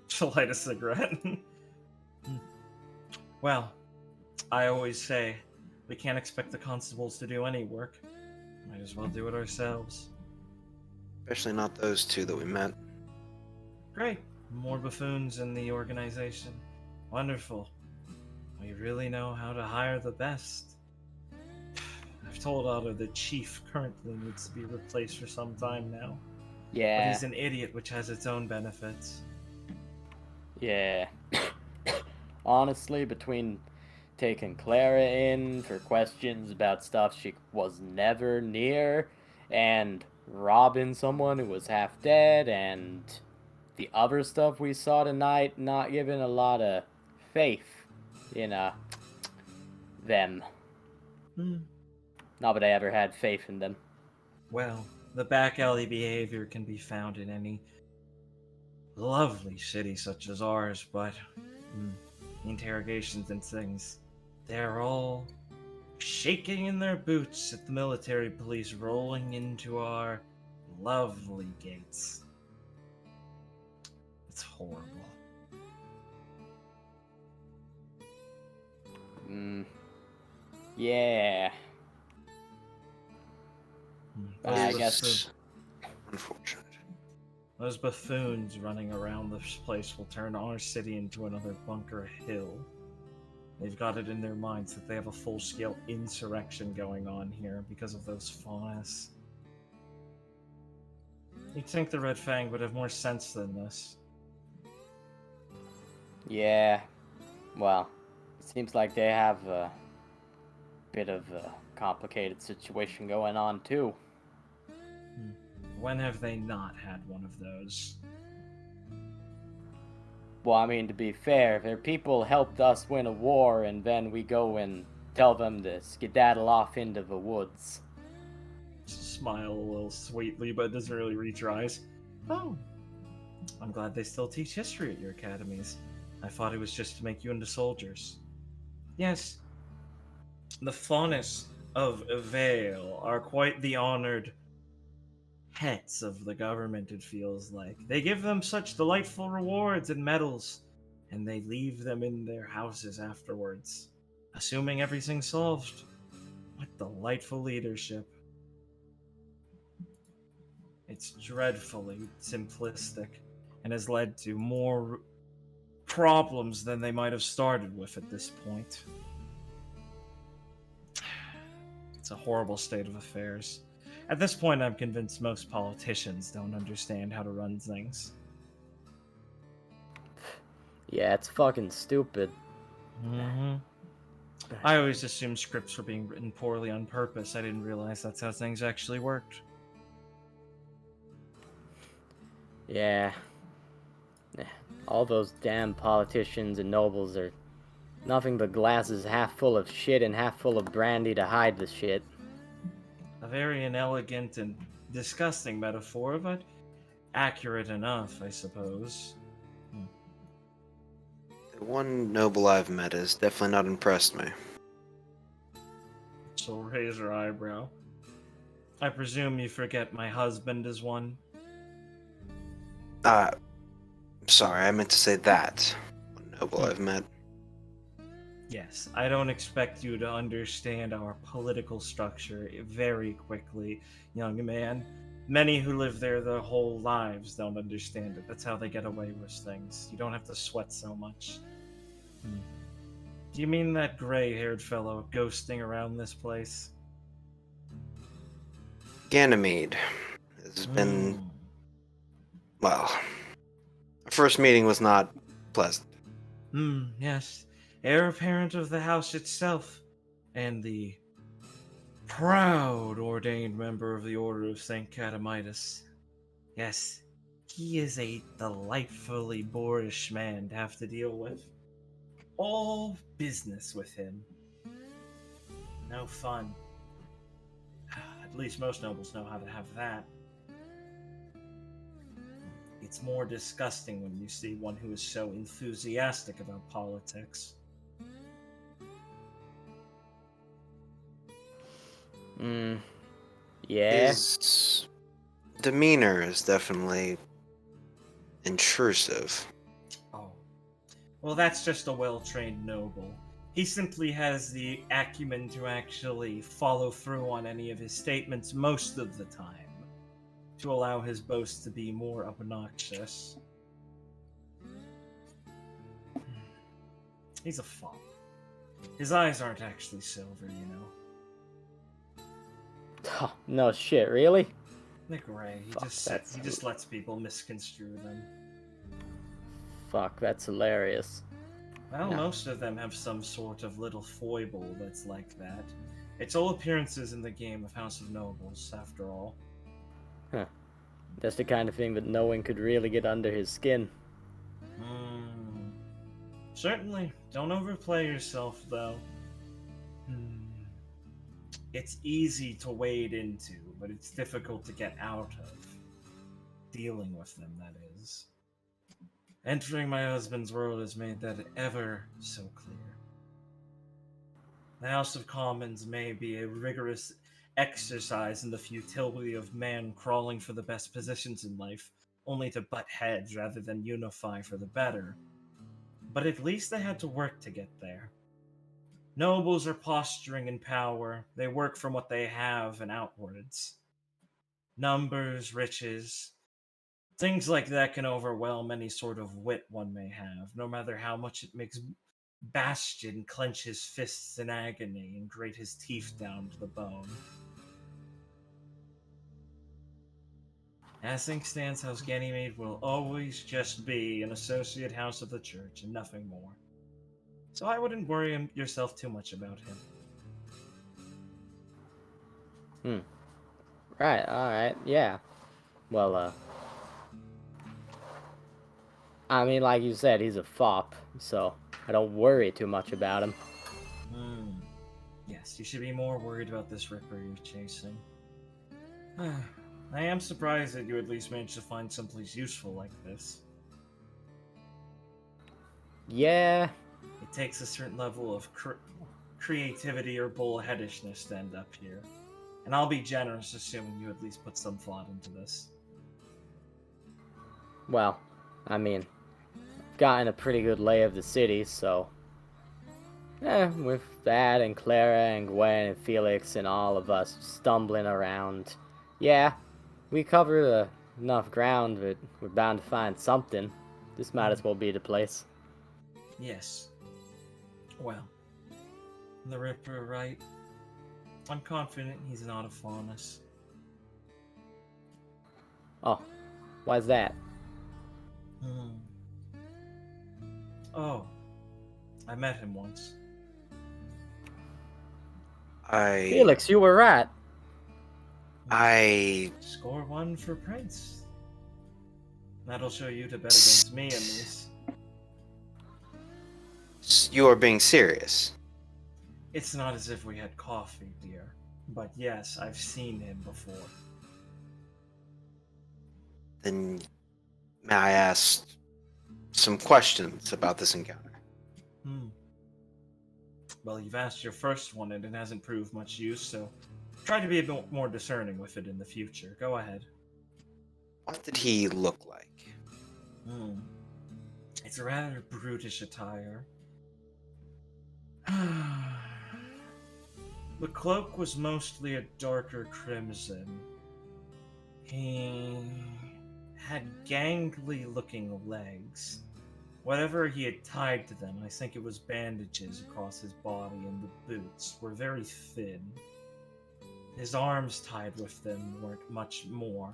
Speaker 2: She'll light a cigarette. Well, I always say, we can't expect the constables to do any work. Might as well do it ourselves.
Speaker 6: especially not those two that we met.
Speaker 2: Great. More buffoons in the organization. Wonderful. We really know how to hire the best. I've told Otto the chief currently needs to be replaced for some time now. But
Speaker 5: Yeah.
Speaker 2: he's an idiot, which has its own benefits.
Speaker 5: Yeah. Honestly, between taking Clara in for questions about stuff she was never near, and robbing someone who was half dead, and the other stuff we saw tonight, not giving a lot of faith in them. Not that I ever had faith in them.
Speaker 2: Well, the back alley behavior can be found in any lovely city such as ours, but interrogations and things, they're all shaking in their boots at the military police rolling into our lovely gates. It's horrible.
Speaker 5: Yeah. I guess.
Speaker 6: It's unfortunate.
Speaker 2: Those buffoons running around this place will turn our city into another Bunker Hill. They've got it in their minds that they have a full-scale insurrection going on here because of those faunus. You'd think the Red Fang would have more sense than this.
Speaker 5: Yeah. Well, it seems like they have a bit of a complicated situation going on, too.
Speaker 2: When have they not had one of those?
Speaker 5: Well, I mean, to be fair, their people helped us win a war, and then we go and tell them to skedaddle off into the woods.
Speaker 2: Smile a little sweetly, but doesn't really reach her eyes. Oh, I'm glad they still teach history at your academies. I thought it was just to make you into soldiers. Yes, the faunus of Vale are quite the honored pets of the government, it feels like. They give them such delightful rewards and medals, and they leave them in their houses afterwards, assuming everything's solved. What delightful leadership. It's dreadfully simplistic, and has led to more problems than they might have started with at this point. It's a horrible state of affairs. At this point, I'm convinced most politicians don't understand how to run things.
Speaker 5: Yeah, it's fucking stupid.
Speaker 2: I always assumed scripts were being written poorly on purpose. I didn't realize that's how things actually worked.
Speaker 5: Yeah. All those damn politicians and nobles are nothing but glasses half full of shit and half full of brandy to hide the shit.
Speaker 2: A very inelegant and disgusting metaphor, but accurate enough, I suppose.
Speaker 6: The one noble I've met has definitely not impressed me.
Speaker 2: She'll raise her eyebrow. I presume you forget my husband is one?
Speaker 6: Sorry, I meant to say that. One noble I've met.
Speaker 2: Yes, I don't expect you to understand our political structure very quickly, young man. Many who live there their whole lives don't understand it. That's how they get away with things. You don't have to sweat so much. Do you mean that gray-haired fellow ghosting around this place?
Speaker 6: Ganymede has been... Well, our first meeting was not pleasant.
Speaker 2: Yes. Heir apparent of the house itself, and the proud ordained member of the Order of St. Catamitus. Yes, he is a delightfully boorish man to have to deal with. All business with him. No fun. At least most nobles know how to have that. It's more disgusting when you see one who is so enthusiastic about politics.
Speaker 5: Yeah.
Speaker 6: His demeanor is definitely intrusive.
Speaker 2: Oh. Well, that's just a well-trained noble. He simply has the acumen to actually follow through on any of his statements most of the time, to allow his boast to be more obnoxious. He's a fop. His eyes aren't actually silver, you know.
Speaker 5: Oh, no shit, really?
Speaker 2: They're gray. He
Speaker 5: Fuck,
Speaker 2: just lets people misconstrue them.
Speaker 5: Fuck, that's hilarious.
Speaker 2: Well,
Speaker 5: No.
Speaker 2: most of them have some sort of little foible that's like that. It's all appearances in the game of House of Nobles, after all.
Speaker 5: Huh. That's the kind of thing that no one could really get under his skin.
Speaker 2: Certainly. Don't overplay yourself, though. It's easy to wade into, but it's difficult to get out of. Dealing with them, that is. Entering my husband's world has made that ever so clear. The House of Commons may be a rigorous exercise in the futility of man crawling for the best positions in life, only to butt heads rather than unify for the better. But at least they had to work to get there. Nobles are posturing in power. They work from what they have and outwards. Numbers, riches, things like that can overwhelm any sort of wit one may have, no matter how much it makes Bastion clench his fists in agony and grate his teeth down to the bone. As things stands, House Ganymede will always just be an associate house of the church and nothing more. So I wouldn't worry yourself too much about him.
Speaker 5: Right, alright, yeah. Well, I mean, like you said, he's a fop, so I don't worry too much about him.
Speaker 2: Yes, you should be more worried about this Ripper you're chasing. I am surprised that you at least managed to find someplace useful like this.
Speaker 5: Yeah,
Speaker 2: It takes a certain level of creativity or bullheadishness to end up here. And I'll be generous assuming you at least put some thought into this.
Speaker 5: well, I mean, I've gotten a pretty good lay of the city, so... with that and Clara and Gwen and Felix and all of us stumbling around, yeah, we covered enough ground that we're bound to find something. This might as well be the place.
Speaker 2: Yes. Well, the Ripper, right? I'm confident he's not a Faunus.
Speaker 5: Oh, why's that?
Speaker 2: Oh, I met him once.
Speaker 5: Felix, you were right.
Speaker 2: Score one for Prince. That'll show you to bet against me, at least.
Speaker 6: You are being serious.
Speaker 2: It's not as if we had coffee, dear. But yes, I've seen him before.
Speaker 6: Then may I ask some questions about this encounter?
Speaker 2: Well, you've asked your first one and it hasn't proved much use, so try to be a bit more discerning with it in the future. Go ahead.
Speaker 6: What did he look like?
Speaker 2: It's a rather brutish attire. The cloak was mostly a darker crimson. He had gangly looking legs. Whatever he had tied to them, I think it was bandages across his body, and the boots were very thin. His arms tied with them weren't much more.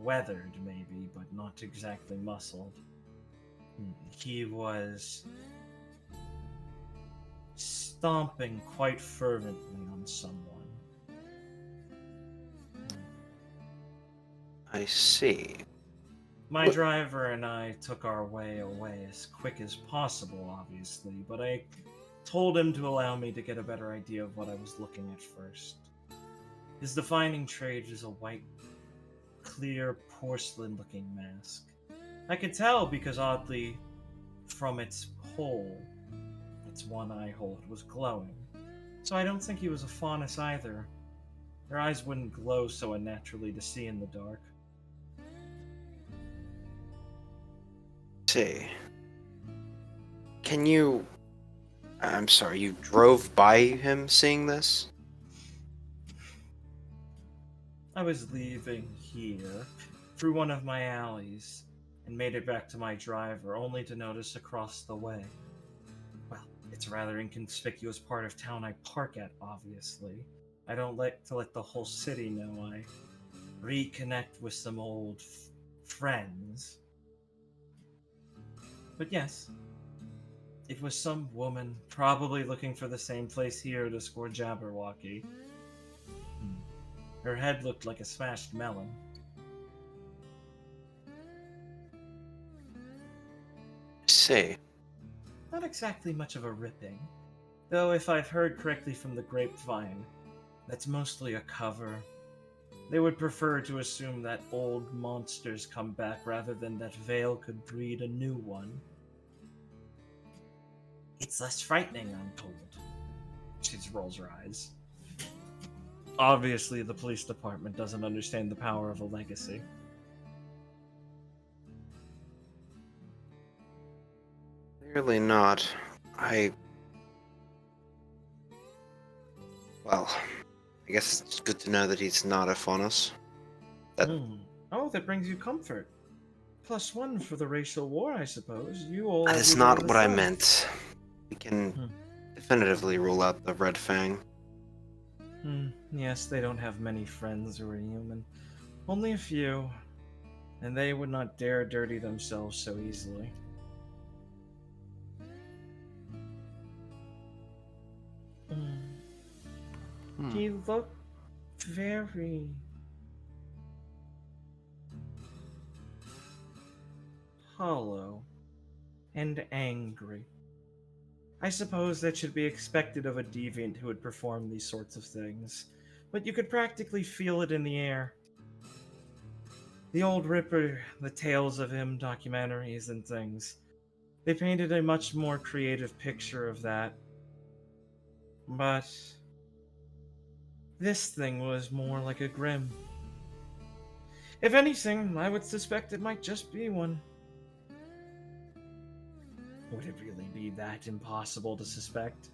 Speaker 2: Weathered, maybe, but not exactly muscled. He was stomping quite fervently on someone.
Speaker 6: I see.
Speaker 2: My driver and I took our way away as quick as possible, obviously, but I told him to allow me to get a better idea of what I was looking at first. His defining trait is a white, clear, porcelain-looking mask. I could tell because, oddly, from its hole, its one eye hole, it was glowing. So I don't think he was a Faunus either. Their eyes wouldn't glow so unnaturally to see in the dark.
Speaker 6: See. Can you... I'm sorry, you drove by him seeing this?
Speaker 2: I was leaving here, through one of my alleys, and made it back to my driver, only to notice across the way. Well, it's a rather inconspicuous part of town I park at, obviously. I don't like to let the whole city know I reconnect with some old friends. But yes, It was some woman, probably looking for the same place here to score Jabberwocky. Her head looked like a smashed melon.
Speaker 6: See.
Speaker 2: Not exactly much of a ripping, though if I've heard correctly from the grapevine, that's mostly a cover. They would prefer to assume that old monsters come back rather than that Vale could breed a new one. It's less frightening, I'm told. She rolls her eyes. Obviously, the police department doesn't understand the power of a legacy.
Speaker 6: Clearly not. Well, I guess it's good to know that he's not a Faunus. That-
Speaker 2: Oh, that brings you comfort. +1 for the racial war, I suppose. You all.
Speaker 6: That
Speaker 2: have
Speaker 6: is
Speaker 2: either
Speaker 6: not
Speaker 2: on the
Speaker 6: what I
Speaker 2: side.
Speaker 6: meant. We can definitively rule out the Red Fang.
Speaker 2: Yes, they don't have many friends who are human. Only a few. And they would not dare dirty themselves so easily. He looked very hollow and angry. I suppose that should be expected of a deviant who would perform these sorts of things, but you could practically feel it in the air. The old Ripper, the tales of him, documentaries and things, they painted a much more creative picture of that. But this thing was more like a Grimm. If anything, I would suspect it might just be one. Would it really be that impossible to suspect?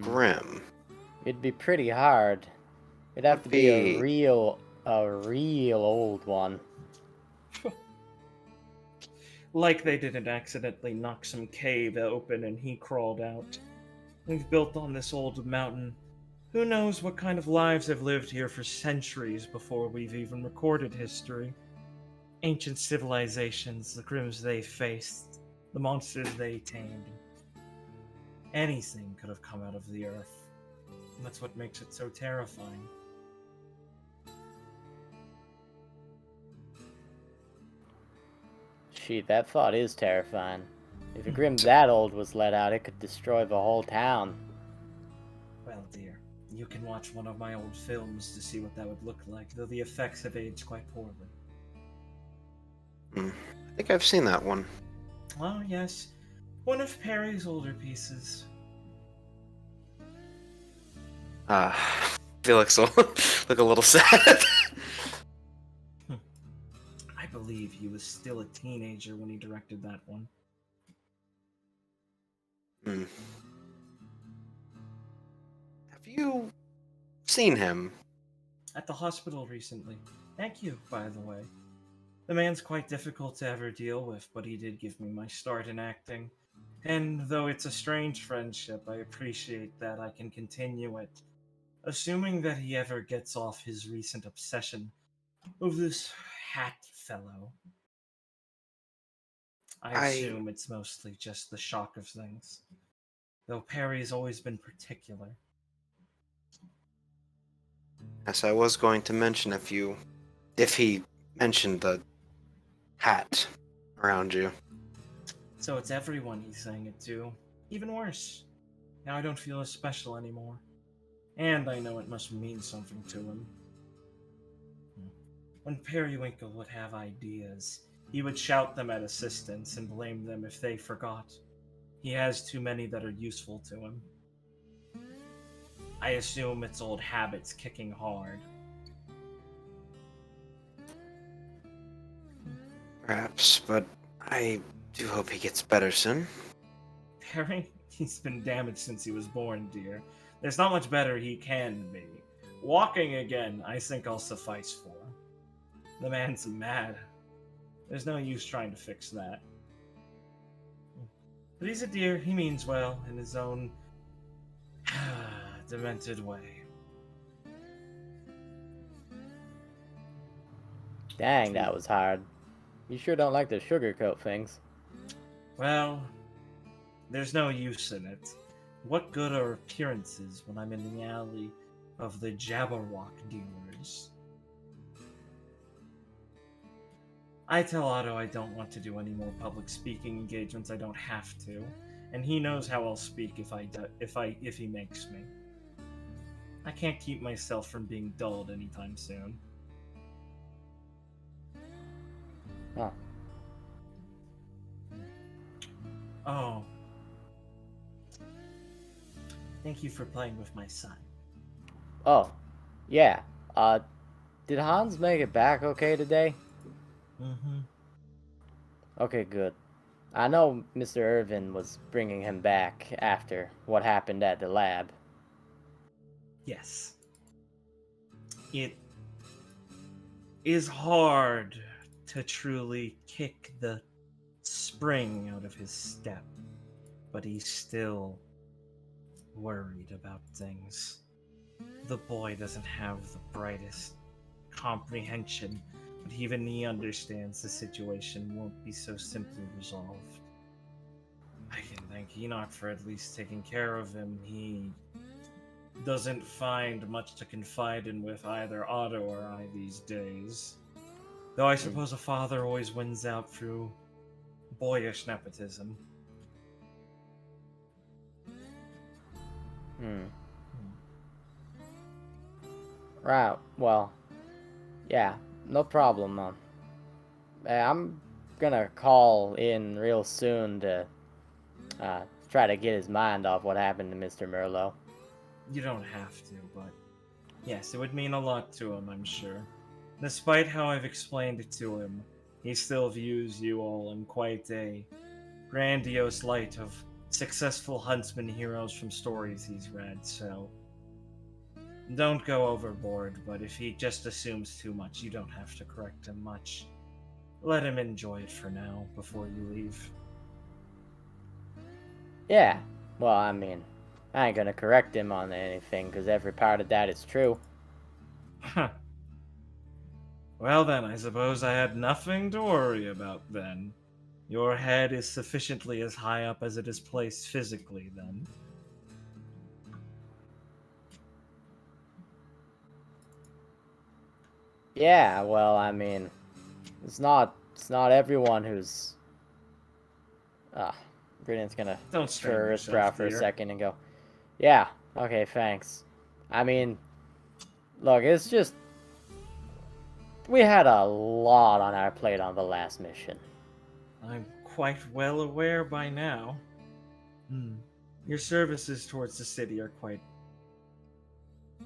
Speaker 6: Grim.
Speaker 5: It'd be pretty hard. It'd have to be a real old one.
Speaker 2: Like they didn't accidentally knock some cave open and he crawled out. We've built on this old mountain. Who knows what kind of lives have lived here for centuries before we've even recorded history. Ancient civilizations, the Grimms they faced, the monsters they tamed. Anything could have come out of the earth. And that's what makes it so terrifying.
Speaker 5: Shit, that thought is terrifying. If a Grimm that old was let out, it could destroy the whole town.
Speaker 2: Well, dear, you can watch one of my old films to see what that would look like, though the effects have aged quite poorly.
Speaker 6: I think I've seen that one.
Speaker 2: Oh, yes. One of Perry's older pieces.
Speaker 6: Felix will look a little sad.
Speaker 2: I believe he was still a teenager when he directed that one.
Speaker 6: Have you seen him?
Speaker 2: At the hospital recently. Thank you, by the way. The man's quite difficult to ever deal with, but he did give me my start in acting. And though it's a strange friendship, I appreciate that I can continue it. Assuming that he ever gets off his recent obsession of this hat fellow. I assume it's mostly just the shock of things. Though Perry's always been particular.
Speaker 6: Yes, I was going to mention if he mentioned the hat around you.
Speaker 2: So it's everyone he's saying it to. Even worse. Now I don't feel as special anymore. And I know it must mean something to him. When Periwinkle would have ideas, he would shout them at assistants and blame them if they forgot. He has too many that are useful to him. I assume it's old habits kicking hard.
Speaker 6: Perhaps, but I do hope he gets better soon.
Speaker 2: Perry? He's been damaged since he was born, dear. There's not much better he can be. Walking again, I think I'll suffice for. The man's mad. There's no use trying to fix that. But he's a dear, he means well, in his own demented way.
Speaker 5: Dang, that was hard. You sure don't like to sugarcoat things.
Speaker 2: Well, there's no use in it. What good are appearances when I'm in the alley of the Jabberwock dealers? I tell Otto I don't want to do any more public speaking engagements. I don't have to, and he knows how I'll speak if he makes me. I can't keep myself from being dulled anytime soon.
Speaker 5: Huh.
Speaker 2: Oh. Thank you for playing with my son.
Speaker 5: Oh, yeah. Did Hans make it back okay today?
Speaker 2: Mm-hmm.
Speaker 5: Okay, good. I know Mr. Irvin was bringing him back after what happened at the lab.
Speaker 2: Yes. It is hard to truly kick the spring out of his step, but he's still worried about things. The boy doesn't have the brightest comprehension, but even he understands the situation won't be so simply resolved. I can thank Enoch for at least taking care of him. He doesn't find much to confide in with either Otto or I these days. Though I suppose a father always wins out through boyish nepotism.
Speaker 5: Right, well, yeah, no problem, I'm gonna call in real soon to try to get his mind off what happened to Mr. Merlot.
Speaker 2: You don't have to, but yes, it would mean a lot to him, I'm sure. Despite how I've explained it to him, he still views you all in quite a grandiose light of successful huntsman heroes from stories he's read, so don't go overboard, but if he just assumes too much, you don't have to correct him much. Let him enjoy it for now, before you leave.
Speaker 5: Yeah, well, I mean, I ain't gonna correct him on anything, because every part of that is true.
Speaker 2: Huh. Well then, I suppose I had nothing to worry about then. Your head is sufficiently as high up as it is placed physically, then.
Speaker 5: Yeah, well, I mean, it's not everyone who's... Brilliant's gonna
Speaker 2: Don't strain
Speaker 5: stir his brow
Speaker 2: yourself,
Speaker 5: for a
Speaker 2: dear.
Speaker 5: second and go, yeah, okay, thanks. I mean, look, it's just... We had a lot on our plate on the last mission.
Speaker 2: I'm quite well aware by now. Your services towards the city are quite...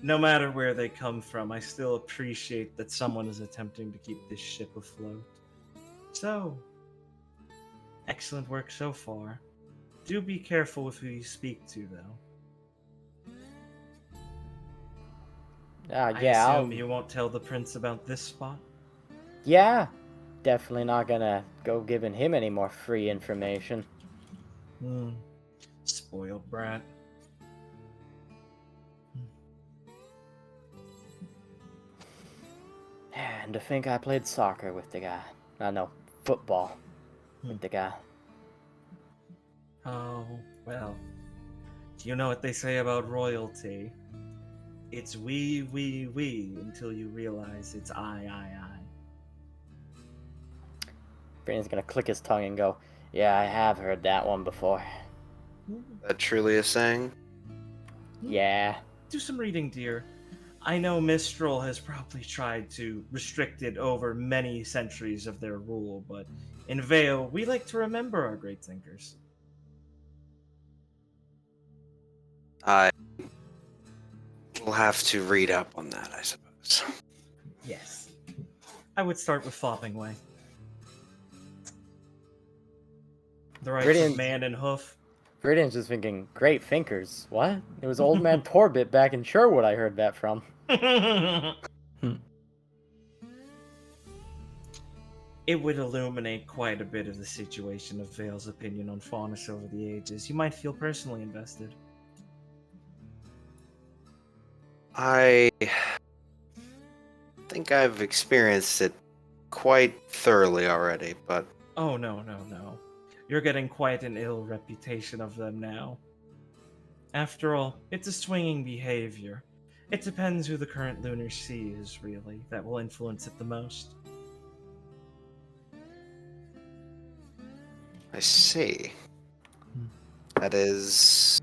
Speaker 2: No matter where they come from, I still appreciate that someone is attempting to keep this ship afloat. So, excellent work so far. Do be careful with who you speak to, though. I
Speaker 5: Yeah,
Speaker 2: assume you won't tell the prince about this spot?
Speaker 5: Yeah, definitely not gonna go giving him any more free information.
Speaker 2: Spoiled brat.
Speaker 5: And to think I played soccer with the guy. No, football with the guy.
Speaker 2: Oh, well. Do you know what they say about royalty? It's we until you realize it's I.
Speaker 5: Brandon's gonna click his tongue and go, yeah, I have heard that one before.
Speaker 6: That truly a saying?
Speaker 5: Yeah.
Speaker 2: Do some reading, dear. I know Mistral has probably tried to restrict it over many centuries of their rule, but in Vale, we like to remember our great thinkers.
Speaker 6: I will have to read up on that, I suppose.
Speaker 2: Yes. I would start with Foppingway. The rights
Speaker 5: Brilliant.
Speaker 2: of man and hoof.
Speaker 5: Brandon's just thinking, great thinkers. What? It was old man Torbit back in Sherwood I heard that from.
Speaker 2: It would illuminate quite a bit of the situation of Vale's opinion on Faunus over the ages. You might feel personally invested.
Speaker 6: I think I've experienced it quite thoroughly already, but
Speaker 2: Oh, no. You're getting quite an ill reputation of them now. After all, it's a swinging behavior. It depends who the current lunar sea is, really, that will influence it the most.
Speaker 6: I see. That is.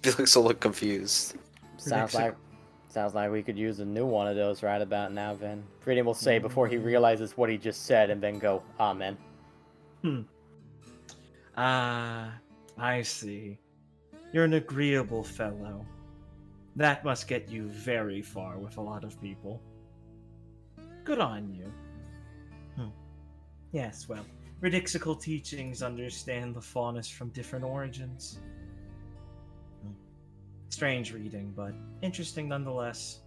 Speaker 6: Felix will look confused.
Speaker 5: Sounds like we could use a new one of those right about now, Vin. Freedom will say before he realizes what he just said, and then go, Amen.
Speaker 2: I see. You're an agreeable fellow. That must get you very far with a lot of people. Good on you. Yes, well, ridixical teachings understand the faunus from different origins. Strange reading, but interesting nonetheless.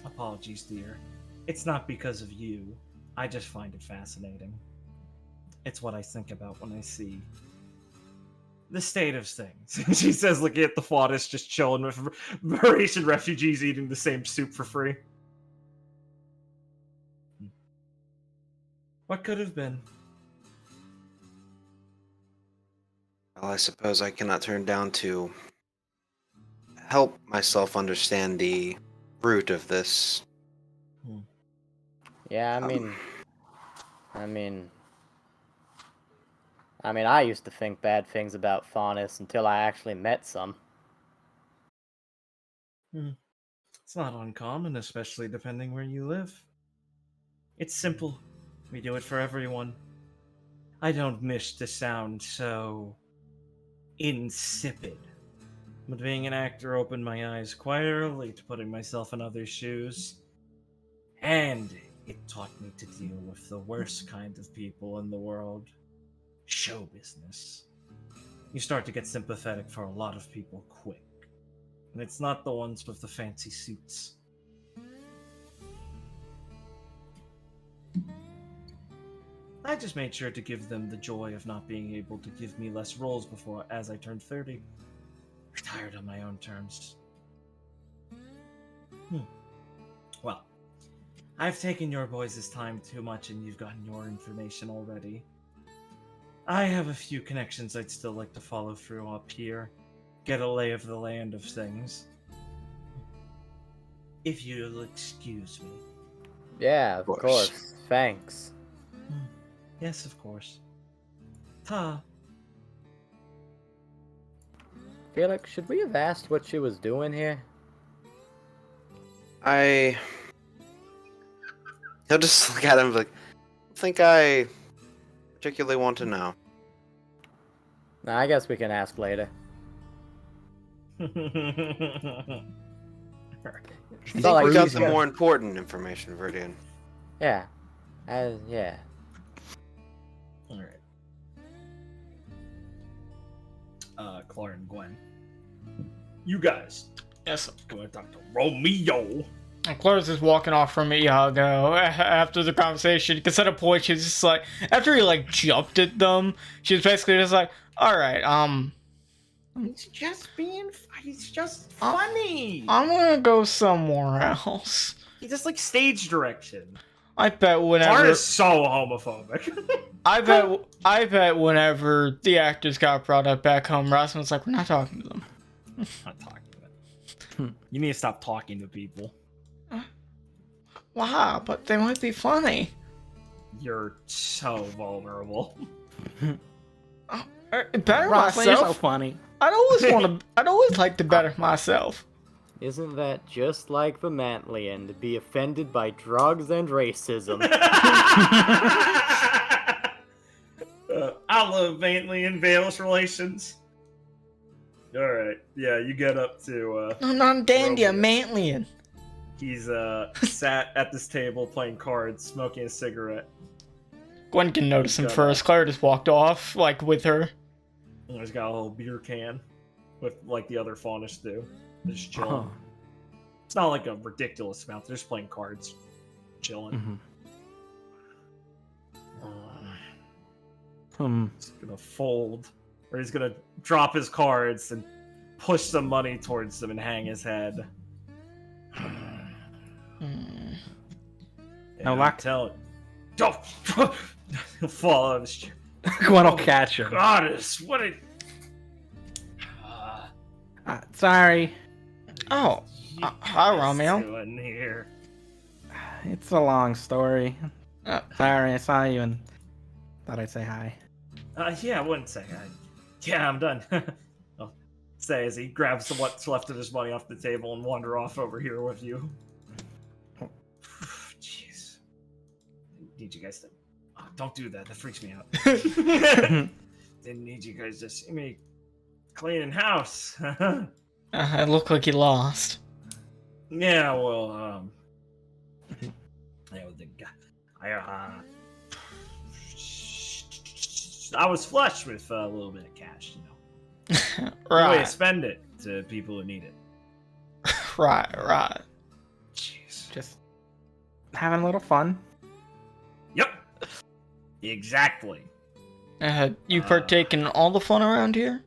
Speaker 2: Apologies, dear. It's not because of you. I just find it fascinating. It's what I think about when I see the state of things. She says, looking at the faunus just chilling with Mauritian refugees eating the same soup for free. What could have been?
Speaker 6: Well, I suppose I cannot turn down to help myself understand the root of this.
Speaker 5: Yeah, I used to think bad things about faunus until I actually met some.
Speaker 2: It's not uncommon, especially depending where you live. It's simple. We do it for everyone. I don't wish to sound so insipid, but being an actor opened my eyes quite early to putting myself in others' shoes. And it taught me to deal with the worst kind of people in the world. Show business. You start to get sympathetic for a lot of people quick. And it's not the ones with the fancy suits. I just made sure to give them the joy of not being able to give me less roles before as I turned 30. Retired on my own terms. Well, I've taken your boys' time too much and you've gotten your information already. I have a few connections I'd still like to follow through up here. Get a lay of the land of things. If you'll excuse me.
Speaker 5: Yeah, of course. Thanks.
Speaker 2: Yes, of course. Ta.
Speaker 5: Felix, should we have asked what she was doing here?
Speaker 6: He'll just look at him like, I think I particularly want to know.
Speaker 5: Nah, I guess we can ask later.
Speaker 6: I think
Speaker 5: not like
Speaker 6: we got
Speaker 5: he's
Speaker 6: the
Speaker 5: gonna-
Speaker 6: more important information, Verdian.
Speaker 5: Yeah. Yeah.
Speaker 2: Alright. Clara and Gwen. You guys,
Speaker 3: Yes.
Speaker 2: go and talk to Romeo.
Speaker 3: And Claire's just walking off from Iago after the conversation. Because at a point, she's just like, after he like jumped at them, she's basically just like, all right,
Speaker 2: He's just funny.
Speaker 3: I'm gonna go somewhere else.
Speaker 2: He just like stage direction.
Speaker 3: I bet
Speaker 2: Art
Speaker 3: whenever
Speaker 2: is so homophobic.
Speaker 3: I bet whenever the actors got brought up back home, Rossman was like, we're not talking to them.
Speaker 2: Not talking to them. You need to stop talking to people.
Speaker 3: Wow, but they might be funny.
Speaker 2: You're so vulnerable.
Speaker 3: Better
Speaker 4: Ross, you're so
Speaker 3: myself.
Speaker 4: funny.
Speaker 3: I'd always like to better myself.
Speaker 5: Isn't that just like the Mantlian to be offended by drugs and racism?
Speaker 2: I love Vantley and Vale's relations. Alright, yeah, you get up to,
Speaker 3: I'm not Dandy, I'm
Speaker 2: Romeo.
Speaker 3: Mantlian.
Speaker 2: He's, sat at this table playing cards, smoking a cigarette.
Speaker 3: Gwen can notice him
Speaker 2: Got
Speaker 3: first. Claire just walked off, like, with her.
Speaker 2: And he's got a little beer can with, like, the other faunus do. They're just chilling. It's not like a ridiculous amount, they're just playing cards. Chilling. He's gonna fold, or he's gonna drop his cards and push some money towards them and hang his head.
Speaker 4: No luck.
Speaker 2: Tell it. Don't he'll fall out of his chair.
Speaker 4: Gwen will catch him.
Speaker 2: Goddess, what a...
Speaker 4: Sorry.
Speaker 3: Oh, hi, Romeo.
Speaker 2: Doing here?
Speaker 4: It's a long story.
Speaker 3: Uh,
Speaker 4: Sorry, I saw you and thought I'd say hi.
Speaker 2: Yeah, 1 second. Yeah, I'm done. I'll say as he grabs what's left of his money off the table and wander off over here with you. Jeez. Need you guys to... Oh, don't do that. That freaks me out. Didn't need you guys to see me cleaning house.
Speaker 3: I look like you lost.
Speaker 2: Yeah, well, yeah, well, the guy, I was flush with a little bit of cash, you know. Right. Way to spend it to people who need it.
Speaker 3: Right.
Speaker 2: Jeez.
Speaker 4: Just having a little fun.
Speaker 2: Yep. Exactly.
Speaker 3: You partake in all the fun around here?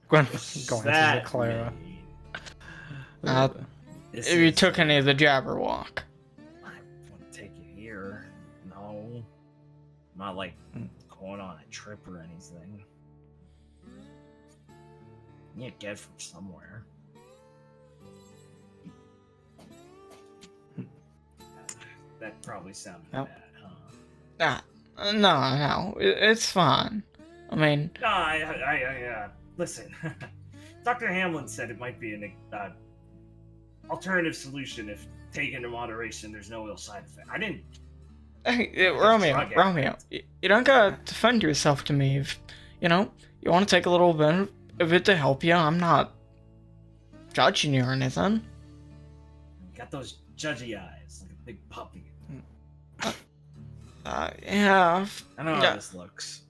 Speaker 4: Gwen going to Clara.
Speaker 3: If you took any of the Jabberwock.
Speaker 2: I wouldn't take it here. No. I'm not like going on a trip or anything. You get from somewhere. That probably sounded bad, huh?
Speaker 3: No, it's fine. I mean...
Speaker 2: No, I listen. Dr. Hamlin said it might be an alternative solution if taken in moderation. There's no ill side effect. I didn't.
Speaker 3: Hey, Romeo, you don't gotta defend yourself to me. If you want to take a little bit of it to help you, I'm not judging you or anything.
Speaker 2: You got those judgy eyes like a big puppy.
Speaker 3: Yeah.
Speaker 2: I know how this looks.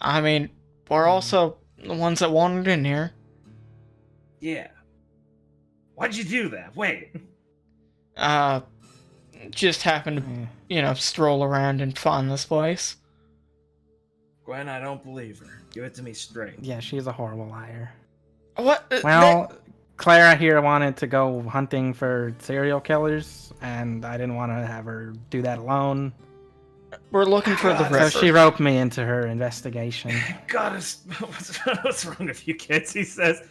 Speaker 3: I mean, we're also the ones that wandered in here.
Speaker 2: Yeah. Why'd you do that? Wait.
Speaker 3: Just happened to, stroll around and find this place.
Speaker 2: Gwen, I don't believe her. Give it to me straight.
Speaker 4: Yeah, she's a horrible liar.
Speaker 3: What?
Speaker 4: Well, Clara here wanted to go hunting for serial killers, and I didn't want to have her do that alone.
Speaker 3: We're looking for the
Speaker 4: So
Speaker 3: river.
Speaker 4: she roped me into her investigation.
Speaker 2: God, what's wrong with you kids? He says,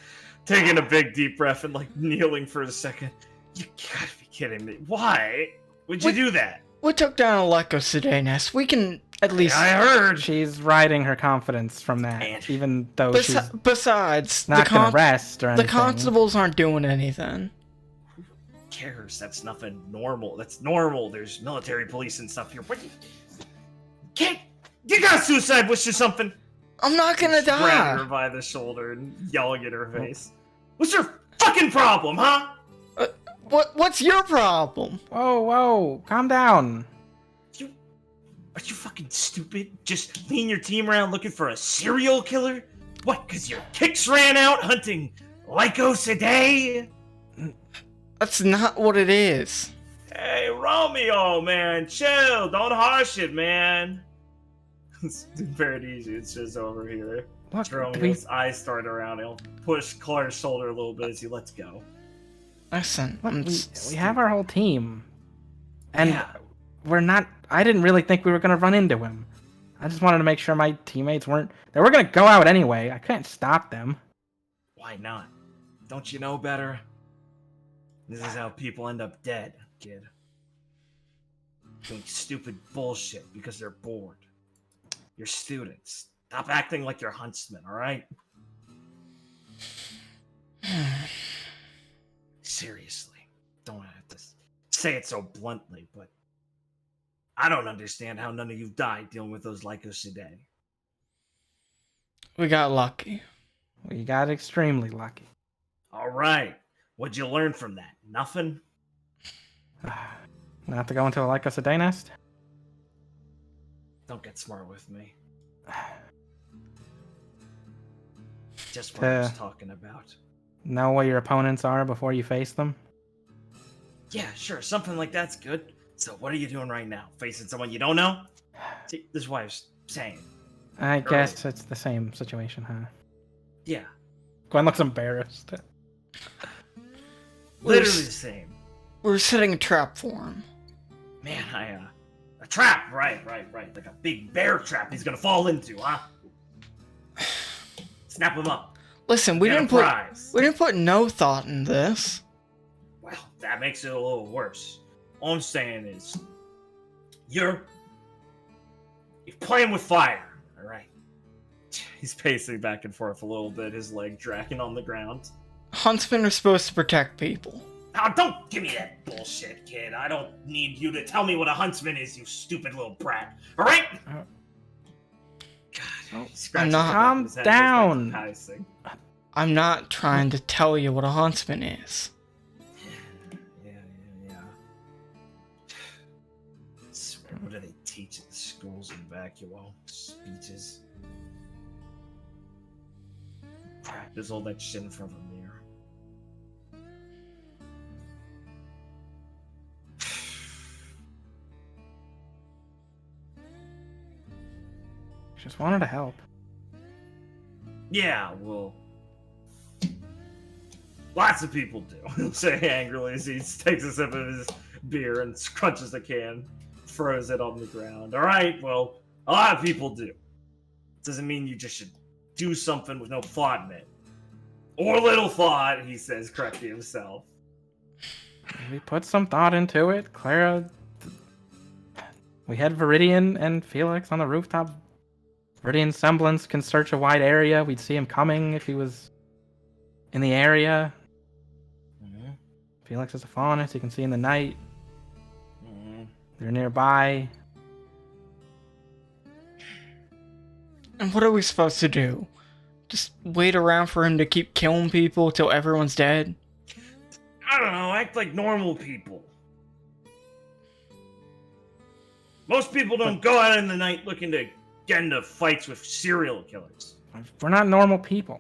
Speaker 2: taking a big deep breath and like kneeling for a second. You gotta be kidding me. Why would you do that?
Speaker 3: We took down a Lycosidane. We can at least...
Speaker 2: I heard.
Speaker 4: She's riding her confidence from that, even though she's
Speaker 3: besides,
Speaker 4: not going to rest or anything.
Speaker 3: The constables aren't doing anything.
Speaker 2: Who cares? That's nothing normal. That's normal. There's military police and stuff here. What? You got a suicide wish or something?
Speaker 3: I'm not gonna die.
Speaker 2: Grabbing her by the shoulder and yelling at her face. What's your fucking problem, huh?
Speaker 3: What's your problem?
Speaker 4: Whoa, calm down.
Speaker 2: Are you fucking stupid? Just leading your team around looking for a serial killer? What, because your kicks ran out hunting Lycosidane?
Speaker 3: That's not what it is.
Speaker 2: Hey, Romeo, man, chill. Don't harsh it, man. It's very easy. It's just over here.
Speaker 4: Look,
Speaker 2: Romeo's eyes start around. He'll push Claire's shoulder a little bit as he lets go.
Speaker 3: Listen,
Speaker 4: we have our whole team. And
Speaker 2: yeah.
Speaker 4: we're not... I didn't really think we were going to run into him. I just wanted to make sure my teammates weren't... They were going to go out anyway. I couldn't stop them.
Speaker 2: Why not? Don't you know better? This is how people end up dead, kid. Doing stupid bullshit because they're bored. You're students. Stop acting like you're huntsmen, alright? Seriously. Don't have to say it so bluntly, but I don't understand how none of you died dealing with those Lycosidane.
Speaker 3: We got lucky.
Speaker 4: We got extremely lucky.
Speaker 2: Alright. What'd you learn from that? Nothing?
Speaker 4: Not to go into a Lycosidane nest?
Speaker 2: Don't get smart with me. Just what I was talking about.
Speaker 4: Know what your opponents are before you face them?
Speaker 2: Yeah, sure. Something like that's good. So what are you doing right now? Facing someone you don't know? See, this is what I was saying.
Speaker 4: I guess it's the same situation, huh?
Speaker 2: Yeah.
Speaker 4: Gwen looks embarrassed.
Speaker 2: Literally the same.
Speaker 3: We're setting a trap for him.
Speaker 2: Man, a trap, right. Like a big bear trap he's gonna fall into, huh? Snap him up.
Speaker 3: Listen, we
Speaker 2: Get a
Speaker 3: didn't put
Speaker 2: prize.
Speaker 3: we didn't put no thought in this.
Speaker 2: Well, that makes it a little worse. All I'm saying is, you're playing with fire, all right? He's pacing back and forth a little bit, his leg dragging on the ground.
Speaker 3: Huntsmen are supposed to protect people.
Speaker 2: Now, don't give me that bullshit, kid. I don't need you to tell me what a huntsman is, you stupid little brat. All right? God, he scratches the back of
Speaker 4: Calm
Speaker 2: his head and goes
Speaker 4: down.
Speaker 2: back to pacing.
Speaker 3: I'm not trying to tell you what a huntsman is.
Speaker 2: Yeah. I swear, what do they teach at the schools in Vacuo? Speeches. Practice all that shit in front of a mirror.
Speaker 4: Just wanted to help.
Speaker 2: Yeah, well, lots of people do. He'll say angrily as he takes a sip of his beer and crunches the can, throws it on the ground. All right, well, a lot of people do. Doesn't mean you just should do something with no thought in it. Or little thought, he says, correcting himself.
Speaker 4: We put some thought into it. Clara, we had Viridian and Felix on the rooftop. Viridian's semblance can search a wide area. We'd see him coming if he was in the area.
Speaker 2: Mm-hmm.
Speaker 4: Felix is a faunus. You can see in the night.
Speaker 2: Mm-hmm.
Speaker 4: They're nearby.
Speaker 3: And what are we supposed to do? Just wait around for him to keep killing people till everyone's dead?
Speaker 2: I don't know, act like normal people. Most people don't go out in the night looking to get into fights with serial killers.
Speaker 4: We're not normal people.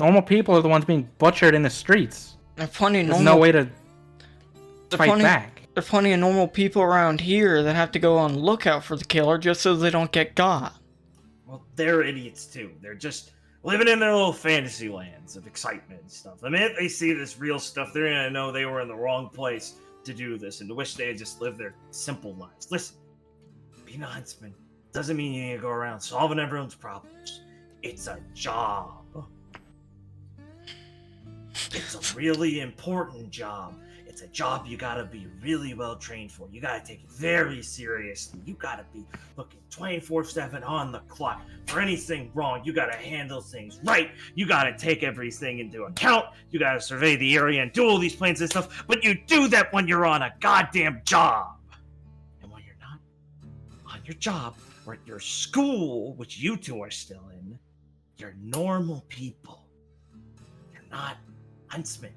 Speaker 4: Normal people are the ones being butchered in the streets.
Speaker 3: There's plenty of
Speaker 4: There's
Speaker 3: normal,
Speaker 4: no way to fight
Speaker 3: plenty-
Speaker 4: back.
Speaker 3: There's plenty of normal people around here that have to go on lookout for the killer just so they don't get got.
Speaker 2: Well, they're idiots too. They're just living in their little fantasy lands of excitement and stuff. The minute they see this real stuff, they're gonna know they were in the wrong place to do this and to wish they had just lived their simple lives. Listen, being a huntsman doesn't mean you need to go around solving everyone's problems. It's a job. It's a really important job. It's a job you gotta be really well trained for. You gotta take it very seriously. You gotta be looking 24/7 on the clock. For anything wrong, you gotta handle things right. You gotta take everything into account. You gotta survey the area and do all these plans and stuff. But you do that when you're on a goddamn job. And when you're not on your job or at your school, which you two are still in, you're normal people. You're not huntsmen.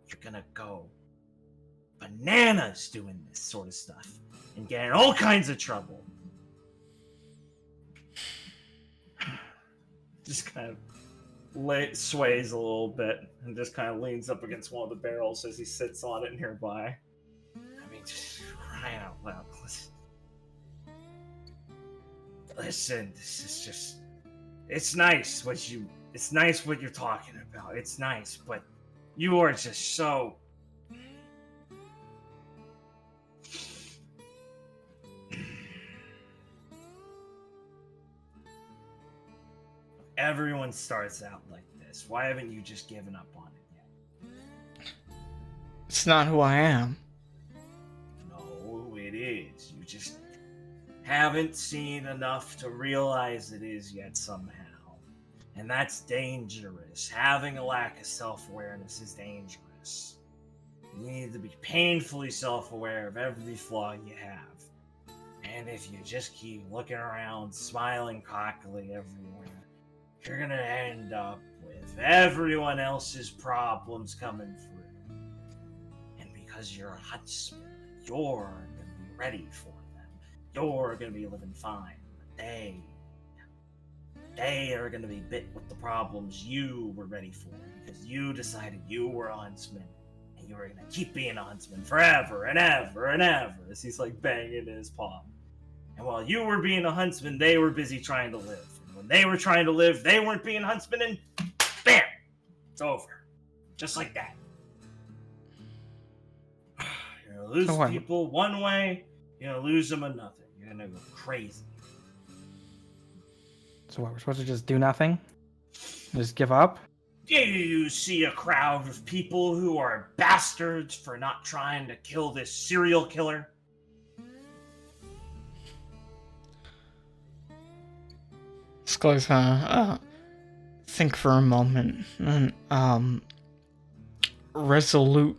Speaker 2: You're gonna go bananas doing this sort of stuff and get in all kinds of trouble. Just kind of sways a little bit and just kind of leans up against one of the barrels as he sits on it nearby. I mean, just crying out loud. Listen, this is just... It's nice what you're talking about. It's nice, but you are just so... Everyone starts out like this. Why haven't you just given up on it yet?
Speaker 3: It's not who I am.
Speaker 2: No, it is. You just haven't seen enough to realize it is yet somehow. And that's dangerous. Having a lack of self-awareness is dangerous. You need to be painfully self-aware of every flaw you have. And if you just keep looking around, smiling cockily everywhere, you're gonna end up with everyone else's problems coming through. And because you're a huntsman, you're gonna be ready for them. You're gonna be living fine. But they are gonna be bit with the problems you were ready for. Because you decided you were a huntsman. And you were gonna keep being a huntsman forever and ever and ever. As he's like banging his palm. And while you were being a huntsman, they were busy trying to live. When they were trying to live, they weren't being huntsmen, and bam! It's over. Just like that. You're gonna lose
Speaker 4: So what?
Speaker 2: people one way, you're gonna lose them another. You're gonna go crazy.
Speaker 4: So what? We're supposed to just do nothing? Just give up?
Speaker 2: You see a crowd of people who are bastards for not trying to kill this serial killer.
Speaker 3: Skully's gonna think for a moment and resolute,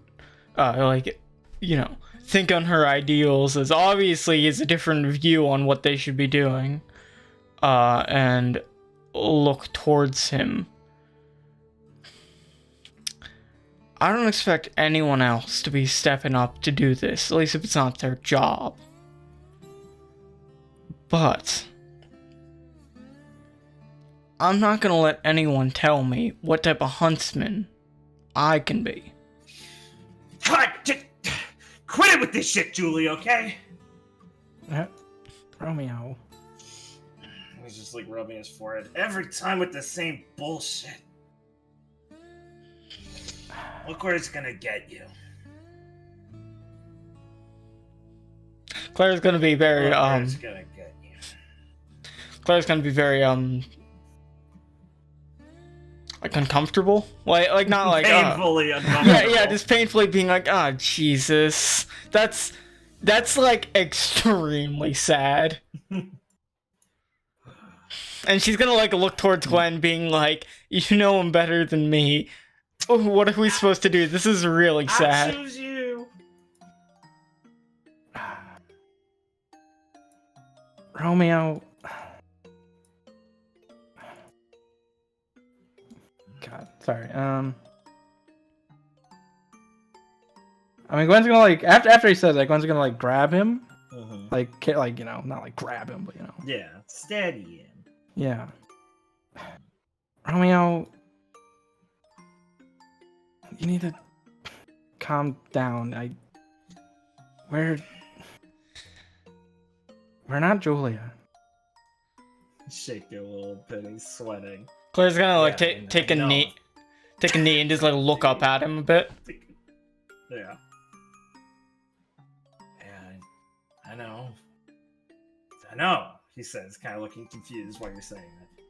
Speaker 3: think on her ideals, as obviously he has a different view on what they should be doing, and look towards him. I don't expect anyone else to be stepping up to do this, at least if it's not their job. But I'm not gonna let anyone tell me what type of huntsman I can be.
Speaker 2: God, just quit it with this shit, Julie, okay?
Speaker 4: Romeo.
Speaker 2: He's just like rubbing his forehead every time with the same bullshit. Look where it's gonna get you.
Speaker 3: Claire's gonna be very
Speaker 2: Look where it's gonna get you.
Speaker 3: Claire's gonna be very like uncomfortable, like not like
Speaker 2: Painfully uncomfortable.
Speaker 3: yeah, just painfully being like, oh Jesus, that's like extremely sad. And she's gonna like look towards Gwen, being like, you know him better than me. Oh, what are we supposed to do? This is really
Speaker 2: I
Speaker 3: sad.
Speaker 2: choose you.
Speaker 4: Romeo. God, sorry. I mean, Gwen's gonna like after he says that, Gwen's gonna like grab him, like not like grab him, but
Speaker 2: Yeah, steady him.
Speaker 4: yeah. Romeo, you need to calm down. We're not Julia.
Speaker 2: Shake it a little bit. He's sweating.
Speaker 3: Claire's gonna like
Speaker 2: Yeah,
Speaker 3: take
Speaker 2: I
Speaker 3: a
Speaker 2: know.
Speaker 3: knee and just like look up at him a bit.
Speaker 2: Yeah. Yeah, I know. I know, he says, kind of looking confused while you're saying that.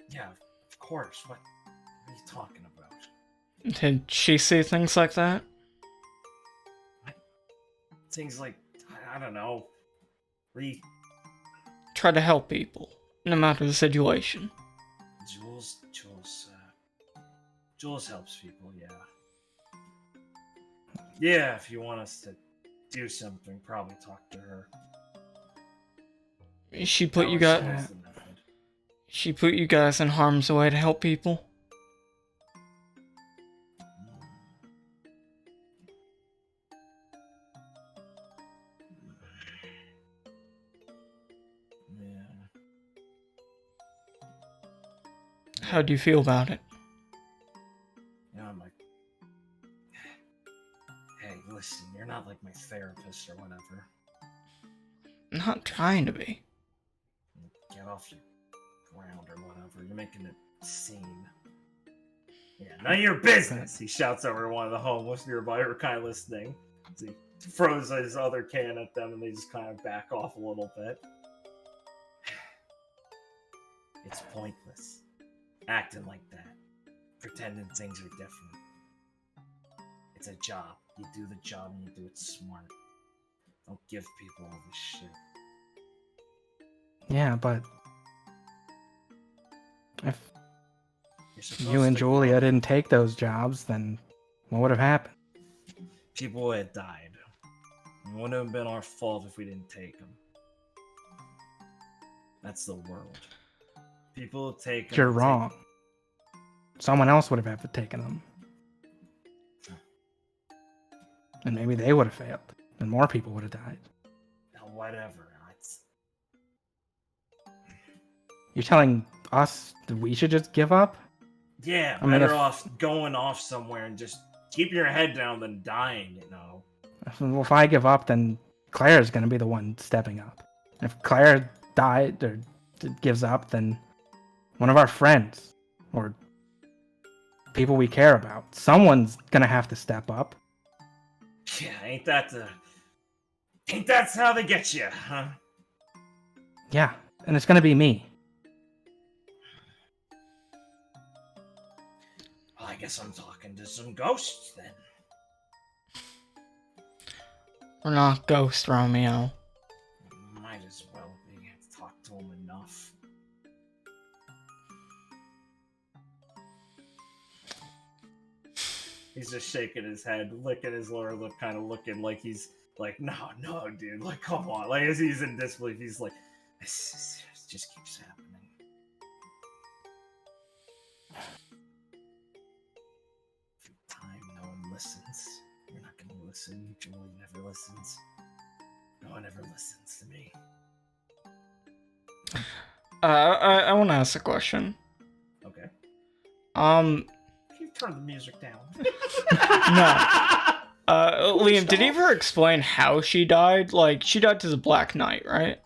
Speaker 2: Yeah, of course. What are you talking about?
Speaker 3: Did she say things like that?
Speaker 2: Things like, I don't know.
Speaker 3: Try to help people, no matter the situation.
Speaker 2: Jules helps people, yeah. Yeah, if you want us to do something, probably talk to her.
Speaker 3: She put you
Speaker 2: That
Speaker 3: guys.
Speaker 2: was the method.
Speaker 3: She put you guys in harm's way to help people.
Speaker 2: Yeah.
Speaker 3: How do you feel about it?
Speaker 2: You know, I'm like, hey, listen, you're not like my therapist or whatever.
Speaker 3: I'm not trying to be.
Speaker 2: Get off your ground or whatever. You're making it seem. Yeah, none of your business, he shouts over to one of the homeless nearby who are kind of listening. So he throws his other can at them and they just kind of back off a little bit. It's pointless. Acting like that. Pretending things are different. It's a job. You do the job and you do it smart. Don't give people all this shit.
Speaker 4: Yeah, but if
Speaker 2: You're supposed
Speaker 4: you and
Speaker 2: to
Speaker 4: Julia
Speaker 2: grow.
Speaker 4: didn't take those jobs, then what would have happened?
Speaker 2: People had died. It wouldn't have been our fault if we didn't take them. That's the world. People take them.
Speaker 4: You're wrong. Someone else would have had to taken them. And maybe they would have failed. And more people would have died.
Speaker 2: Whatever.
Speaker 4: You're telling us that we should just give up?
Speaker 2: Yeah,
Speaker 4: I mean,
Speaker 2: better
Speaker 4: if-
Speaker 2: off going off somewhere and just keep your head down than dying, you know.
Speaker 4: Well, if I give up, then Claire's going to be the one stepping up. If Claire died or gives up, then one of our friends or people we care about, someone's going to have to step up.
Speaker 2: Yeah, ain't that how they get you, huh?
Speaker 4: Yeah, and it's gonna be me.
Speaker 2: Well, I guess I'm talking to some ghosts then.
Speaker 3: We're not ghosts, Romeo.
Speaker 2: Might as well be. I've talked to him enough. He's just shaking his head, licking his lower lip, kind of looking like he's like, no, dude, like, come on. Like, as he's in disbelief, he's like, this just keeps happening. Time, no one listens. You're not gonna listen. Julie never listens. No one ever listens to me.
Speaker 3: I want to ask a question.
Speaker 2: Okay.
Speaker 3: Um,
Speaker 2: Can you turn the music down?
Speaker 3: No. Liam, did he
Speaker 2: stop.
Speaker 3: ever explain how she died? Like, she died to the Black Knight, right?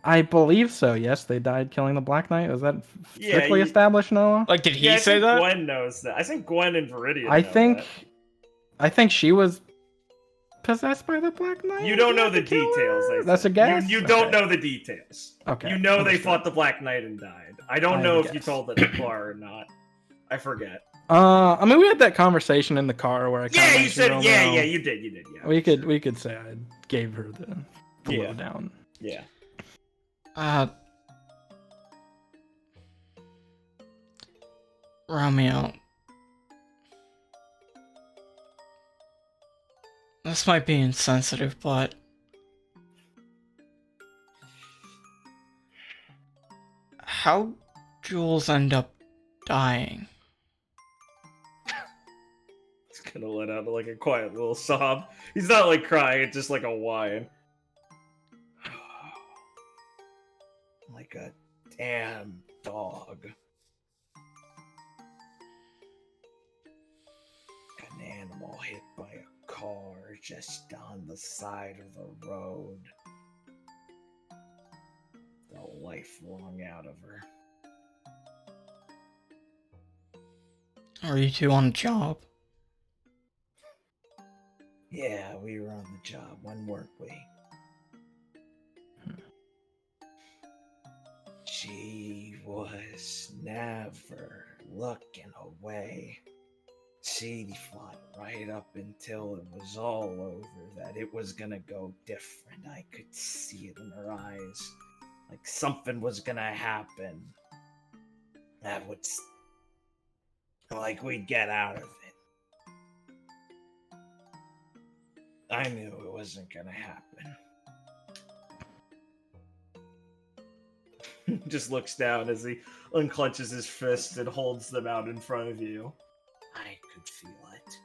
Speaker 4: I believe so. Yes, they died killing the Black Knight. Was that
Speaker 2: Yeah,
Speaker 4: strictly established, Noah?
Speaker 3: Like, did he
Speaker 2: Yeah, I
Speaker 3: say
Speaker 2: think
Speaker 3: that?
Speaker 2: Gwen knows that. I think Gwen and Viridian
Speaker 4: I
Speaker 2: know
Speaker 4: think,
Speaker 2: that.
Speaker 4: I think she was possessed by the Black Knight.
Speaker 2: You don't
Speaker 4: Was
Speaker 2: know
Speaker 4: that
Speaker 2: the
Speaker 4: killer?
Speaker 2: details. I
Speaker 4: That's a
Speaker 2: think.
Speaker 4: guess.
Speaker 2: You don't
Speaker 4: Okay.
Speaker 2: know the details.
Speaker 4: Okay.
Speaker 2: You know they
Speaker 4: understood.
Speaker 2: fought the Black Knight and died. I don't
Speaker 4: I
Speaker 2: know if you
Speaker 4: guess.
Speaker 2: told that to Clara or not. I forget.
Speaker 4: I mean, we had that conversation in the car where I kind
Speaker 2: Yeah,
Speaker 4: of
Speaker 2: you
Speaker 4: mentioned
Speaker 2: said.
Speaker 4: Romeo.
Speaker 2: Yeah, you did. Yeah.
Speaker 4: We could say I gave her the
Speaker 2: Yeah.
Speaker 4: lowdown.
Speaker 2: Yeah.
Speaker 3: Romeo. This might be insensitive, but how Jules end up dying?
Speaker 2: He's gonna let out like a quiet little sob. He's not like crying. It's just like a whine. Like a damn dog. An animal hit by a car just on the side of the road. The life wrung out of her.
Speaker 3: Are you two on a job?
Speaker 2: Yeah, we were on the job. When weren't we? She was never looking away. She fought right up until it was all over that it was gonna go different. I could see it in her eyes. Like something was gonna happen. That would... like we'd get out of it. I knew it wasn't gonna happen. Just looks down as he unclenches his fist and holds them out in front of you. I could feel it.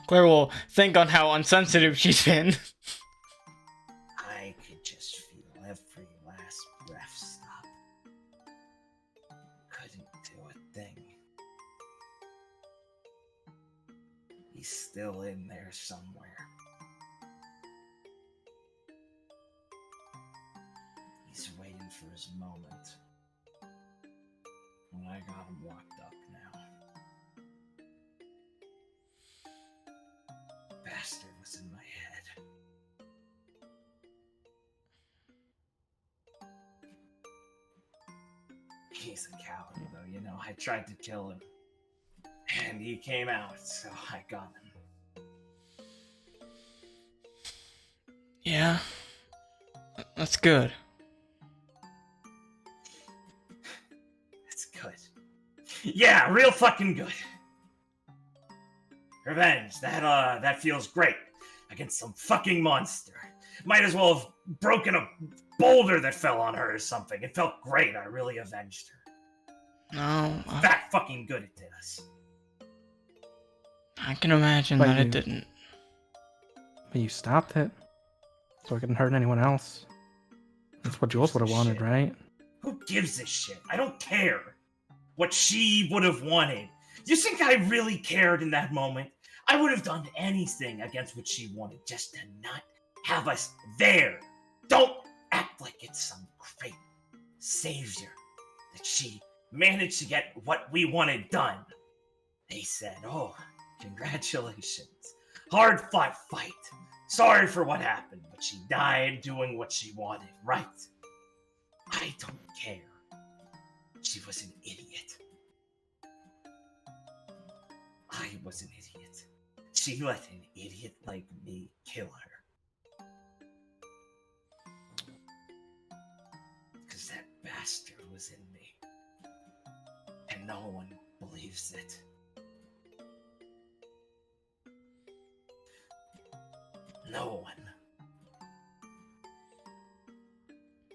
Speaker 3: Claire will think on how insensitive she's been.
Speaker 2: I could just feel every last breath stop. Couldn't do a thing. He's still in there somewhere. He's waiting for his moment. And I got him locked up now. Bastard was in my head. He's a coward, though, you know. I tried to kill him. And he came out, so I got him.
Speaker 3: Yeah. That's good.
Speaker 2: It's good. Yeah, real fucking good. Revenge, that feels great. Against some fucking monster. Might as well have broken a boulder that fell on her or something. It felt great. I really avenged her.
Speaker 3: No,
Speaker 2: That fucking good it did us.
Speaker 3: I can imagine
Speaker 4: But
Speaker 3: that it
Speaker 4: you-
Speaker 3: didn't.
Speaker 4: But you stopped it, so it couldn't hurt anyone else. That's what Jules would have wanted, right?
Speaker 2: Who gives a shit? I don't care what she would have wanted. You think I really cared in that moment? I would have done anything against what she wanted just to not have us there. Don't act like it's some great savior that she managed to get what we wanted done. They said, oh, congratulations. Hard fought fight. Sorry for what happened, but she died doing what she wanted, right? I don't care. She was an idiot. I was an idiot. She let an idiot like me kill her. Because that bastard was in me. And no one believes it. No one.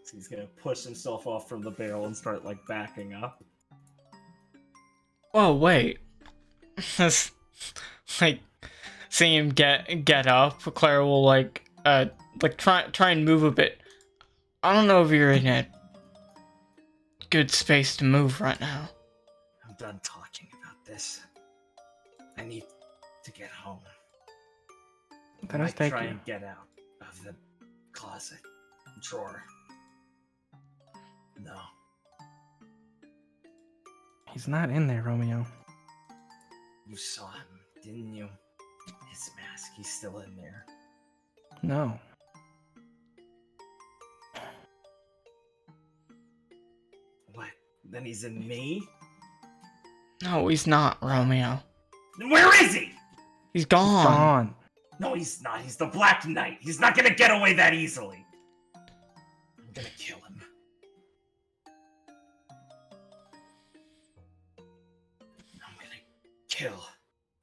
Speaker 2: So he's gonna push himself off from the barrel and start, like, backing up.
Speaker 3: Oh wait, that's like seeing him get up. Clara will like try and move a bit. I don't know if you're in a good space to move right now.
Speaker 2: I'm done talking about this. I need to get home.
Speaker 4: Let us take
Speaker 2: try
Speaker 4: you.
Speaker 2: and get out of the closet drawer. No.
Speaker 4: He's not in there, Romeo.
Speaker 2: You saw him, didn't you? His mask, he's still in there.
Speaker 4: No.
Speaker 2: What? Then he's in me?
Speaker 3: No, he's not, Romeo.
Speaker 2: Then where is he?
Speaker 3: He's gone.
Speaker 4: Gone.
Speaker 2: No, he's not. He's the Black Knight. He's not gonna get away that easily. I'm gonna kill him. I'm gonna kill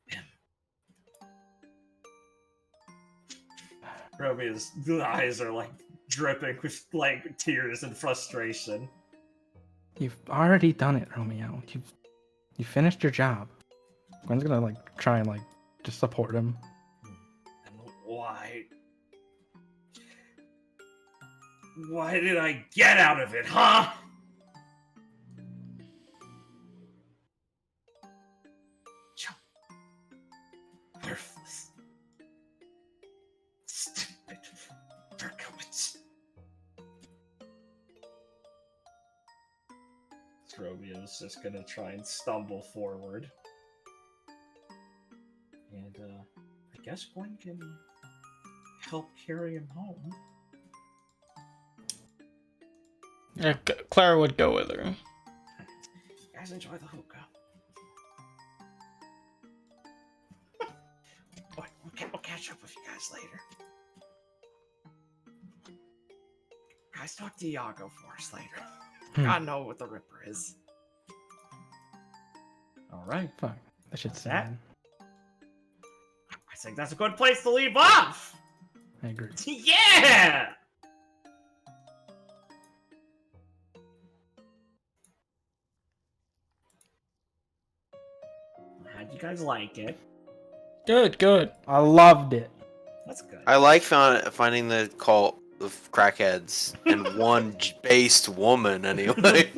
Speaker 2: him. Romeo's eyes are like dripping with like tears and frustration.
Speaker 4: You've already done it, Romeo. You finished your job. Gwen's gonna like try and like just support him.
Speaker 2: And why did I get out of it, huh? Worthless. Stupid Berkowitz. Romeo's just gonna try and stumble forward. And, I guess Gwen can help carry him home.
Speaker 3: Yeah, Clara would go with her.
Speaker 2: You guys enjoy the hookah. We'll catch up with you guys later. Guys, talk to Iago for us later. I know what the Ripper is. Alright.
Speaker 4: Fuck. That shit's
Speaker 2: That-
Speaker 4: sad.
Speaker 2: I think that's a good place to leave off!
Speaker 4: I agree.
Speaker 2: Yeah! How'd you guys like it?
Speaker 3: Good.
Speaker 4: I loved it.
Speaker 2: That's good.
Speaker 6: I like finding the cult of crackheads and one based woman anyway.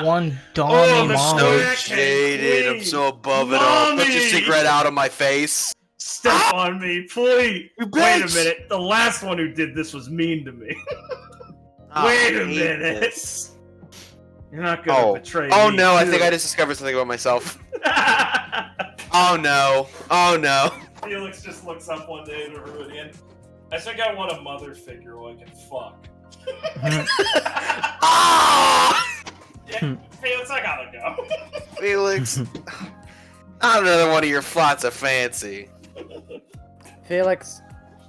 Speaker 3: One
Speaker 2: Oh,
Speaker 3: Donnie
Speaker 2: the
Speaker 3: mom.
Speaker 6: So
Speaker 2: Crackhead
Speaker 6: jaded. I'm
Speaker 2: queen.
Speaker 6: so above it all. Put your
Speaker 2: Mommy.
Speaker 6: cigarette out of my face.
Speaker 2: Step on me, please!
Speaker 6: You
Speaker 2: Wait a
Speaker 6: bitch.
Speaker 2: minute, the last one who did this was mean to me.
Speaker 6: I
Speaker 2: Wait a
Speaker 6: hate
Speaker 2: minute.
Speaker 6: this.
Speaker 2: You're not gonna
Speaker 6: Oh.
Speaker 2: betray
Speaker 6: Oh
Speaker 2: me.
Speaker 6: no, I
Speaker 2: too.
Speaker 6: think I just discovered something about myself. Oh no. Oh no.
Speaker 2: Felix just looks up one day at everybody and I think I want a mother figure who I can fuck.
Speaker 6: Ah!
Speaker 2: Yeah, Felix, I gotta go.
Speaker 6: Felix. Not another one of your flights of fancy.
Speaker 5: Felix,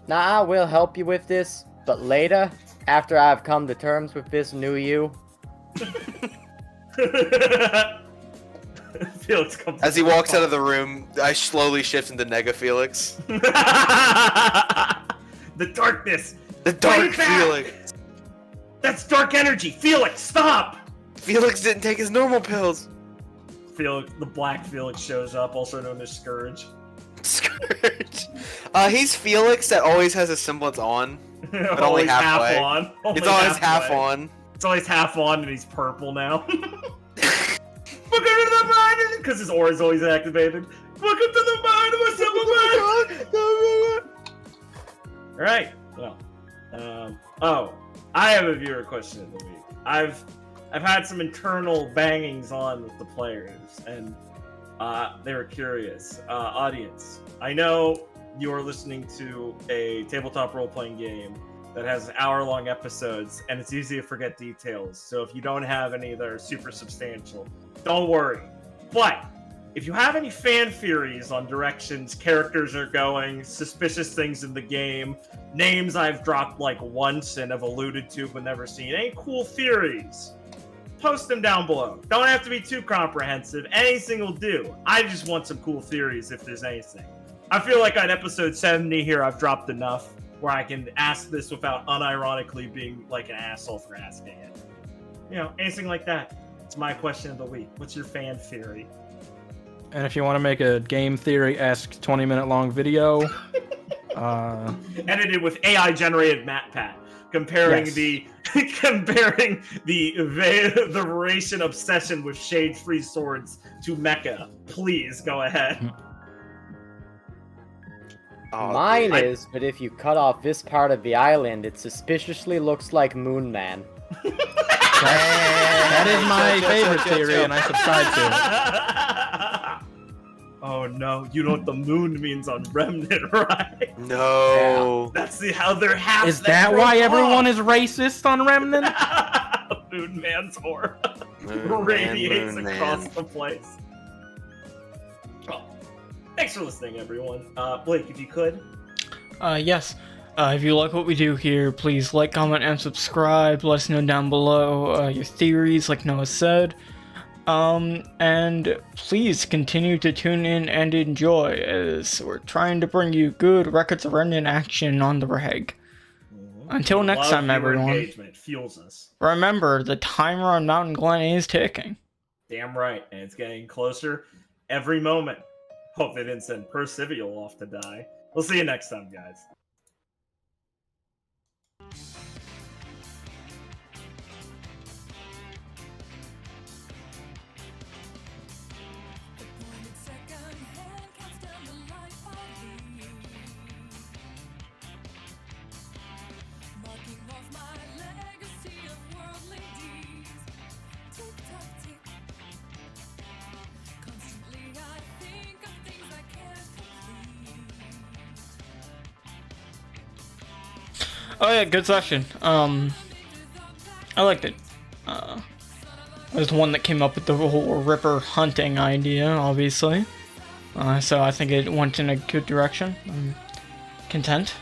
Speaker 5: now I will help you with this, but later, after I've come to terms with this new you,
Speaker 2: Felix comes
Speaker 6: As he walks out of the room, I slowly shift into Nega Felix.
Speaker 2: The darkness.
Speaker 6: The dark
Speaker 2: Bring it back!
Speaker 6: Felix.
Speaker 2: That's dark energy. Felix, stop.
Speaker 6: Felix didn't take his normal pills.
Speaker 2: Felix, the Black Felix shows up, also known as Scourge.
Speaker 6: Scourge. He's Felix that always has a semblance on. But only
Speaker 2: Always half
Speaker 6: halfway.
Speaker 2: on.
Speaker 6: It's always half on.
Speaker 2: It's always half on, and he's purple now. Welcome to the mind, because his aura is always activated. Welcome to the mind of a silver man. All right. Well, I have a viewer question of the week. I've I've had some internal bangings on with the players, and they were curious. Audience, I know you are listening to a tabletop role-playing game that has hour-long episodes, and it's easy to forget details. So if you don't have any that are super substantial, don't worry. But if you have any fan theories on directions characters are going, suspicious things in the game, names I've dropped like once and have alluded to but never seen, any cool theories, post them down below. Don't have to be too comprehensive. Anything will do. I just want some cool theories if there's anything. I feel like on episode 70 here, I've dropped enough where I can ask this without unironically being like an asshole for asking it. You know, anything like that. It's my question of the week. What's your fan theory?
Speaker 4: And if you want to make a game theory-esque 20-minute long video,
Speaker 2: edited with AI generated MatPat, comparing
Speaker 4: Yes.
Speaker 2: the voration obsession with shade-free swords to mecha. Please go ahead.
Speaker 6: Oh,
Speaker 5: Mine
Speaker 6: dude.
Speaker 5: is, but if you cut off this part of the island, it suspiciously looks like Moon Man.
Speaker 4: that is my favorite theory, and I subscribe to it.
Speaker 2: Oh no, you know what the moon means on Remnant, right?
Speaker 6: No.
Speaker 2: That's how they're half.
Speaker 4: Is that why everyone is racist on Remnant?
Speaker 2: Moon Man's aura
Speaker 6: Moon Man,
Speaker 2: radiates
Speaker 6: Moon
Speaker 2: across
Speaker 6: Man.
Speaker 2: the place. Oh, thanks for listening, everyone. Blake, if you could.
Speaker 3: Yes. If you like what we do here, please like, comment, and subscribe. Let us know down below your theories, like Noah said. And please continue to tune in and enjoy, as we're trying to bring you good Records of Remnant action on the reg. Until next
Speaker 2: Love
Speaker 3: time,
Speaker 2: your
Speaker 3: everyone.
Speaker 2: Engagement fuels us.
Speaker 3: Remember, the timer on Mountain Glen is ticking.
Speaker 2: Damn right, and it's getting closer every moment. Hope they didn't send Percival off to die. We'll see you next time, guys.
Speaker 3: Oh yeah, good session. I liked it. I was the one that came up with the whole Ripper hunting idea, obviously. So I think it went in a good direction. I'm content.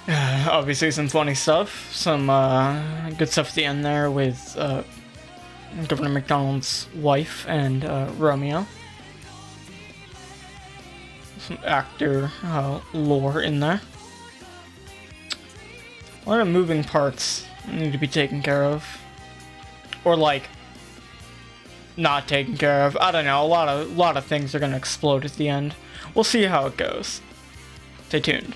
Speaker 3: Obviously some funny stuff, some good stuff at the end there with Governor McDonald's wife and Romeo. Some actor lore in there. A lot of moving parts need to be taken care of. Or like, not taken care of. I don't know, a lot of things are gonna explode at the end. We'll see how it goes. Stay tuned.